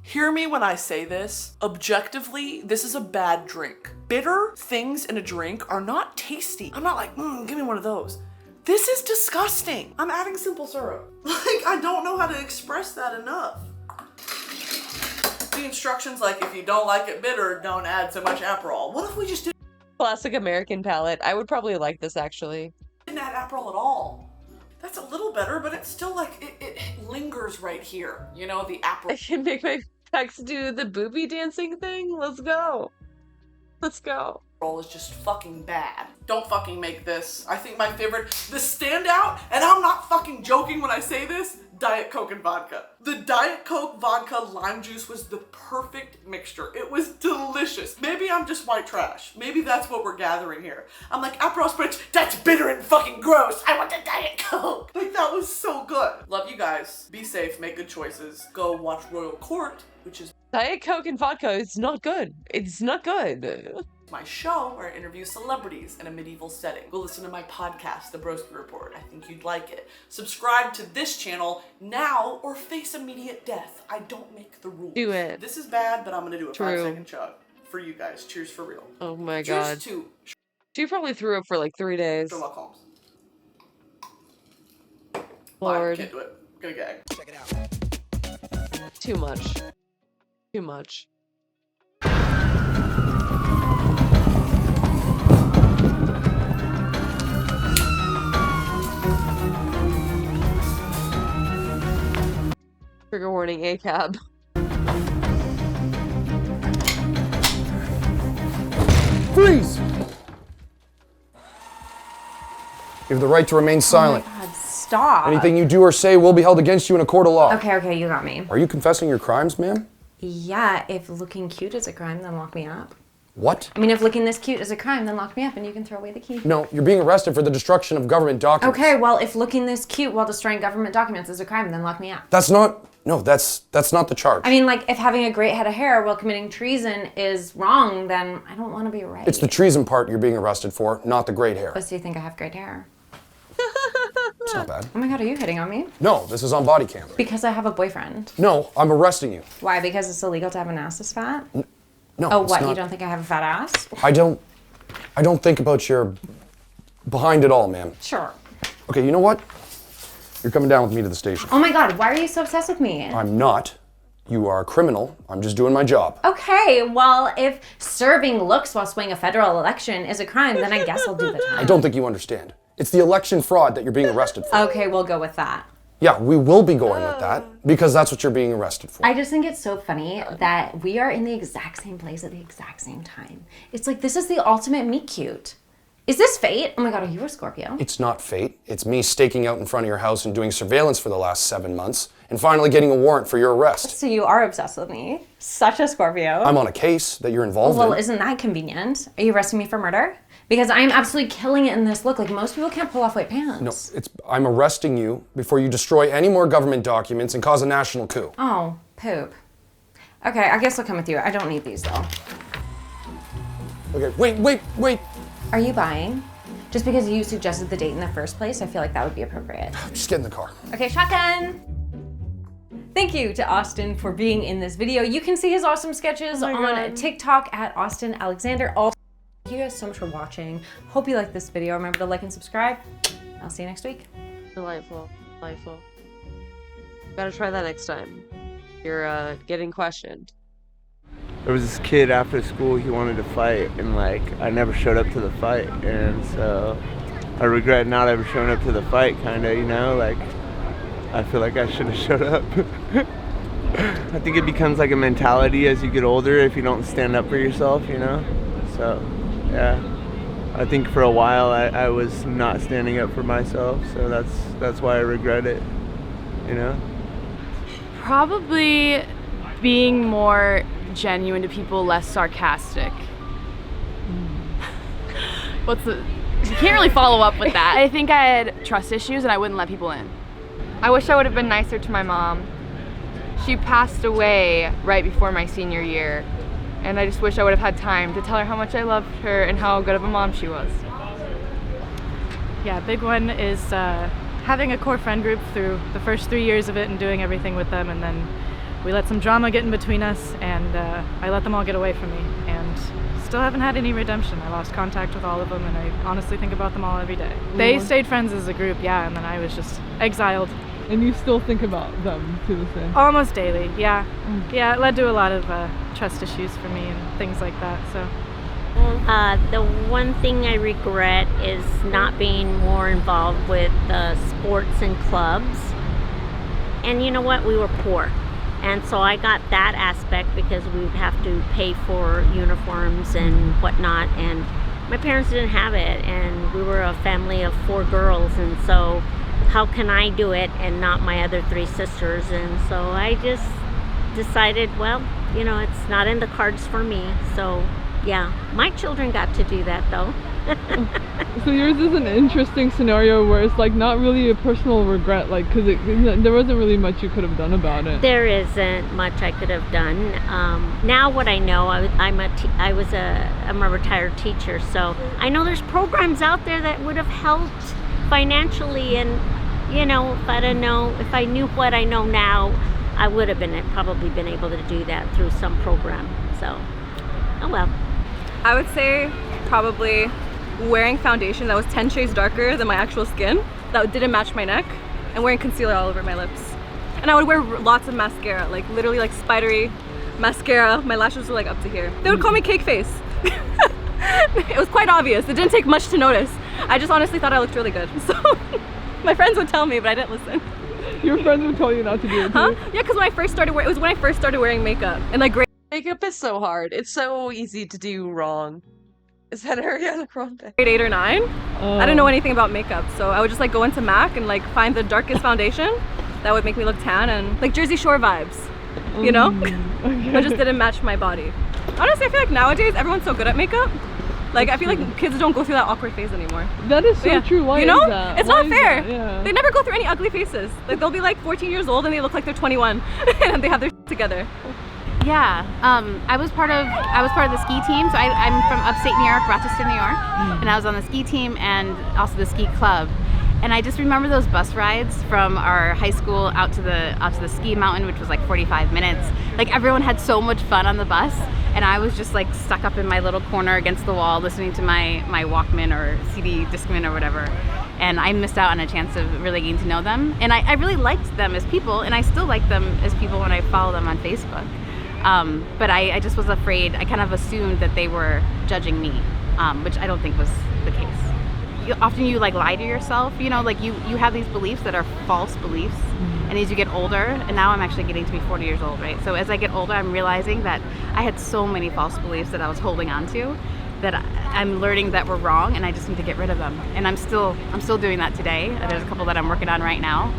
Hear me when I say this. Objectively, this is a bad drink. Bitter things in a drink are not tasty. I'm not like, give me one of those. This is disgusting. I'm adding simple syrup. Like, I don't know how to express that enough. The instructions like, if you don't like it bitter, don't add so much Aperol. What if we just did Classic American palate. I would probably like this actually. didn't add Aperol at all? That's a little better, but it's still like, it lingers right here. You know, the Aperol. I can make my pecs do the booby dancing thing. Let's go. Let's go. Is just fucking bad. Don't fucking make this. I think my favorite, the standout, and I'm not fucking joking when I say this, Diet Coke and vodka. The Diet Coke vodka lime juice was the perfect mixture. It was delicious. Maybe I'm just white trash. Maybe that's what we're gathering here. I'm like, Aperol Spritz, that's bitter and fucking gross. I want the Diet Coke. Like, that was so good. Love you guys. Be safe, make good choices. Go watch Royal Court, which is Diet Coke and vodka is not good. It's not good. my show where I interview celebrities in a medieval setting. Go listen to my podcast, The Broski Report. I think you'd like it. Subscribe to this channel now or face immediate death. I don't make the rules. Do it. This is bad, but I'm gonna do a True. 5-second chug for you guys. Cheers for real. Oh my Cheers god. to She probably threw up for like 3 days. Sherlock Holmes. Lord. Can't do it. I'm gonna gag. Check it out. Too much. Too much. Trigger warning, ACAB. Freeze! You have the right to remain silent. Oh my God, stop. Anything you do or say will be held against you in a court of law. Okay, you got me. Are you confessing your crimes, ma'am? Yeah, if looking cute is a crime, then lock me up. What? I mean, if looking this cute is a crime, then lock me up and you can throw away the key. No, you're being arrested for the destruction of government documents. Okay, well, if looking this cute while destroying government documents is a crime, then lock me up. That's not the charge. I mean, like, if having a great head of hair while committing treason is wrong, then I don't want to be right. It's the treason part you're being arrested for, not the great hair. But do you think I have great hair? It's not bad. Oh my God, are you hitting on me? No, this is on body cam. Because I have a boyfriend. No, I'm arresting you. Why? Because it's illegal to have an ass this fat? No, Oh, it's what? not. You don't think I have a fat ass? I don't think about your behind it all, ma'am. Sure. Okay, you know what? You're coming down with me to the station. Oh my God, why are you so obsessed with me? I'm not. You are a criminal. I'm just doing my job. Okay, well, if serving looks while swaying a federal election is a crime, then I guess I'll do the time. I don't think you understand. It's the election fraud that you're being arrested for. Okay, we'll go with that. Yeah, we will be going with that because that's what you're being arrested for. I just think it's so funny that we are in the exact same place at the exact same time. It's like, this is the ultimate meet cute. Is this fate? Oh my God, are you a Scorpio? It's not fate. It's me staking out in front of your house and doing surveillance for the last 7 months and finally getting a warrant for your arrest. So you are obsessed with me. Such a Scorpio. I'm on a case that you're involved Well, in. isn't that convenient? Are you arresting me for murder? Because I am absolutely killing it in this look. Like, most people can't pull off white pants. No, I'm arresting you before you destroy any more government documents and cause a national coup. Oh, poop. Okay, I guess I'll come with you. I don't need these, though. Okay, wait. Are you buying? Just because you suggested the date in the first place, I feel like that would be appropriate. Just get in the car. Okay, shotgun! Thank you to Austin for being in this video. You can see his awesome sketches on TikTok at Austin Alexander. Also, thank you guys so much for watching. Hope you liked this video. Remember to like and subscribe. I'll see you next week. Delightful. Gotta try that next time. You're getting questioned. There was this kid after school, he wanted to fight, and like I never showed up to the fight, and so I regret not ever showing up to the fight, kinda, you know, like I feel like I should have showed up. I think it becomes like a mentality as you get older if you don't stand up for yourself, you know? So, yeah. I think for a while I was not standing up for myself, so that's why I regret it, you know? Probably being more genuine to people, less sarcastic. You can't really follow up with that. I think I had trust issues and I wouldn't let people in. I wish I would have been nicer to my mom. She passed away right before my senior year, and I just wish I would have had time to tell her how much I loved her and how good of a mom she was. Yeah, big one is having a core friend group through the first 3 years of it and doing everything with them, and then we let some drama get in between us, and I let them all get away from me, and still haven't had any redemption. I lost contact with all of them, and I honestly think about them all every day. They stayed friends as a group, yeah, and then I was just exiled. And you still think about them to this day? Almost daily, yeah. Yeah, it led to a lot of trust issues for me and things like that, so. The one thing I regret is not being more involved with sports and clubs. And you know what? We were poor. And so I got that aspect because we would have to pay for uniforms and whatnot. And my parents didn't have it. And we were a family of 4 girls. And so how can I do it and not my other 3 sisters? And so I just decided, well, you know, it's not in the cards for me. So yeah, my children got to do that though. So yours is an interesting scenario where it's like not really a personal regret, like because there wasn't really much you could have done about it. There isn't much I could have done. Now what I know, I'm a retired teacher, so I know there's programs out there that would have helped financially, and you know, if I knew what I know now, I would have probably been able to do that through some program. So, oh well. I would say probably wearing foundation that was 10 shades darker than my actual skin, that didn't match my neck, and wearing concealer all over my lips. And I would wear lots of mascara, like literally like spidery mascara. My lashes were like up to here. They would call me cake face. It was quite obvious. It didn't take much to notice. I just honestly thought I looked really good. So my friends would tell me, but I didn't listen. Your friends would tell you not to do it too? Huh? Yeah, because when I first started wearing, it was when I first started wearing makeup. And like grade Makeup is so hard. It's so easy to do wrong. Is that Ariana Grande? 8 or 9, I didn't know anything about makeup. So I would just like go into MAC and like find the darkest foundation that would make me look tan and like Jersey Shore vibes, you know? Okay. I just didn't match my body. Honestly, I feel like nowadays everyone's so good at makeup. Like I feel like kids don't go through that awkward phase anymore. That is so true. Why you know? is that? It's Why not is fair. that? Yeah. They never go through any ugly faces. Like they'll be like 14 years old and they look like they're 21 and they have their shit together. Yeah, I was part of the ski team. So I'm from upstate New York, Rochester, New York, and I was on the ski team and also the ski club. And I just remember those bus rides from our high school out to the ski mountain, which was like 45 minutes. Like everyone had so much fun on the bus, and I was just like stuck up in my little corner against the wall listening to my Walkman or CD Discman or whatever. And I missed out on a chance of really getting to know them. And I really liked them as people, and I still like them as people when I follow them on Facebook. But I just was afraid. I kind of assumed that they were judging me, which I don't think was the case. Often you like lie to yourself, you know, like you have these beliefs that are false beliefs. And as you get older, and now I'm actually getting to be 40 years old, right? So as I get older, I'm realizing that I had so many false beliefs that I was holding on to that I'm learning that were wrong, and I just need to get rid of them. And I'm still doing that today. There's a couple that I'm working on right now,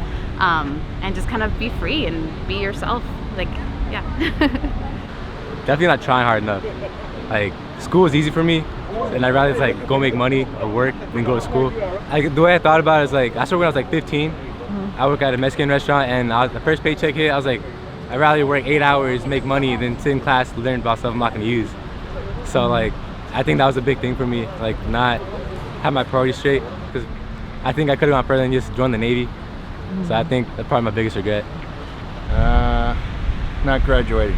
and just kind of be free and be yourself. Like, yeah. Definitely not trying hard enough. Like, school is easy for me, and I'd rather just like go make money or work than go to school. The way I thought about it is like, I started when I was like 15. I work at a Mexican restaurant, and the first paycheck hit, I was like, I'd rather work 8 hours, make money, than sit in class, learn about stuff I'm not gonna use. So like, I think that was a big thing for me, like not have my priorities straight, because I think I could have gone further than just join the Navy. So I think that's probably my biggest regret. Not graduating.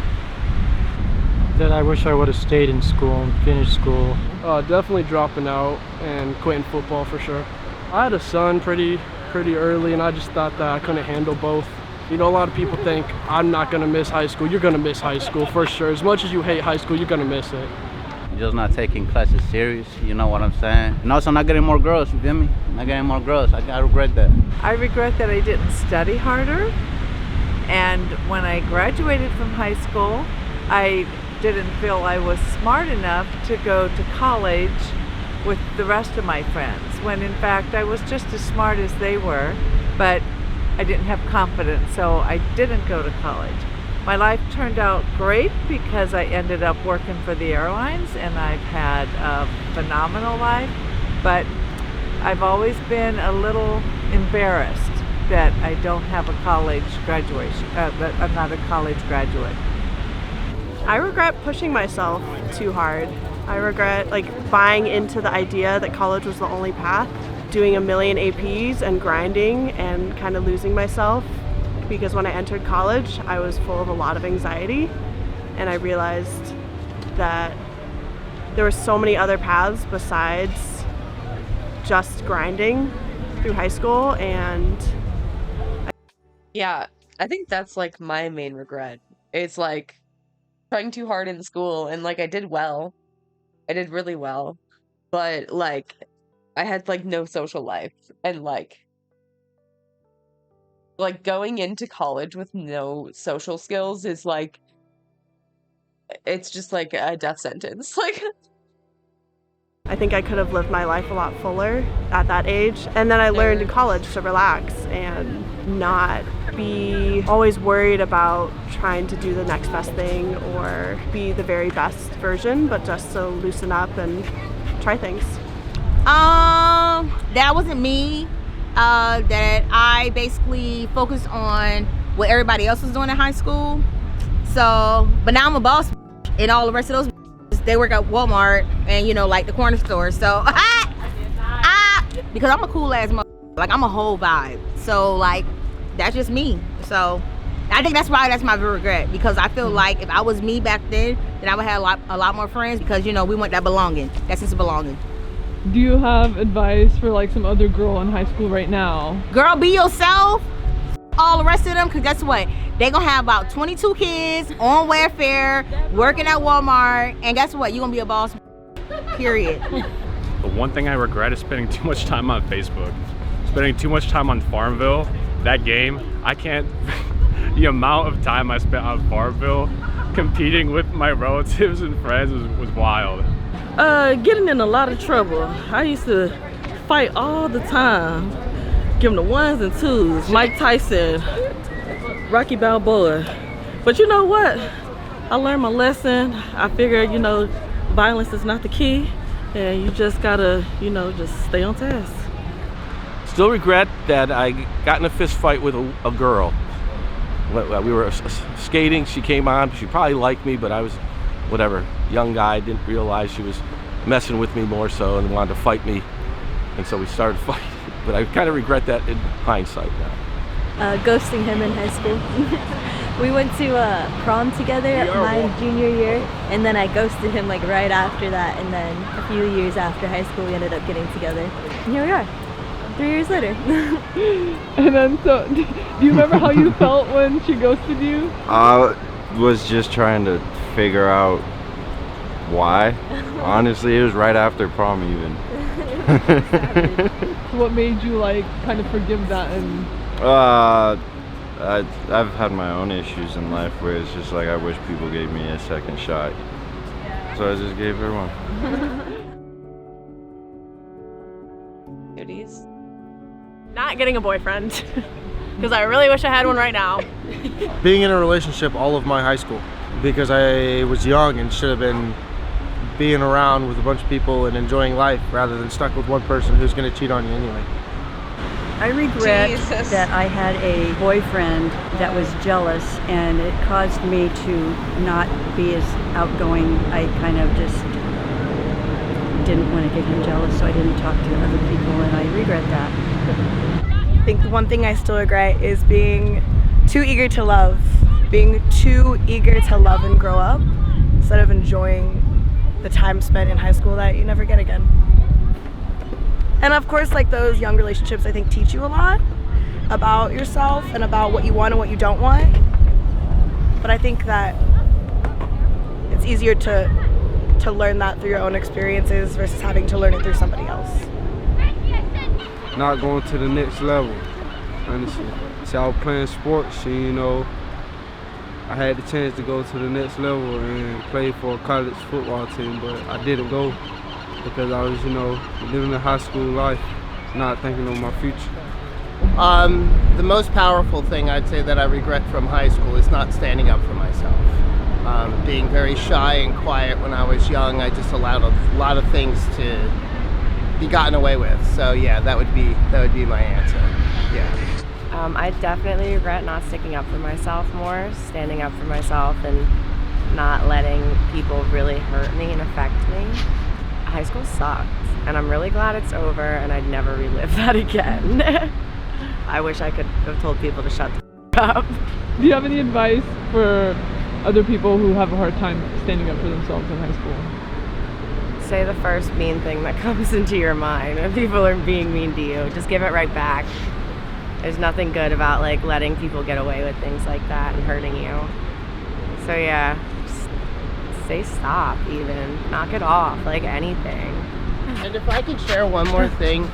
That I wish I would have stayed in school and finished school. Definitely dropping out and quitting football for sure. I had a son pretty early, and I just thought that I couldn't handle both. You know, a lot of people think I'm not gonna miss high school. You're gonna miss high school for sure. As much as you hate high school, you're gonna miss it. Just not taking classes serious, you know what I'm saying? And also not getting more girls, you feel me? Not getting more girls, I regret that. I regret that I didn't study harder. And when I graduated from high school, I didn't feel I was smart enough to go to college with the rest of my friends, when in fact I was just as smart as they were, but I didn't have confidence, so I didn't go to college. My life turned out great because I ended up working for the airlines, and I've had a phenomenal life, but I've always been a little embarrassed that I don't have a college graduation, that I'm not a college graduate. I regret pushing myself too hard. I regret like buying into the idea that college was the only path, doing a million APs and grinding and kind of losing myself, because when I entered college, I was full of a lot of anxiety, and I realized that there were so many other paths besides just grinding through high school. And yeah, I think that's like my main regret. It's like trying too hard in school, and like I did really well, but like I had like no social life, and like going into college with no social skills is like, it's just like a death sentence. Like, I think I could have lived my life a lot fuller at that age. And then I learned in college to relax and not be always worried about trying to do the next best thing or be the very best version, but just to loosen up and try things. That wasn't me. That I basically focused on what everybody else was doing in high school. So, but now I'm a boss, and all the rest of those, they work at Walmart and, you know, like the corner store. So, because I'm a cool ass motherfucker. Like, I'm a whole vibe. So, like, that's just me. So, I think that's why that's my regret, because I feel like if I was me back then I would have a lot more friends, because, you know, we want that belonging, that sense of belonging. Do you have advice for like some other girl in high school right now? Girl, be yourself. All the rest of them, because guess what? They gonna have about 22 kids on welfare, working at Walmart, and guess what? You're gonna be a boss, period. The one thing I regret is spending too much time on Facebook. Spending too much time on Farmville that game, I can't, the amount of time I spent on Farmville competing with my relatives and friends was wild. Getting in a lot of trouble. I used to fight all the time. Give them the 1s and 2s. Mike Tyson, Rocky Balboa. But you know what? I learned my lesson. I figured, you know, violence is not the key. And you just gotta, you know, just stay on task. Still regret that I got in a fist fight with a girl. We were skating, she came on, she probably liked me, but I was, whatever, young guy, didn't realize she was messing with me more so and wanted to fight me. And so we started fighting, but I kind of regret that in hindsight now. Ghosting him in high school. We went to prom together my junior year, and then I ghosted him like right after that, and then a few years after high school we ended up getting together. And here we are, 3 years later. And then, so, do you remember how you felt when she ghosted you? I was just trying to figure out why. Honestly, it was right after prom even. What made you like kind of forgive that? And I've had my own issues in life where it's just like I wish people gave me a second shot. So I just gave her one. Goodies. Not getting a boyfriend. Because I really wish I had one right now. Being in a relationship all of my high school because I was young and should have been being around with a bunch of people and enjoying life rather than stuck with one person who's going to cheat on you anyway. I regret that I had a boyfriend that was jealous, and it caused me to not be as outgoing. I kind of just didn't want to get him jealous, so I didn't talk to other people, and I regret that. I think the one thing I still regret is being too eager to love, being too eager to love and grow up instead of enjoying the time spent in high school that you never get again. And of course, like those young relationships, I think teach you a lot about yourself and about what you want and what you don't want. But I think that it's easier to learn that through your own experiences versus having to learn it through somebody else. Not going to the next level, honestly. So I was playing sports and, you know, I had the chance to go to the next level and play for a college football team, but I didn't go because I was, you know, living a high school life, not thinking of my future. The most powerful thing I'd say that I regret from high school is not standing up for myself. Being very shy and quiet when I was young, I just allowed a lot of things to be gotten away with. So yeah, that would be my answer. Yeah. I definitely regret not sticking up for myself more, standing up for myself and not letting people really hurt me and affect me. High school sucked, and I'm really glad it's over and I'd never relive that again. I wish I could have told people to shut the f up. Do you have any advice for other people who have a hard time standing up for themselves in high school? Say the first mean thing that comes into your mind when people are being mean to you. Just give it right back. There's nothing good about like letting people get away with things like that and hurting you. So yeah, just say stop even. Knock it off, like anything. And if I could share one more thing,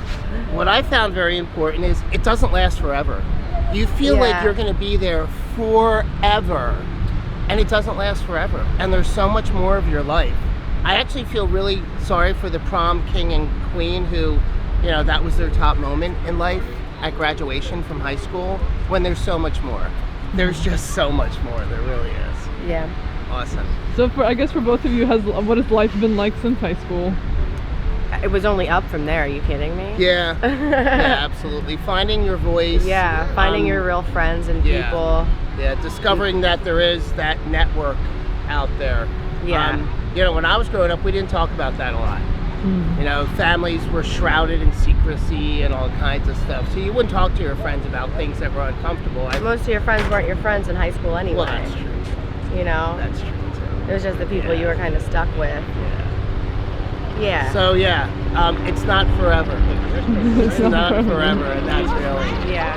what I found very important is it doesn't last forever. You feel like you're gonna be there forever, and it doesn't last forever. And there's so much more of your life. I actually feel really sorry for the prom king and queen who, you know, that was their top moment in life at graduation from high school, when there's so much more. There's just so much more, there really is. Yeah. Awesome. So I guess for both of you, what has life been like since high school? It was only up from there, are you kidding me? Yeah, yeah, absolutely. Finding your voice. Yeah, finding your real friends and people. Yeah, discovering that there is that network out there. Yeah. You know, when I was growing up, we didn't talk about that a lot. You know, families were shrouded in secrecy and all kinds of stuff. So you wouldn't talk to your friends about things that were uncomfortable. Most of your friends weren't your friends in high school anyway. Well, that's true. You know? That's true too. It was just the people you were kind of stuck with. Yeah. So yeah, it's not forever. It's not forever, and that's really. Yeah.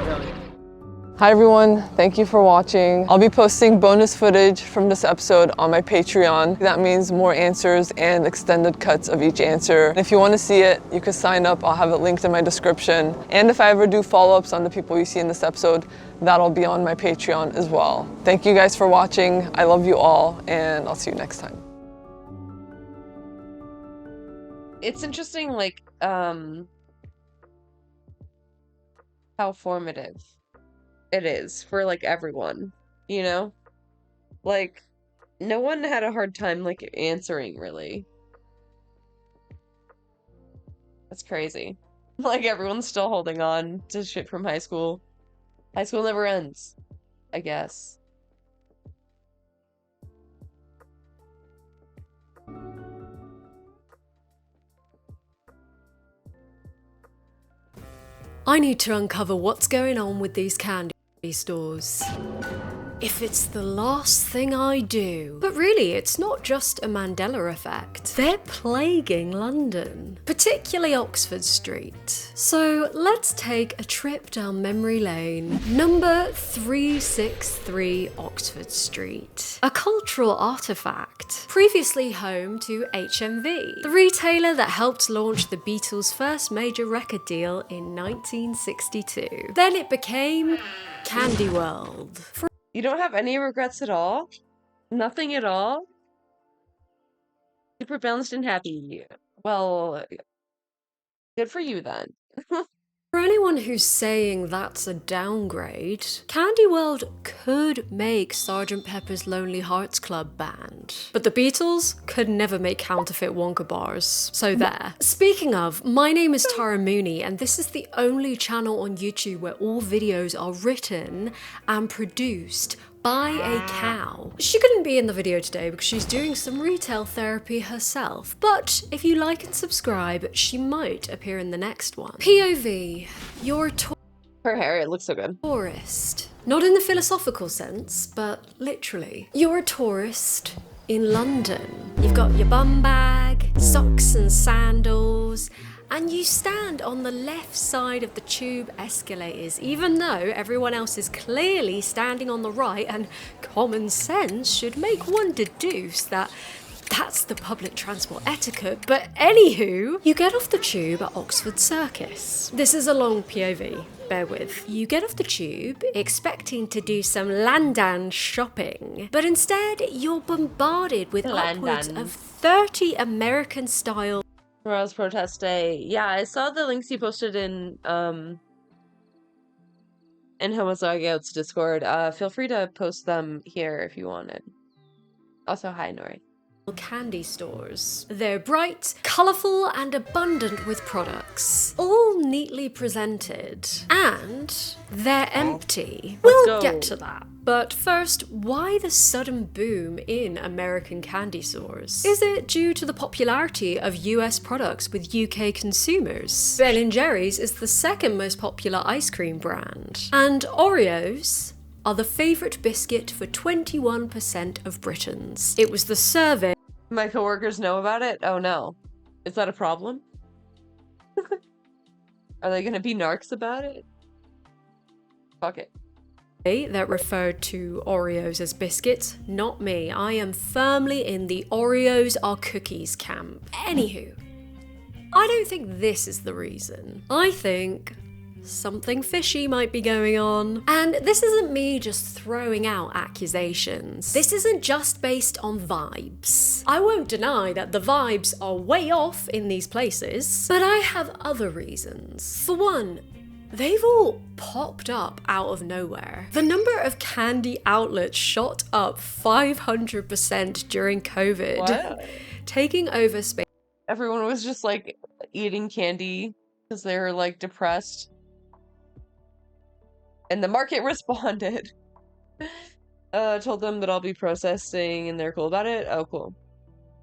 Hi everyone, thank you for watching. I'll be posting bonus footage from this episode on my Patreon. That means more answers and extended cuts of each answer. And if you want to see it, you can sign up. I'll have it linked in my description. And if I ever do follow-ups on the people you see in this episode, that'll be on my Patreon as well. Thank you guys for watching. I love you all, and I'll see you next time. It's interesting, like, how formative it is for, like, everyone, you know? Like, no one had a hard time, like, answering, really. That's crazy. Like, everyone's still holding on to shit from high school. High school never ends, I guess. I need to uncover what's going on with these candy stores. If it's the last thing I do. But really, it's not just a Mandela effect. They're plaguing London, particularly Oxford Street. So let's take a trip down memory lane. Number 363 Oxford Street. A cultural artifact, previously home to HMV, the retailer that helped launch the Beatles' first major record deal in 1962. Then it became Candy World. You don't have any regrets at all? Nothing at all? Super balanced and happy. Well, good for you then. For anyone who's saying that's a downgrade, Candy World could make Sgt. Pepper's Lonely Hearts Club Band. But the Beatles could never make counterfeit Wonka bars. So there. Speaking of, my name is Tara Mooney, and this is the only channel on YouTube where all videos are written and produced by a cow. She couldn't be in the video today because she's doing some retail therapy herself, but if you like and subscribe, she might appear in the next one. POV, you're a her hair, it looks so good. Tourist. Not in the philosophical sense, but literally. You're a tourist in London. You've got your bum bag, socks and sandals, and you stand on the left side of the tube escalators, even though everyone else is clearly standing on the right, and common sense should make one deduce that that's the public transport etiquette. But anywho, you get off the tube at Oxford Circus. This is a long POV, bear with. You get off the tube expecting to do some Landan shopping, but instead you're bombarded with upwards of 30 American-style Tomorrow's protest day. Yeah, I saw the links you posted in Homozygote's Discord. Feel free to post them here if you wanted. Also, hi Nori. Candy stores. They're bright, colourful, and abundant with products, all neatly presented, and they're empty. We'll get to that. But first, why the sudden boom in American candy stores? Is it due to the popularity of US products with UK consumers? Ben & Jerry's is the second most popular ice cream brand, and Oreos are the favourite biscuit for 21% of Britons. It was the survey. My coworkers know about it? Oh no. Is that a problem? Are they gonna be narcs about it? Fuck it. That referred to Oreos as biscuits, not me. I am firmly in the Oreos are cookies camp. Anywho, I don't think this is the reason. I think something fishy might be going on. And this isn't me just throwing out accusations. This isn't just based on vibes. I won't deny that the vibes are way off in these places, but I have other reasons. For one, they've all popped up out of nowhere. The number of candy outlets shot up 500% during COVID, What? taking over space. Everyone was just like eating candy because they were like depressed. And the market responded. Told them that I'll be processing and they're cool about it. Oh, cool.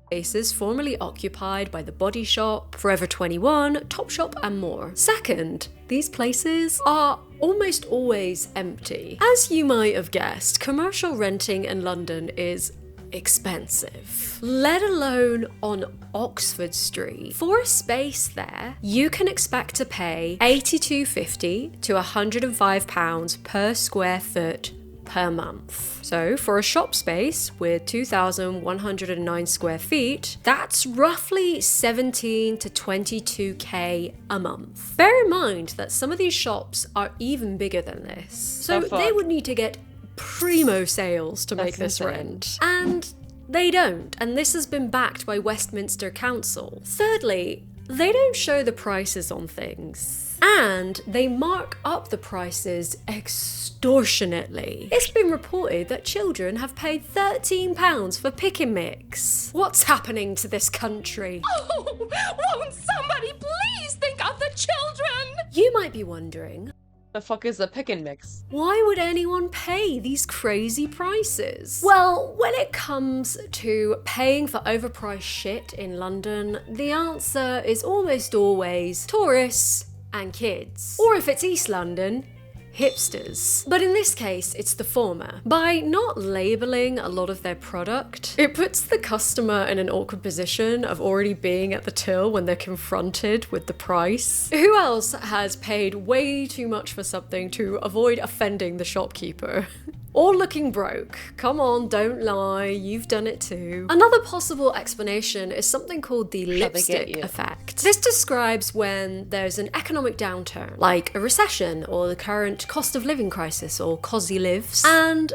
Spaces formerly occupied by The Body Shop, Forever 21, Topshop, and more. Second, these places are almost always empty. As you might have guessed, commercial renting in London is expensive, let alone on Oxford Street. For a space there, you can expect to pay £82.50 to £105 per square foot per month. So for a shop space with 2,109 square feet, that's roughly 17 to 22k a month. Bear in mind that some of these shops are even bigger than this. So they would need to get primo sales to make this rent. And they don't, and this has been backed by Westminster Council. Thirdly, they don't show the prices on things. And they mark up the prices extortionately. It's been reported that children have paid £13 for pick and mix. What's happening to this country? Oh, won't somebody please think of the children? You might be wondering, the fuck is a pick and mix? why would anyone pay these crazy prices? Well, when it comes to paying for overpriced shit in London, the answer is almost always tourists and kids. Or if it's East London, hipsters. But in this case, it's the former. By not labeling a lot of their product, it puts the customer in an awkward position of already being at the till when they're confronted with the price. Who else has paid way too much for something to avoid offending the shopkeeper? Or looking broke. Come on, don't lie, you've done it too. Another possible explanation is something called the lipstick effect. This describes when there's an economic downturn, like a recession or the current cost of living crisis or cosy lives, and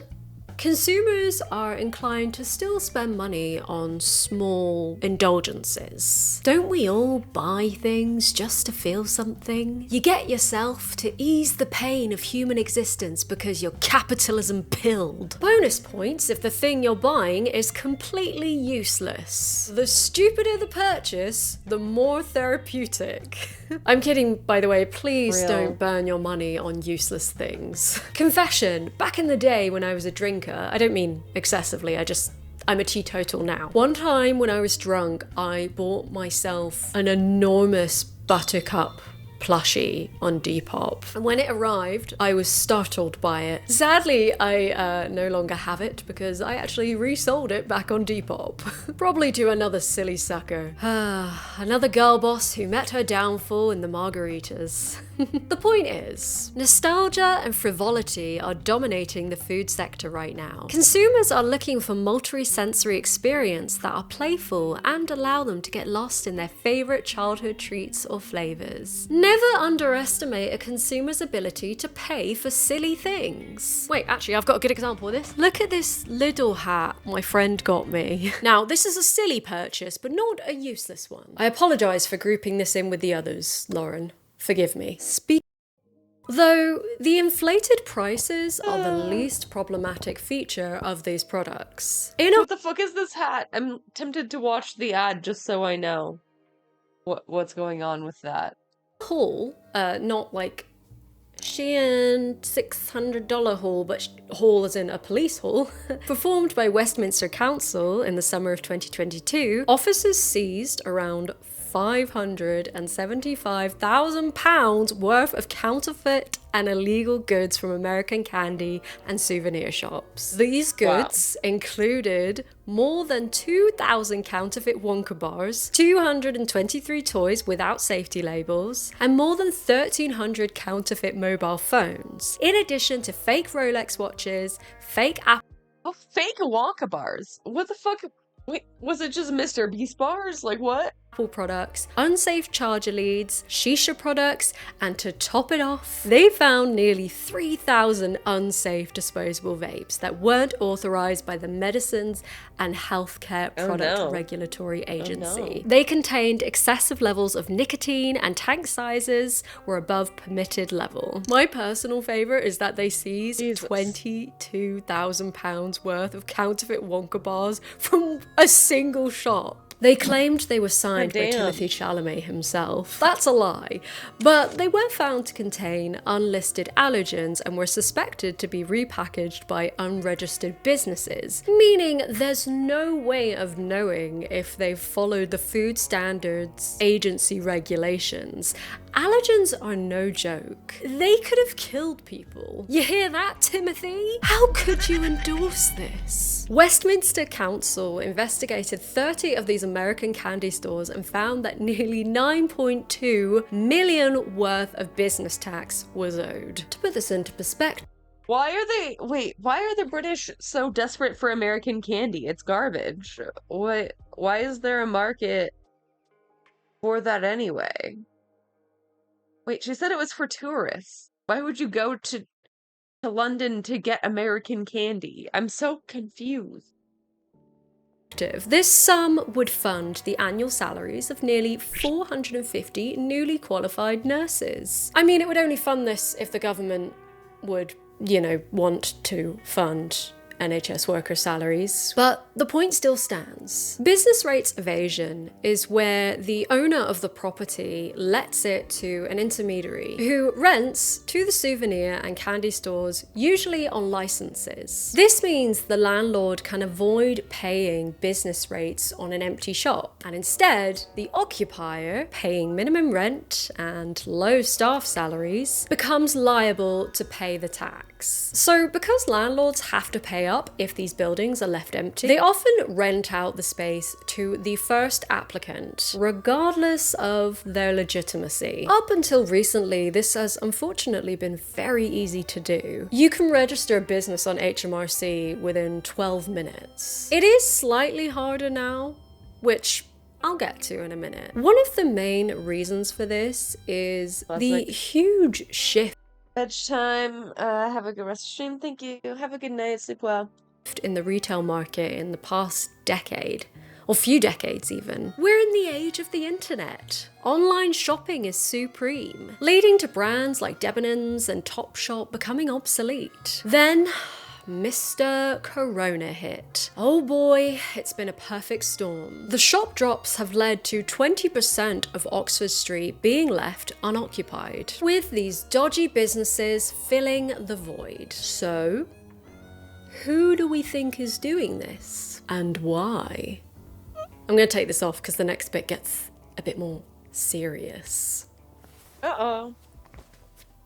consumers are inclined to still spend money on small indulgences. Don't we all buy things just to feel something? You get yourself to ease the pain of human existence because you're capitalism pilled. Bonus points if the thing you're buying is completely useless. The stupider the purchase, the more therapeutic. I'm kidding, by the way, please don't burn your money on useless things. Confession, back in the day when I was a drinker, I don't mean excessively, I'm a teetotal now. One time when I was drunk, I bought myself an enormous Buttercup plushie on Depop. And when it arrived, I was startled by it. Sadly, I no longer have it because I actually resold it back on Depop. Probably to another silly sucker. Another girl boss who met her downfall in the margaritas. The point is, nostalgia and frivolity are dominating the food sector right now. Consumers are looking for multi-sensory experience that are playful and allow them to get lost in their favorite childhood treats or flavors. Never underestimate a consumer's ability to pay for silly things. Wait, actually, I've got a good example of this. Look at this Lidl hat my friend got me. Now, this is a silly purchase, but not a useless one. I apologize for grouping this in with the others, Lauren. Forgive me. Though the inflated prices are the least problematic feature of these products. What the fuck is this hat? I'm tempted to watch the ad just so I know what's going on with that. Haul, not like Shein $600 haul, but haul as in a police haul, performed by Westminster Council in the summer of 2022, officers seized around £575,000 worth of counterfeit and illegal goods from American candy and souvenir shops. These goods included more than 2,000 counterfeit Wonka bars, 223 toys without safety labels, and more than 1,300 counterfeit mobile phones, in addition to fake Rolex watches, fake Apple. Oh, fake Wonka bars? What the fuck? Wait, was it just Mr. Beast bars? Like what? Apple products, unsafe charger leads, shisha products, and to top it off, they found nearly 3,000 unsafe disposable vapes that weren't authorized by the Medicines and Healthcare Product Regulatory Agency. They contained excessive levels of nicotine and tank sizes were above permitted level. My personal favorite is that they seized £22,000 worth of counterfeit Wonka bars from a single shop. They claimed they were signed by Timothy Chalamet himself. That's a lie. But they were found to contain unlisted allergens and were suspected to be repackaged by unregistered businesses, meaning there's no way of knowing if they've followed the Food Standards Agency regulations. Allergens are no joke. They could have killed people. You hear that, Timothy? How could you endorse this? Westminster Council investigated 30 of these American candy stores and found that nearly 9.2 million worth of business tax was owed. To put this into perspective, Why are the British so desperate for American candy? It's garbage. Why is there a market for that anyway? Wait, she said it was for tourists. Why would you go to London to get American candy? I'm so confused. this sum would fund the annual salaries of nearly 450 newly qualified nurses. I mean, it would only fund this if the government would, want to fund NHS worker salaries. But the point still stands. Business rates evasion is where the owner of the property lets it to an intermediary who rents to the souvenir and candy stores, usually on licenses. This means the landlord can avoid paying business rates on an empty shop, and instead the occupier, paying minimum rent and low staff salaries, becomes liable to pay the tax. So because landlords have to pay up if these buildings are left empty, they often rent out the space to the first applicant, regardless of their legitimacy. Up until recently, this has unfortunately been very easy to do. You can register a business on HMRC within 12 minutes. It is slightly harder now, which I'll get to in a minute. One of the main reasons for this is the huge shift Bedtime. Have a good rest of the stream. Thank you. Have a good night. Sleep well. In the retail market in the past decade, or few decades even. We're in the age of the internet. Online shopping is supreme, leading to brands like Debenhams and Topshop becoming obsolete. Then Mr. Corona hit. Oh boy, it's been a perfect storm. The shop drops have led to 20% of Oxford Street being left unoccupied, with these dodgy businesses filling the void. So, who do we think is doing this? And why? I'm going to take this off because the next bit gets a bit more serious. Uh-oh.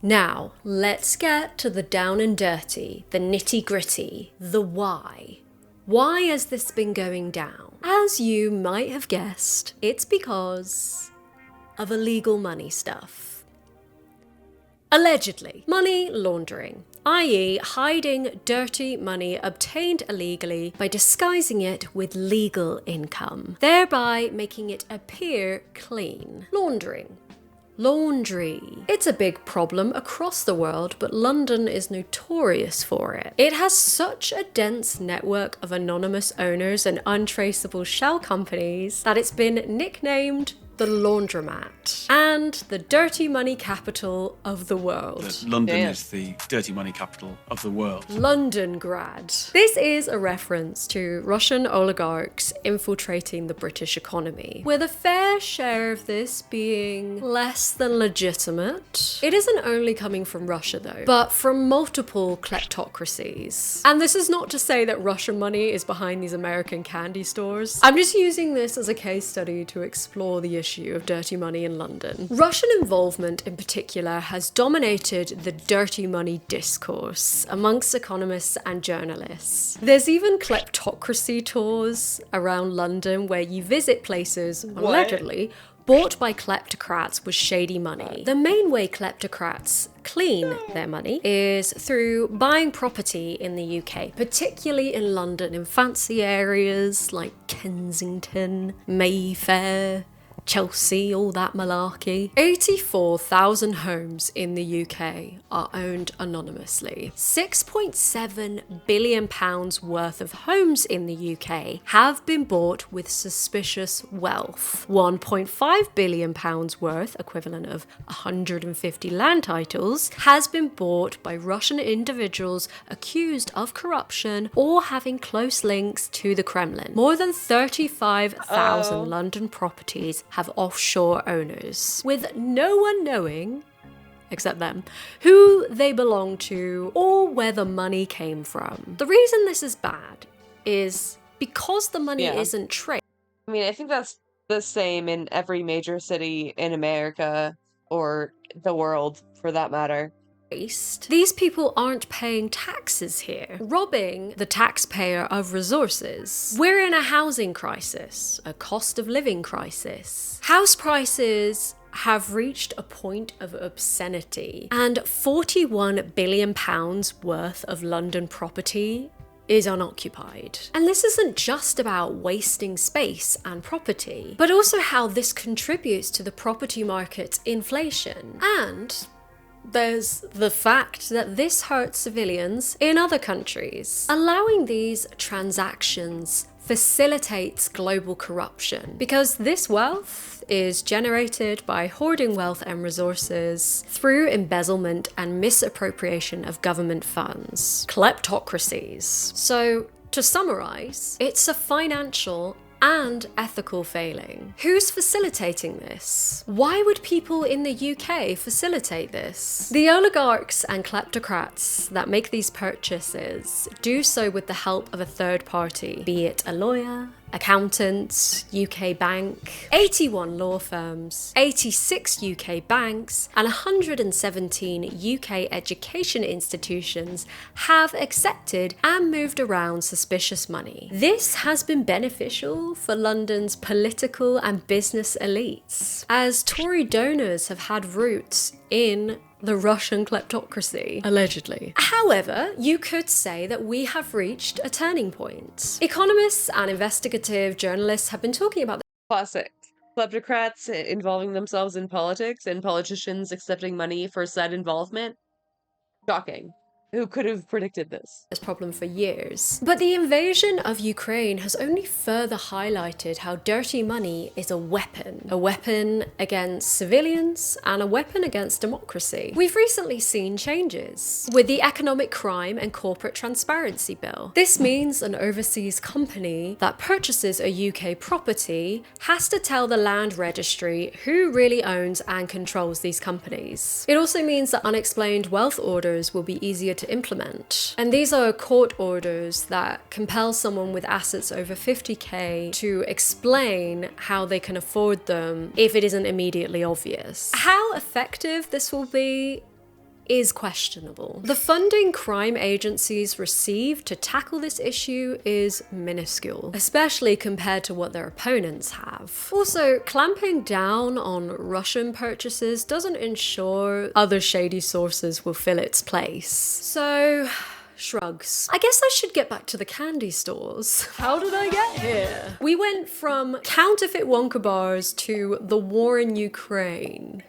Now, let's get to the down and dirty, the nitty gritty, the why. Why has this been going down? As you might have guessed, it's because of illegal money stuff. Allegedly, money laundering, i.e. hiding dirty money obtained illegally by disguising it with legal income, thereby making it appear clean. Laundering. Laundry. It's a big problem across the world, but London is notorious for it. It has such a dense network of anonymous owners and untraceable shell companies that it's been nicknamed the laundromat and the dirty money capital of the world. London is the dirty money capital of the world. Londongrad. This is a reference to Russian oligarchs infiltrating the British economy, with a fair share of this being less than legitimate. It isn't only coming from Russia though, but from multiple kleptocracies. And this is not to say that Russian money is behind these American candy stores. I'm just using this as a case study to explore the issue of dirty money in London. Russian involvement in particular has dominated the dirty money discourse amongst economists and journalists. There's even kleptocracy tours around London where you visit places, allegedly, bought by kleptocrats with shady money. The main way kleptocrats clean their money is through buying property in the UK, particularly in London, in fancy areas like Kensington, Mayfair, Chelsea, all that malarkey. 84,000 homes in the UK are owned anonymously. £6.7 billion worth of homes in the UK have been bought with suspicious wealth. £1.5 billion worth, equivalent of 150 land titles, has been bought by Russian individuals accused of corruption or having close links to the Kremlin. More than 35,000 London properties have offshore owners, with no one knowing, except them, who they belong to or where the money came from. The reason this is bad is because the money isn't traced. I mean, I think that's the same in every major city in America. or the world for that matter. These people aren't paying taxes here, robbing the taxpayer of resources. We're in a housing crisis, a cost of living crisis. House prices have reached a point of obscenity, and £41 billion worth of London property is unoccupied. And this isn't just about wasting space and property, but also how this contributes to the property market's inflation. And there's the fact that this hurts civilians in other countries. Allowing these transactions facilitates global corruption because this wealth is generated by hoarding wealth and resources through embezzlement and misappropriation of government funds, kleptocracies. So, to summarize, it's a financial and ethical failing. Who's facilitating this? Why would people in the UK facilitate this? The oligarchs and kleptocrats that make these purchases do so with the help of a third party, be it a lawyer, accountants, UK bank, 81 law firms, 86 UK banks, and 117 UK education institutions have accepted and moved around suspicious money. This has been beneficial for London's political and business elites, as Tory donors have had roots in the Russian kleptocracy, allegedly. However, you could say that we have reached a turning point. Economists and investigative journalists have been talking about Classic. Kleptocrats involving themselves in politics and politicians accepting money for said involvement. Shocking. Who could have predicted this problem for years? But the invasion of Ukraine has only further highlighted how dirty money is a weapon against civilians and a weapon against democracy. We've recently seen changes with the Economic Crime and Corporate Transparency Bill. This means an overseas company that purchases a UK property has to tell the land registry who really owns and controls these companies. It also means that unexplained wealth orders will be easier to implement. And these are court orders that compel someone with assets over 50k to explain how they can afford them if it isn't immediately obvious. How effective this will be is questionable. The funding crime agencies receive to tackle this issue is minuscule, especially compared to what their opponents have. Also, clamping down on Russian purchases doesn't ensure other shady sources will fill its place. So, shrugs. I guess I should get back to the candy stores. How did I get here? We went from counterfeit Wonka bars to the war in Ukraine.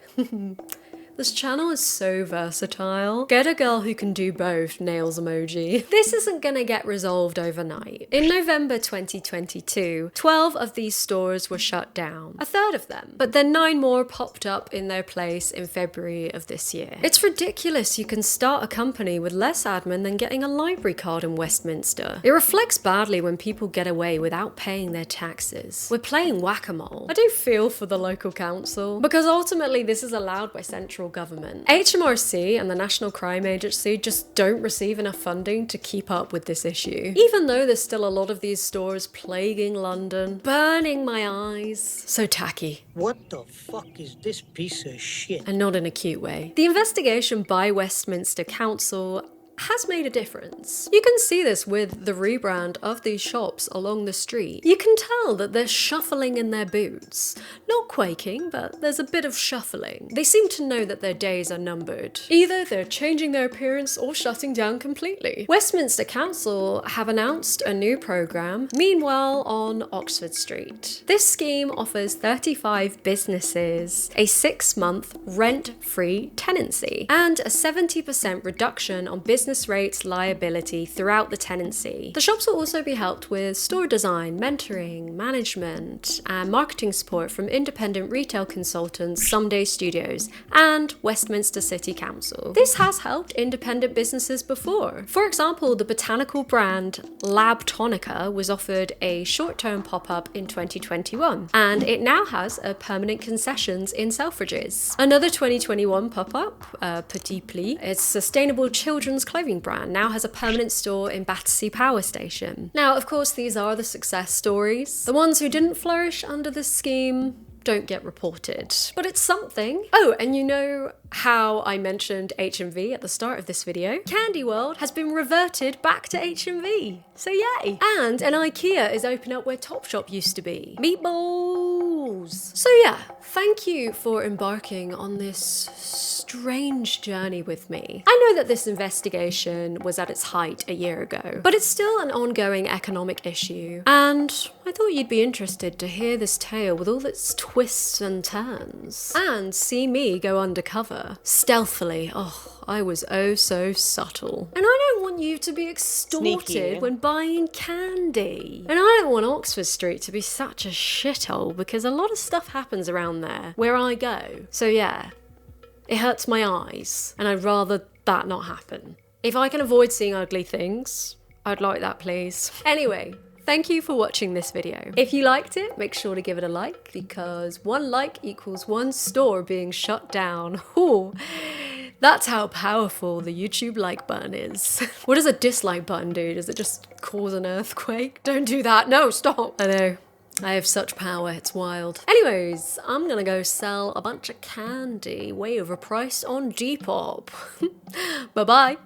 This channel is so versatile. Get a girl who can do both, nails emoji. This isn't gonna get resolved overnight. In November 2022, 12 of these stores were shut down, a third of them. But then 9 more popped up in their place in February of this year. It's ridiculous you can start a company with less admin than getting a library card in Westminster. It reflects badly when people get away without paying their taxes. We're playing whack-a-mole. I do feel for the local council, because ultimately this is allowed by central government. HMRC and the National Crime Agency just don't receive enough funding to keep up with this issue. Even though there's still a lot of these stores plaguing London, burning my eyes. So tacky. What the fuck is this piece of shit? And not in a cute way. The investigation by Westminster Council has made a difference. You can see this with the rebrand of these shops along the street. You can tell that they're shuffling in their boots. Not quaking, but there's a bit of shuffling. They seem to know that their days are numbered. Either they're changing their appearance or shutting down completely. Westminster Council have announced a new programme, Meanwhile on Oxford Street. This scheme offers 35 businesses a 6-month rent-free tenancy and a 70% reduction on business rates liability throughout the tenancy. The shops will also be helped with store design, mentoring, management, and marketing support from independent retail consultants, Someday Studios, and Westminster City Council. This has helped independent businesses before. For example, the botanical brand Lab Tonica was offered a short-term pop-up in 2021, and it now has a permanent concessions in Selfridges. Another 2021 pop-up, Petit Pli, its sustainable children's clothing brand, now has a permanent store in Battersea Power Station. Now, of course, these are the success stories. The ones who didn't flourish under this scheme, don't get reported. But it's something. Oh, and you know how I mentioned HMV at the start of this video? Candy World has been reverted back to HMV. So yay! And an IKEA is open up where Topshop used to be. Meatballs! So yeah, thank you for embarking on this strange journey with me. I know that this investigation was at its height a year ago, but it's still an ongoing economic issue, and I thought you'd be interested to hear this tale with all its twists and turns, and see me go undercover, stealthily. Oh, I was oh so subtle. And I don't want you to be extorted Sneaky. when buying candy. And I don't want Oxford Street to be such a shithole, because a lot of stuff happens around there where I go. So yeah, it hurts my eyes, and I'd rather that not happen. If I can avoid seeing ugly things, I'd like that, please. Anyway, thank you for watching this video. If you liked it, make sure to give it a like, because one like equals one store being shut down. Ooh, that's how powerful the YouTube like button is. What does a dislike button do? Does it just cause an earthquake? Don't do that. No, stop. I know. I have such power, it's wild. Anyways, I'm gonna go sell a bunch of candy way overpriced on Depop. Bye-bye.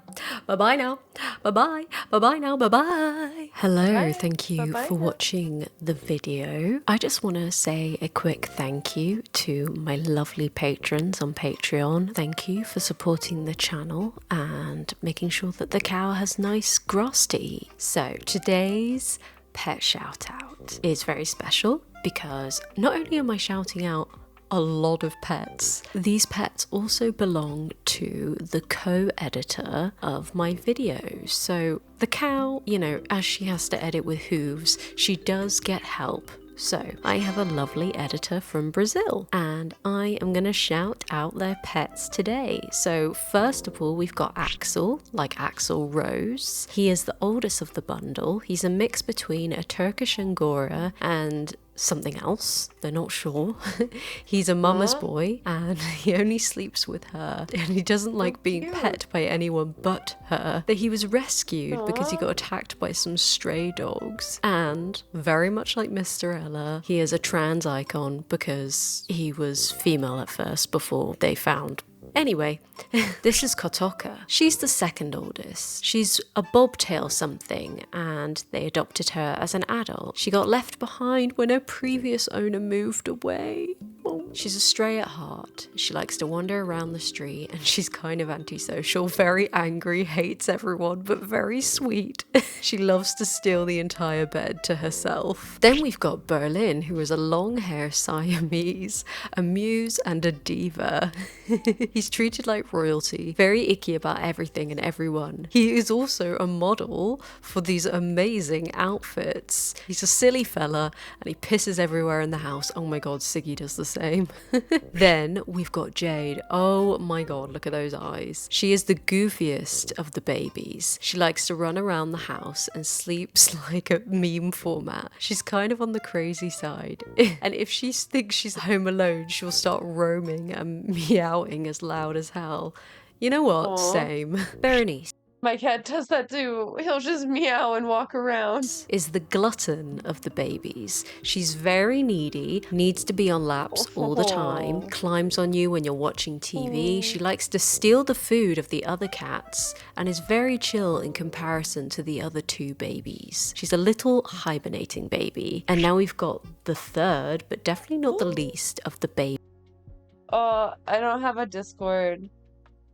Bye-bye now. Bye-bye. Bye-bye now. Bye-bye. Hello, Bye. thank you Bye-bye for now. watching the video. I just want to say a quick thank you to my lovely patrons on Patreon. Thank you for supporting the channel and making sure that the cow has nice grass to eat. So today's pet shout out is very special because not only am I shouting out a lot of pets, these pets also belong to the co-editor of my videos. So the cow, you know, as she has to edit with hooves, she does get help. So I have a lovely editor from Brazil, and I am gonna shout out their pets today. So first of all, we've got Axel, like Axl Rose. He is the oldest of the bundle. He's a mix between a Turkish Angora and something else, they're not sure. He's a mama's boy, and he only sleeps with her, and he doesn't like being pet by anyone but her. That he was rescued because he got attacked by some stray dogs, and very much like Mr. Ella, he is a trans icon because he was female at first before they found. Anyway, this is Kotoka. She's the second oldest. She's a bobtail something, and they adopted her as an adult. She got left behind when her previous owner moved away. Oh. She's a stray at heart. She likes to wander around the street, and she's kind of antisocial, very angry, hates everyone, but very sweet. She loves to steal the entire bed to herself. Then we've got Berlin, who is a long-hair Siamese, a muse and a diva. He's treated like royalty, very icky about everything and everyone. He is also a model for these amazing outfits. He's a silly fella, and he pisses everywhere in the house. Oh my god, Siggy does the same. Then we've got Jade. Oh my god, look at those eyes. She is the goofiest of the babies. She likes to run around the house and sleeps like a meme format. She's kind of on the crazy side. And if she thinks she's home alone, she'll start roaming and meowing as loud as hell. You know what? Aw. Same. Bernice My cat does that too. He'll just meow and walk around. is the glutton of the babies. She's very needy, needs to be on laps all the time, climbs on you when you're watching TV. She likes to steal the food of the other cats and is very chill in comparison to the other two babies. She's a little hibernating baby. And now we've got the third, but definitely not the least, of the babies. Oh, I don't have a Discord.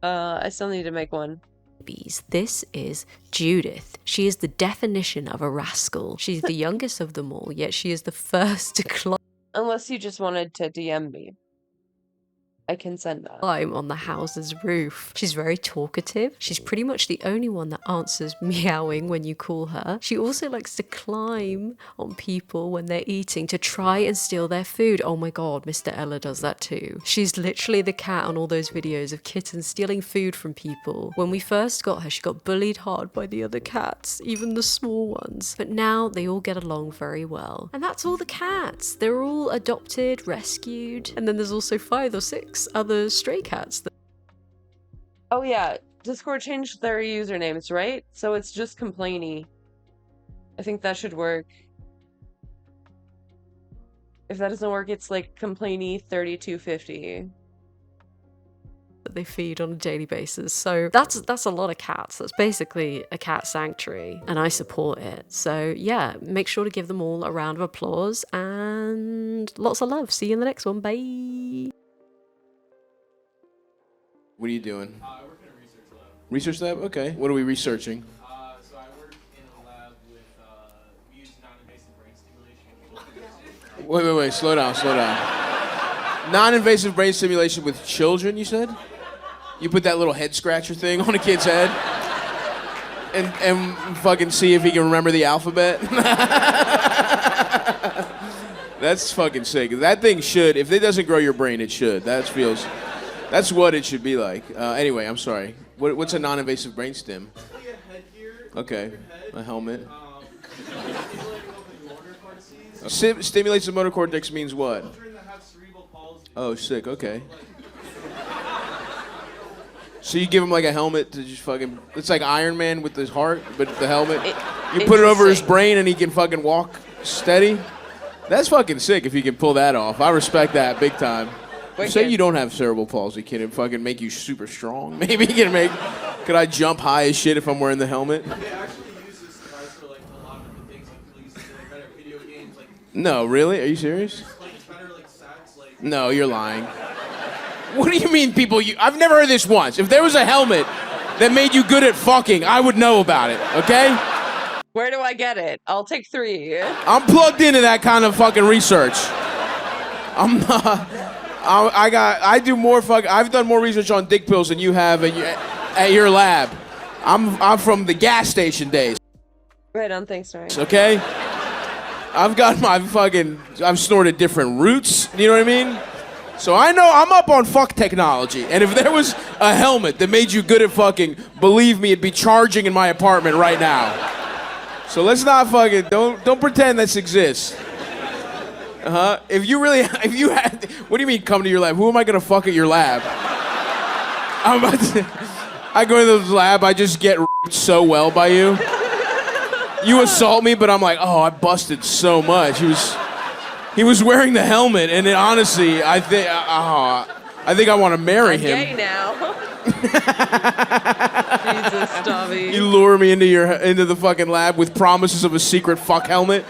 I still need to make one. This is Judith. She is the definition of a rascal. She's the youngest of them all, yet she is the first to climb Unless you just wanted to DM me. I can send that. on the house's roof. She's very talkative. She's pretty much the only one that answers meowing when you call her. She also likes to climb on people when they're eating to try and steal their food. Oh my god, Mr. Ella does that too. She's literally the cat on all those videos of kittens stealing food from people. When we first got her, she got bullied hard by the other cats, even the small ones. But now they all get along very well. And that's all the cats. They're all adopted, rescued, and then there's also 5 or 6 other stray cats. Oh yeah, Discord changed their usernames, right? So it's just Complainy. I think that should work. If that doesn't work, it's like complainy 3250. That they feed on a daily basis. So that's a lot of cats. That's basically a cat sanctuary, and I support it. So yeah, make sure to give them all a round of applause and lots of love. See you in the next one. Bye. What are you doing? I work in a research lab. Research lab? Okay. What are we researching? So I work in a lab with, we use non-invasive brain stimulation. Wait. Slow down. Non-invasive brain stimulation with children, you said? You put that little head scratcher thing on a kid's head and fucking see if he can remember the alphabet? That's fucking sick. That thing should, if it doesn't grow your brain, it should. That's what it should be like. Anyway, I'm sorry. What's a non-invasive brain stim? Okay, a helmet. Stimulates the motor cortex means what? Oh, sick, okay. So you give him like a helmet to just fucking... It's like Iron Man with his heart, but the helmet. You put it over his brain and he can fucking walk steady. That's fucking sick if you can pull that off. I respect that big time. Say you don't have cerebral palsy, can it fucking make you super strong? Maybe you can make... Could I jump high as shit if I'm wearing the helmet? They actually use this device for like a lot of the things like police, like better video games, like... No, really? Are you serious? Like better like sex, like... No, you're lying. What do you mean people... I've never heard this once. If there was a helmet that made you good at fucking, I would know about it, okay? Where do I get it? I'll take 3. I'm plugged into that kind of fucking research. I'm not... I've done more research on dick pills than you have at your lab. I'm from the gas station days. Right on, thanks, Ryan. Okay? I've snorted different roots, you know what I mean? So I know I'm up on fuck technology. And if there was a helmet that made you good at fucking, believe me, it'd be charging in my apartment right now. So let's not fucking, don't pretend this exists. If you had, what do you mean come to your lab? Who am I gonna fuck at your lab? I go into the lab, I just get so well by you. You assault me, but I'm like, oh, I busted so much. He was wearing the helmet, and it, honestly, I think I want to marry him. I'm gay now. Jesus, Stabby. You lure me into the fucking lab with promises of a secret fuck helmet.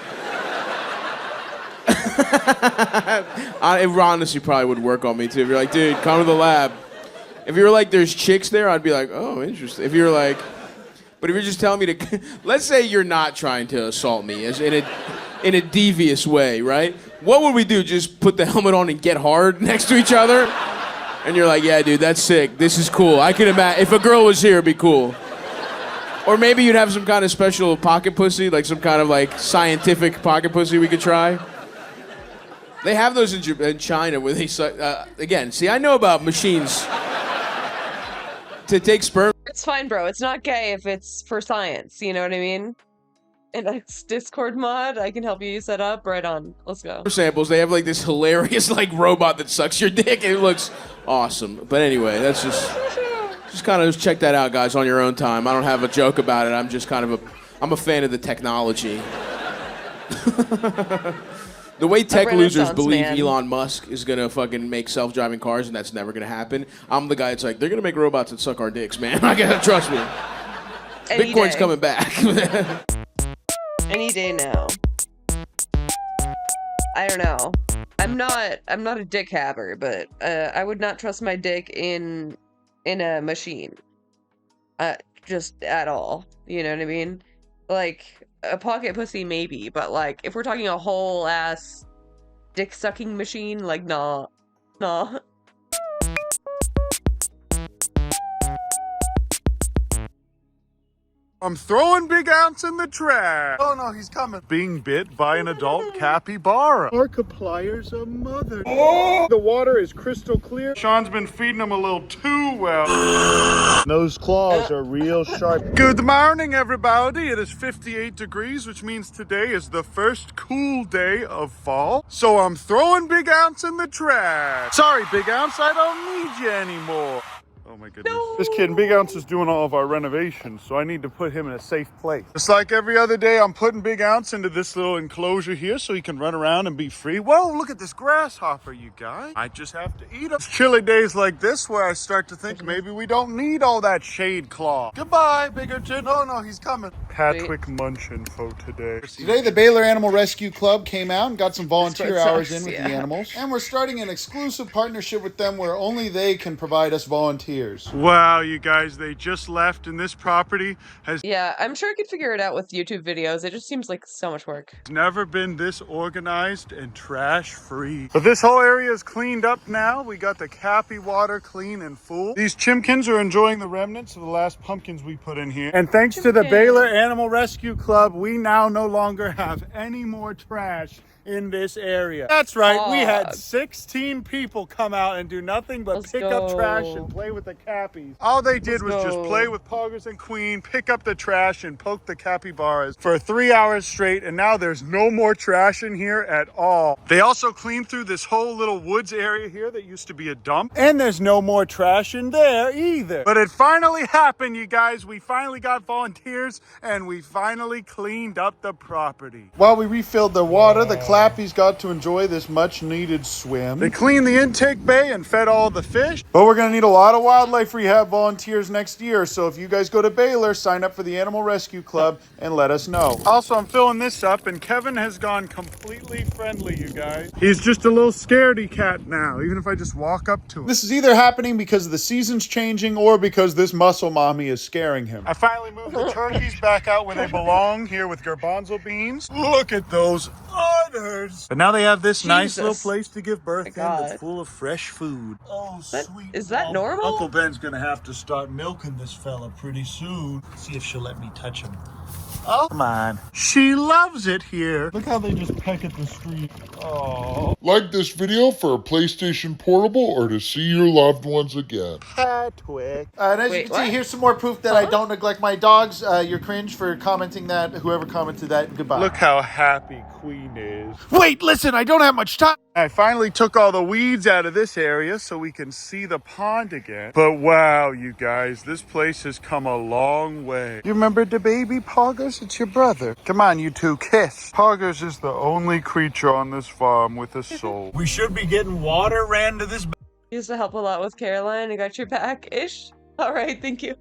It honestly probably would work on me too. If you're like, dude, come to the lab. If you were like, there's chicks there, I'd be like, oh, interesting. If you're like, but if you're just telling me to, let's say you're not trying to assault me as in a devious way, right? What would we do? Just put the helmet on and get hard next to each other? And you're like, yeah, dude, that's sick. This is cool. I could imagine if a girl was here, it'd be cool. Or maybe you'd have some kind of special pocket pussy, like some kind of like scientific pocket pussy we could try. They have those in China where they again. See, I know about machines to take sperm. It's fine, bro. It's not gay if it's for science. You know what I mean? And it's Discord mod. I can help you set up. Right on. Let's go. Samples. They have like this hilarious like robot that sucks your dick, and it looks awesome. But anyway, that's just kind of check that out, guys, on your own time. I don't have a joke about it. I'm just kind of I'm a fan of the technology. The way tech losers believe Elon Musk is gonna fucking make self-driving cars, and that's never gonna happen. I'm the guy that's like, they're gonna make robots that suck our dicks, man. I gotta trust me. Bitcoin's coming back. Any day now. I don't know. I'm not a dick haver, but I would not trust my dick in a machine. Just at all. You know what I mean? Like, a pocket pussy maybe, but like, if we're talking a whole ass dick sucking machine, like, nah. I'm throwing Big Ounce in the trash. Oh no, he's coming. Being bit by an adult capybara. Markiplier's a mother. Oh! The water is crystal clear. Sean's been feeding him a little too well. Those claws are real sharp. Good morning, everybody. It is 58 degrees, which means today is the first cool day of fall. So I'm throwing Big Ounce in the trash. Sorry, Big Ounce, I don't need you anymore. Oh my goodness. No. Just kidding. Big Ounce is doing all of our renovations, so I need to put him in a safe place. Just like every other day, I'm putting Big Ounce into this little enclosure here so he can run around and be free. Whoa, look at this grasshopper, you guys. I just have to eat him. It's chilly days like this where I start to think maybe we don't need all that shade claw. Goodbye, Biggerton. Oh no, he's coming. Patrick Munch info today. Today, the Baylor Animal Rescue Club came out and got some volunteer hours in with the animals. And we're starting an exclusive partnership with them where only they can provide us volunteers. Wow, you guys, they just left, and this property has I'm sure I could figure it out with YouTube videos. It just seems like so much work. never been this organized and trash free. But this whole area is cleaned up now. We got the Cappy water clean and full. These chimkins are enjoying the remnants of the last pumpkins we put in here. And thanks to the Baylor Animal Rescue Club, we now no longer have any more trash in this area. That's right, we had 16 people come out and do nothing but pick up trash and play with the Cappies. All they did was just play with Poggers and Queen, pick up the trash and poke the Capybaras for 3 hours straight, and now there's no more trash in here at all. They also cleaned through this whole little woods area here that used to be a dump, and there's no more trash in there either. But it finally happened, you guys. We finally got volunteers and we finally cleaned up the property. While we refilled their water, the Clappies got to enjoy this much needed swim. They cleaned the intake bay and fed all the fish. But we're gonna need a lot of wildlife rehab volunteers next year, so if you guys go to Baylor, sign up for the Animal Rescue Club and let us know. Also, I'm filling this up, and Kevin has gone completely friendly, you guys. He's just a little scaredy cat now, even if I just walk up to him. This is either happening because the season's changing or because this muscle mommy is scaring him. I finally moved the turkeys back out where they belong, here with garbanzo beans. Look at those udders. But now they have this nice little place to give birth in that's full of fresh food. Oh, sweet. Is that normal? Uncle Ben's gonna have to start milking this fella pretty soon. See if she'll let me touch him. Oh, come on. She loves it here. Look how they just peck at the street. Oh. Like this video for a PlayStation Portable or to see your loved ones again. Patrick. And as you can see, here's some more proof that I don't neglect my dogs. You're cringe for commenting that. Whoever commented that, goodbye. Look how happy Queen is. Wait, listen, I don't have much time. I finally took all the weeds out of this area so we can see the pond again. But wow, you guys, this place has come a long way. You remember the baby Poggers? It's your brother. Come on, you two, kiss. Poggers is the only creature on this farm with a soul. We should be getting water ran to this. Used to help a lot with Caroline. I got your back-ish. All right, thank you.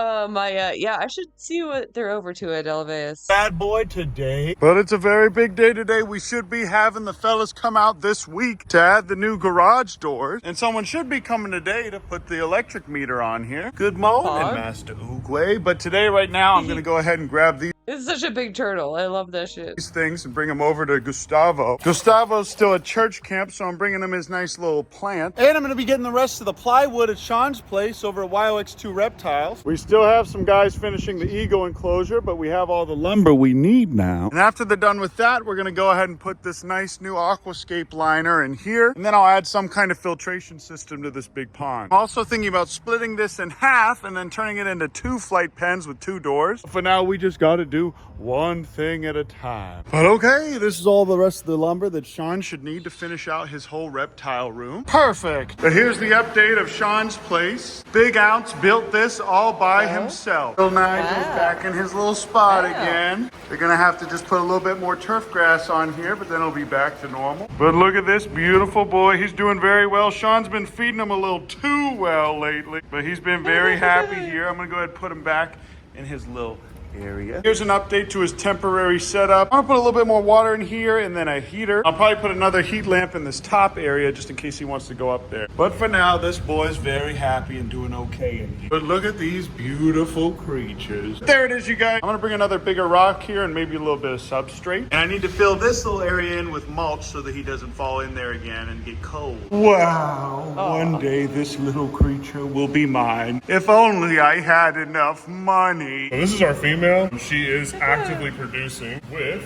I should see what they're over to at Elvez. Bad boy today. But it's a very big day today. We should be having the fellas come out this week to add the new garage doors. And someone should be coming today to put the electric meter on here. Good morning, Master Oogway. But today, right now, I'm going to go ahead and grab these. It's such a big turtle. I love that shit. These things and bring them over to Gustavo. Gustavo's still at church camp, so I'm bringing him his nice little plant. And I'm going to be getting the rest of the plywood at Sean's place over at YOX2 Reptiles. We still have some guys finishing the Ego enclosure, but we have all the lumber we need now. And after they're done with that, we're going to go ahead and put this nice new aquascape liner in here. And then I'll add some kind of filtration system to this big pond. I'm also thinking about splitting this in half and then turning it into 2 flight pens with 2 doors. For now, we just got to do one thing at a time. But okay, this is all the rest of the lumber that Sean should need to finish out his whole reptile room. Perfect. But here's the update of Sean's place. Big Ounce built this all by himself. Little Nigel's back in his little spot again. They're gonna have to just put a little bit more turf grass on here, but then he'll be back to normal. But look at this beautiful boy. He's doing very well. Sean's been feeding him a little too well lately, but he's been very happy here. I'm gonna go ahead and put him back in his little area. Here's an update to his temporary setup. I'm gonna put a little bit more water in here and then a heater. I'll probably put another heat lamp in this top area just in case he wants to go up there. But for now, this boy's very happy and doing okay in here. But look at these beautiful creatures. There it is, you guys. I'm gonna bring another bigger rock here and maybe a little bit of substrate. And I need to fill this little area in with mulch so that he doesn't fall in there again and get cold. Wow, one day this little creature will be mine. If only I had enough money. So this is our female. She is actively producing with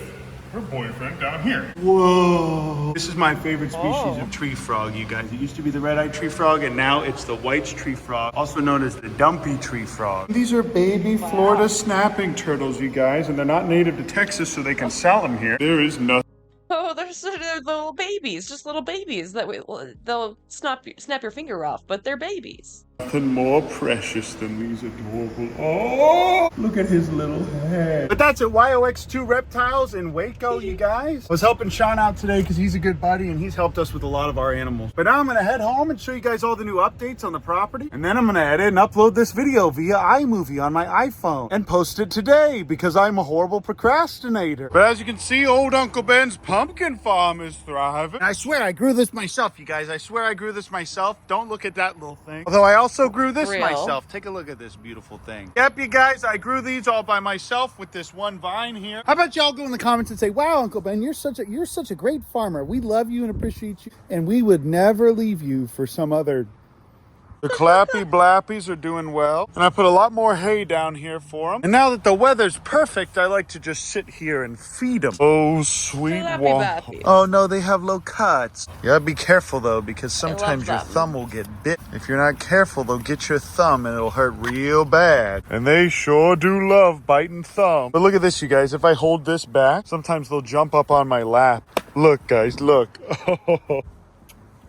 her boyfriend down here. Whoa. This is my favorite species of tree frog, you guys. It used to be the red-eyed tree frog, and now it's the white tree frog, also known as the dumpy tree frog. These are baby Florida snapping turtles, you guys, and they're not native to Texas, so they can sell them here. There is nothing. Oh, they're so they're little babies, just little babies that they'll snap your finger off, but they're babies. Nothing more precious than these adorable. Oh, look at his little head. But that's it. YOX2 Reptiles in Waco, you guys. I was helping Sean out today because he's a good buddy and he's helped us with a lot of our animals. But now I'm gonna head home and show you guys all the new updates on the property. And then I'm gonna edit and upload this video via iMovie on my iPhone and post it today because I'm a horrible procrastinator. But as you can see, old Uncle Ben's pumpkin farm is thriving. And I swear I grew this myself, you guys. I swear I grew this myself. Don't look at that little thing. Although I also grew this myself. Take a look at this beautiful thing. Yep, you guys, I grew these all by myself with this one vine here. How about y'all go in the comments and say, wow, Uncle Ben, you're such a great farmer. We love you and appreciate you, and we would never leave you for some other. The clappy blappies are doing well, and I put a lot more hay down here for them. And now that the weather's perfect, I like to just sit here and feed them. Oh, sweet waffle. Oh no, they have low cuts. You gotta be careful though, because sometimes your thumb will get bit. If you're not careful, they'll get your thumb and it'll hurt real bad. And they sure do love biting thumb. But look at this, you guys. If I hold this back, sometimes they'll jump up on my lap. Look, guys, look.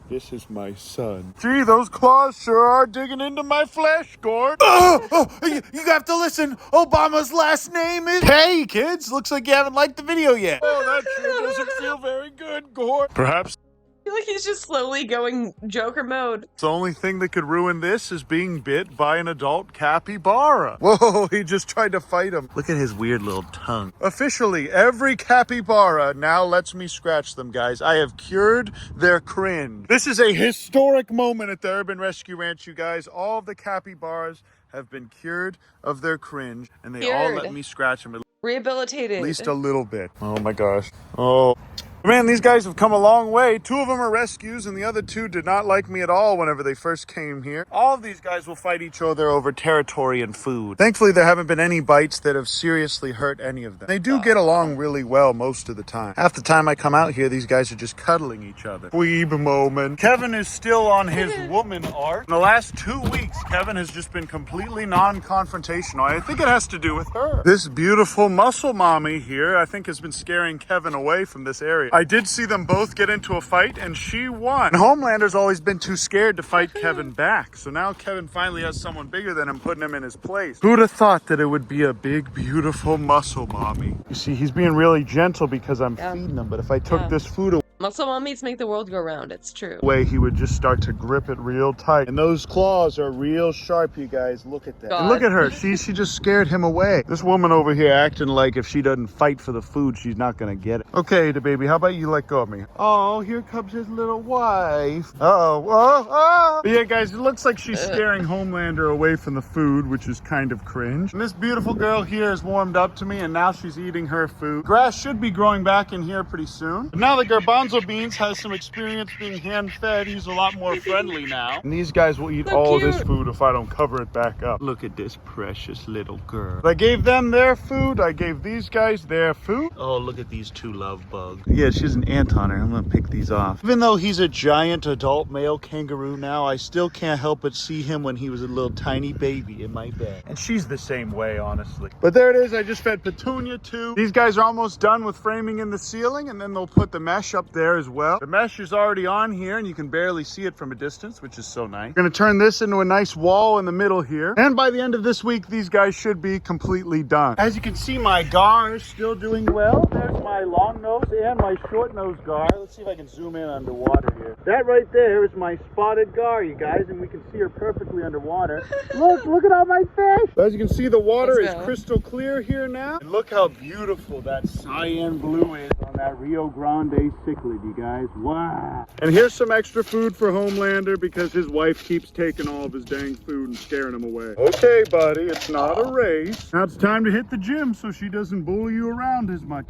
This is my son. Gee, those claws sure are digging into my flesh, Gord. You have to listen. Obama's last name is... Hey, kids, looks like you haven't liked the video yet. Oh, that sure doesn't feel very good, Gord. Perhaps... I feel like he's just slowly going Joker mode. The only thing that could ruin this is being bit by an adult capybara. Whoa, he just tried to fight him. Look at his weird little tongue. Officially, every capybara now lets me scratch them, guys. I have cured their cringe. This is a historic moment at the Urban Rescue Ranch, you guys. All of the capybaras have been cured of their cringe, and they all let me scratch them. Rehabilitated. At least a little bit. Oh my gosh. Oh. Man, these guys have come a long way. 2 of them are rescues, and the other 2 did not like me at all whenever they first came here. All of these guys will fight each other over territory and food. Thankfully, there haven't been any bites that have seriously hurt any of them. They do get along really well most of the time. Half the time I come out here, these guys are just cuddling each other. Weeb moment. Kevin is still on his woman art. In the last 2 weeks, Kevin has just been completely non-confrontational. I think it has to do with her. This beautiful muscle mommy here, I think, has been scaring Kevin away from this area. I did see them both get into a fight, and she won. And Homelander's always been too scared to fight Kevin back. So now Kevin finally has someone bigger than him putting him in his place. Who'd have thought that it would be a big, beautiful muscle mommy? You see, he's being really gentle because I'm feeding him, but if I took this food away, Muscle mommies make the world go round, it's true. he would just start to grip it real tight. And those claws are real sharp, you guys. Look at that. And look at her. She just scared him away. This woman over here acting like if she doesn't fight for the food, she's not gonna get it. Okay, the baby, how about you let go of me? Oh, here comes his little wife. Oh. But yeah, guys, it looks like she's scaring Homelander away from the food, which is kind of cringe. And this beautiful girl here has warmed up to me, and now she's eating her food. Grass should be growing back in here pretty soon. But now the garbanzo beans has some experience being hand-fed. He's a lot more friendly now. And these guys will eat all this food if I don't cover it back up. Look at this precious little girl. I gave them their food. I gave these guys their food. Oh, look at these 2 love bugs. Yeah, she has an ant on her. I'm gonna pick these off. Even though he's a giant adult male kangaroo now, I still can't help but see him when he was a little tiny baby in my bed. And she's the same way, honestly. But there it is. I just fed Petunia too. These guys are almost done with framing in the ceiling, and then they'll put the mesh up there as well. The mesh is already on here, and you can barely see it from a distance, which is so nice. We're gonna turn this into a nice wall in the middle here. And by the end of this week, these guys should be completely done. As you can see, my gar is still doing well. There's my long nose and my short nose gar. Let's see if I can zoom in underwater here. That right there is my spotted gar, you guys, and we can see her perfectly underwater. Look at all my fish. As you can see, the water is crystal clear here now. And look how beautiful that cyan blue is on that Rio Grande cichlid, you guys. Wow. And here's some extra food for Homelander because his wife keeps taking all of his dang food and scaring him away. Okay, buddy, it's not a race. Now it's time to hit the gym so she doesn't bully you around as much.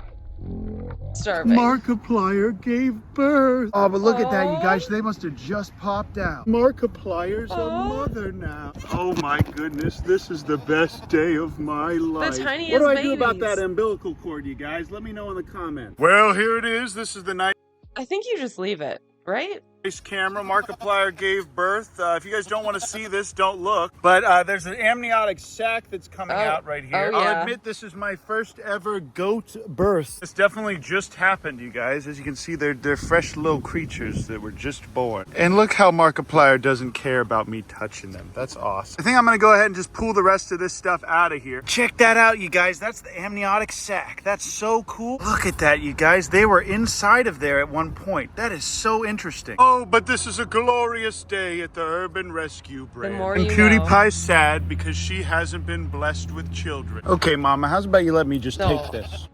Starving. Markiplier gave birth. Oh, but look at that, you guys. They must have just popped out. Markiplier's a mother now. Oh my goodness, this is the best day of my life. The tiniest What do I babies. do about that umbilical cord, you guys? Let me know in the comments. Well, here it is. This is the night. I think you just leave it, right? This camera, Markiplier gave birth. If you guys don't want to see this, don't look. But there's an amniotic sac that's coming out right here. Oh, yeah. I'll admit this is my first ever goat birth. This definitely just happened, you guys. As you can see, they're fresh little creatures that were just born. And look how Markiplier doesn't care about me touching them. That's awesome. I think I'm gonna go ahead and just pull the rest of this stuff out of here. Check that out, you guys. That's the amniotic sac. That's so cool. Look at that, you guys. They were inside of there at one point. That is so interesting. Oh, but this is a glorious day at the Urban Rescue brand. And Cutie Pie's sad because she hasn't been blessed with children. Okay, Mama, how's about you let me just take this?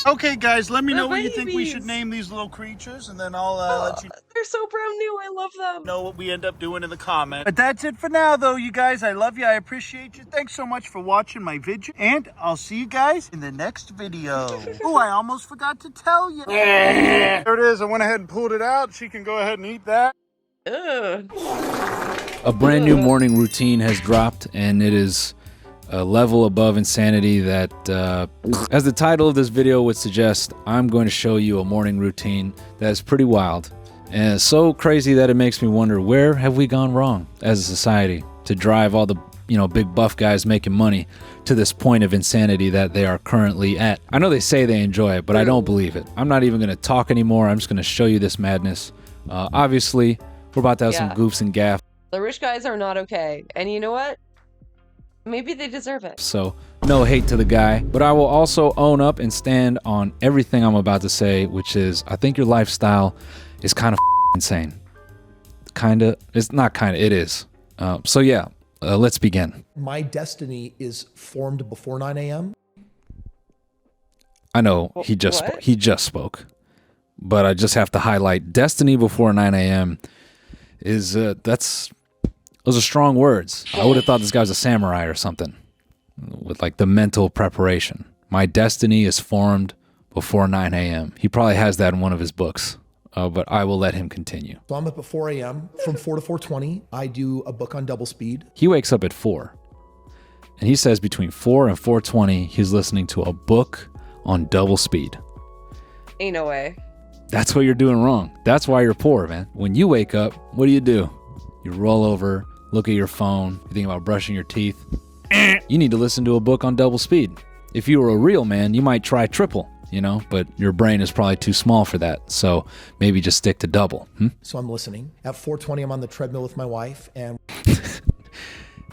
Okay, guys, let me know what you think we should name these little creatures, and then I'll let you... They're so brand new. I love them. Know what we end up doing in the comments. But that's it for now, though, you guys. I love you. I appreciate you. Thanks so much for watching my video, and I'll see you guys in the next video. Oh, I almost forgot to tell you. There it is. I went ahead and pulled it out. She can go ahead and eat that. Ugh. A brand new morning routine has dropped, and it is a level above insanity that, as the title of this video would suggest, I'm going to show you a morning routine that is pretty wild. And it's so crazy that it makes me wonder, where have we gone wrong as a society to drive all the, big buff guys making money to this point of insanity that they are currently at? I know they say they enjoy it, but I don't believe it. I'm not even going to talk anymore. I'm just going to show you this madness. Obviously, we're about to have some goofs and gaffs. The rich guys are not okay. And you know what? Maybe they deserve it. So, no hate to the guy. But I will also own up and stand on everything I'm about to say, which is, I think your lifestyle is kind of insane. It's not kinda, it is. So yeah, let's begin. My destiny is formed before 9 a.m. I know he just spoke, but I just have to highlight destiny before 9 a.m. is those are strong words. I would have thought this guy was a samurai or something with like the mental preparation. My destiny is formed before 9 a.m. He probably has that in one of his books, but I will let him continue. So I'm up at 4 a.m. From 4 to 4:20, I do a book on double speed. He wakes up at 4, and he says between 4 and 4:20, he's listening to a book on double speed. Ain't no way. That's what you're doing wrong. That's why you're poor, man. When you wake up, what do? You roll over, look at your phone, you think about brushing your teeth. You need to listen to a book on double speed. If you were a real man, you might try triple, but your brain is probably too small for that. So maybe just stick to double. So I'm listening. At 4:20, I'm on the treadmill with my wife, and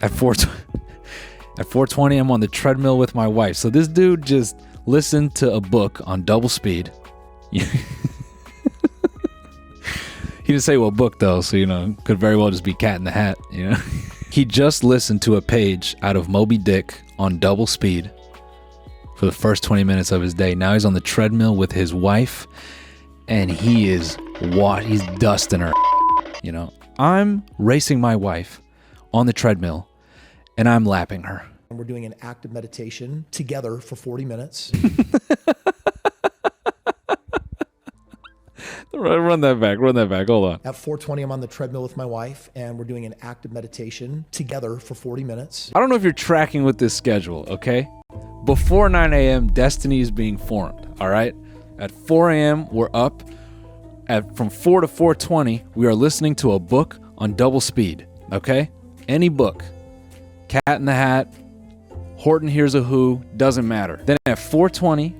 At 4:20, I'm on the treadmill with my wife. So this dude just listened to a book on double speed. He didn't say what book though, so could very well just be Cat in the Hat. He just listened to a page out of Moby Dick on double speed for the first 20 minutes of his day. Now he's on the treadmill with his wife, and he's dusting her. I'm racing my wife on the treadmill, and I'm lapping her. And we're doing an active meditation together for 40 minutes. Run that back. Hold on. At 4:20, I'm on the treadmill with my wife, and we're doing an active meditation together for 40 minutes. I don't know if you're tracking with this schedule, okay? Before 9 a.m., destiny is being formed, all right? At 4 a.m., we're up. From 4 to 4:20, we are listening to a book on double speed, okay? Any book. Cat in the Hat, Horton Hears a Who, doesn't matter. Then at 4:20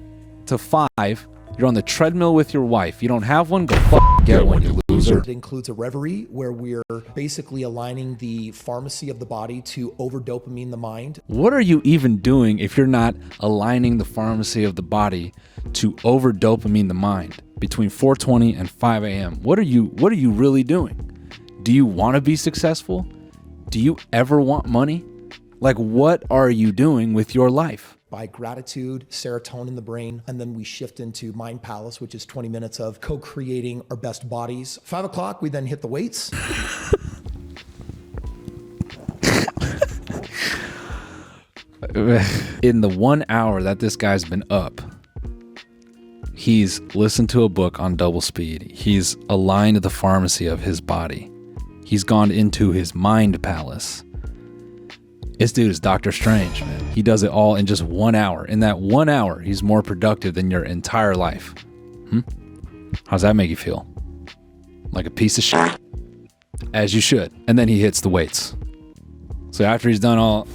to 5, you're on the treadmill with your wife. You don't have one? Go get one, you loser. It includes a reverie where we're basically aligning the pharmacy of the body to over-dopamine the mind. What are you even doing if you're not aligning the pharmacy of the body to over-dopamine the mind between 4:20 and 5 a.m.? What are you really doing? Do you want to be successful? Do you ever want money? Like, what are you doing with your life? By gratitude, serotonin in the brain, and then we shift into Mind Palace, which is 20 minutes of co-creating our best bodies. 5 o'clock, we then hit the weights. In the 1 hour that this guy's been up, he's listened to a book on double speed. He's aligned the pharmacy of his body. He's gone into his Mind Palace. This dude is Dr. Strange, man. He does it all in just 1 hour. In that 1 hour, he's more productive than your entire life. How's that make you feel? like a piece of shit, as you should. And then he hits the weights. So after he's done all,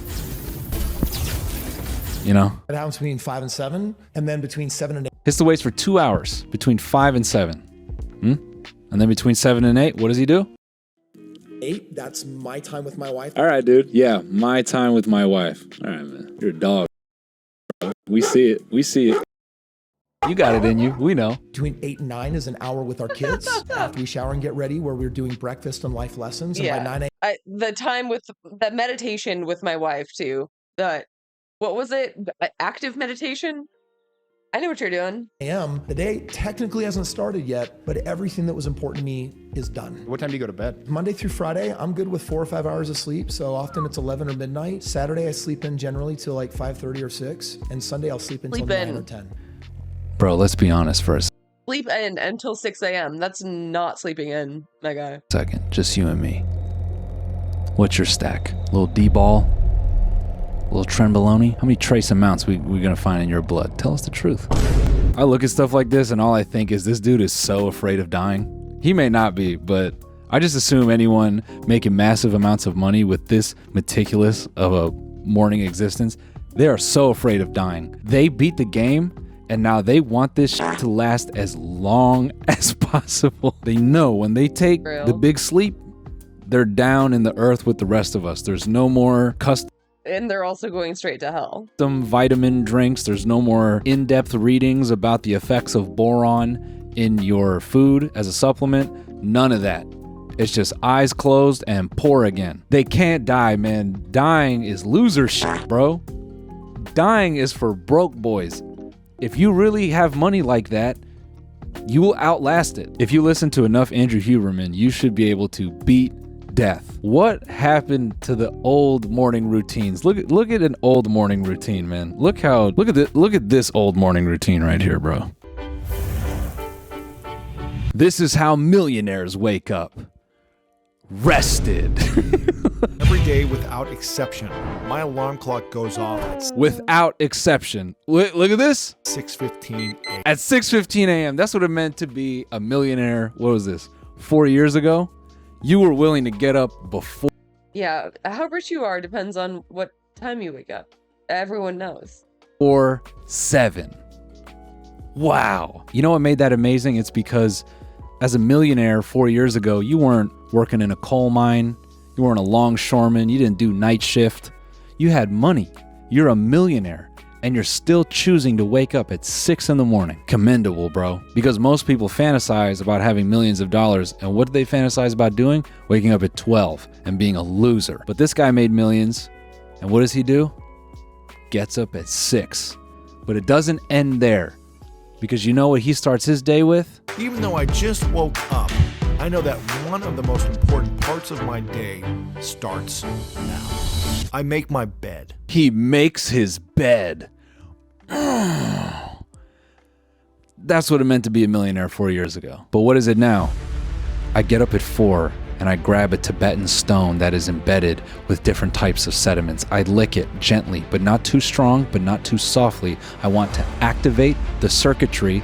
you know. It happens between 5 and 7, and then between 7 and 8. Hits the weights for 2 hours, between 5 and 7. And then between 7 and 8, what does he do? 8, that's my time with my wife. All right, dude. Yeah, my time with my wife. All right, man. You're a dog. We see it. We see it. You got it in you. We know. Between 8 and 9 is an hour with our kids after we shower and get ready, where we're doing breakfast and life lessons. And by 9 a.m. The time with that meditation with my wife too. What was it? Active meditation? I know what you're doing. The day technically hasn't started yet, but everything that was important to me is done. What time do you go to bed? Monday through Friday, I'm good with 4 or 5 hours of sleep. So often it's 11 or midnight. Saturday, I sleep in generally till like 5:30 or 6. And Sunday, I'll sleep until 9 or 10. Bro, let's be honest for a Sleep in until 6 a.m. That's not sleeping in, my guy. second. Just you and me. What's your stack? Little D-ball? Little Trenbolone? How many trace amounts we gonna find in your blood? Tell us the truth. I look at stuff like this and all I think is this dude is so afraid of dying. He may not be, but I just assume anyone making massive amounts of money with this meticulous of a morning existence, they are so afraid of dying. They beat the game and now they want this shit to last as long as possible. They know when they take the big sleep, they're down in the earth with the rest of us. There's no more custom And they're also going straight to hell. vitamin drinks. There's no more in-depth readings about the effects of boron in your food as a supplement. None of that. It's just eyes closed and pour again. They can't die, man. Dying is loser shit, bro. Dying is for broke boys. If you really have money like that, you will outlast it. If you listen to enough Andrew Huberman, you should be able to beat death. What happened to the old morning routines? Look at an old morning routine, man. Look at this old morning routine right here, bro. This is how millionaires wake up. Rested. Every day without exception, my alarm clock goes off at Without exception. Look at this. 6:15 a.m. At 6:15 a.m. That's what it meant to be a millionaire. What was this? 4 years ago? You were willing to get up before. Yeah, how rich you are depends on what time you wake up. Everyone knows. Or 7. Wow. You know what made that amazing? It's because as a millionaire 4 years ago, you weren't working in a coal mine. You weren't a longshoreman. You didn't do night shift. You had money. You're a millionaire. And you're still choosing to wake up at 6 in the morning. Commendable, bro. Because most people fantasize about having millions of dollars. And what do they fantasize about doing? Waking up at 12 and being a loser. But this guy made millions. And what does he do? Gets up at 6. But it doesn't end there. Because you know what he starts his day with? Even though I just woke up, I know that one of the most important parts of my day starts now. I make my bed. He makes his bed. That's what it meant to be a millionaire 4 years ago. But what is it now? I get up at 4 and I grab a Tibetan stone that is embedded with different types of sediments. I lick it gently, but not too strong, but not too softly. I want to activate the circuitry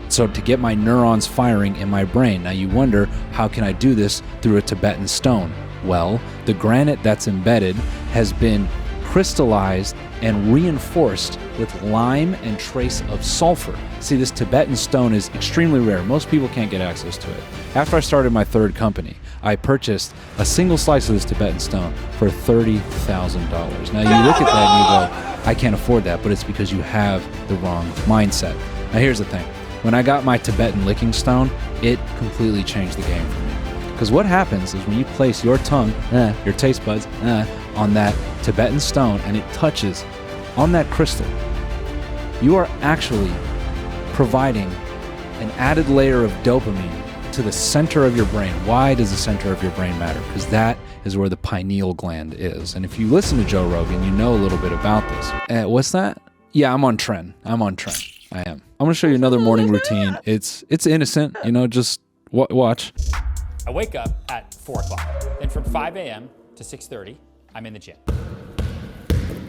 so to get my neurons firing in my brain. Now you wonder, how can I do this through a Tibetan stone? Well, the granite that's embedded has been crystallized and reinforced with lime and trace of sulfur. See, this Tibetan stone is extremely rare. Most people can't get access to it. After I started my third company, I purchased a single slice of this Tibetan stone for $30,000. Now you look at that and you go, I can't afford that, but it's because you have the wrong mindset. Now here's the thing. When I got my Tibetan licking stone, it completely changed the game for me. Because what happens is when you place your tongue, your taste buds, on that Tibetan stone and it touches on that crystal, you are actually providing an added layer of dopamine to the center of your brain. Why does the center of your brain matter? Because that is where the pineal gland is. And if you listen to Joe Rogan, you know a little bit about this. What's that? Yeah, I'm on trend. I am. I'm going to show you another morning routine. It's innocent, just watch. I wake up at 4 o'clock. Then from 5 a.m. to 6:30, I'm in the gym.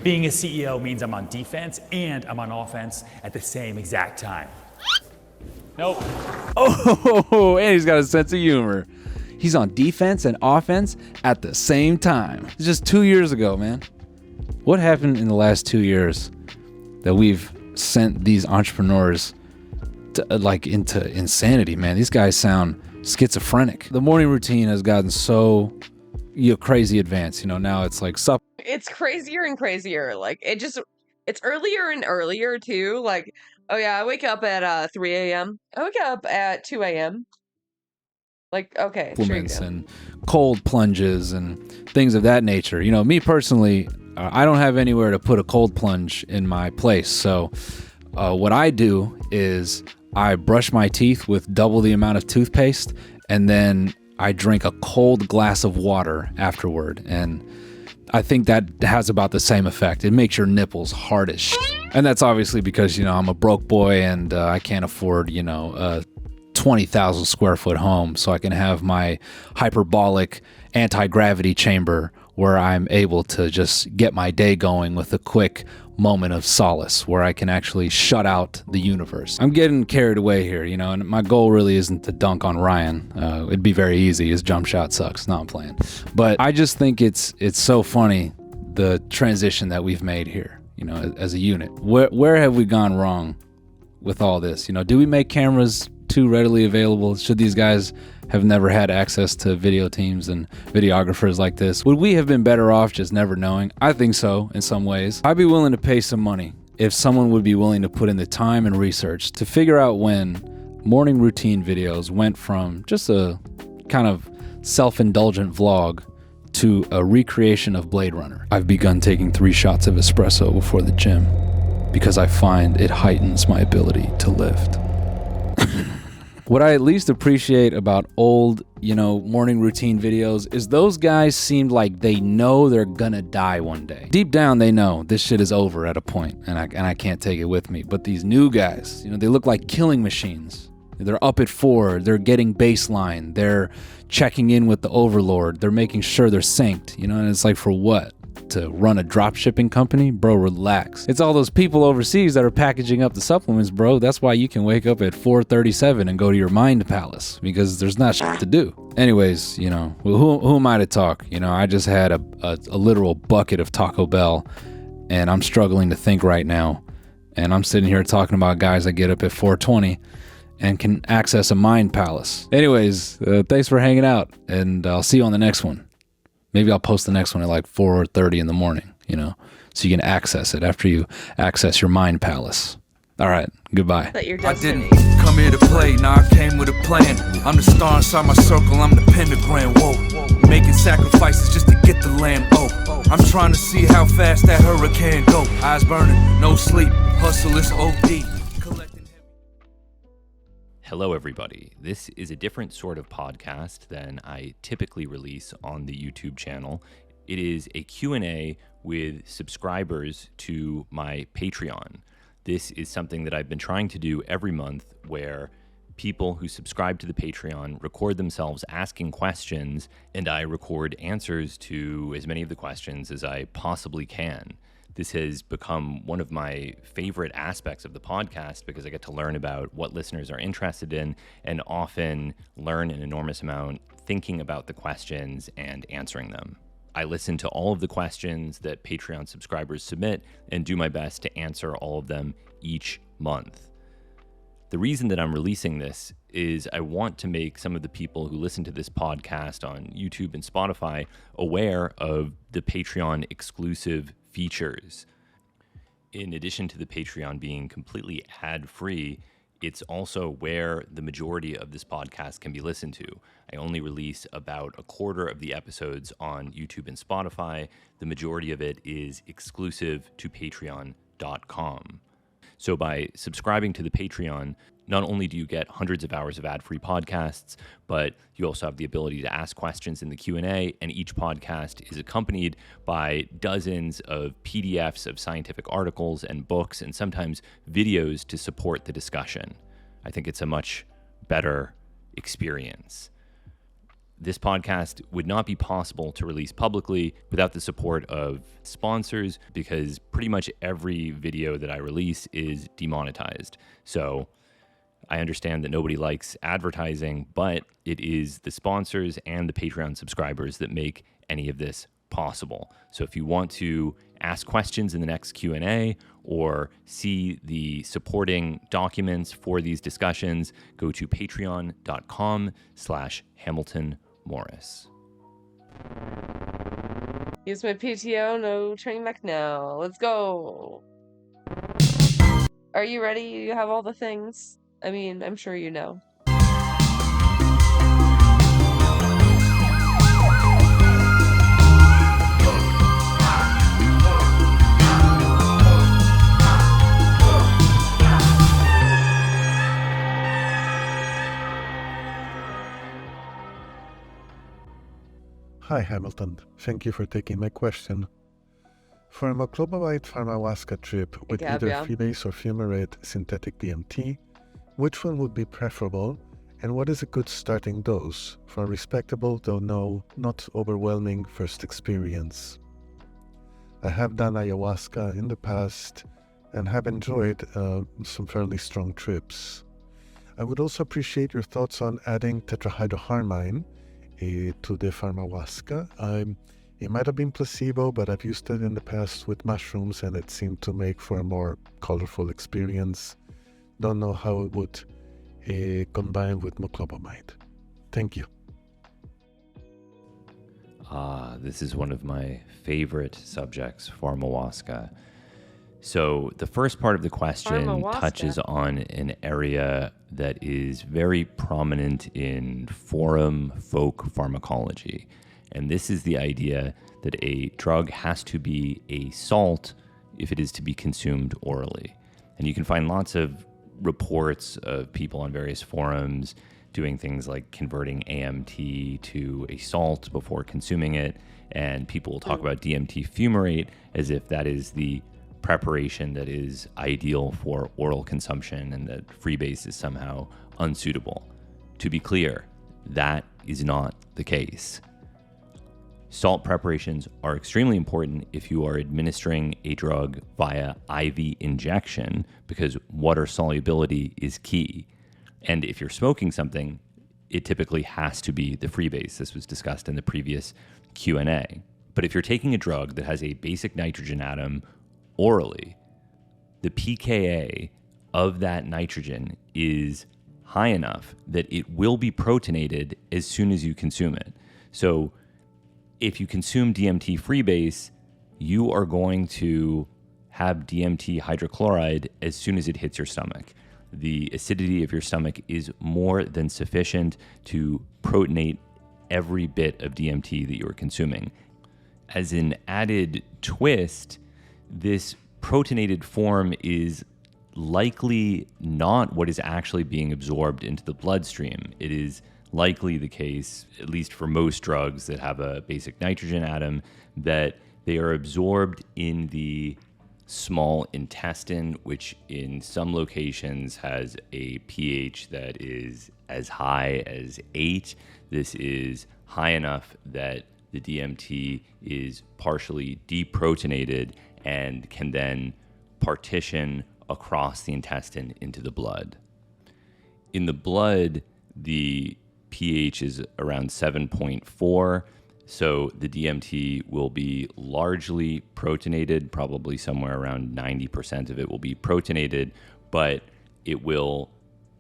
Being a CEO means I'm on defense and I'm on offense at the same exact time. Nope. Oh, and he's got a sense of humor. He's on defense and offense at the same time. It's just 2 years ago, man. What happened in the last 2 years that we've sent these entrepreneurs to, into insanity, man? These guys sound schizophrenic. The morning routine has gotten so crazy advanced. Now it's like sup. It's crazier and crazier. Like it's earlier and earlier too. Like, oh yeah, I wake up at 3 a.m. I wake up at 2 a.m. Like, okay, Supplements and cold plunges and things of that nature. Me personally, I don't have anywhere to put a cold plunge in my place. So what I do is I brush my teeth with double the amount of toothpaste, and then I drink a cold glass of water afterward. And I think that has about the same effect. It makes your nipples hard as shit. And that's obviously because, I'm a broke boy and I can't afford, a 20,000 square foot home, so I can have my hyperbolic anti-gravity chamber where I'm able to just get my day going with a quick moment of solace where I can actually shut out the universe. I'm getting carried away here, and my goal really isn't to dunk on Ryan. It'd be very easy. His jump shot sucks. No, I'm playing. But I just think it's so funny, the transition that we've made here, as a unit. Where have we gone wrong with all this? Do we make cameras too readily available? Should these guys have never had access to video teams and videographers like this? Would we have been better off just never knowing? I think so in some ways. I'd be willing to pay some money if someone would be willing to put in the time and research to figure out when morning routine videos went from just a kind of self-indulgent vlog to a recreation of Blade Runner. I've begun taking 3 shots of espresso before the gym because I find it heightens my ability to lift. What I at least appreciate about old, morning routine videos is those guys seemed like they know they're gonna die one day. Deep down, they know this shit is over at a point, and I can't take it with me. But these new guys, they look like killing machines. They're up at 4, they're getting baseline, they're checking in with the overlord, they're making sure they're synced, and it's like, for what? To run a drop shipping company? Bro, relax. It's all those people overseas that are packaging up the supplements, bro. That's why you can wake up at 4:37 and go to your mind palace, because there's not shit to do. Anyways, who am I to talk? I just had a literal bucket of Taco Bell, and I'm struggling to think right now. And I'm sitting here talking about guys that get up at 4:20 and can access a mind palace. Anyways, thanks for hanging out, and I'll see you on the next one. Maybe I'll post the next one at like 4:30 in the morning, so you can access it after you access your mind palace. All right, goodbye. I didn't come here to play, nah, I came with a plan. I'm the star inside my circle, I'm the pentagram, whoa. Making sacrifices just to get the land, oh. I'm trying to see how fast that hurricane go. Eyes burning, no sleep, hustle is OD. Hello, everybody. This is a different sort of podcast than I typically release on the YouTube channel. It is a Q&A with subscribers to my Patreon. This is something that I've been trying to do every month, where people who subscribe to the Patreon record themselves asking questions, and I record answers to as many of the questions as I possibly can. This has become one of my favorite aspects of the podcast because I get to learn about what listeners are interested in, and often learn an enormous amount thinking about the questions and answering them. I listen to all of the questions that Patreon subscribers submit and do my best to answer all of them each month. The reason that I'm releasing this is I want to make some of the people who listen to this podcast on YouTube and Spotify aware of the Patreon exclusive features. In addition to the Patreon being completely ad-free, it's also where the majority of this podcast can be listened to. I only release about a quarter of the episodes on YouTube and Spotify. The majority of it is exclusive to patreon.com. So by subscribing to the Patreon, not only do you get hundreds of hours of ad-free podcasts, but you also have the ability to ask questions in the Q&A, and each podcast is accompanied by dozens of PDFs of scientific articles and books, and sometimes videos to support the discussion. I think it's a much better experience. This podcast would not be possible to release publicly without the support of sponsors, because pretty much every video that I release is demonetized. So I understand that nobody likes advertising, but it is the sponsors and the Patreon subscribers that make any of this possible. So if you want to ask questions in the next Q&A or see the supporting documents for these discussions, go to patreon.com/Hamilton Morris. Use my PTO, no turning back now. Let's go. Are you ready? You have all the things. I mean, I'm sure you know. Hi Hamilton, thank you for taking my question. For a moclobamide pharmawaska trip with either freebase or fumarate synthetic DMT, which one would be preferable, and what is a good starting dose for a respectable, though no, not overwhelming first experience? I have done ayahuasca in the past and have enjoyed some fairly strong trips. I would also appreciate your thoughts on adding tetrahydroharmine to the pharmawaska. It might have been placebo, but I've used it in the past with mushrooms and it seemed to make for a more colorful experience. Don't know how it would combine with moclobamide. Thank you. This is one of my favorite subjects, pharmawaska. So the first part of the question touches on an area that is very prominent in forum folk pharmacology. And this is the idea that a drug has to be a salt if it is to be consumed orally. And you can find lots of reports of people on various forums doing things like converting AMT to a salt before consuming it. And people will talk about DMT fumarate as if that is the preparation that is ideal for oral consumption and that freebase is somehow unsuitable. To be clear, that is not the case. Salt preparations are extremely important if you are administering a drug via IV injection because water solubility is key. And if you're smoking something, it typically has to be the freebase. This was discussed in the previous Q&A. But if you're taking a drug that has a basic nitrogen atom orally, the pKa of that nitrogen is high enough that it will be protonated as soon as you consume it. So if you consume DMT freebase, you are going to have DMT hydrochloride as soon as it hits your stomach. The acidity of your stomach is more than sufficient to protonate every bit of DMT that you are consuming. As an added twist, this protonated form is likely not what is actually being absorbed into the bloodstream. It is likely the case, at least for most drugs that have a basic nitrogen atom, that they are absorbed in the small intestine, which in some locations has a pH that is as high as 8. This is high enough that the DMT is partially deprotonated and can then partition across the intestine into the blood. In the blood, the pH is around 7.4, so the DMT will be largely protonated, probably somewhere around 90% of it will be protonated, but it will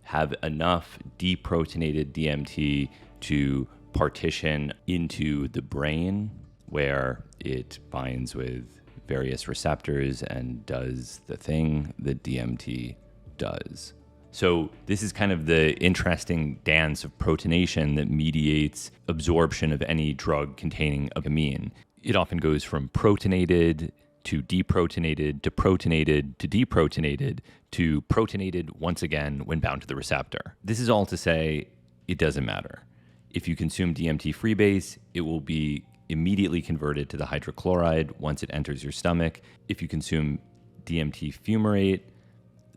have enough deprotonated DMT to partition into the brain, where it binds with various receptors and does the thing that DMT does. So this is kind of the interesting dance of protonation that mediates absorption of any drug containing a amine. It often goes from protonated to deprotonated to protonated to deprotonated to protonated once again when bound to the receptor. This is all to say it doesn't matter. If you consume DMT freebase, it will be immediately converted to the hydrochloride once it enters your stomach. If you consume DMT fumarate,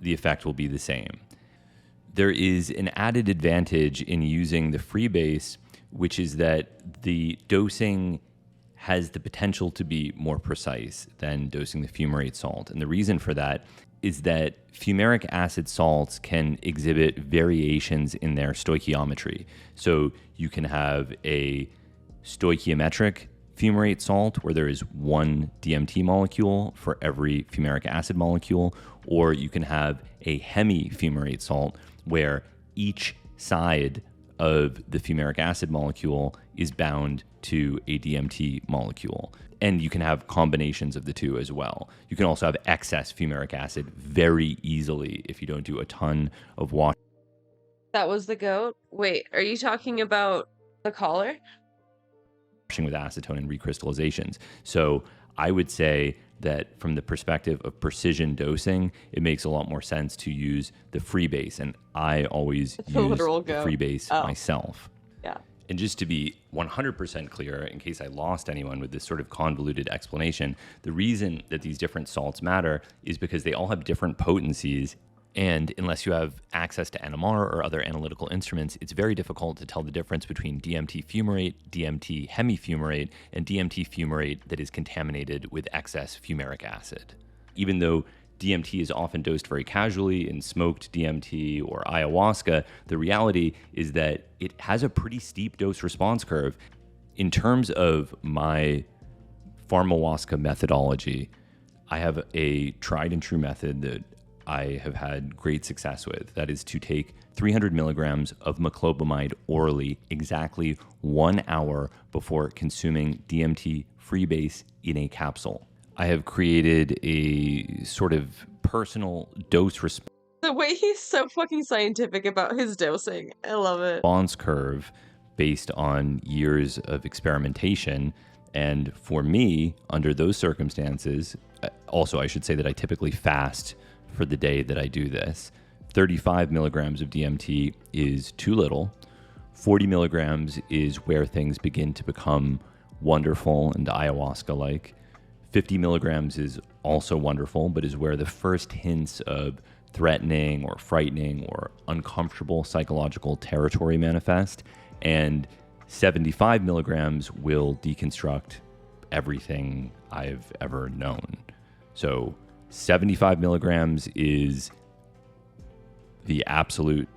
the effect will be the same. There is an added advantage in using the freebase, which is that the dosing has the potential to be more precise than dosing the fumarate salt. And the reason for that is that fumaric acid salts can exhibit variations in their stoichiometry. So you can have a stoichiometric fumarate salt where there is one DMT molecule for every fumaric acid molecule, or you can have a hemifumarate salt where each side of the fumaric acid molecule is bound to a DMT molecule. And you can have combinations of the two as well. You can also have excess fumaric acid very easily if you don't do a ton of washing. That was the goat? Wait, are you talking about the collar? With acetone and recrystallizations. So I would say that from the perspective of precision dosing, it makes a lot more sense to use the freebase. And I always use the freebase myself. Yeah. And just to be 100% clear, in case I lost anyone with this sort of convoluted explanation, the reason that these different salts matter is because they all have different potencies. And unless you have access to NMR or other analytical instruments, it's very difficult to tell the difference between DMT fumarate, DMT hemifumarate, and DMT fumarate that is contaminated with excess fumaric acid. Even though DMT is often dosed very casually in smoked DMT or ayahuasca, the reality is that it has a pretty steep dose response curve. In terms of my pharmahuasca methodology, I have a tried and true method that I have had great success with. That is to take 300 milligrams of meclobamide orally exactly 1 hour before consuming DMT freebase in a capsule. I have created a sort of personal dose response. The way he's so fucking scientific about his dosing. I love it. Response curve based on years of experimentation. And for me, under those circumstances, also I should say that I typically fast for the day that I do this. 35 milligrams of DMT is too little. 40 milligrams is where things begin to become wonderful and ayahuasca-like. 50 milligrams is also wonderful, but is where the first hints of threatening or frightening or uncomfortable psychological territory manifest. And 75 milligrams will deconstruct everything I've ever known. So 75 milligrams is the absolute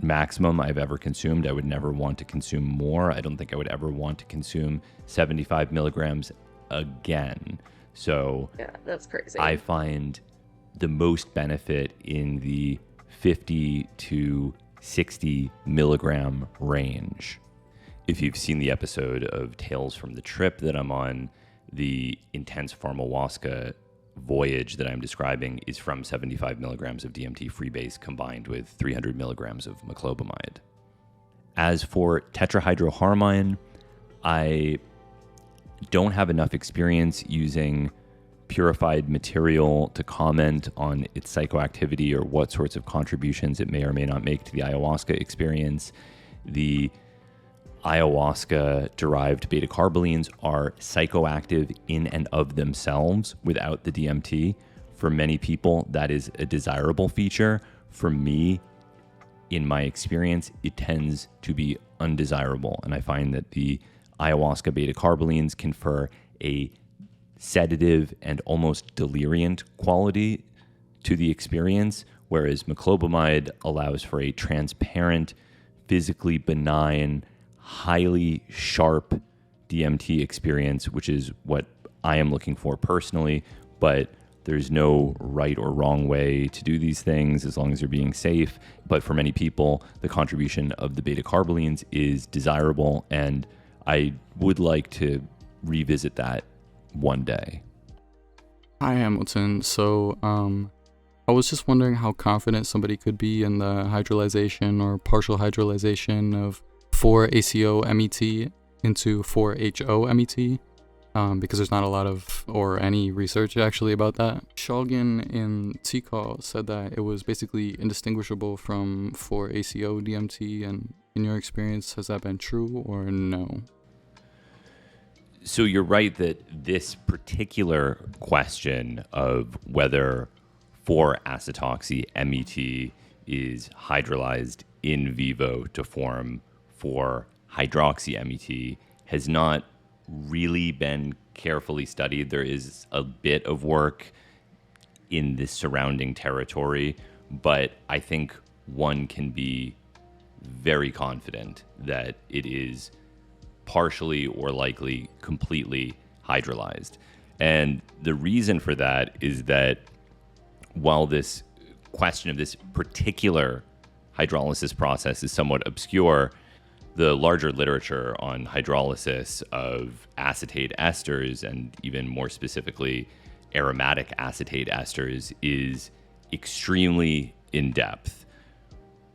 maximum I've ever consumed. I would never want to consume more. I don't think I would ever want to consume 75 milligrams again. So yeah, that's crazy. I find the most benefit in the 50 to 60 milligram range. If you've seen the episode of Tales from the Trip that I'm on, the intense pharmahuasca voyage that I'm describing is from 75 milligrams of DMT freebase combined with 300 milligrams of meclobamide. As for tetrahydroharmine, I don't have enough experience using purified material to comment on its psychoactivity or what sorts of contributions it may or may not make to the ayahuasca experience. The ayahuasca-derived beta-carbolines are psychoactive in and of themselves without the DMT. For many people, that is a desirable feature. For me, in my experience, it tends to be undesirable. And I find that the ayahuasca beta-carbolines confer a sedative and almost deliriant quality to the experience, whereas meclobamide allows for a transparent, physically benign, highly sharp DMT experience, which is what I am looking for personally. But there's no right or wrong way to do these things as long as you're being safe. But for many people, the contribution of the beta-carbolines is desirable, and I would like to revisit that one day. Hi, Hamilton. So, I was just wondering how confident somebody could be in the hydrolyzation or partial hydrolyzation of 4-ACO-MET into 4-HO-MET, because there's not a lot of, or any research actually about that. Shulgin in TCAL said that it was basically indistinguishable from 4-ACO-DMT, and in your experience, has that been true or no? So you're right that this particular question of whether 4-acetoxy-MET is hydrolyzed in vivo to form 4-hydroxy-MET has not really been carefully studied. There is a bit of work in the surrounding territory, but I think one can be very confident that it is partially or likely completely hydrolyzed. And the reason for that is that while this question of this particular hydrolysis process is somewhat obscure, the larger literature on hydrolysis of acetate esters, and even more specifically aromatic acetate esters, is extremely in-depth.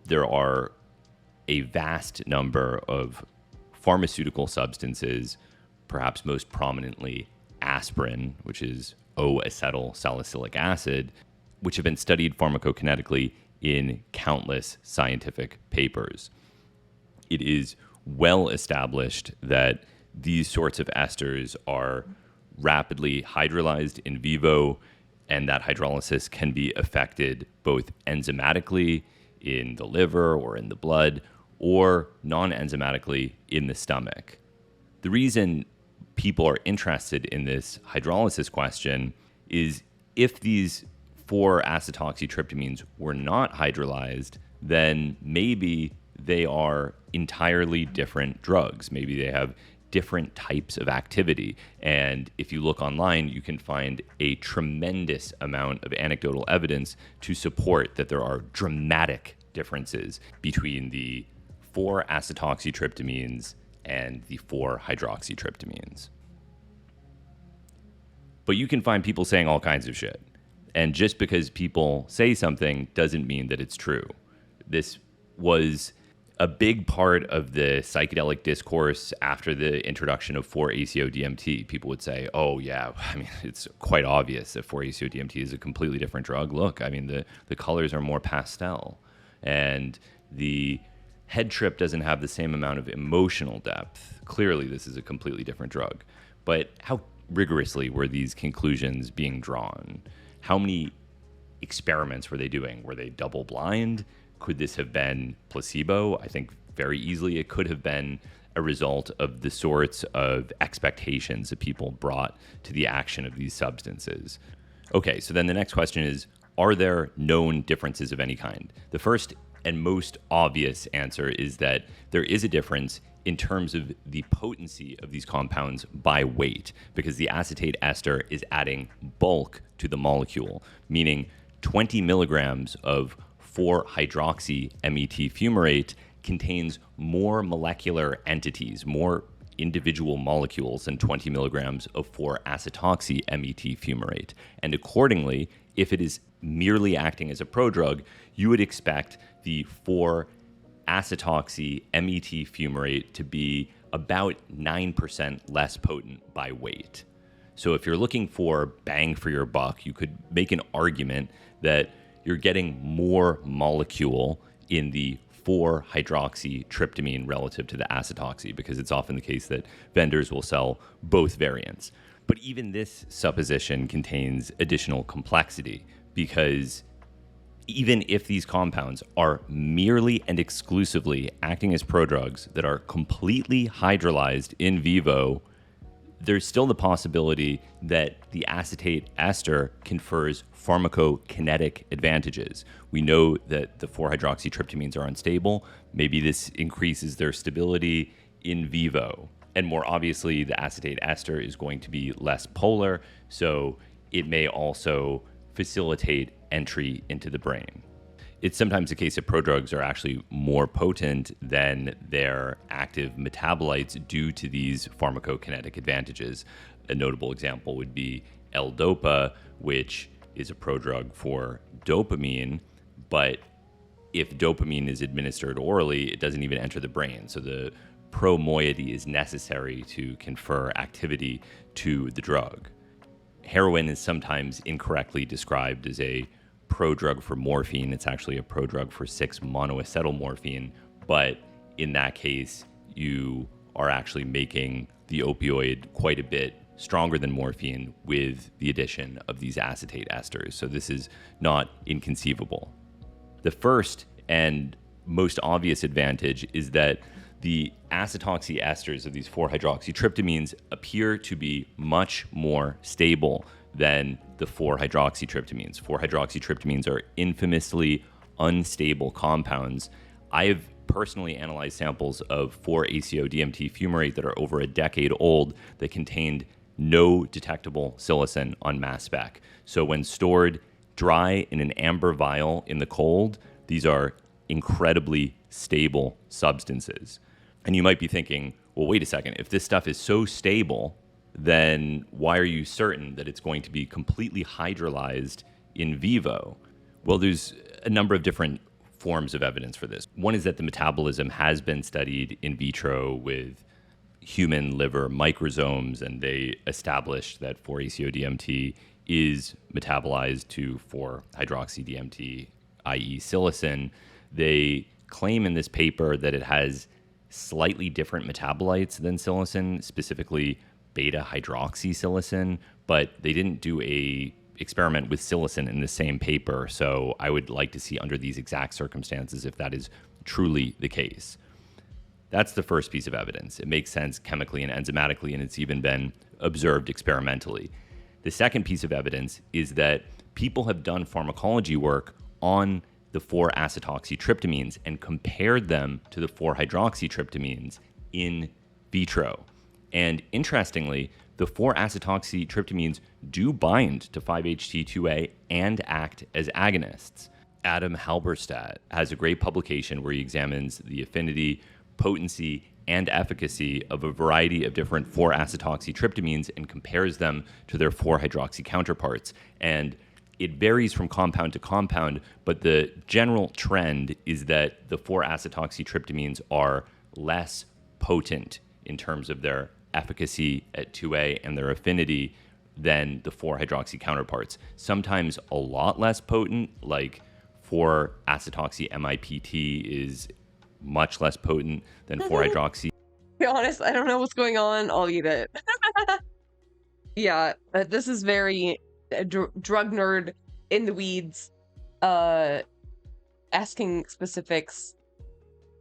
There are a vast number of pharmaceutical substances, perhaps most prominently aspirin, which is O-acetyl salicylic acid, which have been studied pharmacokinetically in countless scientific papers. It is well established that these sorts of esters are rapidly hydrolyzed in vivo, and that hydrolysis can be affected both enzymatically in the liver or in the blood, or non-enzymatically in the stomach. The reason people are interested in this hydrolysis question is if these 4-acetoxytryptamines were not hydrolyzed, then maybe they are entirely different drugs. Maybe they have different types of activity. And if you look online, you can find a tremendous amount of anecdotal evidence to support that there are dramatic differences between the 4-acetoxytryptamines and the 4-hydroxytryptamines. But you can find people saying all kinds of shit. And just because people say something doesn't mean that it's true. This was a big part of the psychedelic discourse after the introduction of 4-ACO-DMT. People would say, oh yeah, I mean, it's quite obvious that 4-ACO-DMT is a completely different drug. Look, I mean, the colors are more pastel. And the head trip doesn't have the same amount of emotional depth. Clearly, this is a completely different drug. But how rigorously were these conclusions being drawn? How many experiments were they doing? Were they double blind? Could this have been placebo? I think very easily it could have been a result of the sorts of expectations that people brought to the action of these substances. Okay, so then the next question is, are there known differences of any kind? The first and most obvious answer is that there is a difference in terms of the potency of these compounds by weight, because the acetate ester is adding bulk to the molecule, meaning 20 milligrams of 4-hydroxy MET fumarate contains more molecular entities, more individual molecules than 20 milligrams of 4-acetoxy MET fumarate. And accordingly, if it is merely acting as a prodrug, you would expect the 4-acetoxy MET fumarate to be about 9% less potent by weight. So if you're looking for bang for your buck, you could make an argument that you're getting more molecule in the 4-hydroxytryptamine relative to the acetoxy, because it's often the case that vendors will sell both variants. But even this supposition contains additional complexity, because even if these compounds are merely and exclusively acting as prodrugs that are completely hydrolyzed in vivo, there's still the possibility that the acetate ester confers pharmacokinetic advantages. We know that the 4-hydroxytryptamines are unstable. Maybe this increases their stability in vivo. And more obviously, the acetate ester is going to be less polar, so it may also facilitate entry into the brain. It's sometimes the case that prodrugs are actually more potent than their active metabolites due to these pharmacokinetic advantages. A notable example would be L-Dopa, which is a prodrug for dopamine, but if dopamine is administered orally, it doesn't even enter the brain. So the pro-moiety is necessary to confer activity to the drug. Heroin is sometimes incorrectly described as a prodrug for morphine. It's actually a prodrug for 6-monoacetylmorphine, but in that case, you are actually making the opioid quite a bit stronger than morphine with the addition of these acetate esters. So this is not inconceivable. The first and most obvious advantage is that the acetoxy esters of these 4-hydroxytryptamines appear to be much more stable than the 4-hydroxytryptamines. 4-hydroxytryptamines are infamously unstable compounds. I have personally analyzed samples of 4-ACO-DMT fumarate that are over a decade old that contained no detectable psilocin on mass spec. So when stored dry in an amber vial in the cold, these are incredibly stable substances. And you might be thinking, well, wait a second, if this stuff is so stable, then why are you certain that it's going to be completely hydrolyzed in vivo? Well, there's a number of different forms of evidence for this. One is that the metabolism has been studied in vitro with human liver microsomes, and they established that 4-ACO-DMT is metabolized to 4-hydroxy-DMT, i.e. psilocin. They claim in this paper that it has slightly different metabolites than psilocin, specifically beta-hydroxypsilocin, but they didn't do a experiment with psilocin in the same paper, so I would like to see under these exact circumstances if that is truly the case. That's the first piece of evidence. It makes sense chemically and enzymatically, and it's even been observed experimentally. The second piece of evidence is that people have done pharmacology work on the 4-acetoxytryptamines and compared them to the 4-hydroxytryptamines in vitro. And interestingly, the 4-acetoxytryptamines do bind to 5-HT2A and act as agonists. Adam Halberstadt has a great publication where he examines the affinity, potency, and efficacy of a variety of different 4-acetoxytryptamines and compares them to their 4-hydroxy counterparts. And it varies from compound to compound, but the general trend is that the 4-acetoxytryptamines are less potent in terms of their efficacy at 2A and their affinity than the 4-hydroxy counterparts. Sometimes a lot less potent, like 4-acetoxy-MIPT is much less potent than 4-hydroxy. To be honest, I don't know what's going on. I'll eat it. Yeah, this is very drug nerd in the weeds, asking specifics.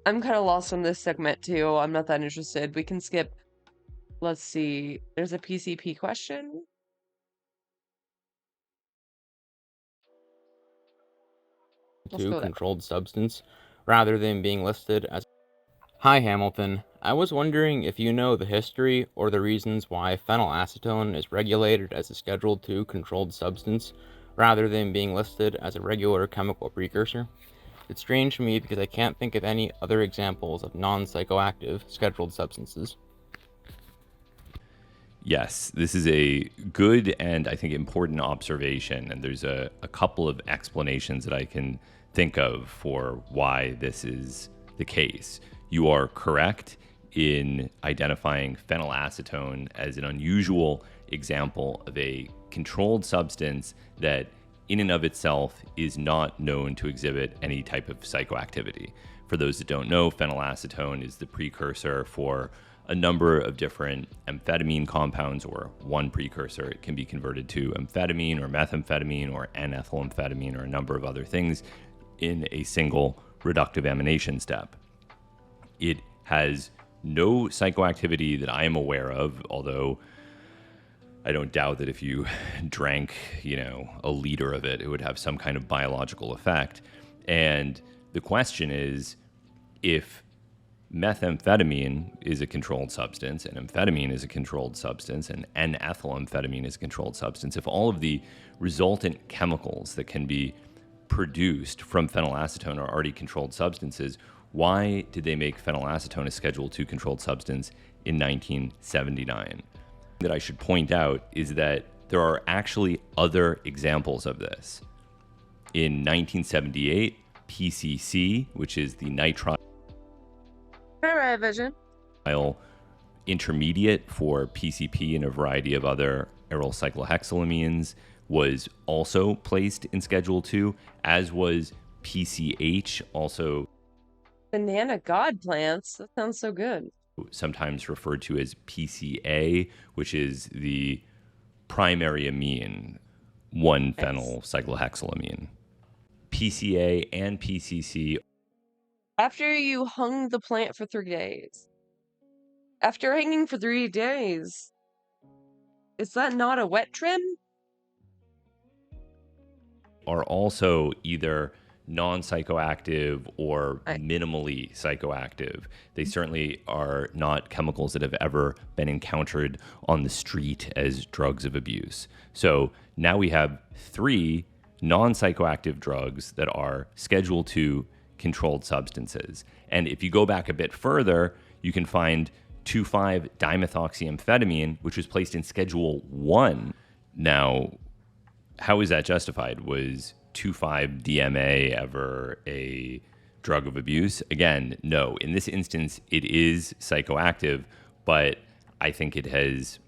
I'm kind of lost on this segment too. I'm not that interested. We can skip. Let's see. There's a PCP question. To controlled substance rather than being listed as. Hi Hamilton, I was wondering if you know the history or the reasons why phenylacetone is regulated as a Schedule II controlled substance rather than being listed as a regular chemical precursor. It's strange to me because I can't think of any other examples of non-psychoactive scheduled substances. Yes, this is a good and I think important observation, and there's a couple of explanations that I can think of for why this is the case. You are correct in identifying phenylacetone as an unusual example of a controlled substance that in and of itself is not known to exhibit any type of psychoactivity. For those that don't know, phenylacetone is the precursor for a number of different amphetamine compounds, or one precursor. It can be converted to amphetamine or methamphetamine or N-ethylamphetamine or a number of other things in a single reductive amination step. It has no psychoactivity that I am aware of, although I don't doubt that if you drank, a liter of it, it would have some kind of biological effect. And the question is, if methamphetamine is a controlled substance, and amphetamine is a controlled substance, and N-ethylamphetamine is a controlled substance, if all of the resultant chemicals that can be produced from phenylacetone are already controlled substances, why did they make phenylacetone a Schedule II controlled substance in 1979? That I should point out is that there are actually other examples of this. In 1978, PCC, which is the nitrile vision intermediate for PCP and a variety of other aryl cyclohexylamines, was also placed in Schedule II, as was PCH, also banana god plants. That sounds so good. Sometimes referred to as PCA, which is the primary amine, 1-phenyl cyclohexylamine. PCA and PCC After you hung the plant for 3 days. After hanging for 3 days. Is that not a wet trim? Are also either non-psychoactive or minimally psychoactive. They certainly are not chemicals that have ever been encountered on the street as drugs of abuse. So now we have 3 non-psychoactive drugs that are Schedule II controlled substances. And if you go back a bit further, you can find 2,5-dimethoxyamphetamine, which was placed in Schedule I. Now, how is that justified? Was 2,5-DMA ever a drug of abuse? Again, no. In this instance, it is psychoactive, but I think it has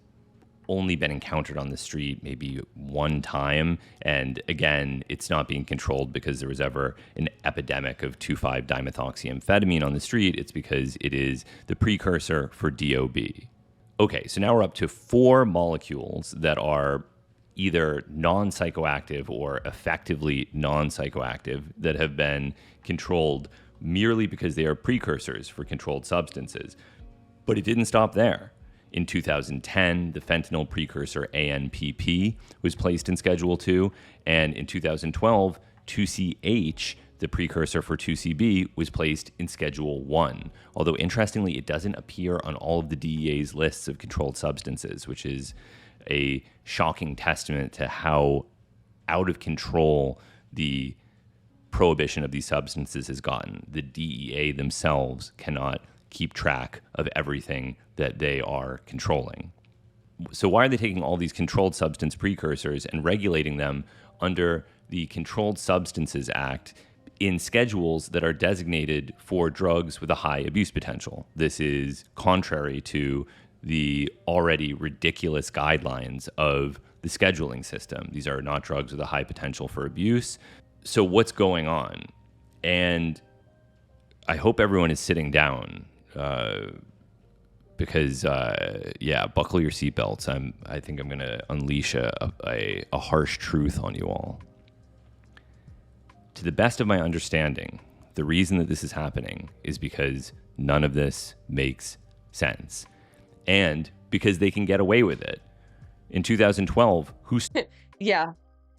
only been encountered on the street maybe one time. And again, it's not being controlled because there was ever an epidemic of 2,5-dimethoxyamphetamine on the street. It's because it is the precursor for DOB. Okay, so now we're up to 4 molecules that are either non-psychoactive or effectively non-psychoactive that have been controlled merely because they are precursors for controlled substances. But it didn't stop there. In 2010, the fentanyl precursor ANPP was placed in Schedule II, and in 2012, 2CH, the precursor for 2CB, was placed in Schedule I. Although interestingly, it doesn't appear on all of the DEA's lists of controlled substances, which is a shocking testament to how out of control the prohibition of these substances has gotten. The DEA themselves cannot keep track of everything that they are controlling. So why are they taking all these controlled substance precursors and regulating them under the Controlled Substances Act in schedules that are designated for drugs with a high abuse potential? This is contrary to the already ridiculous guidelines of the scheduling system. These are not drugs with a high potential for abuse. So what's going on? And I hope everyone is sitting down because, buckle your seatbelts. I think I'm going to unleash a harsh truth on you all. To the best of my understanding, the reason that this is happening is because none of this makes sense. And because they can get away with it. In 2012, Yeah.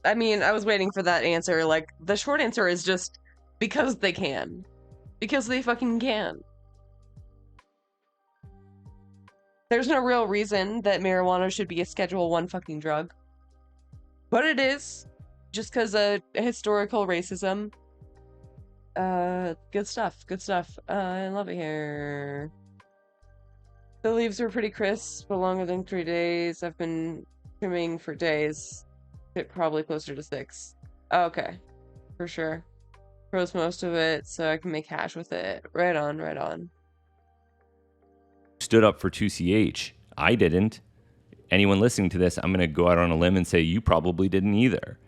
I mean, I was waiting for that answer. Like, the short answer is just because they can. Because they fucking can. There's no real reason that marijuana should be a Schedule I fucking drug. But it is. Just because of historical racism. Good stuff. Good stuff. I love it here. The leaves were pretty crisp, but longer than 3 days. I've been trimming for days. Probably closer to 6. Okay. For sure. Froze most of it so I can make hash with it. Right on, right on. Stood up for 2CH. I didn't. Anyone listening to this, I'm going to go out on a limb and say you probably didn't either.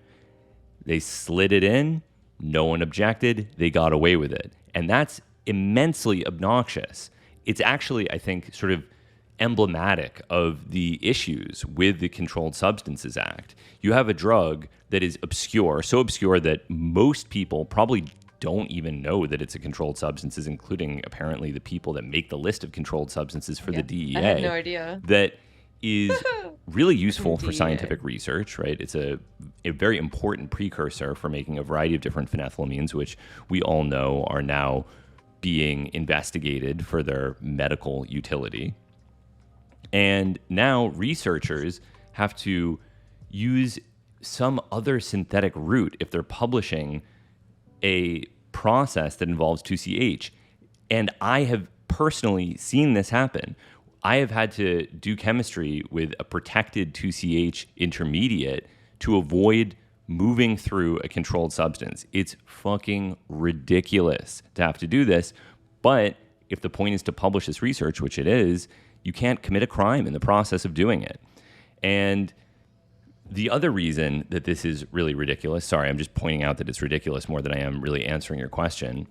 They slid it in. No one objected. They got away with it. And that's immensely obnoxious. It's actually, I think, sort of emblematic of the issues with the Controlled Substances Act. You have a drug that is obscure, so obscure that most people probably don't even know that it's a controlled substances, including apparently the people that make the list of controlled substances for the DEA. I had no idea. That is really useful for scientific research, right? It's a very important precursor for making a variety of different phenethylamines, which we all know are now being investigated for their medical utility. And now researchers have to use some other synthetic route if they're publishing a process that involves 2CH. And I have personally seen this happen. I have had to do chemistry with a protected 2CH intermediate to avoid moving through a controlled substance. It's fucking ridiculous to have to do this. But if the point is to publish this research, which it is, you can't commit a crime in the process of doing it. And the other reason that this is really ridiculous, sorry, I'm just pointing out that it's ridiculous more than I am really answering your question.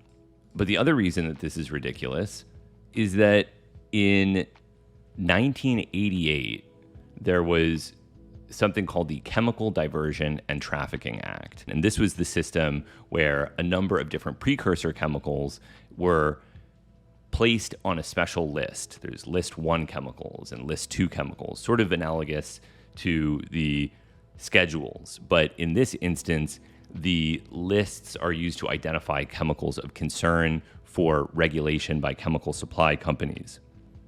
But the other reason that this is ridiculous is that in 1988, there was something called the Chemical Diversion and Trafficking Act. And this was the system where a number of different precursor chemicals were placed on a special list. There's list 1 chemicals and list 2 chemicals, sort of analogous to the schedules. But in this instance, the lists are used to identify chemicals of concern for regulation by chemical supply companies.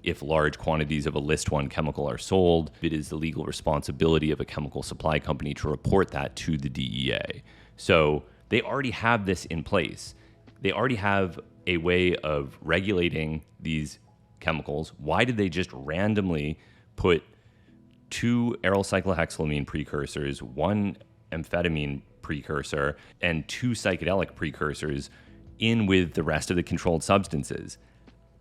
If large quantities of a list 1 chemical are sold, it is the legal responsibility of a chemical supply company to report that to the DEA. So they already have this in place. They already have a way of regulating these chemicals. Why did they just randomly put 2 aryl cyclohexylamine precursors, 1 amphetamine precursor, and 2 psychedelic precursors in with the rest of the controlled substances?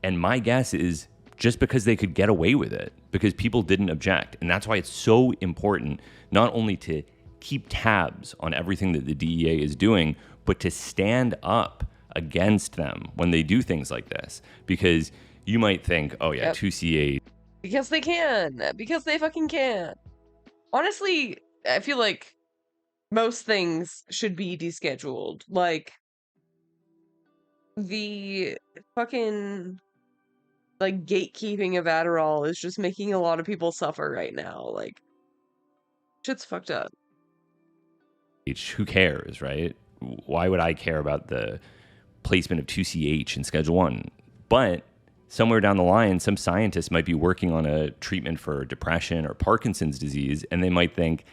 And my guess is just because they could get away with it, because people didn't object. And that's why it's so important not only to keep tabs on everything that the DEA is doing, but to stand up against them when they do things like this. Because you might think, oh yeah, 2CA. Because they can. Because they fucking can. Honestly, I feel like most things should be descheduled. Like, the fucking, like, gatekeeping of Adderall is just making a lot of people suffer right now. Like, shit's fucked up. Who cares, right? Why would I care about the placement of 2CH in Schedule 1? But somewhere down the line, some scientists might be working on a treatment for depression or Parkinson's disease, and they might think,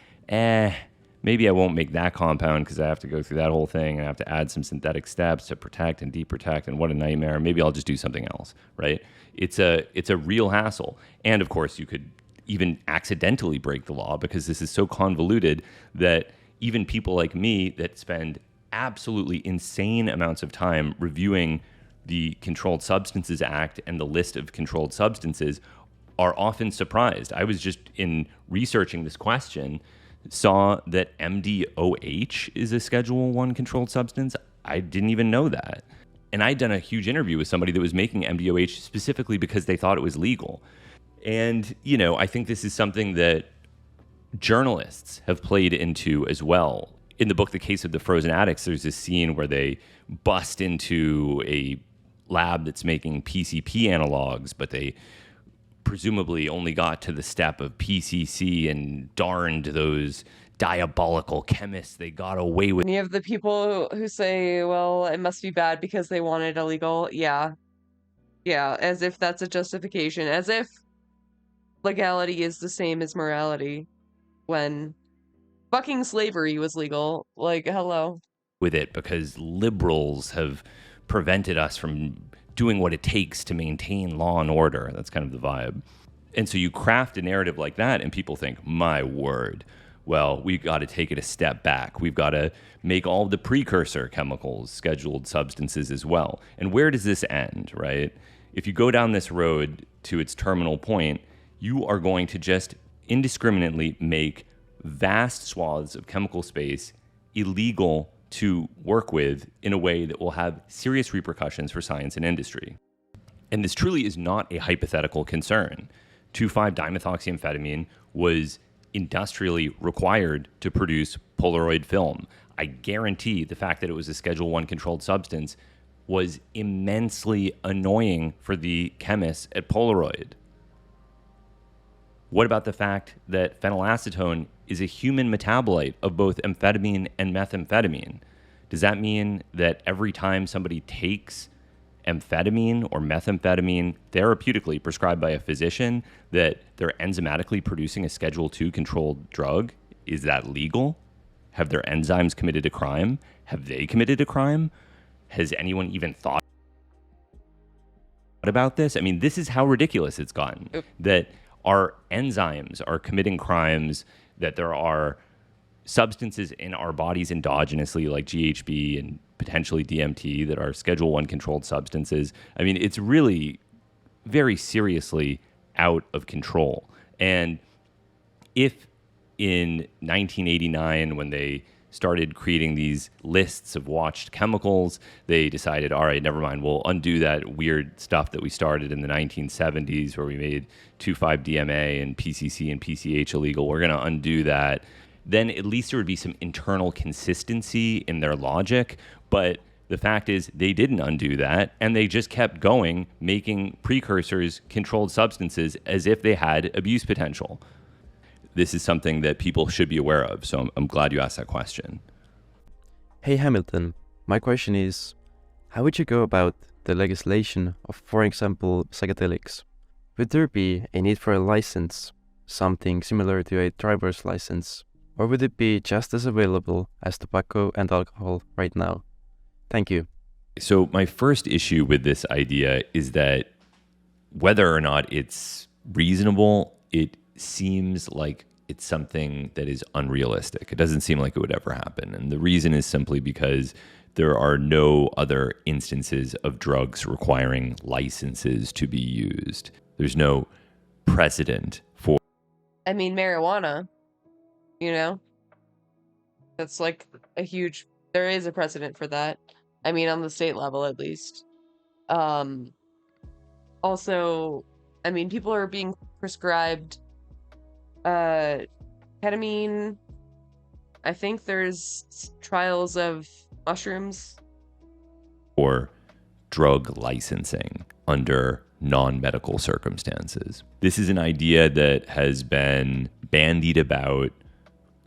maybe I won't make that compound because I have to go through that whole thing and I have to add some synthetic steps to protect and deprotect, and what a nightmare. Maybe I'll just do something else, right? It's a real hassle. And of course, you could even accidentally break the law because this is so convoluted that even people like me that spend absolutely insane amounts of time reviewing the Controlled Substances Act and the list of controlled substances are often surprised. I was just in researching this question, saw that MDOH is a Schedule 1 controlled substance. I didn't even know that. And I'd done a huge interview with somebody that was making MDOH specifically because they thought it was legal. And, you know, I think this is something that journalists have played into as well. In the book, The Case of the Frozen Addicts, there's this scene where they bust into a lab that's making PCP analogs, but they presumably only got to the step of PCC and darned those diabolical chemists. They got away with. And you have the people who say, well, it must be bad because they want it illegal. Yeah. Yeah, as if that's a justification. As if legality is the same as morality when fucking slavery was legal. Like, hello. With it because liberals have prevented us from doing what it takes to maintain law and order. That's kind of the vibe. And so you craft a narrative like that and people think, my word, well, we've got to take it a step back. We've got to make all the precursor chemicals scheduled substances as well. And where does this end, right? If you go down this road to its terminal point, you are going to just indiscriminately make vast swaths of chemical space illegal to work with in a way that will have serious repercussions for science and industry. And this truly is not a hypothetical concern. 2,5-dimethoxyamphetamine was industrially required to produce Polaroid film. I guarantee the fact that it was a Schedule 1 controlled substance was immensely annoying for the chemists at Polaroid. What about the fact that phenylacetone is a human metabolite of both amphetamine and methamphetamine? Does that mean that every time somebody takes amphetamine or methamphetamine therapeutically prescribed by a physician that they're enzymatically producing a Schedule 2 controlled drug? Is that legal? Have their enzymes committed a crime? Have they committed a crime? Has anyone even thought about this? I mean, this is how ridiculous it's gotten. That our enzymes are committing crimes, that there are substances in our bodies endogenously like GHB and potentially DMT that are Schedule 1 controlled substances. I mean, it's really very seriously out of control. And if in 1989, when they started creating these lists of watched chemicals. They decided, all right, never mind, we'll undo that weird stuff that we started in the 1970s where we made 2,5-DMA and PCC and PCH illegal. We're going to undo that. Then at least there would be some internal consistency in their logic. But the fact is they didn't undo that, and they just kept going, making precursors controlled substances as if they had abuse potential. This is something that people should be aware of, so I'm glad you asked that question. Hey Hamilton, my question is, how would you go about the legislation of, for example, psychedelics? Would there be a need for a license, something similar to a driver's license, or would it be just as available as tobacco and alcohol right now? Thank you. So my first issue with this idea is that whether or not it's reasonable, it seems like it's something that is unrealistic. It doesn't seem like it would ever happen. And the reason is simply because there are no other instances of drugs requiring licenses to be used. There's no precedent for... I mean, marijuana, you know? That's like a huge... There is a precedent for that. I mean, on the state level, at least. Also, I mean, people are being prescribed ketamine. I think there's trials of mushrooms. Or drug licensing under non-medical circumstances. This is an idea that has been bandied about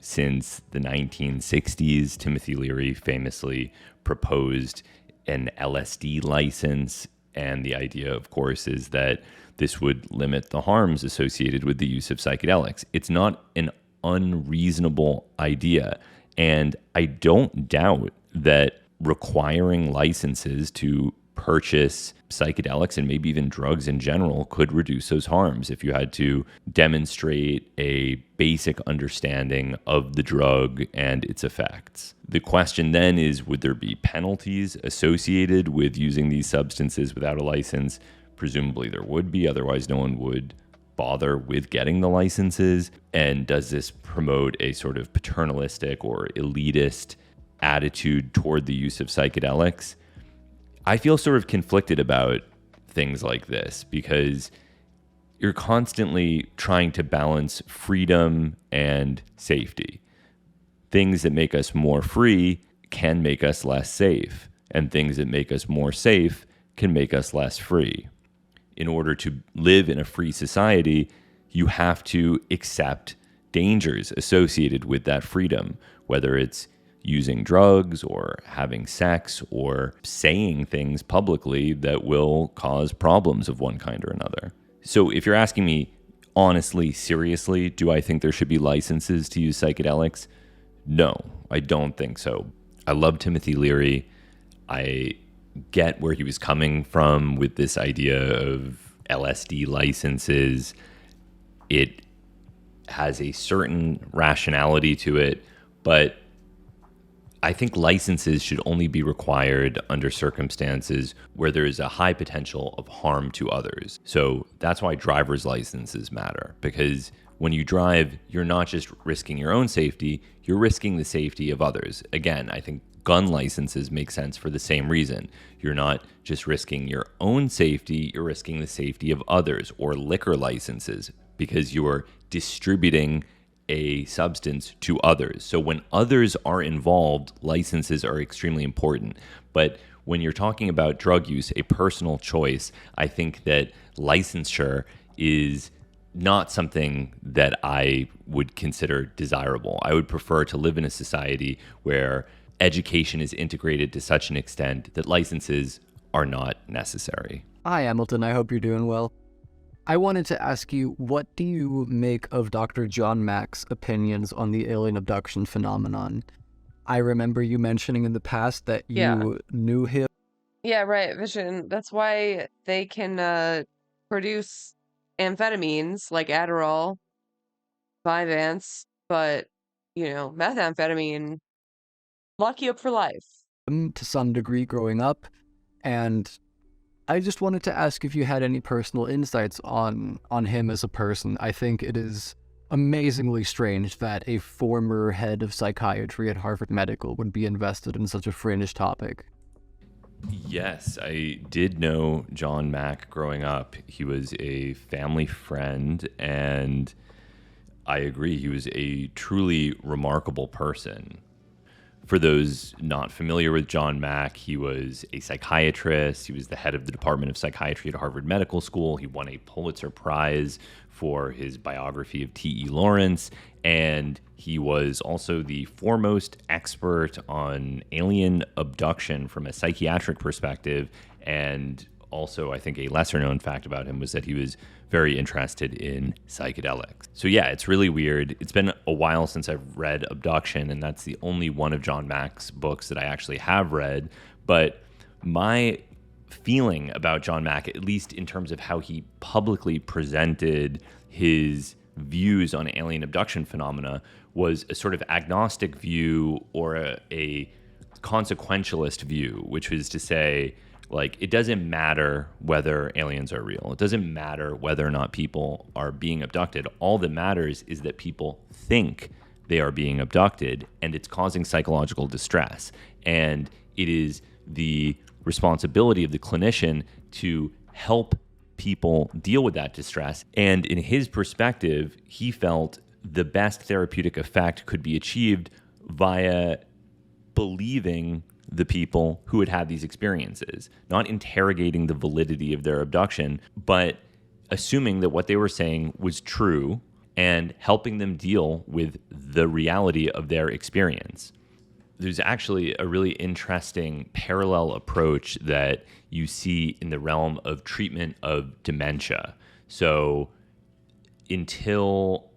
since the 1960s. Timothy Leary famously proposed an LSD license, and the idea, of course, is that this would limit the harms associated with the use of psychedelics. It's not an unreasonable idea, and I don't doubt that requiring licenses to purchase psychedelics and maybe even drugs in general could reduce those harms if you had to demonstrate a basic understanding of the drug and its effects. The question then is, would there be penalties associated with using these substances without a license? Presumably there would be, otherwise no one would bother with getting the licenses. And does this promote a sort of paternalistic or elitist attitude toward the use of psychedelics? I feel sort of conflicted about things like this because you're constantly trying to balance freedom and safety. Things that make us more free can make us less safe, and things that make us more safe can make us less free. In order to live in a free society, you have to accept dangers associated with that freedom, whether it's using drugs or having sex or saying things publicly that will cause problems of one kind or another. So if you're asking me honestly, seriously, do I think there should be licenses to use psychedelics? No, I don't think so. I love Timothy Leary. I get where he was coming from with this idea of LSD licenses. It has a certain rationality to it, but I think licenses should only be required under circumstances where there is a high potential of harm to others. So that's why driver's licenses matter, because when you drive, you're not just risking your own safety, you're risking the safety of others. Again, I think gun licenses make sense for the same reason. You're not just risking your own safety, you're risking the safety of others. Or liquor licenses, because you're distributing a substance to others. So when others are involved, licenses are extremely important. But when you're talking about drug use, a personal choice, I think that licensure is not something that I would consider desirable. I would prefer to live in a society where education is integrated to such an extent that licenses are not necessary. Hi, Hamilton. I hope you're doing well. I wanted to ask you, what do you make of Dr. John Mack's opinions on the alien abduction phenomenon? I remember you mentioning in the past that you knew him. Yeah, right, Vision. That's why they can produce amphetamines like Adderall, Vyvanse, but, you know, methamphetamine, lock you up for life. To some degree growing up, and I just wanted to ask if you had any personal insights on him as a person. I think it is amazingly strange that a former head of psychiatry at Harvard Medical would be invested in such a fringe topic. Yes, I did know John Mack growing up. He was a family friend, and I agree, he was a truly remarkable person. For those not familiar with John Mack, he was a psychiatrist. He was the head of the Department of Psychiatry at Harvard Medical School. He won a Pulitzer Prize for his biography of T.E. Lawrence, and he was also the foremost expert on alien abduction from a psychiatric perspective. And also, I think a lesser known fact about him was that he was very interested in psychedelics. So yeah, it's really weird. It's been a while since I've read Abduction, and that's the only one of John Mack's books that I actually have read. But my feeling about John Mack, at least in terms of how he publicly presented his views on alien abduction phenomena, was a sort of agnostic view, or a consequentialist view, which was to say, like, it doesn't matter whether aliens are real. It doesn't matter whether or not people are being abducted. All that matters is that people think they are being abducted, and it's causing psychological distress. And it is the responsibility of the clinician to help people deal with that distress. And in his perspective, he felt the best therapeutic effect could be achieved via believing the people who had had these experiences, not interrogating the validity of their abduction, but assuming that what they were saying was true and helping them deal with the reality of their experience. There's actually a really interesting parallel approach that you see in the realm of treatment of dementia. So until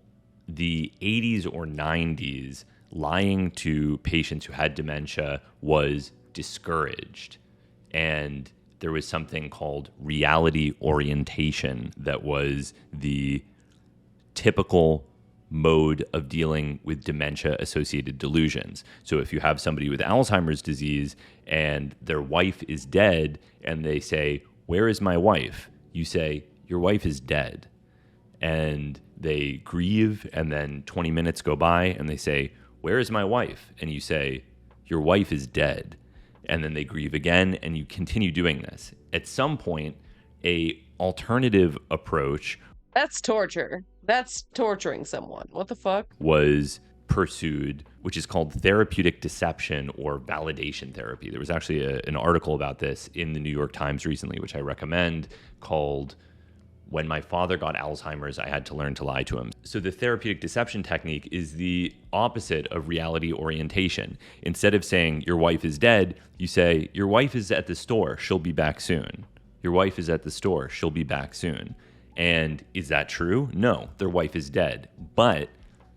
the 80s or 90s, lying to patients who had dementia was discouraged. And there was something called reality orientation that was the typical mode of dealing with dementia-associated delusions. So if you have somebody with Alzheimer's disease and their wife is dead and they say, "Where is my wife?" You say, "Your wife is dead." And they grieve, and then 20 minutes go by and they say, "Where is my wife?" And you say, "Your wife is dead." And then they grieve again, and you continue doing this. At some point, a alternative approach That's torture. That's torturing someone. What the fuck? was pursued, which is called therapeutic deception or validation therapy. There was actually an article about this in the New York Times recently, which I recommend, called "When My Father Got Alzheimer's, I Had to Learn to Lie to Him." So the therapeutic deception technique is the opposite of reality orientation. Instead of saying, "Your wife is dead," you say, "Your wife is at the store, she'll be back soon." Your wife is at the store, she'll be back soon. And is that true? No, their wife is dead. But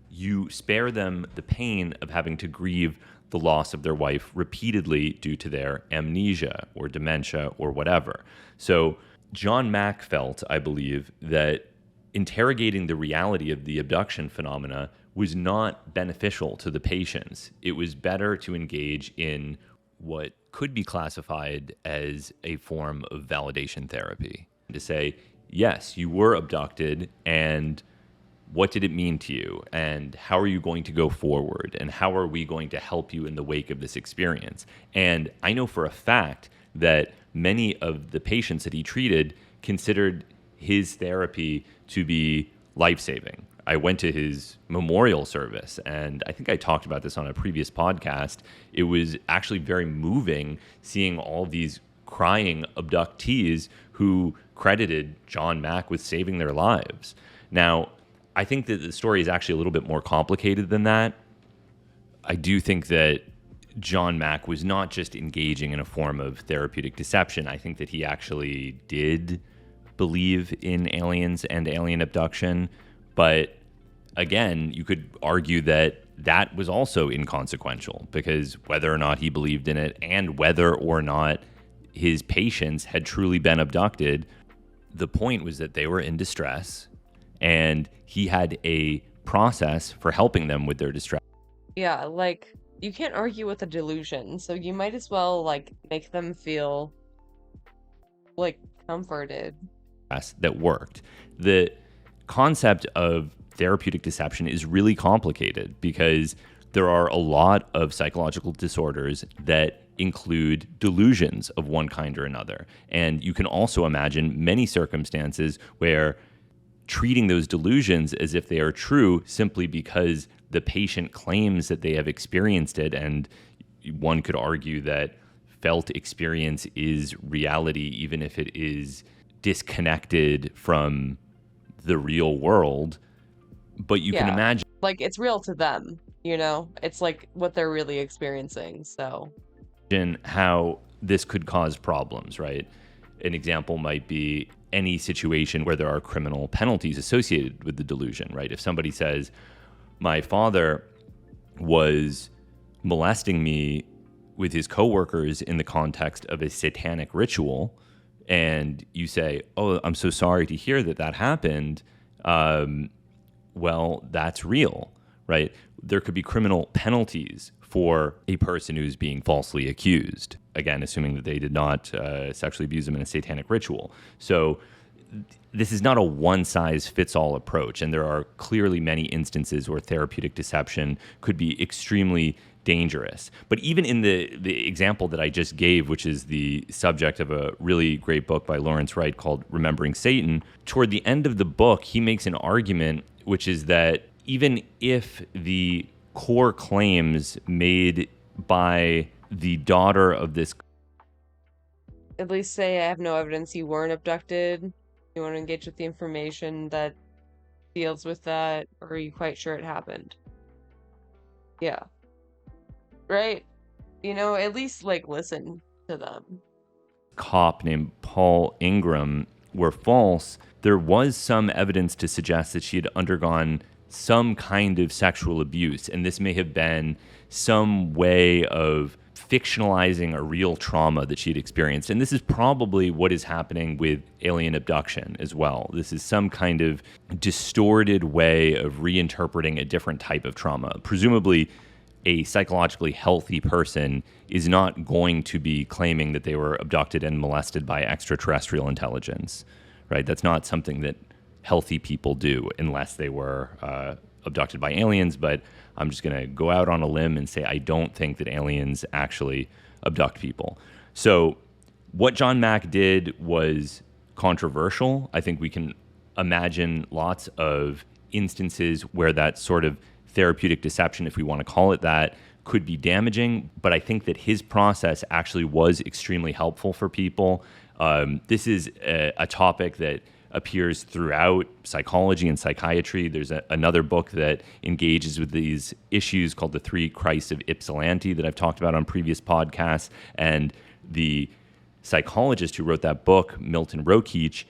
you spare them the pain of having to grieve the loss of their wife repeatedly due to their amnesia or dementia or whatever. So John Mack felt, I believe, that interrogating the reality of the abduction phenomena was not beneficial to the patients. It was better to engage in what could be classified as a form of validation therapy. To say, yes, you were abducted, and what did it mean to you? And how are you going to go forward? And how are we going to help you in the wake of this experience? And I know for a fact that many of the patients that he treated considered his therapy to be life-saving. I went to his memorial service, and I think I talked about this on a previous podcast. It was actually very moving seeing all these crying abductees who credited John Mack with saving their lives. Now, I think that the story is actually a little bit more complicated than that. I do think that John Mack was not just engaging in a form of therapeutic deception. I think that he actually did believe in aliens and alien abduction. But again, you could argue that that was also inconsequential, because whether or not he believed in it and whether or not his patients had truly been abducted, the point was that they were in distress and he had a process for helping them with their distress. Yeah, like, you can't argue with a delusion, so you might as well, like, make them feel, like, comforted. That worked. The concept of therapeutic deception is really complicated because there are a lot of psychological disorders that include delusions of one kind or another. And you can also imagine many circumstances where treating those delusions as if they are true simply because the patient claims that they have experienced it, and one could argue that felt experience is reality even if it is disconnected from the real world. But you can imagine, like, it's real to them, you know? It's like what they're really experiencing, so how this could cause problems, right? An example might be any situation where there are criminal penalties associated with the delusion, right? If somebody says, my father was molesting me with his coworkers in the context of a satanic ritual, and you say, oh, I'm so sorry to hear that that happened, well, that's real, right? There could be criminal penalties for a person who's being falsely accused. Again, assuming that they did not sexually abuse them in a satanic ritual. So this is not a one-size-fits-all approach, and there are clearly many instances where therapeutic deception could be extremely dangerous. But even in the example that I just gave, which is the subject of a really great book by Lawrence Wright called Remembering Satan, toward the end of the book, he makes an argument, which is that even if the core claims made by the daughter of this, at least say I have no evidence you weren't abducted, you want to engage with the information that deals with that, or are you quite sure it happened? Yeah. Right? You know, at least, like, listen to them. Cop named Paul Ingram were false, there was some evidence to suggest that she had undergone some kind of sexual abuse, and this may have been some way of fictionalizing a real trauma that she had experienced. And this is probably what is happening with alien abduction as well. This is some kind of distorted way of reinterpreting a different type of trauma. Presumably, a psychologically healthy person is not going to be claiming that they were abducted and molested by extraterrestrial intelligence, right? That's not something that healthy people do unless they were abducted by aliens. But I'm just going to go out on a limb and say I don't think that aliens actually abduct people. So what John Mack did was controversial. I think we can imagine lots of instances where that sort of therapeutic deception, if we want to call it that, could be damaging. But I think that his process actually was extremely helpful for people. This is a topic that appears throughout psychology and psychiatry. There's another book that engages with these issues called The Three Christs of Ypsilanti that I've talked about on previous podcasts. And the psychologist who wrote that book, Milton Rokeach,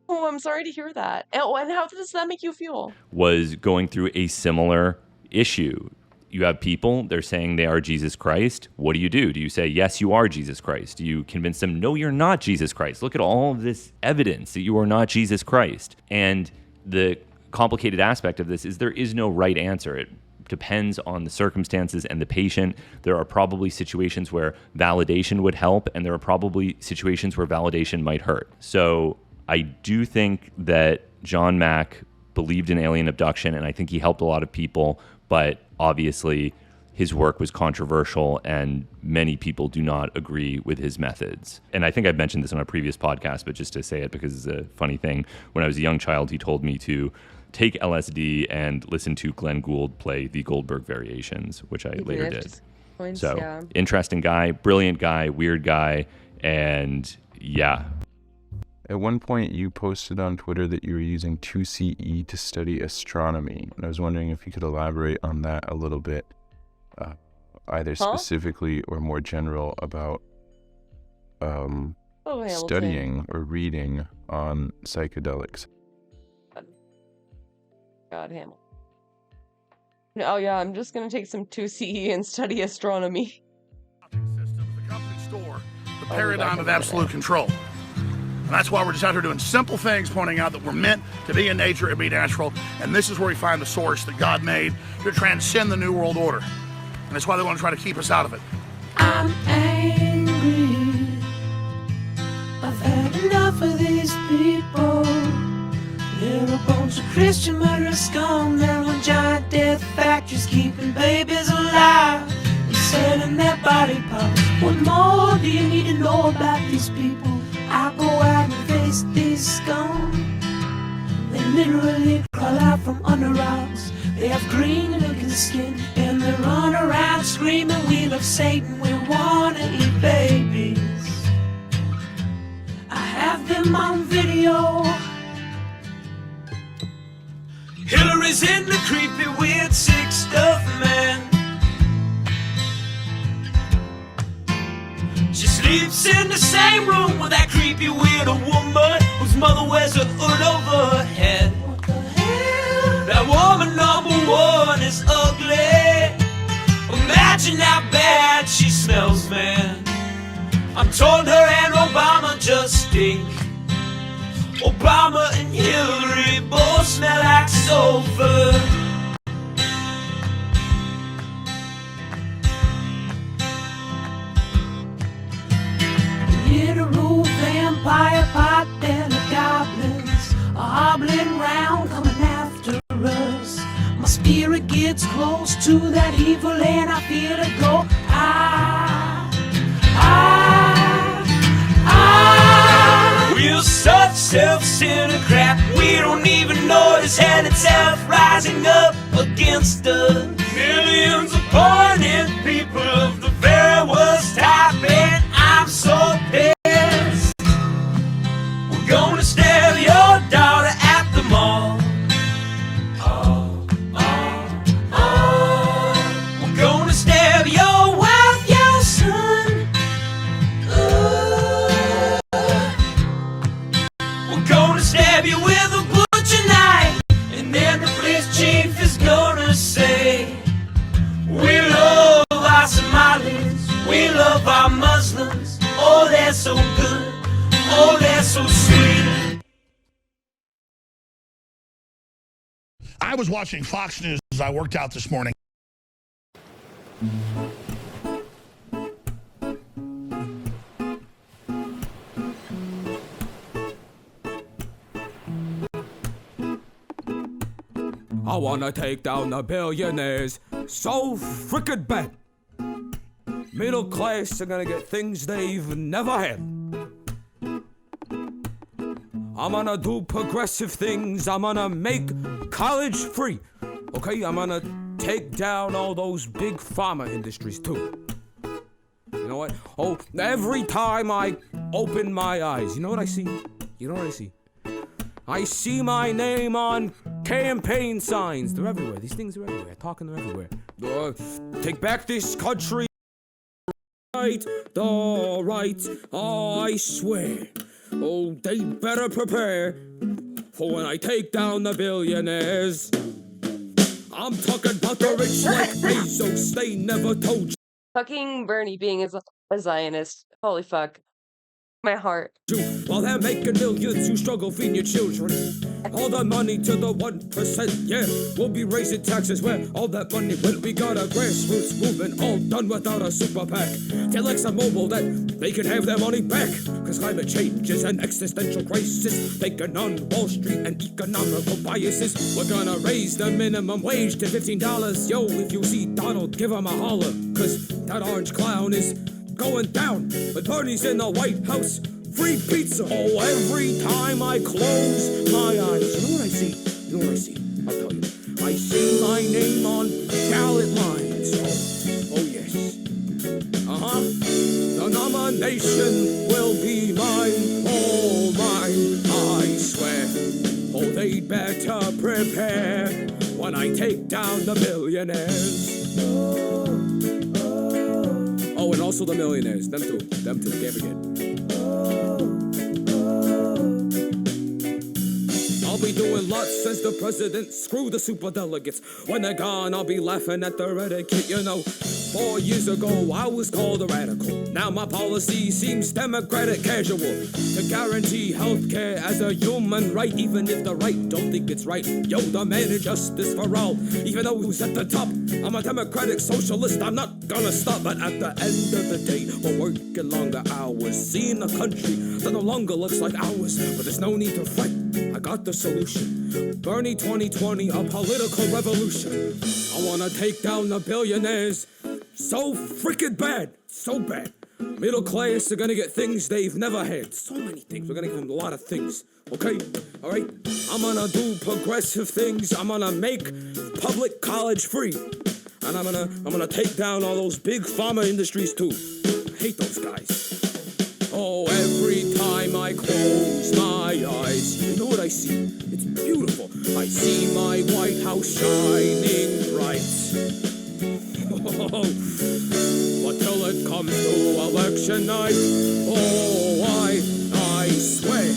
Oh, I'm sorry to hear that. Oh, and how does that make you feel? Was going through a similar issue. You have people, they're saying they are Jesus Christ. What do? Do you say, yes, you are Jesus Christ? Do you convince them, no, you're not Jesus Christ? Look at all of this evidence that you are not Jesus Christ. And the complicated aspect of this is there is no right answer. It depends on the circumstances and the patient. There are probably situations where validation would help, and there are probably situations where validation might hurt. So I do think that John Mack believed in alien abduction, and I think he helped a lot of people, but obviously his work was controversial and many people do not agree with his methods. And I think I've mentioned this on a previous podcast, but just to say it because it's a funny thing, when I was a young child, he told me to take LSD and listen to Glenn Gould play the Goldberg Variations, which I later did. Interesting guy, brilliant guy, weird guy, and yeah. At one point, you posted on Twitter that you were using 2CE to study astronomy. And I was wondering if you could elaborate on that a little bit, either specifically or more general about studying or reading on psychedelics. God, Hamilton. Oh yeah, I'm just going to take some 2CE and study astronomy. Store, the paradigm of absolute control. And that's why we're just out here doing simple things, pointing out that we're meant to be in nature and be natural. And this is where we find the source that God made to transcend the New World Order. And that's why they want to try to keep us out of it. I'm angry. I've had enough of these people. They're a Bunch of Christian murderers scum. There were giant death factories keeping babies alive and selling their body parts. What more do you need to know about these people? I go out and face these scum. They literally crawl out from under rocks. They have green looking skin and they run around screaming, we love Satan, we wanna eat babies. I have them on video. Hillary's in the creepy, weird, sick stuff, man. She sleeps in the same room with that creepy, weird woman whose mother wears a hood over her head. What the hell? That woman number one is ugly. Imagine how bad she smells, man. I'm told her and Obama just stink. Obama and Hillary both smell like sulfur. Literal vampire pot and the goblins are hobbling round coming after us. My spirit gets close to that evil and I feel it go. We're such self-centered crap, we don't even notice hell itself rising up against us. Millions of pointed people of the very worst type, and I'm so pissed. We're gonna steal your daughter at the mall. We're gonna steal your wife, your son. We're gonna stab you with a butcher knife, and then the police chief is gonna say, we love our Somalis, we love our Muslims. Oh, they're so good, oh, they're so sweet. I was watching Fox News as I worked out this morning. I wanna take down the billionaires so frickin' bad. Middle class are gonna get things they've never had. I'm gonna do progressive things. I'm gonna make college free. Okay, I'm gonna take down all those big pharma industries too. You know what? Oh, every time I open my eyes, you know what I see? You know what I see? I see my name on campaign signs. They're everywhere. These things are everywhere. Talking, they're everywhere. Take back this country. Right, the right, I swear. Oh, they better prepare for when I take down the billionaires. I'm talking about the rich like Bezos. They never told you. Fucking Bernie being a Zionist. Holy fuck. My heart. While they're making millions, you struggle feeding your children. All the money to the 1%, yeah. We'll be raising taxes where all that money went. We got a grassroots movement all done without a super PAC. Tell ExxonMobil that they can have their money back. Cause climate change is an existential crisis. Taking on Wall Street and economical biases. We're gonna raise the minimum wage to $15. Yo, if you see Donald, give him a holler. Cause that orange clown is going down. But Bernie's in the White House. Free pizza. Oh, every time I close my eyes. You know what I see? You know what I see? I'll tell you. I see my name on ballot lines. Oh yes. The nomination will be mine. Oh, mine. I swear. Oh, they better prepare when I take down the billionaires. Oh, and also the millionaires. Them too. Them too. Can't forget. I'll be doing lots since the president. Screw the superdelegates. When they're gone, I'll be laughing at their etiquette, you know. 4 years ago, I was called a radical. Now my policy seems democratic casual. To guarantee healthcare as a human right, even if the right don't think it's right. Yo, demanding justice for all, even though who's at the top. I'm a democratic socialist, I'm not gonna stop. But at the end of the day, we're working longer hours, seeing a country that no longer looks like ours. But there's no need to fight, I got the solution. Bernie 2020, a political revolution. I wanna take down the billionaires. So freaking bad, so bad. Middle class are gonna get things they've never had. So many things, we're gonna give them a lot of things. Okay, all right? I'm gonna do progressive things. I'm gonna make public college free. And I'm gonna take down all those big pharma industries too. I hate those guys. Oh, every time I close my eyes, you know what I see? It's beautiful. I see my White House shining bright. But till it comes to election night, oh, I swear,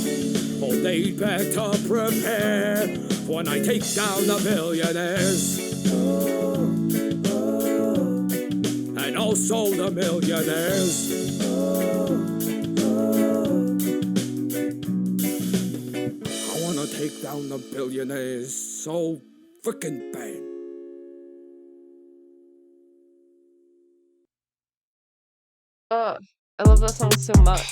oh, they better prepare when I take down the billionaires. And also the millionaires. I wanna take down the billionaires so frickin' bad. I love that song so much.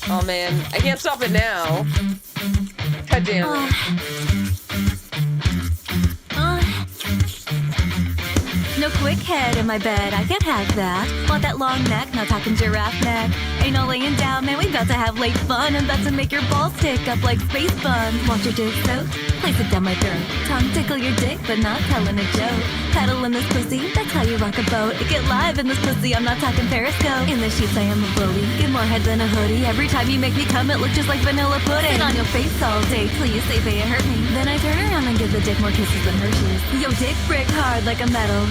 Oh man, I can't stop it now. God damn it. No quick head in my bed, I can't have that. Want that long neck, not talking giraffe neck. Ain't no laying down, man, we about to have late fun. I'm about to make your balls stick up like space buns. Want your dick soaked? Place it down my throat. Tongue tickle your dick, but not telling a joke. Paddle in this pussy, that's how you rock a boat. It get live in this pussy, I'm not talking Periscope. In the sheets I am a bully, get more head than a hoodie. Every time you make me come, it looks just like vanilla pudding. Sit on your face all day, please say they hurt me. Then I turn around and give the dick more kisses than Hershey's. Yo, dick brick hard like a metal.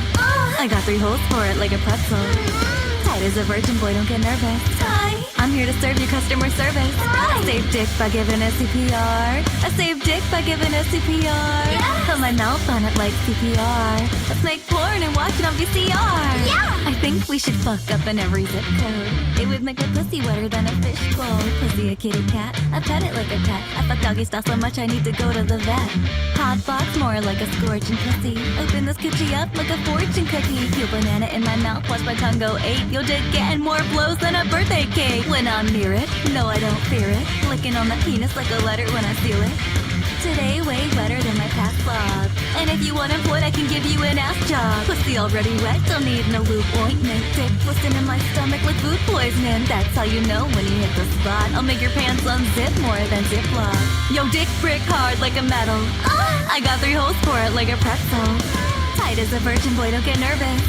I got 3 holes for it like a pretzel. Tight as a virgin boy, don't get nervous. Hi. I'm here to serve you customer service. Hi. I save dick by giving a CPR. I save dick by giving a CPR. Yes. Put my mouth on it like CPR. Let's make porn and watch it on VCR. Yeah. I think we should fuck up in every zip code. It would make my pussy wetter than a fishbowl. Pussy a kitty cat, I pet it like a pet. I fuck doggy style so much I need to go to the vet. Hot box more like a scorching pussy. Open this coochie up like a fortune cookie. Peel banana in my mouth, watch my tongue go 8. You'll dig getting more blows than a birthday cake. When I'm near it, no I don't fear it. Licking on the penis like a letter when I seal it. Today way wetter than my past vlog. And if you unemployed, I can give you an ass job. Pussy already wet, don't need no lube ointment. Dick twisting in my stomach like food poisoning. That's how you know when you hit the spot. I'll make your pants unzip more than Ziploc. Yo, dick brick hard like a metal. I got 3 holes for it like a pretzel. Tight as a virgin boy, don't get nervous.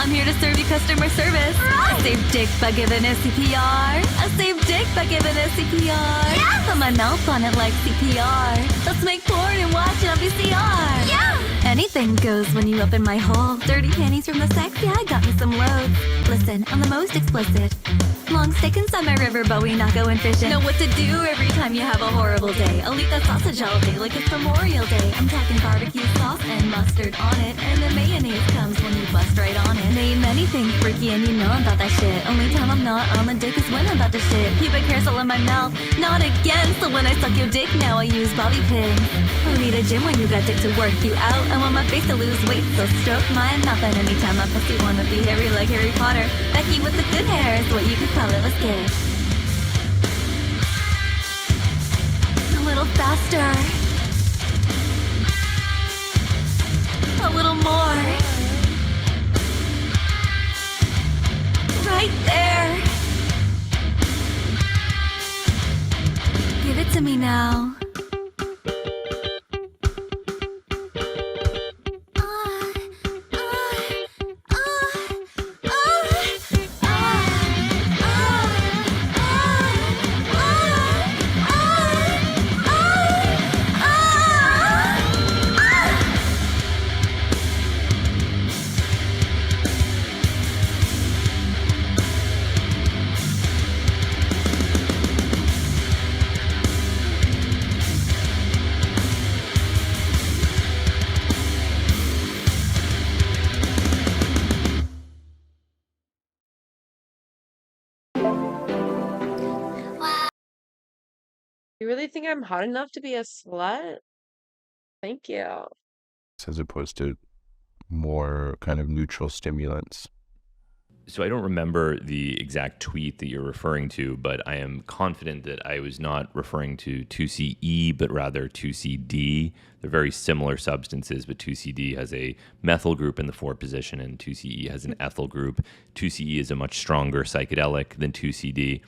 I'm here to serve you customer service. I save dick by giving a CPR. I save dick by giving a CPR. Yeah. Put my mouth on it like CPR. Let's make porn and watch it on VCR. Yeah. Anything goes when you open my hole. Dirty panties from the sex, yeah, I got me some loads. Listen, I'm the most explicit. Long steak inside my river, but we not going fishing. Know what to do every time you have a horrible day. I'll eat that sausage all day like it's Memorial Day. I'm talking barbecue sauce and mustard on it. And the mayonnaise comes when you bust right on it. Name anything freaky and you know I'm about that shit. Only time I'm not on the dick is when I'm about to shit. Pubic hair's all in my mouth, not again. So when I suck your dick now I use bobby pins. Who need a gym when you got dick to work you out? I want my face to lose weight, so stroke my mouth. And anytime my pussy wanna be hairy like Harry Potter, Becky with the good hair is what you could call it. Let's get it. A little faster. A little more. Right there. Give it to me now. You really think I'm hot enough to be a slut? Thank you. As opposed to more kind of neutral stimulants. So I don't remember the exact tweet that you're referring to, but I am confident that I was not referring to 2CE, but rather 2CD. They're very similar substances, but 2CD has a methyl group in the 4 position and 2CE has an ethyl group. 2CE is a much stronger psychedelic than 2CD.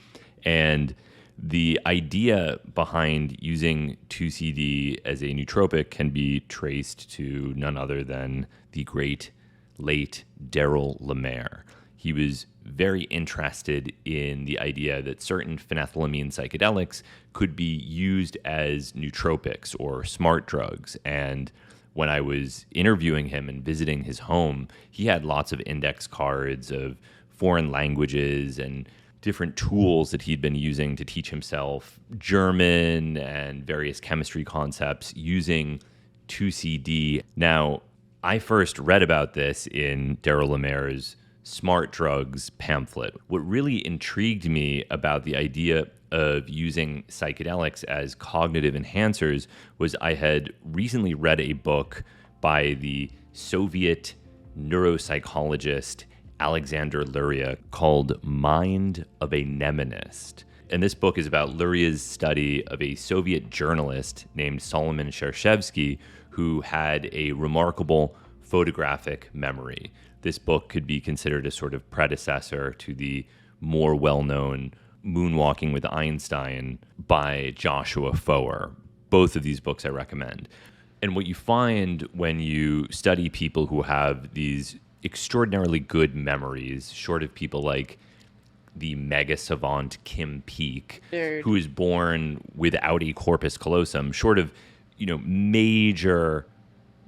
And the idea behind using 2CD as a nootropic can be traced to none other than the great late Daryl Lemaire. He was very interested in the idea that certain phenethylamine psychedelics could be used as nootropics or smart drugs. And when I was interviewing him and visiting his home, he had lots of index cards of foreign languages and different tools that he'd been using to teach himself German and various chemistry concepts using 2CD. Now, I first read about this in Daryl Lemaire's Smart Drugs pamphlet. What really intrigued me about the idea of using psychedelics as cognitive enhancers was I had recently read a book by the Soviet neuropsychologist Alexander Luria called Mind of a Mnemonist. And this book is about Luria's study of a Soviet journalist named Solomon Shershevsky who had a remarkable photographic memory. This book could be considered a sort of predecessor to the more well-known Moonwalking with Einstein by Joshua Foer. Both of these books I recommend. And what you find when you study people who have these extraordinarily good memories, short of people like the mega savant Kim Peek, who is born without a corpus callosum, short of, major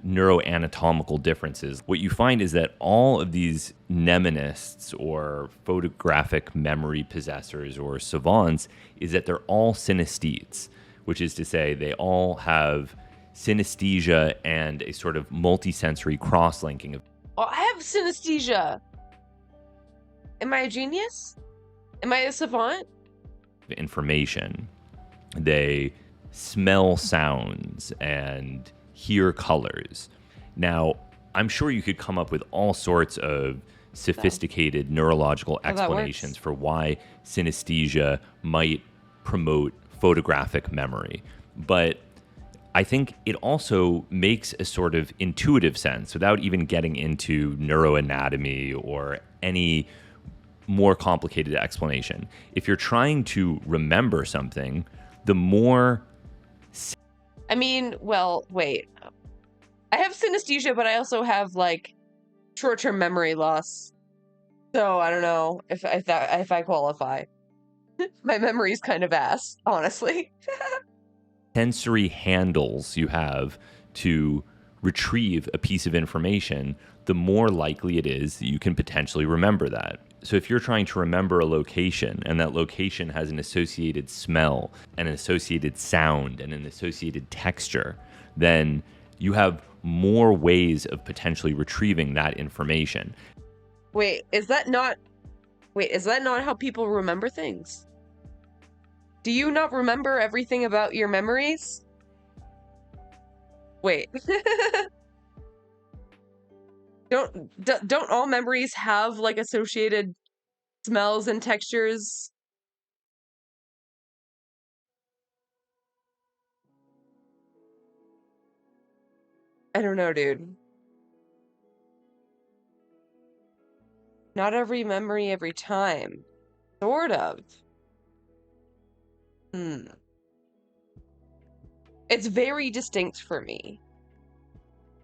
neuroanatomical differences. What you find is that all of these mnemonists or photographic memory possessors or savants is that they're all synesthetes, which is to say they all have synesthesia and a sort of multisensory cross-linking of Oh, I have synesthesia. Am I a genius? Am I a savant? information. They smell sounds and hear colors. Now, I'm sure you could come up with all sorts of sophisticated neurological explanations for why synesthesia might promote photographic memory. But I think it also makes a sort of intuitive sense without even getting into neuroanatomy or any more complicated explanation. If you're trying to remember something, the more... I mean, well, wait. I have synesthesia, but I also have, like, short-term memory loss. So I don't know if I qualify. My memory's kind of ass, honestly. sensory handles you have to retrieve a piece of information, the more likely it is that you can potentially remember that. So if you're trying to remember a location and that location has an associated smell and an associated sound and an associated texture, then you have more ways of potentially retrieving that information. Wait, is that not how people remember things? Do you not remember everything about your memories? Wait. Don't all memories have, like, associated smells and textures? I don't know, dude. Not every memory every time. Sort of. It's very distinct for me.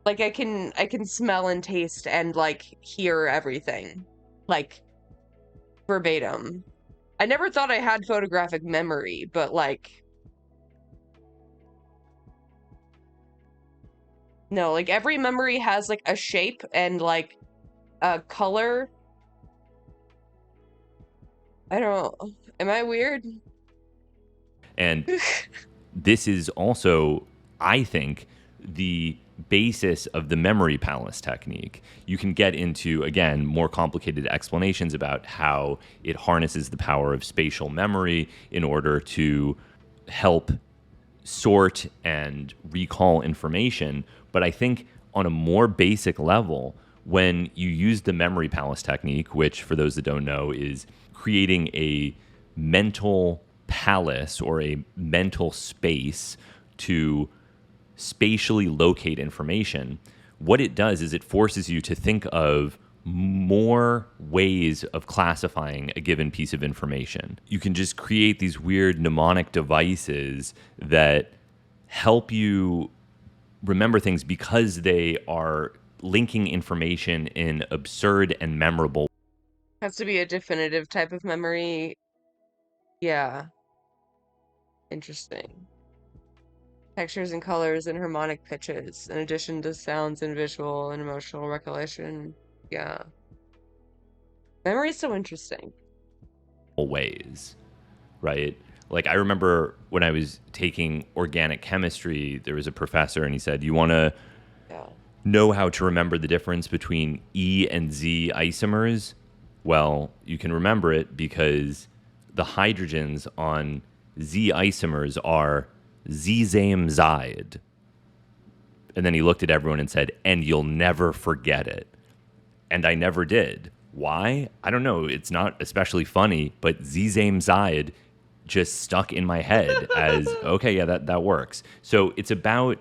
Like, I can smell and taste and, like, hear everything. Like, verbatim. I never thought I had photographic memory, but, like... No, like, every memory has, like, a shape and, like, a color. I don't... Am I weird? And this is also, I think, the basis of the memory palace technique. You can get into, again, more complicated explanations about how it harnesses the power of spatial memory in order to help sort and recall information. But I think on a more basic level, when you use the memory palace technique, which for those that don't know is creating a mental palace or a mental space to spatially locate information, what it does is it forces you to think of more ways of classifying a given piece of information. You can just create these weird mnemonic devices that help you remember things because they are linking information in absurd and memorable. Has to be a definitive type of memory. Yeah. Interesting. Textures and colors and harmonic pitches, in addition to sounds and visual and emotional recollection. Yeah. Memory is so interesting. Ways, right? Like, I remember when I was taking organic chemistry, there was a professor and he said, you want to know how to remember the difference between E and Z isomers? Well, you can remember it because the hydrogens on Z isomers are Zayaan. And then he looked at everyone and said, and you'll never forget it. And I never did. Why? I don't know. It's not especially funny, but Zayaan just stuck in my head as, okay, yeah, that works. So it's about,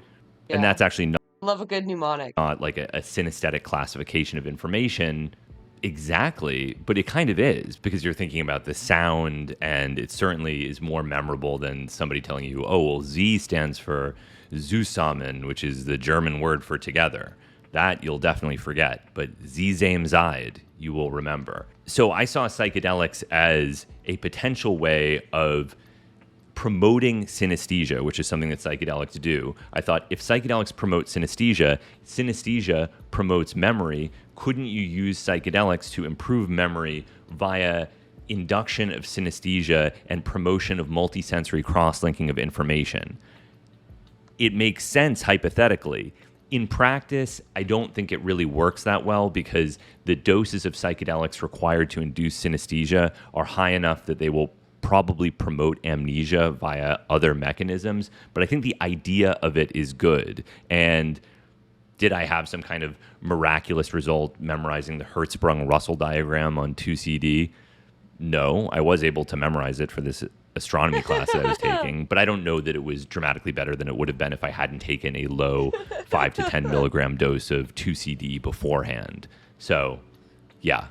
and that's actually not, Love a good mnemonic. Not like a synesthetic classification of information exactly, but it kind of is because you're thinking about the sound, and it certainly is more memorable than somebody telling you, oh, well, Z stands for zusammen, which is the German word for together. That you'll definitely forget, but Zayaan you will remember. So I saw psychedelics as a potential way of promoting synesthesia, which is something that psychedelics do. I thought if psychedelics promote synesthesia, synesthesia promotes memory. Couldn't you use psychedelics to improve memory via induction of synesthesia and promotion of multisensory cross-linking of information? It makes sense hypothetically. In practice, I don't think it really works that well because the doses of psychedelics required to induce synesthesia are high enough that they will probably promote amnesia via other mechanisms. But I think the idea of it is good. And did I have some kind of miraculous result memorizing the Hertzsprung-Russell diagram on 2CD? No, I was able to memorize it for this astronomy class that I was taking, but I don't know that it was dramatically better than it would have been if I hadn't taken a low 5 to 10 milligram dose of 2CD beforehand. So, yeah.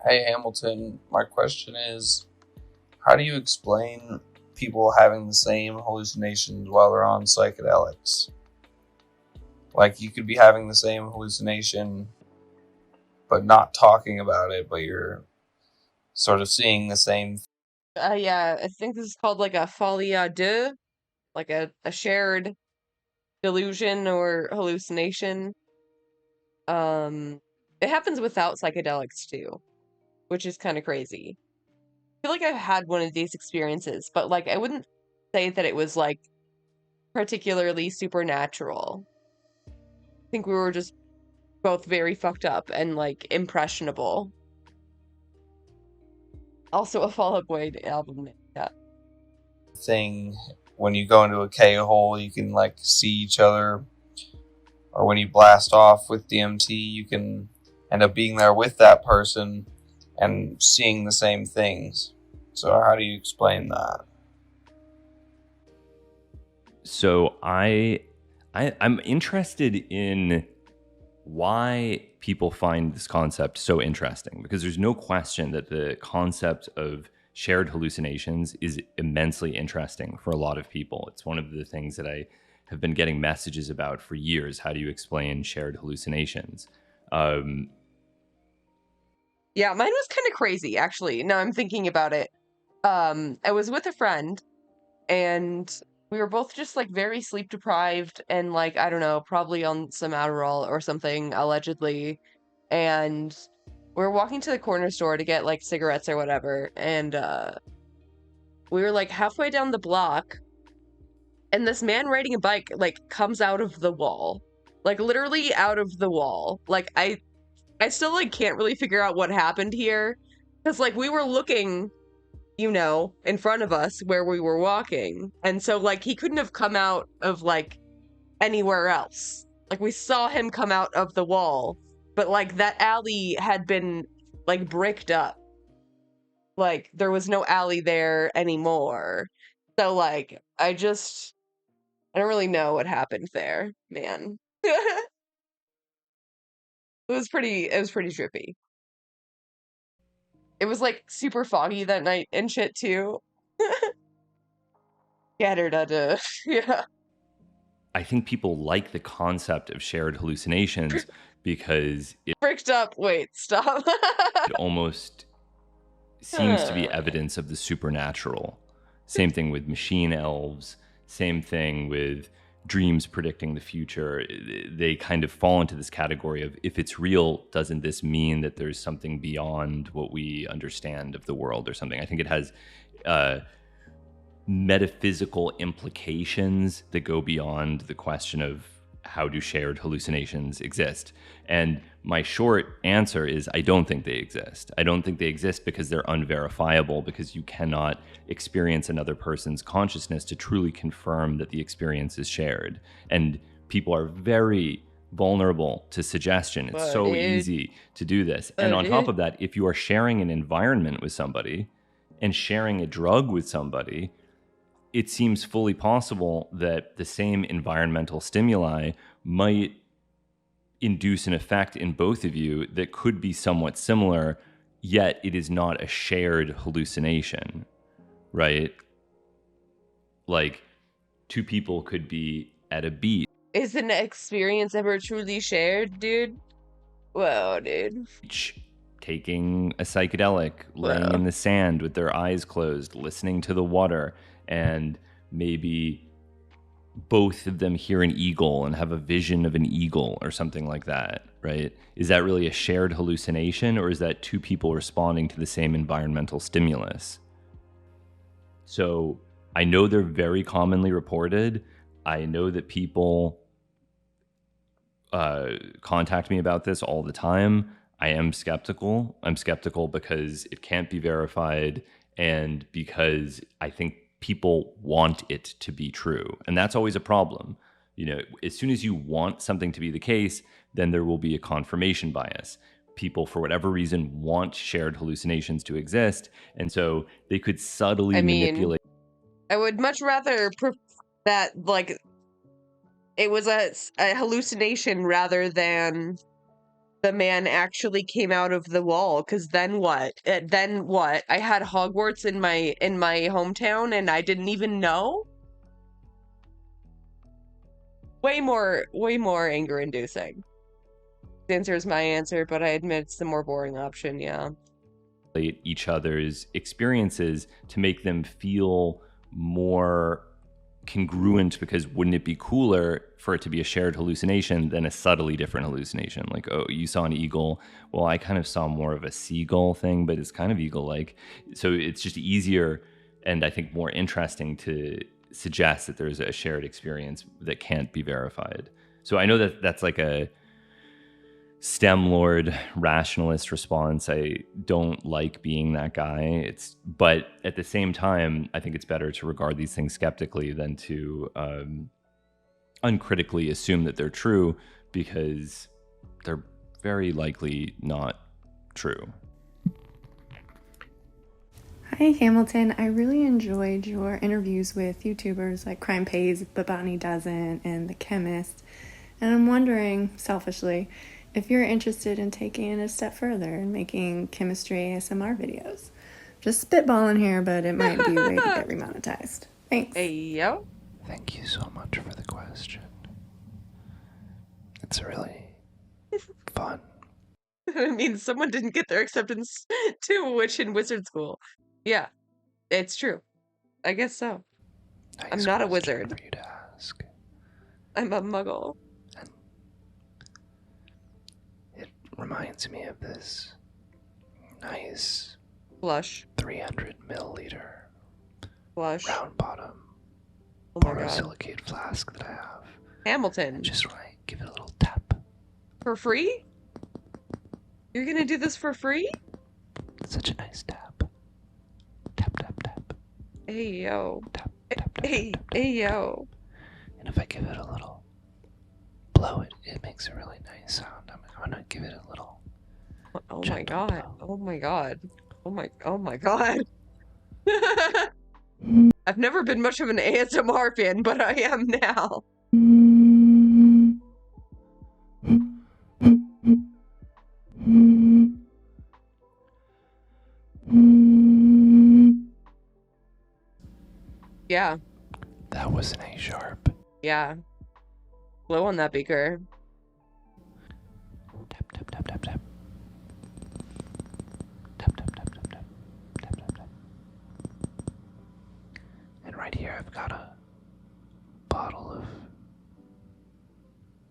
Hey, Hamilton, my question is, how do you explain people having the same hallucinations while they're on psychedelics? Like, you could be having the same hallucination, but not talking about it, but you're sort of seeing the same. Yeah, I think this is called like a folie à deux, like a shared delusion or hallucination. It happens without psychedelics too, which is kind of crazy. I feel like I've had one of these experiences, but like I wouldn't say that it was like particularly supernatural. I think we were just both very fucked up and like impressionable. Also a Fall Out Boy album. Yeah. Thing when you go into a K-hole, you can like see each other, or when you blast off with DMT, you can end up being there with that person and seeing the same things. So how do you explain that? So I'm interested in why people find this concept so interesting, because there's no question that the concept of shared hallucinations is immensely interesting for a lot of people. It's one of the things that I have been getting messages about for years. How do you explain shared hallucinations? Yeah, mine was kind of crazy, actually. Now I'm thinking about it. I was with a friend, and we were both just like very sleep deprived and like, I don't know, probably on some Adderall or something, allegedly. And we were walking to the corner store to get like cigarettes or whatever. And we were like halfway down the block, and this man riding a bike like comes out of the wall, like literally out of the wall. Like I still like can't really figure out what happened here, because like we were looking, you know, in front of us where we were walking. And so like he couldn't have come out of like anywhere else. Like we saw him come out of the wall, but like that alley had been like bricked up. Like there was no alley there anymore. So like I don't really know what happened there, man. It was pretty trippy. It was like super foggy that night and shit too. Yeah. I think people like the concept of shared hallucinations because it Bricked up. Wait, stop. it almost seems to be evidence of the supernatural. Same thing with machine elves. Same thing with dreams predicting the future. They kind of fall into this category of, if it's real, doesn't this mean that there's something beyond what we understand of the world or something? I think it has metaphysical implications that go beyond the question of how do shared hallucinations exist. And my short answer is I don't think they exist. I don't think they exist because they're unverifiable, because you cannot experience another person's consciousness to truly confirm that the experience is shared. And people are very vulnerable to suggestion. It's so easy to do this. And on top of that, if you are sharing an environment with somebody and sharing a drug with somebody, it seems fully possible that the same environmental stimuli might induce an effect in both of you that could be somewhat similar, yet it is not a shared hallucination, right? Like, two people could be at a beach. Is an experience ever truly shared, dude? Whoa, dude. Taking a psychedelic, laying in the sand with their eyes closed, listening to the water, and maybe both of them hear an eagle and have a vision of an eagle or something like that, right? Is that really a shared hallucination, or is that two people responding to the same environmental stimulus? So I know they're very commonly reported. I know that people contact me about this all the time. I am skeptical. I'm skeptical because it can't be verified, and because I think people want it to be true. And that's always a problem. You know, as soon as you want something to be the case, then there will be a confirmation bias. People, for whatever reason, want shared hallucinations to exist, and so they could subtly manipulate. I would much rather that, like, it was a hallucination rather than the man actually came out of the wall. Because then what? Then what? I had Hogwarts in my hometown and I didn't even know. Way more anger inducing. The answer is my answer, but I admit it's the more boring option. Yeah. Each other's experiences to make them feel more congruent, because wouldn't it be cooler for it to be a shared hallucination than a subtly different hallucination? Like, oh, you saw an eagle. Well, I kind of saw more of a seagull thing, but it's kind of eagle-like. So it's just easier and I think more interesting to suggest that there's a shared experience that can't be verified. So I know that that's like a STEM lord rationalist response. I don't like being that guy. But at the same time, I think it's better to regard these things skeptically than to uncritically assume that they're true, because they're very likely not true. Hi Hamilton, I really enjoyed your interviews with YouTubers like Crime Pays, Babani Doesn't, and The Chemist. And I'm wondering, selfishly, if you're interested in taking it a step further and making chemistry ASMR videos. Just spitballing here, but it might be a way to get remonetized. Thanks. Hey, yo. Thank you so much for the question. It's really fun. I mean, someone didn't get their acceptance to Witch and Wizard School. Yeah, it's true. I guess so. Nice. I'm not a wizard. For you to ask. I'm a muggle. It reminds me of this nice blush 300 milliliter blush round bottom borosilicate flask that I have. Hamilton. And just when I give it a little tap. For free? You're gonna do this for free? Such a nice tap. Tap, tap, tap. Hey, yo. Tap, tap, tap, hey, tap, tap, hey, tap. yo. And if I give it a little blow, it makes a really nice sound. I'm gonna give it a little. Oh my god. Blow. Oh my god. Oh my god. I've never been much of an ASMR fan, but I am now. Yeah. That was an A sharp. Yeah. Blow on that beaker. Tap, tap, tap, tap, tap. Tap, tap, tap, tap, tap. Tap, tap, tap. And right here I've got a bottle of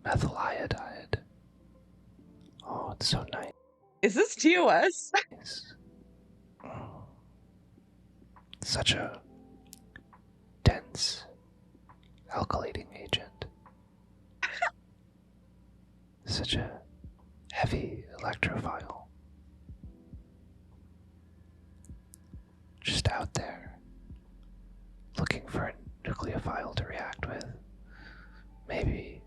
methyl iodide. Oh, it's so nice. Is this TOS? Such a dense alkylating agent. Such a heavy electrophile. Just out there, looking for a nucleophile to react with. Maybe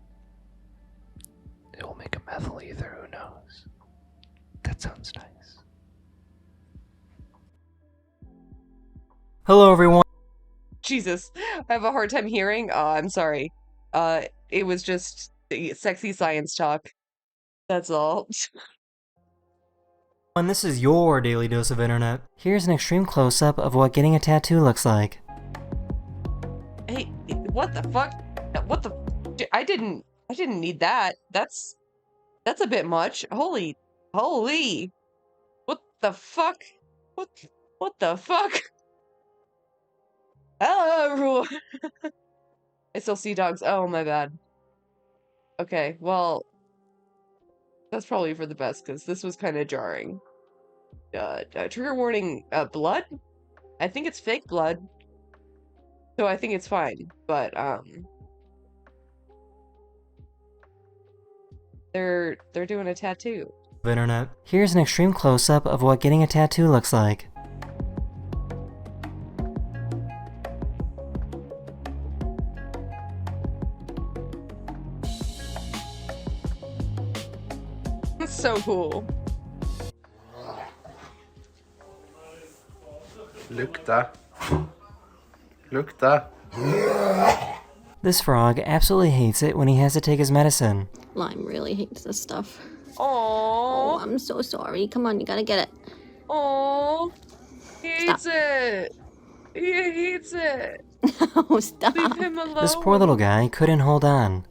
it will make a methyl ether, who knows? That sounds nice. Hello, everyone. Jesus, I have a hard time hearing. I'm sorry. It was just sexy science talk. That's all. And this is your daily dose of internet. Here's an extreme close-up of what getting a tattoo looks like. Hey, what the fuck? What the? I didn't need that. That's a bit much. Holy. What the fuck? What the fuck? Hello, everyone. I still see dogs. Oh, my bad. Okay, well, that's probably for the best because this was kind of jarring. Trigger warning, blood? I think it's fake blood. So I think it's fine, but, they're doing a tattoo. Internet. Here's an extreme close-up of what getting a tattoo looks like. That's so cool. Lukta. Lukta. This frog absolutely hates it when he has to take his medicine. Lime really hates this stuff. Aww. Oh, I'm so sorry. Come on, you gotta get it. Aww. He hates it. He hates it. Oh, stop. Leave him alone. This poor little guy couldn't hold on.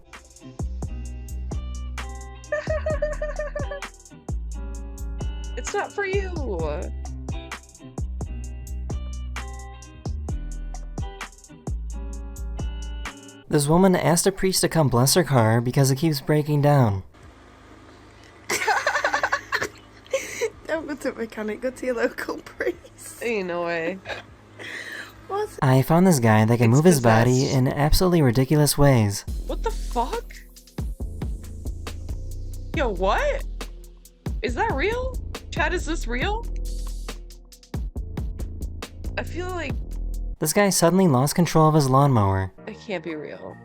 It's not for you. This woman asked a priest to come bless her car because it keeps breaking down. Don't go to a mechanic, go to your local priest. Ain't no way. What? I found this guy that can move his body in absolutely ridiculous ways. What the fuck? Yo, what? Is that real? Chad, is this real? I feel like This guy suddenly lost control of his lawnmower. it can't be real.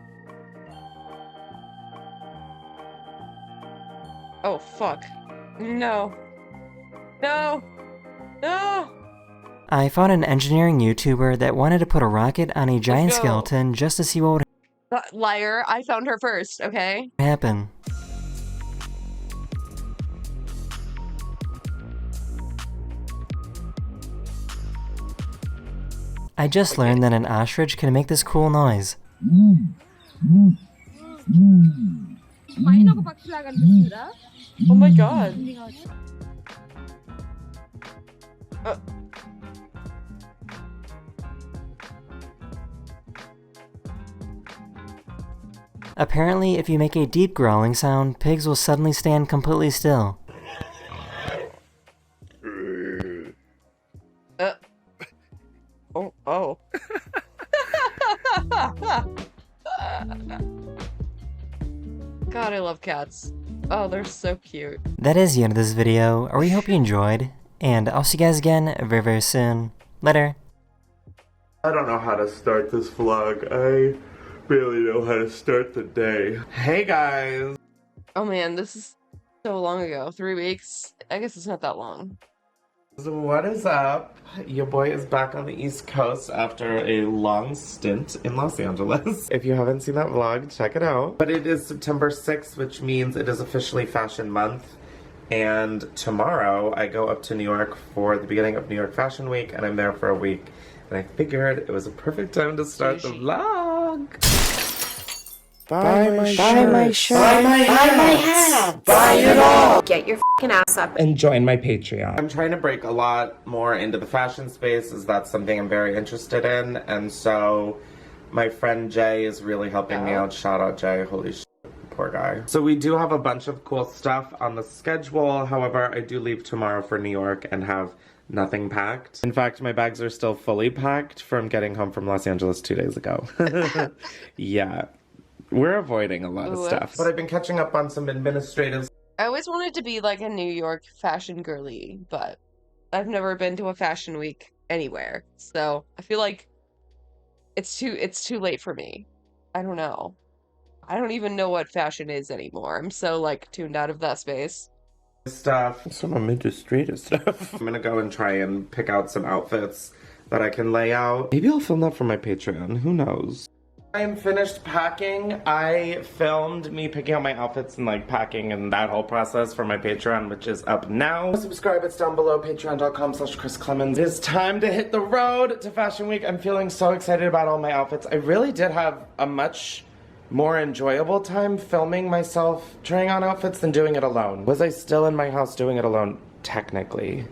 Oh, fuck. No. No. No. I found an engineering YouTuber that wanted to put a rocket on a giant go. skeleton just to see what would Liar, I found her first, okay? happen. I just learned that an ostrich can make this cool noise. Oh my god. Apparently, if you make a deep growling sound, pigs will suddenly stand completely still. Oh. God, I love cats. Oh, they're so cute. That is the end of this video. We hope you enjoyed, and I'll see you guys again very, very soon. Later. I don't know how to start this vlog. I barely know how to start the day. Hey guys! Oh man, this is so long ago. 3 weeks? I guess it's not that long. So what is up? Your boy is back on the East Coast after a long stint in Los Angeles. If you haven't seen that vlog, check it out. But it is September 6th, which means it is officially Fashion Month. And tomorrow I go up to New York for the beginning of New York Fashion Week, and I'm there for a week. And I figured it was a perfect time to start the vlog. Buy my shirt. Buy my hat. Buy it all. Get your f***ing ass up And join my Patreon. I'm trying to break a lot more into the fashion space, as that's something I'm very interested in. And so my friend Jay is really helping me out. Shout out Jay. Holy shit. Poor guy. So we do have a bunch of cool stuff on the schedule. However, I do leave tomorrow for New York and have nothing packed. In fact, my bags are still fully packed from getting home from Los Angeles 2 days ago. Yeah. We're avoiding a lot of stuff. But I've been catching up on some administrative. I always wanted to be like a New York fashion girly, but I've never been to a fashion week anywhere. So I feel like it's too late for me. I don't know. I don't even know what fashion is anymore. I'm so like tuned out of that space. Stuff. Some administrative stuff. I'm gonna go and try and pick out some outfits that I can lay out. Maybe I'll film that for my Patreon. Who knows? I am finished packing. I filmed me picking out my outfits and like packing and that whole process for my Patreon, which is up now. Subscribe, it's down below, patreon.com/ChrisClemens. It is time to hit the road to Fashion Week. I'm feeling so excited about all my outfits. I really did have a much more enjoyable time filming myself trying on outfits than doing it alone. Was I still in my house doing it alone? Technically.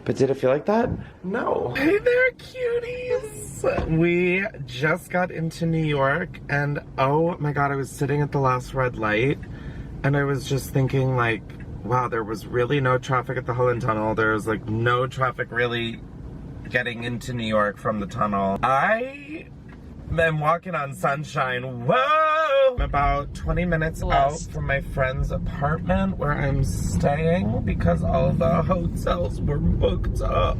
But did it feel like that? No. Hey there, cuties! We just got into New York and oh my god, I was sitting at the last red light and I was just thinking like, wow, there was really no traffic at the Holland Tunnel. There was like no traffic really getting into New York from the tunnel. I am walking on sunshine. Whoa! I'm about 20 minutes out from my friend's apartment where I'm staying because all the hotels were booked up.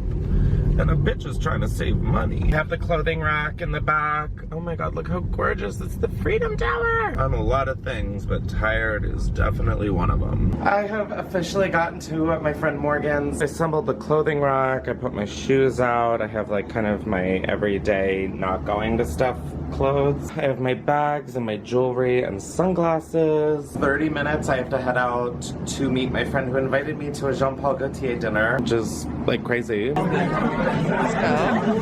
And a bitch is trying to save money. We have the clothing rack in the back. Oh my god, look how gorgeous. It's the Freedom Tower. I'm a lot of things, but tired is definitely one of them. I have officially gotten to my friend Morgan's. I assembled the clothing rack. I put my shoes out. I have like kind of my everyday not going to stuff clothes. I have my bags and my jewelry and sunglasses. 30 minutes, I have to head out to meet my friend who invited me to a Jean-Paul Gaultier dinner, which is like crazy. Let's go. Oh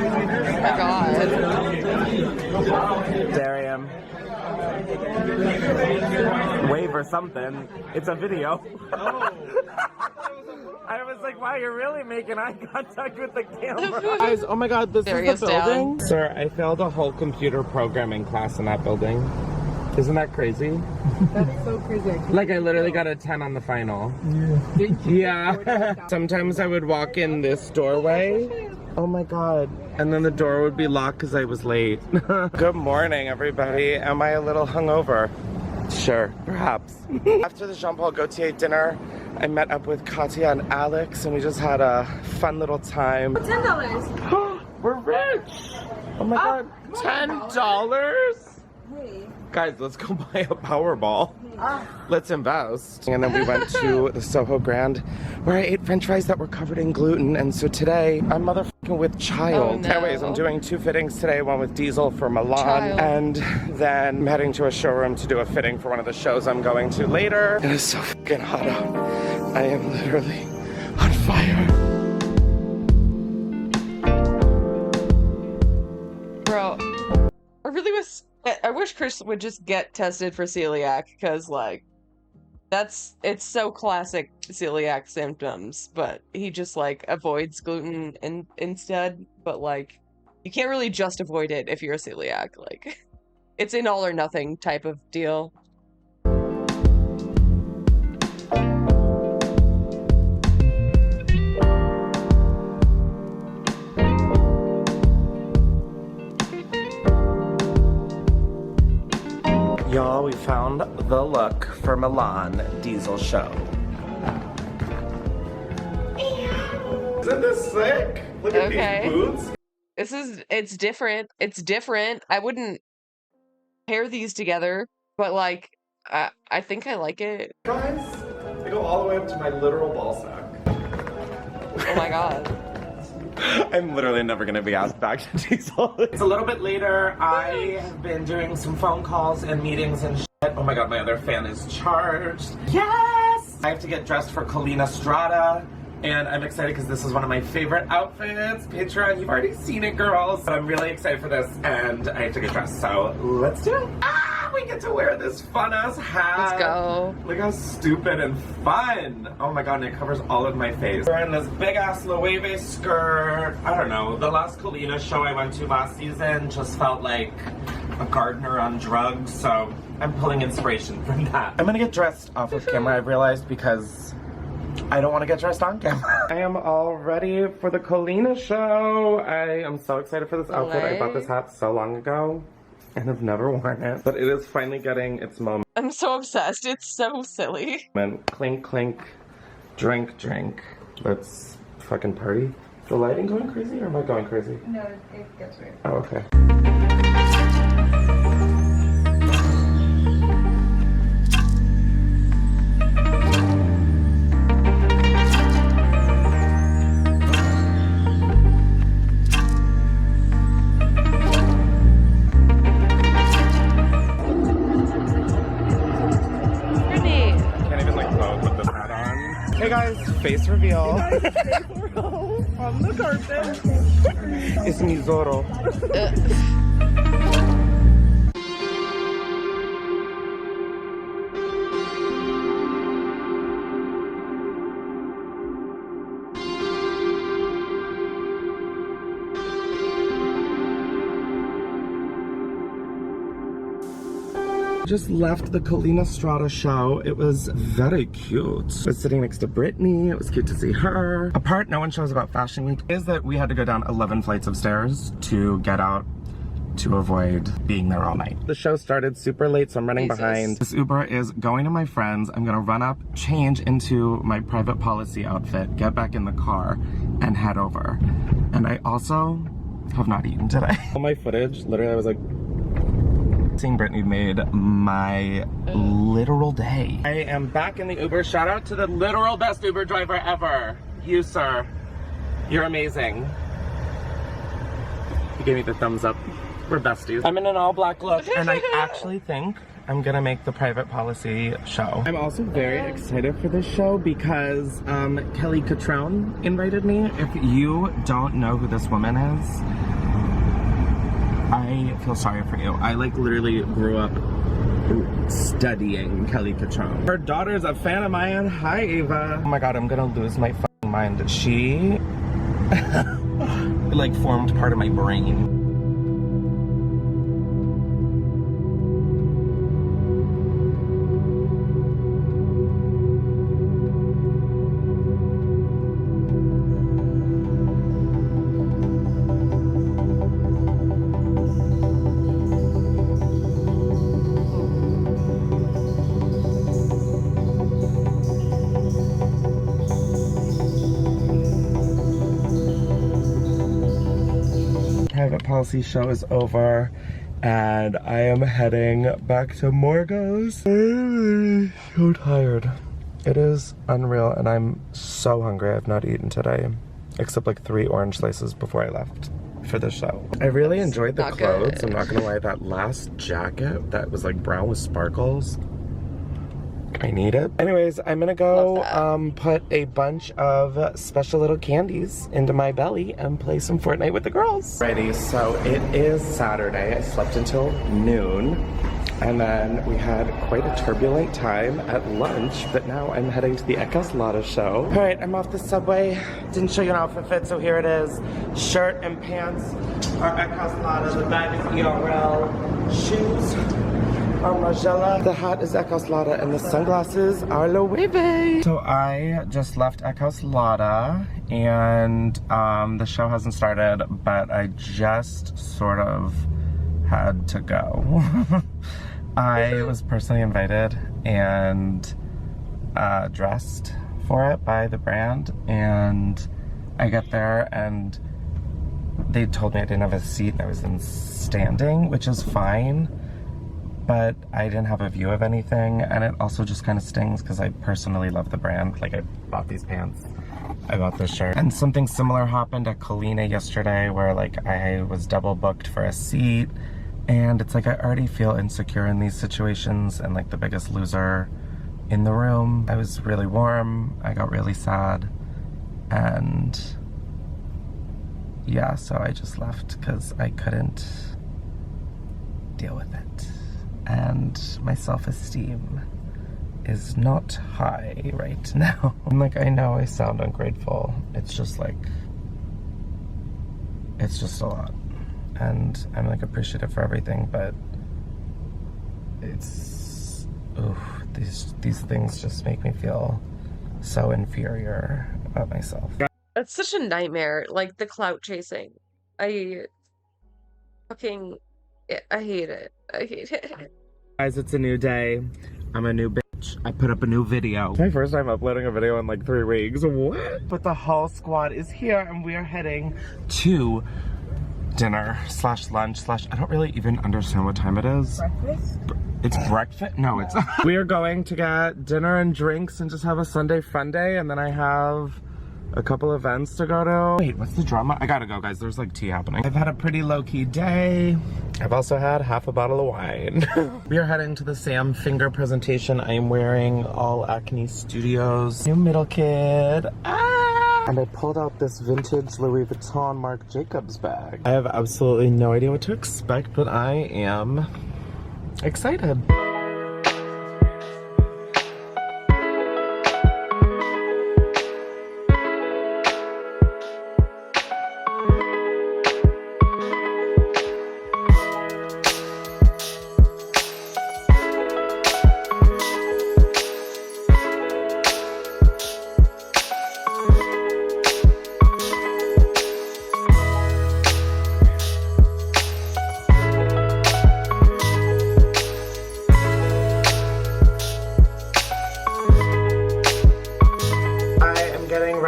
my god. There I am. Wave or something. It's a video. I was like, wow, you're really making eye contact with the camera. Guys, oh my god, this is the building? Sir, I failed a whole computer programming class in that building. Isn't that crazy? That's so crazy. Like, I literally got a 10 on the final. Yeah. Sometimes I would walk in this doorway. Oh my god. And then the door would be locked because I was late. Good morning, everybody. Am I a little hungover? Sure, perhaps. After the Jean-Paul Gaultier dinner, I met up with Katya and Alex, and we just had a fun little time. $10. We're rich! Oh my god, $10? Guys, let's go buy a Powerball. Let's invest. And then we went to the Soho Grand where I ate french fries that were covered in gluten. And so today, I'm motherfucking with child. Oh, no. Anyways, I'm doing 2 fittings today, one with Diesel for Milan. And then I'm heading to a showroom to do a fitting for one of the shows I'm going to later. It is so fucking hot out. I am literally on fire. Bro, I wish Chris would just get tested for celiac, because like it's so classic celiac symptoms, but he just like avoids gluten instead. But like you can't really just avoid it if you're a celiac. Like it's an all or nothing type of deal. Y'all, we found the look for Milan Diesel show. Isn't this sick? Look at these boots. It's different. It's different. I wouldn't pair these together, but like, I think I like it. Guys, they go all the way up to my literal ball sack. Oh my god. I'm literally never gonna be asked back to Diesel. It's a little bit later. I have been doing some phone calls and meetings and shit. Oh my god, my other fan is charged. Yes! I have to get dressed for Colina Strada. And I'm excited because this is one of my favorite outfits. Patreon, you've already seen it, girls. But I'm really excited for this, and I have to get dressed, so let's do it. Ah, we get to wear this fun-ass hat. Let's go. Look how stupid and fun. Oh my god, and it covers all of my face. Wearing this big-ass Loewe skirt. I don't know, the last Colina show I went to last season just felt like a gardener on drugs, so I'm pulling inspiration from that. I'm gonna get dressed off of camera, I've realized, because I don't want to get dressed on camera. I am all ready for the Colina show. I am so excited for this outfit. I bought this hat so long ago and have never worn it, but it is finally getting its moment. I'm so obsessed. It's so silly. And clink, clink, drink, drink. Let's fucking party. Is the lighting going crazy or am I going crazy? No, it gets weird. Oh, okay. Hey guys, face reveal. On the carpet. It's mi Zorro. Just left the Colina Strada show. It was very cute. I was sitting next to Brittany. It was cute to see her. A part no one shows about Fashion Week is that we had to go down 11 flights of stairs to get out to avoid being there all night. The show started super late, so I'm running behind. This Uber is going to my friend's. I'm gonna run up, change into my private policy outfit, get back in the car, and head over. And I also have not eaten today. All my footage, literally I was like, seeing Brittany made my literal day. I am back in the Uber. Shout out to the literal best Uber driver ever. You, sir. You're amazing. You gave me the thumbs up. We're besties. I'm in an all black look and I actually think I'm gonna make the private policy show. I'm also very excited for this show because Kelly Catrone invited me. If you don't know who this woman is, I feel sorry for you. I like literally grew up studying Kelly Catrone. Her daughter's a fan of mine. Hi, Ava. Oh my God, I'm gonna lose my fucking mind. She like formed part of my brain. Policy show is over and I am heading back to Morgo's. I'm so tired. It is unreal and I'm so hungry. I've not eaten today except like 3 orange slices before I left for the show. I really enjoyed the clothes. I'm not gonna lie, that last jacket that was like brown with sparkles, I need it. Anyways, I'm gonna go put a bunch of special little candies into my belly and play some Fortnite with the girls. Ready, so it is Saturday. I slept until noon and then we had quite a turbulent time at lunch, but now I'm heading to the KHXLED show. All right, I'm off the subway. Didn't show you an outfit fit, so here it is. Shirt and pants are KHXLED, the bag is ERL, shoes Margiela. The hat is KHXLED and the sunglasses are Loewe. So I just left KHXLED and the show hasn't started, but I just sort of had to go. I was personally invited and dressed for it by the brand, and I get there and they told me I didn't have a seat and I was in standing, which is fine. But I didn't have a view of anything, and it also just kind of stings because I personally love the brand. Like, I bought these pants, I bought this shirt. And something similar happened at Colina yesterday where like I was double booked for a seat, and it's like I already feel insecure in these situations and like the biggest loser in the room. I was really warm, I got really sad, and yeah, so I just left because I couldn't deal with it. And my self-esteem is not high right now. I'm like, I know I sound ungrateful. It's just like, it's just a lot. And I'm like appreciative for everything, but it's, oof, these things just make me feel so inferior about myself. It's such a nightmare, like the clout chasing. I hate it. I hate it. Guys, it's a new day. I'm a new bitch. I put up a new video. It's my first time uploading a video in like 3 weeks. What? But the whole squad is here and we are heading to dinner slash lunch slash, I don't really even understand what time it is. Breakfast? It's breakfast? No, it's... We are going to get dinner and drinks and just have a Sunday fun day, and then I have a couple events to go to. Wait, what's the drama? I gotta go, guys. There's like tea happening. I've had a pretty low-key day. I've also had half a bottle of wine. We are heading to the Sam Finger presentation. I am wearing all Acne Studios new middle kid. And I pulled out this vintage Louis Vuitton Marc Jacobs bag. I have absolutely no idea what to expect, but I am excited.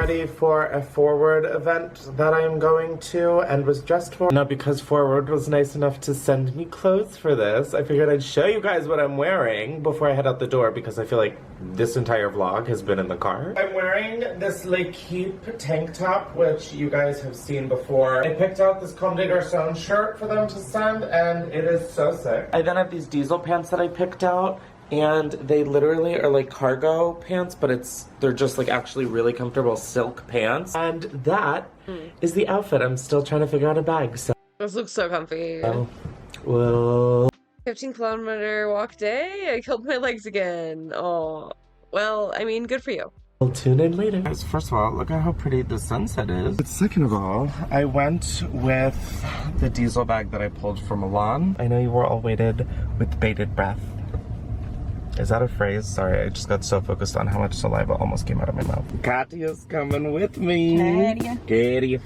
ready for a Forward event that I'm going to and was dressed for. Now, because Forward was nice enough to send me clothes for this, I figured I'd show you guys what I'm wearing before I head out the door because I feel like this entire vlog has been in the car. I'm wearing this L'Equipe tank top, which you guys have seen before. I picked out this Comme des Garçons shirt for them to send, and it is so sick. I then have these diesel pants that I picked out, and they literally are like cargo pants, but they're just like actually really comfortable silk pants. And that is the outfit. I'm still trying to figure out a bag. So This looks so comfy. well, 15-kilometer walk day. I killed my legs again. Oh, well, I mean, good for you. I'll tune in later. Guys, first of all, look at how pretty the sunset is. But second of all, I went with the diesel bag that I pulled from Milan. I know you were all waited with bated breath. Is that a phrase? Sorry, I just got so focused on how much saliva almost came out of my mouth. Katya's coming with me. Katia.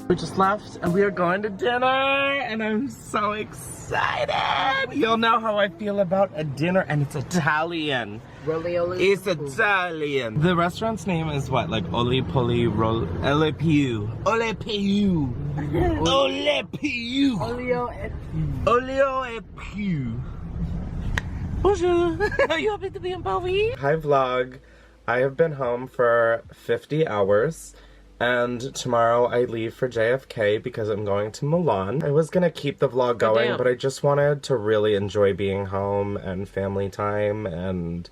We just left and we are going to dinner and I'm so excited. You'll know how I feel about a dinner and it's Italian. It's Italian. The restaurant's name is what? Like Ole Poli Ole Piu. Ole Piu. Ole Piu. Olio e Piu. Bonjour. Are you happy to be in Paris? Hi vlog. I have been home for 50 hours. And tomorrow I leave for JFK because I'm going to Milan. I was gonna keep the vlog going, but I just wanted to really enjoy being home and family time and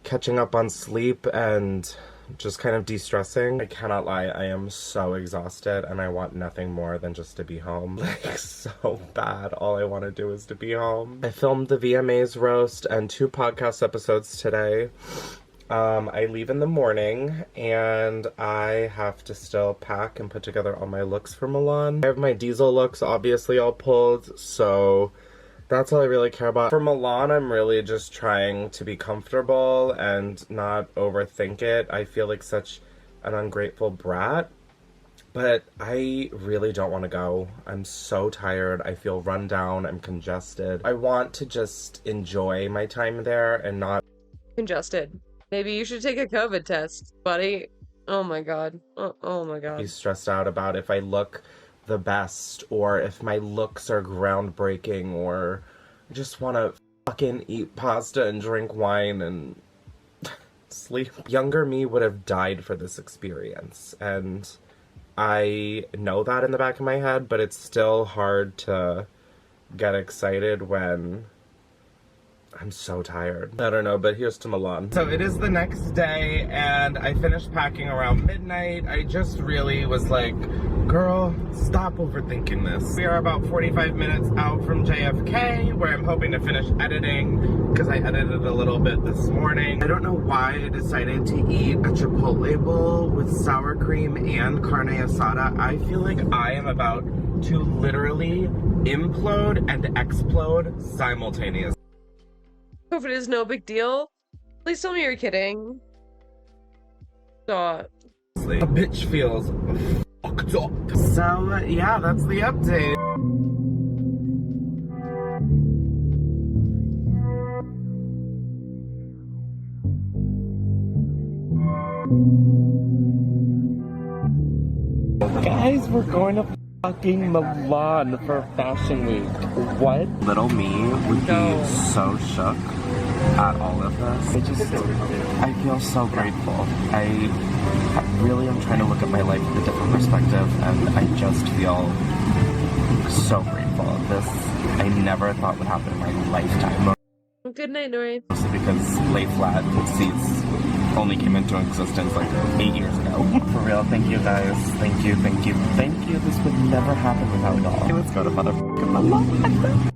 catching up on sleep and just kind of de-stressing. I cannot lie, I am so exhausted and I want nothing more than just to be home. Like, so bad. All I want to do is to be home. I filmed the VMAs roast and 2 podcast episodes today. I leave in the morning and I have to still pack and put together all my looks for Milan. I have my diesel looks obviously all pulled, so that's all I really care about. For Milan, I'm really just trying to be comfortable and not overthink it. I feel like such an ungrateful brat, but I really don't want to go. I'm so tired. I feel run down. I'm congested. I want to just enjoy my time there and not... Congested. Maybe you should take a COVID test, buddy. Oh my god. Oh my god. Be stressed out about if I look the best or if my looks are groundbreaking or I just want to fucking eat pasta and drink wine and sleep. Younger me would have died for this experience and I know that in the back of my head, but it's still hard to get excited when I'm so tired. I don't know, but here's to Milan. So it is the next day and I finished packing around midnight. I just really was like, girl, stop overthinking this. We are about 45 minutes out from JFK where I'm hoping to finish editing because I edited a little bit this morning. I don't know why I decided to eat a Chipotle bowl with sour cream and carne asada. I feel like I am about to literally implode and explode simultaneously. COVID is no big deal. Please tell me you're kidding. Stop. A bitch feels fucked up. So, yeah, that's the update. Guys, we're going to fucking Milan for Fashion Week. What? Little me would be so shook at all of this. I feel so grateful. I really am trying to look at my life with a different perspective and I just feel so grateful. This I never thought would happen in my lifetime. Good night, Nori. Mostly because lay flat seats only came into existence like 8 years ago. For real, thank you guys. Thank you, thank you, thank you. This would never happen without y'all. Okay, let's go to motherfucking Milan.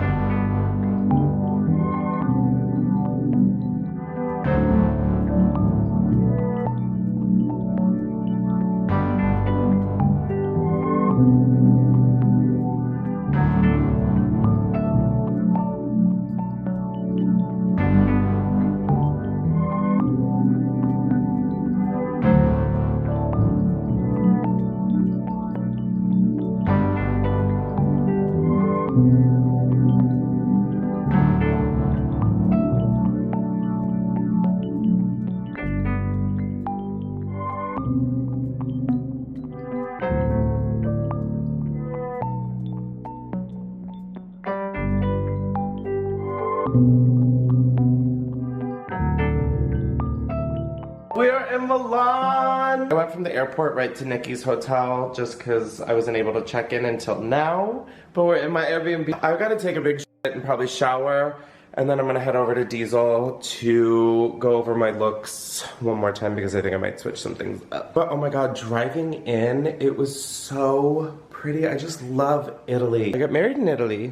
We're in Milan! I went from the airport right to Nikki's hotel just because I wasn't able to check in until now. But we're in my Airbnb. I've got to take a big shit and probably shower. And then I'm going to head over to Diesel to go over my looks one more time because I think I might switch some things up. But oh my god, driving in, it was so pretty. I just love Italy. I got married in Italy.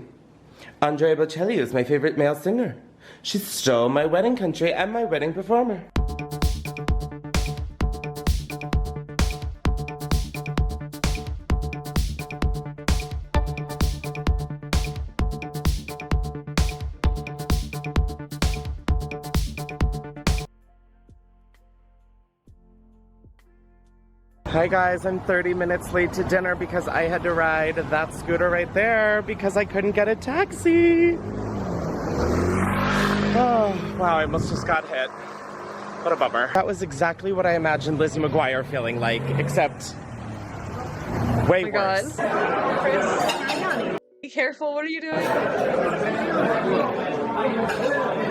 Andrea Bocelli is my favorite male singer. She stole my wedding country and my wedding performer. Hi guys, I'm 30 minutes late to dinner because I had to ride that scooter right there because I couldn't get a taxi. Oh, wow, I almost just got hit. What a bummer. That was exactly what I imagined Lizzie McGuire feeling like, except way worse. God. Be careful, what are you doing?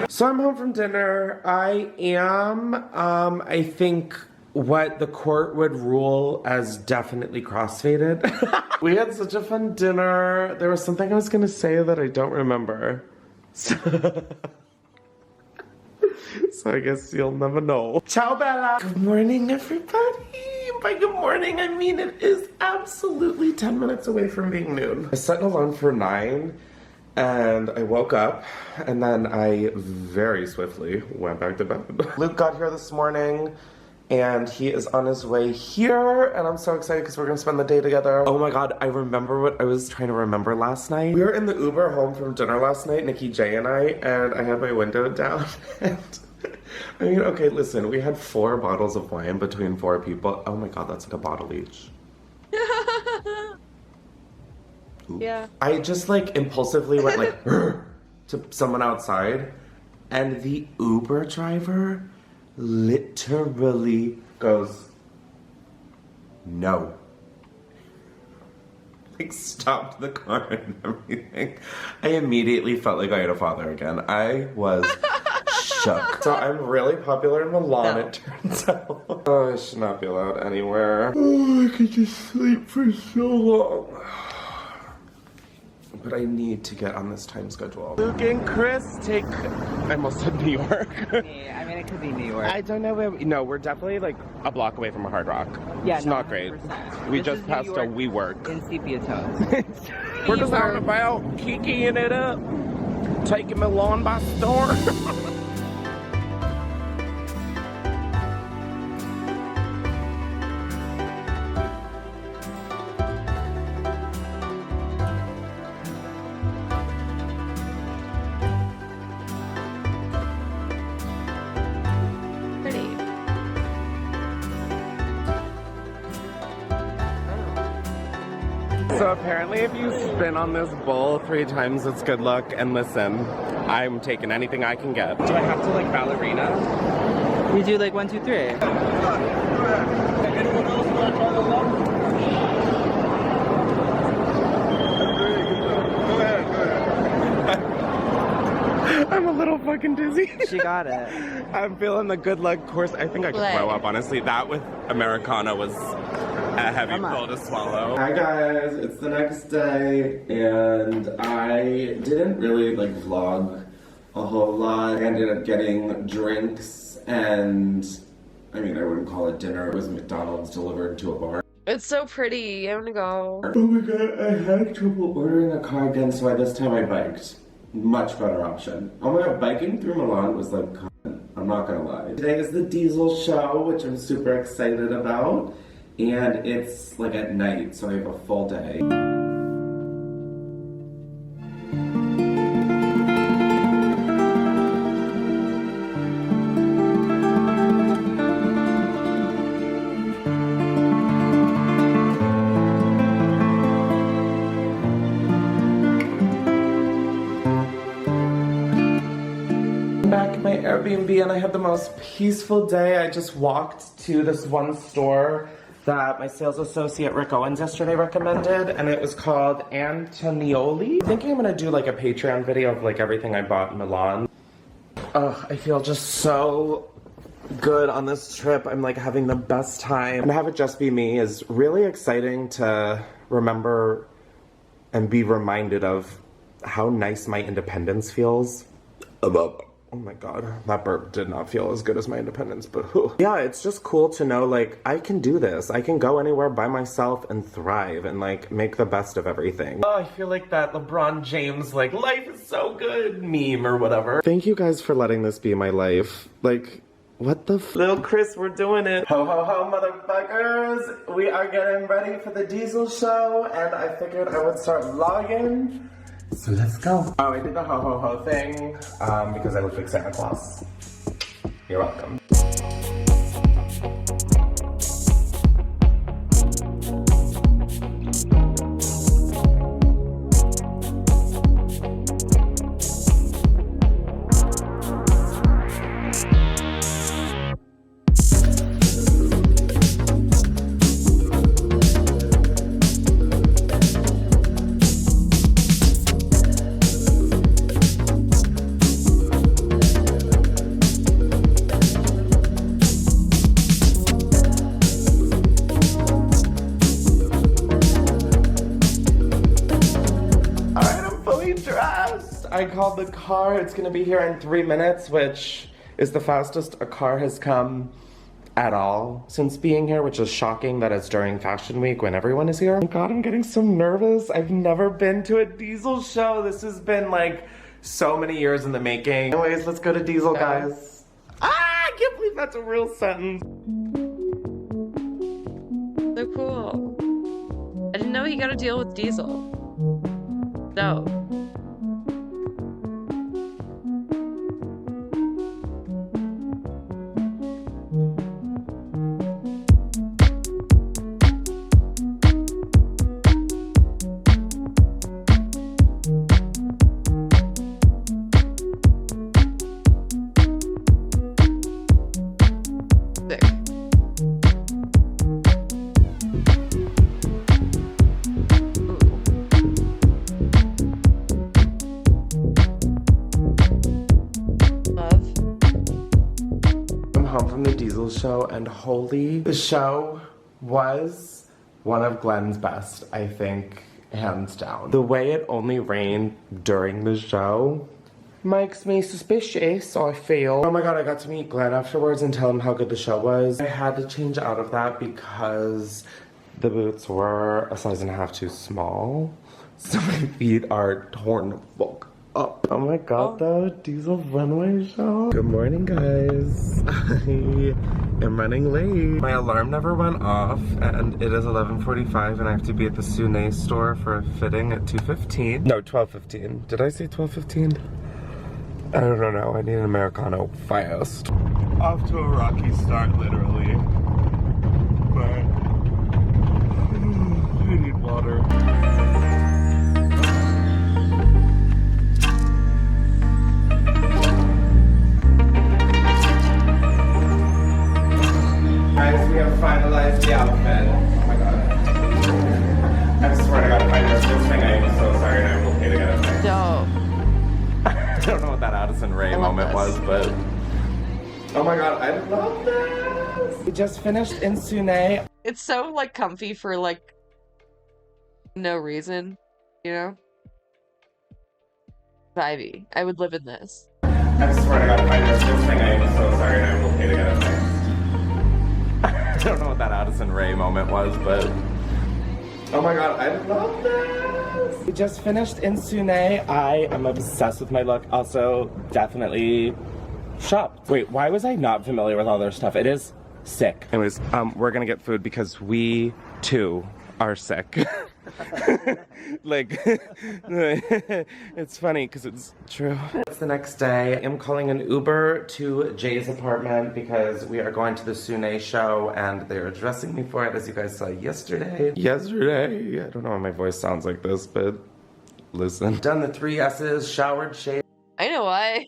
So I'm home from dinner. I am, I think, what the court would rule as definitely crossfaded. We had such a fun dinner. There was something I was gonna say that I don't remember. So I guess you'll never know. Ciao, Bella. Good morning, everybody. By good morning, I mean it is absolutely 10 minutes away from being noon. I set an alarm for 9 and I woke up and then I very swiftly went back to bed. Luke got here this morning and he is on his way here, and I'm so excited because we're gonna spend the day together. Oh my god, I remember what I was trying to remember last night. We were in the Uber home from dinner last night, Nikki, Jay, and I had my window down, and I mean, okay, listen, we had 4 bottles of wine between 4 people. Oh my god, that's like a bottle each. Yeah. I just like impulsively went like to someone outside, and the Uber driver literally goes, no. Like stopped the car and everything. I immediately felt like I had a father again. I was shook. So I'm really popular in Milan, it turns out. Oh, I should not be allowed anywhere. Oh, I could just sleep for so long. But I need to get on this time schedule. Luke and Chris take, I almost said New York. Yeah, I mean, it could be New York. I don't know where, no, we're definitely like a block away from a Hard Rock. Yeah, it's no, not great. 100%. We This just is passed New a York WeWork. in sepia tones. We're just out and about, kikiing it up, taking Milan by storm. So apparently if you spin on this bowl 3 times, it's good luck. And listen, I'm taking anything I can get. Do I have to like ballerina? We do like 1, 2, 3. I'm a little fucking dizzy. She got it. I'm feeling the good luck course. I think I could throw up, honestly. That with Americana was a heavy pill to swallow. Hi guys, it's the next day, and I didn't really like vlog a whole lot. I ended up getting drinks, and I mean, I wouldn't call it dinner. It was McDonald's delivered to a bar. It's so pretty. I'm gonna go. Oh my god, I had trouble ordering a car again, so this time I biked. Much better option. Oh my god, biking through Milan was like, I'm not gonna lie. Today is the Diesel show, which I'm super excited about. And it's like at night, so I have a full day. Back at my Airbnb and I had the most peaceful day. I just walked to this one store that my sales associate Rick Owens yesterday recommended, and it was called Antonioli. I think I'm gonna do like a Patreon video of like everything I bought in Milan. Ugh, I feel just so good on this trip. I'm like having the best time. And to have it just be me is really exciting to remember and be reminded of how nice my independence feels. Oh my god, that burp did not feel as good as my independence, but whew. Yeah, it's just cool to know, like, I can do this. I can go anywhere by myself and thrive and, like, make the best of everything. Oh, I feel like that LeBron James, like, life is so good meme or whatever. Thank you guys for letting this be my life. Like, what the Little Chris, we're doing it. Ho, ho, ho, motherfuckers. We are getting ready for the Diesel show, and I figured I would start vlogging. So let's go. Oh, I did the ho-ho-ho thing because I look like Santa Claus. You're welcome. I called the car. It's gonna be here in 3 minutes, which is the fastest a car has come at all since being here, which is shocking that it's during Fashion Week when everyone is here. Oh my god, I'm getting so nervous. I've never been to a Diesel show. This has been like so many years in the making. Anyways, let's go to Diesel, guys. Ah, I can't believe that's a real sentence. So cool. I didn't know you gotta deal with Diesel. No. Show, and holy, the show was one of Glenn's best, I think, hands down. The way it only rained during the show makes me suspicious, I feel. Oh my god, I got to meet Glenn afterwards and tell him how good the show was. I had to change out of that because the boots were a size and a half too small, so my feet are torn the fuck up. Oh my god, the Diesel runway show. Good morning, guys. I am running late. My alarm never went off, and it is 11:45, and I have to be at the Suede store for a fitting at 2:15. No, 12:15. Did I say 12:15? I don't know. I need an Americano fast. Off to a rocky start, literally. But I need water. Guys, we have finalized the outfit. Oh my god. I swear to god, if I miss this thing, I am so sorry and I will pay to get it fixed. No. I don't know what that Addison Rae moment was, but... Oh my god, I love this! We just finished in Sune. It's so, like, comfy for, like, no reason, you know? Vibey. I would live in this. I swear to god, if I miss this thing, I am so sorry and I will pay to get it fixed. I don't know what that Addison Rae moment was, but... Oh my god, I love this! We just finished in Sune. I am obsessed with my look. Also, definitely shopped. Wait, why was I not familiar with all their stuff? It is sick. Anyways, we're gonna get food because we, too, are sick. Like, it's funny because it's true. It's the next day. I'm calling an Uber to Jay's apartment because we are going to the Sune show and they're dressing me for it, as you guys saw yesterday. I don't know why my voice sounds like this, but listen. Done the 3 S's, showered, shaved. I know why.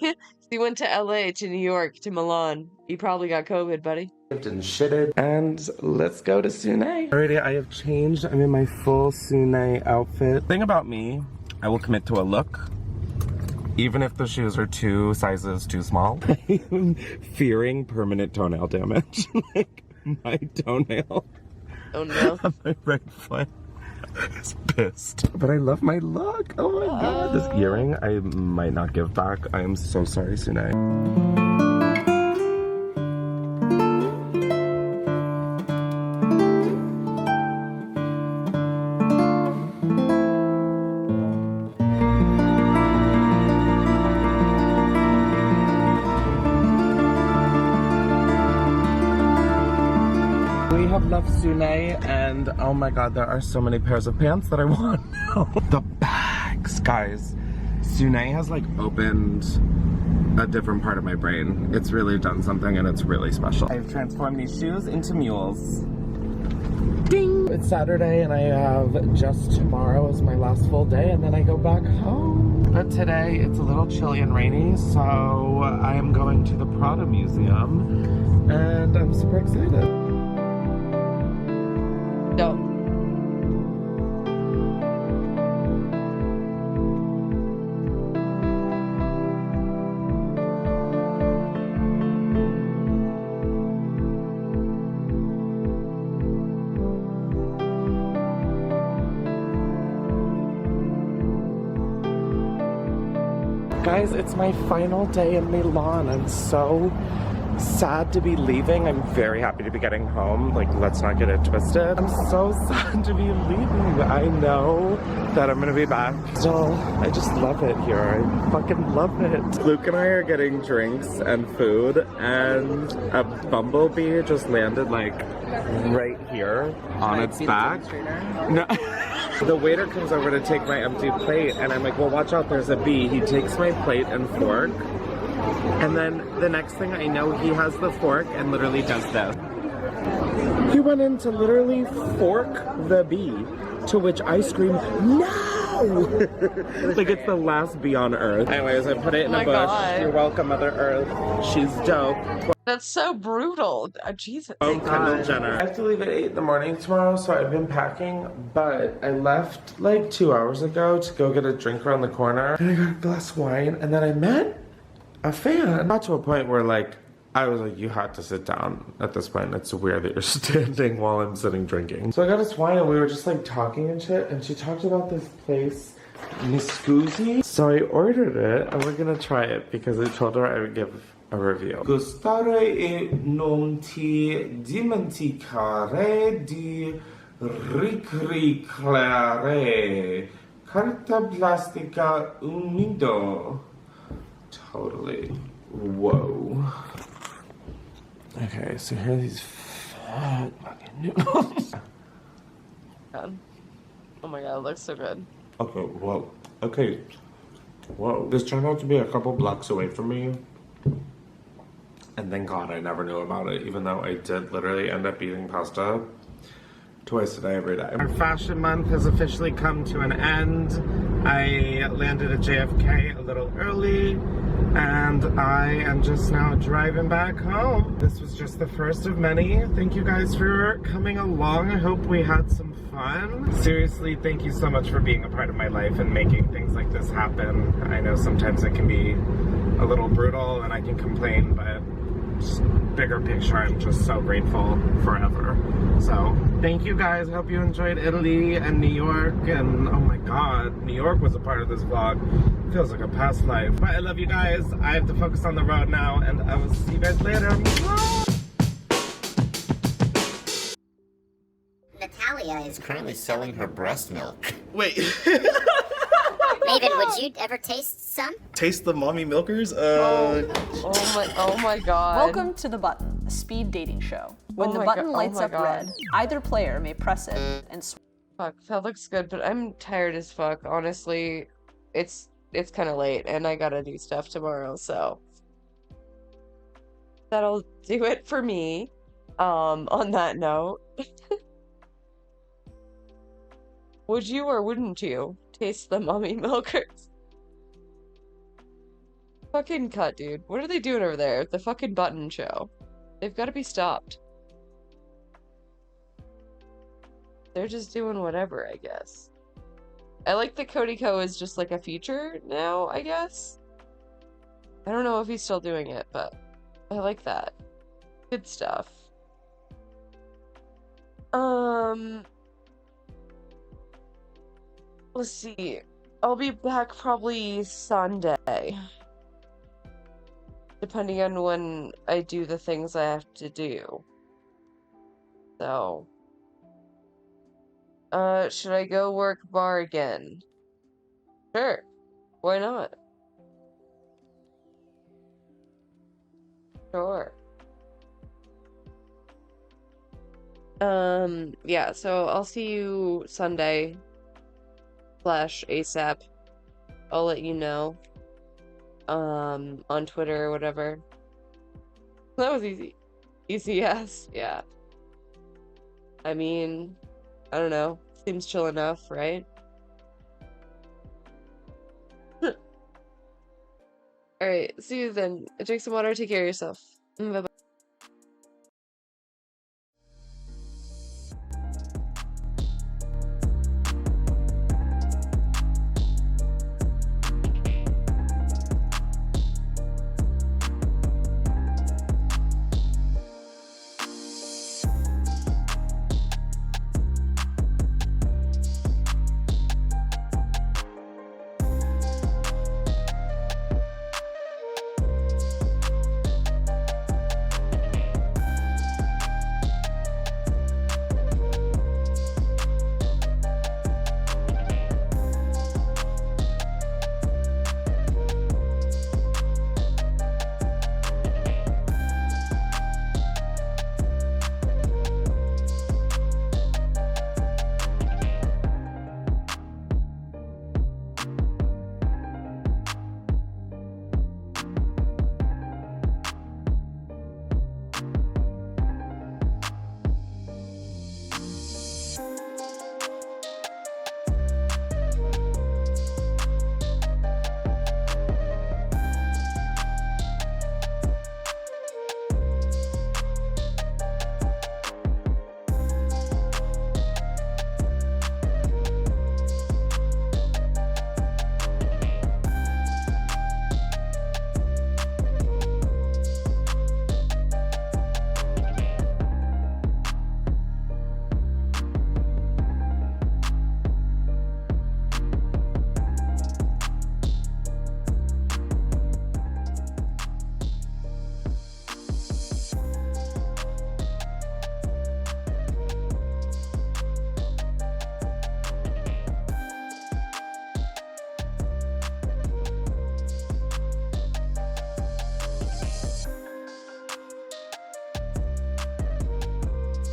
He went to LA, to New York, to Milan. You probably got COVID, buddy. and shitted, and let's go to Sune. Alrighty, I have changed. I'm in my full Sune outfit. Thing about me, I will commit to a look, even if the shoes are 2 sizes too small. I'm fearing permanent toenail damage. Like, my toenail Oh no. on my right foot is pissed. But I love my look. Oh my god. This earring, I might not give back. I am so sorry, Sune. Sune, and oh my god, there are so many pairs of pants that I want now. The bags, guys. Sune has like opened a different part of my brain. It's really done something and it's really special. I've transformed these shoes into mules. Ding! It's Saturday and I have just tomorrow as my last full day and then I go back home. But today it's a little chilly and rainy, so I am going to the Prada Museum and I'm super excited. No. Guys, it's my final day in Milan. I'm so sad to be leaving. I'm very happy to be getting home. Like, let's not get it twisted. I'm so sad to be leaving. I know that I'm gonna be back. Still, I just love it here. I fucking love it. Luke and I are getting drinks and food, and a bumblebee just landed like right here on its back. No. The waiter comes over to take my empty plate, and I'm like, well, watch out, there's a bee. He takes my plate and fork. And then the next thing I know, he has the fork and literally does this. He went in to literally fork the bee, to which I screamed, no! Like it's the last bee on Earth. Anyways, I put it in a bush. God. You're welcome, Mother Earth. She's dope. That's so brutal. Jesus. Oh, Kendall Jenner. I have to leave at 8 in the morning tomorrow, so I've been packing, but I left like 2 hours ago to go get a drink around the corner. And I got a glass of wine, and then I met a fan. Got to a point where like, I was like, you had to sit down at this point. It's weird that you're standing while I'm sitting drinking. So I got us wine and we were just like talking and shit, and she talked about this place, Miss Scusi. So I ordered it and we're gonna try it because I told her I would give a review. Gustare e non ti dimenticare di riciclare carta plastica umido. Totally. Whoa. Okay, so here are these fat fucking noodles. God. Oh my god, it looks so good. Okay, whoa. Okay. Whoa. This turned out to be a couple blocks away from me. And thank God I never knew about it, even though I did literally end up eating pasta twice a day, every day. Our fashion month has officially come to an end. I landed at JFK a little early, and I am just now driving back home. This was just the first of many. Thank you guys for coming along. I hope we had some fun. Seriously, thank you so much for being a part of my life and making things like this happen. I know sometimes it can be a little brutal and I can complain, but just bigger picture, I'm just so grateful forever. So thank you guys. Hope you enjoyed Italy and New York, and oh my god, New York was a part of this vlog. Feels like a past life. But I love you guys. I have to focus on the road now, and I will see you guys later. Natalia is currently selling her breast milk. Wait. Maven, would you ever taste some? Taste the mommy milkers? Oh my god. Welcome to The Button, a speed dating show. When the button lights up red, either player may press it and fuck, that looks good, but I'm tired as fuck. Honestly, it's kind of late and I gotta do stuff tomorrow, so that'll do it for me. On that note, would you or wouldn't you taste the mommy milkers? Fucking cut, dude. What are they doing over there? The fucking button show. They've got to be stopped. they're just doing whatever, I guess. I like that Cody Co is just like a feature now, I guess. I don't know if he's still doing it, but I like that. Good stuff. Let's see. I'll be back probably Sunday. Depending on when I do the things I have to do. So, should I go work bar again? Sure. Why not? Sure. Yeah, so I'll see you Sunday / ASAP. I'll let you know. On Twitter or whatever. That was easy. Easy yes, yeah. I mean, I don't know. Seems chill enough, right? Alright, see you then. Drink some water, take care of yourself. Bye-bye.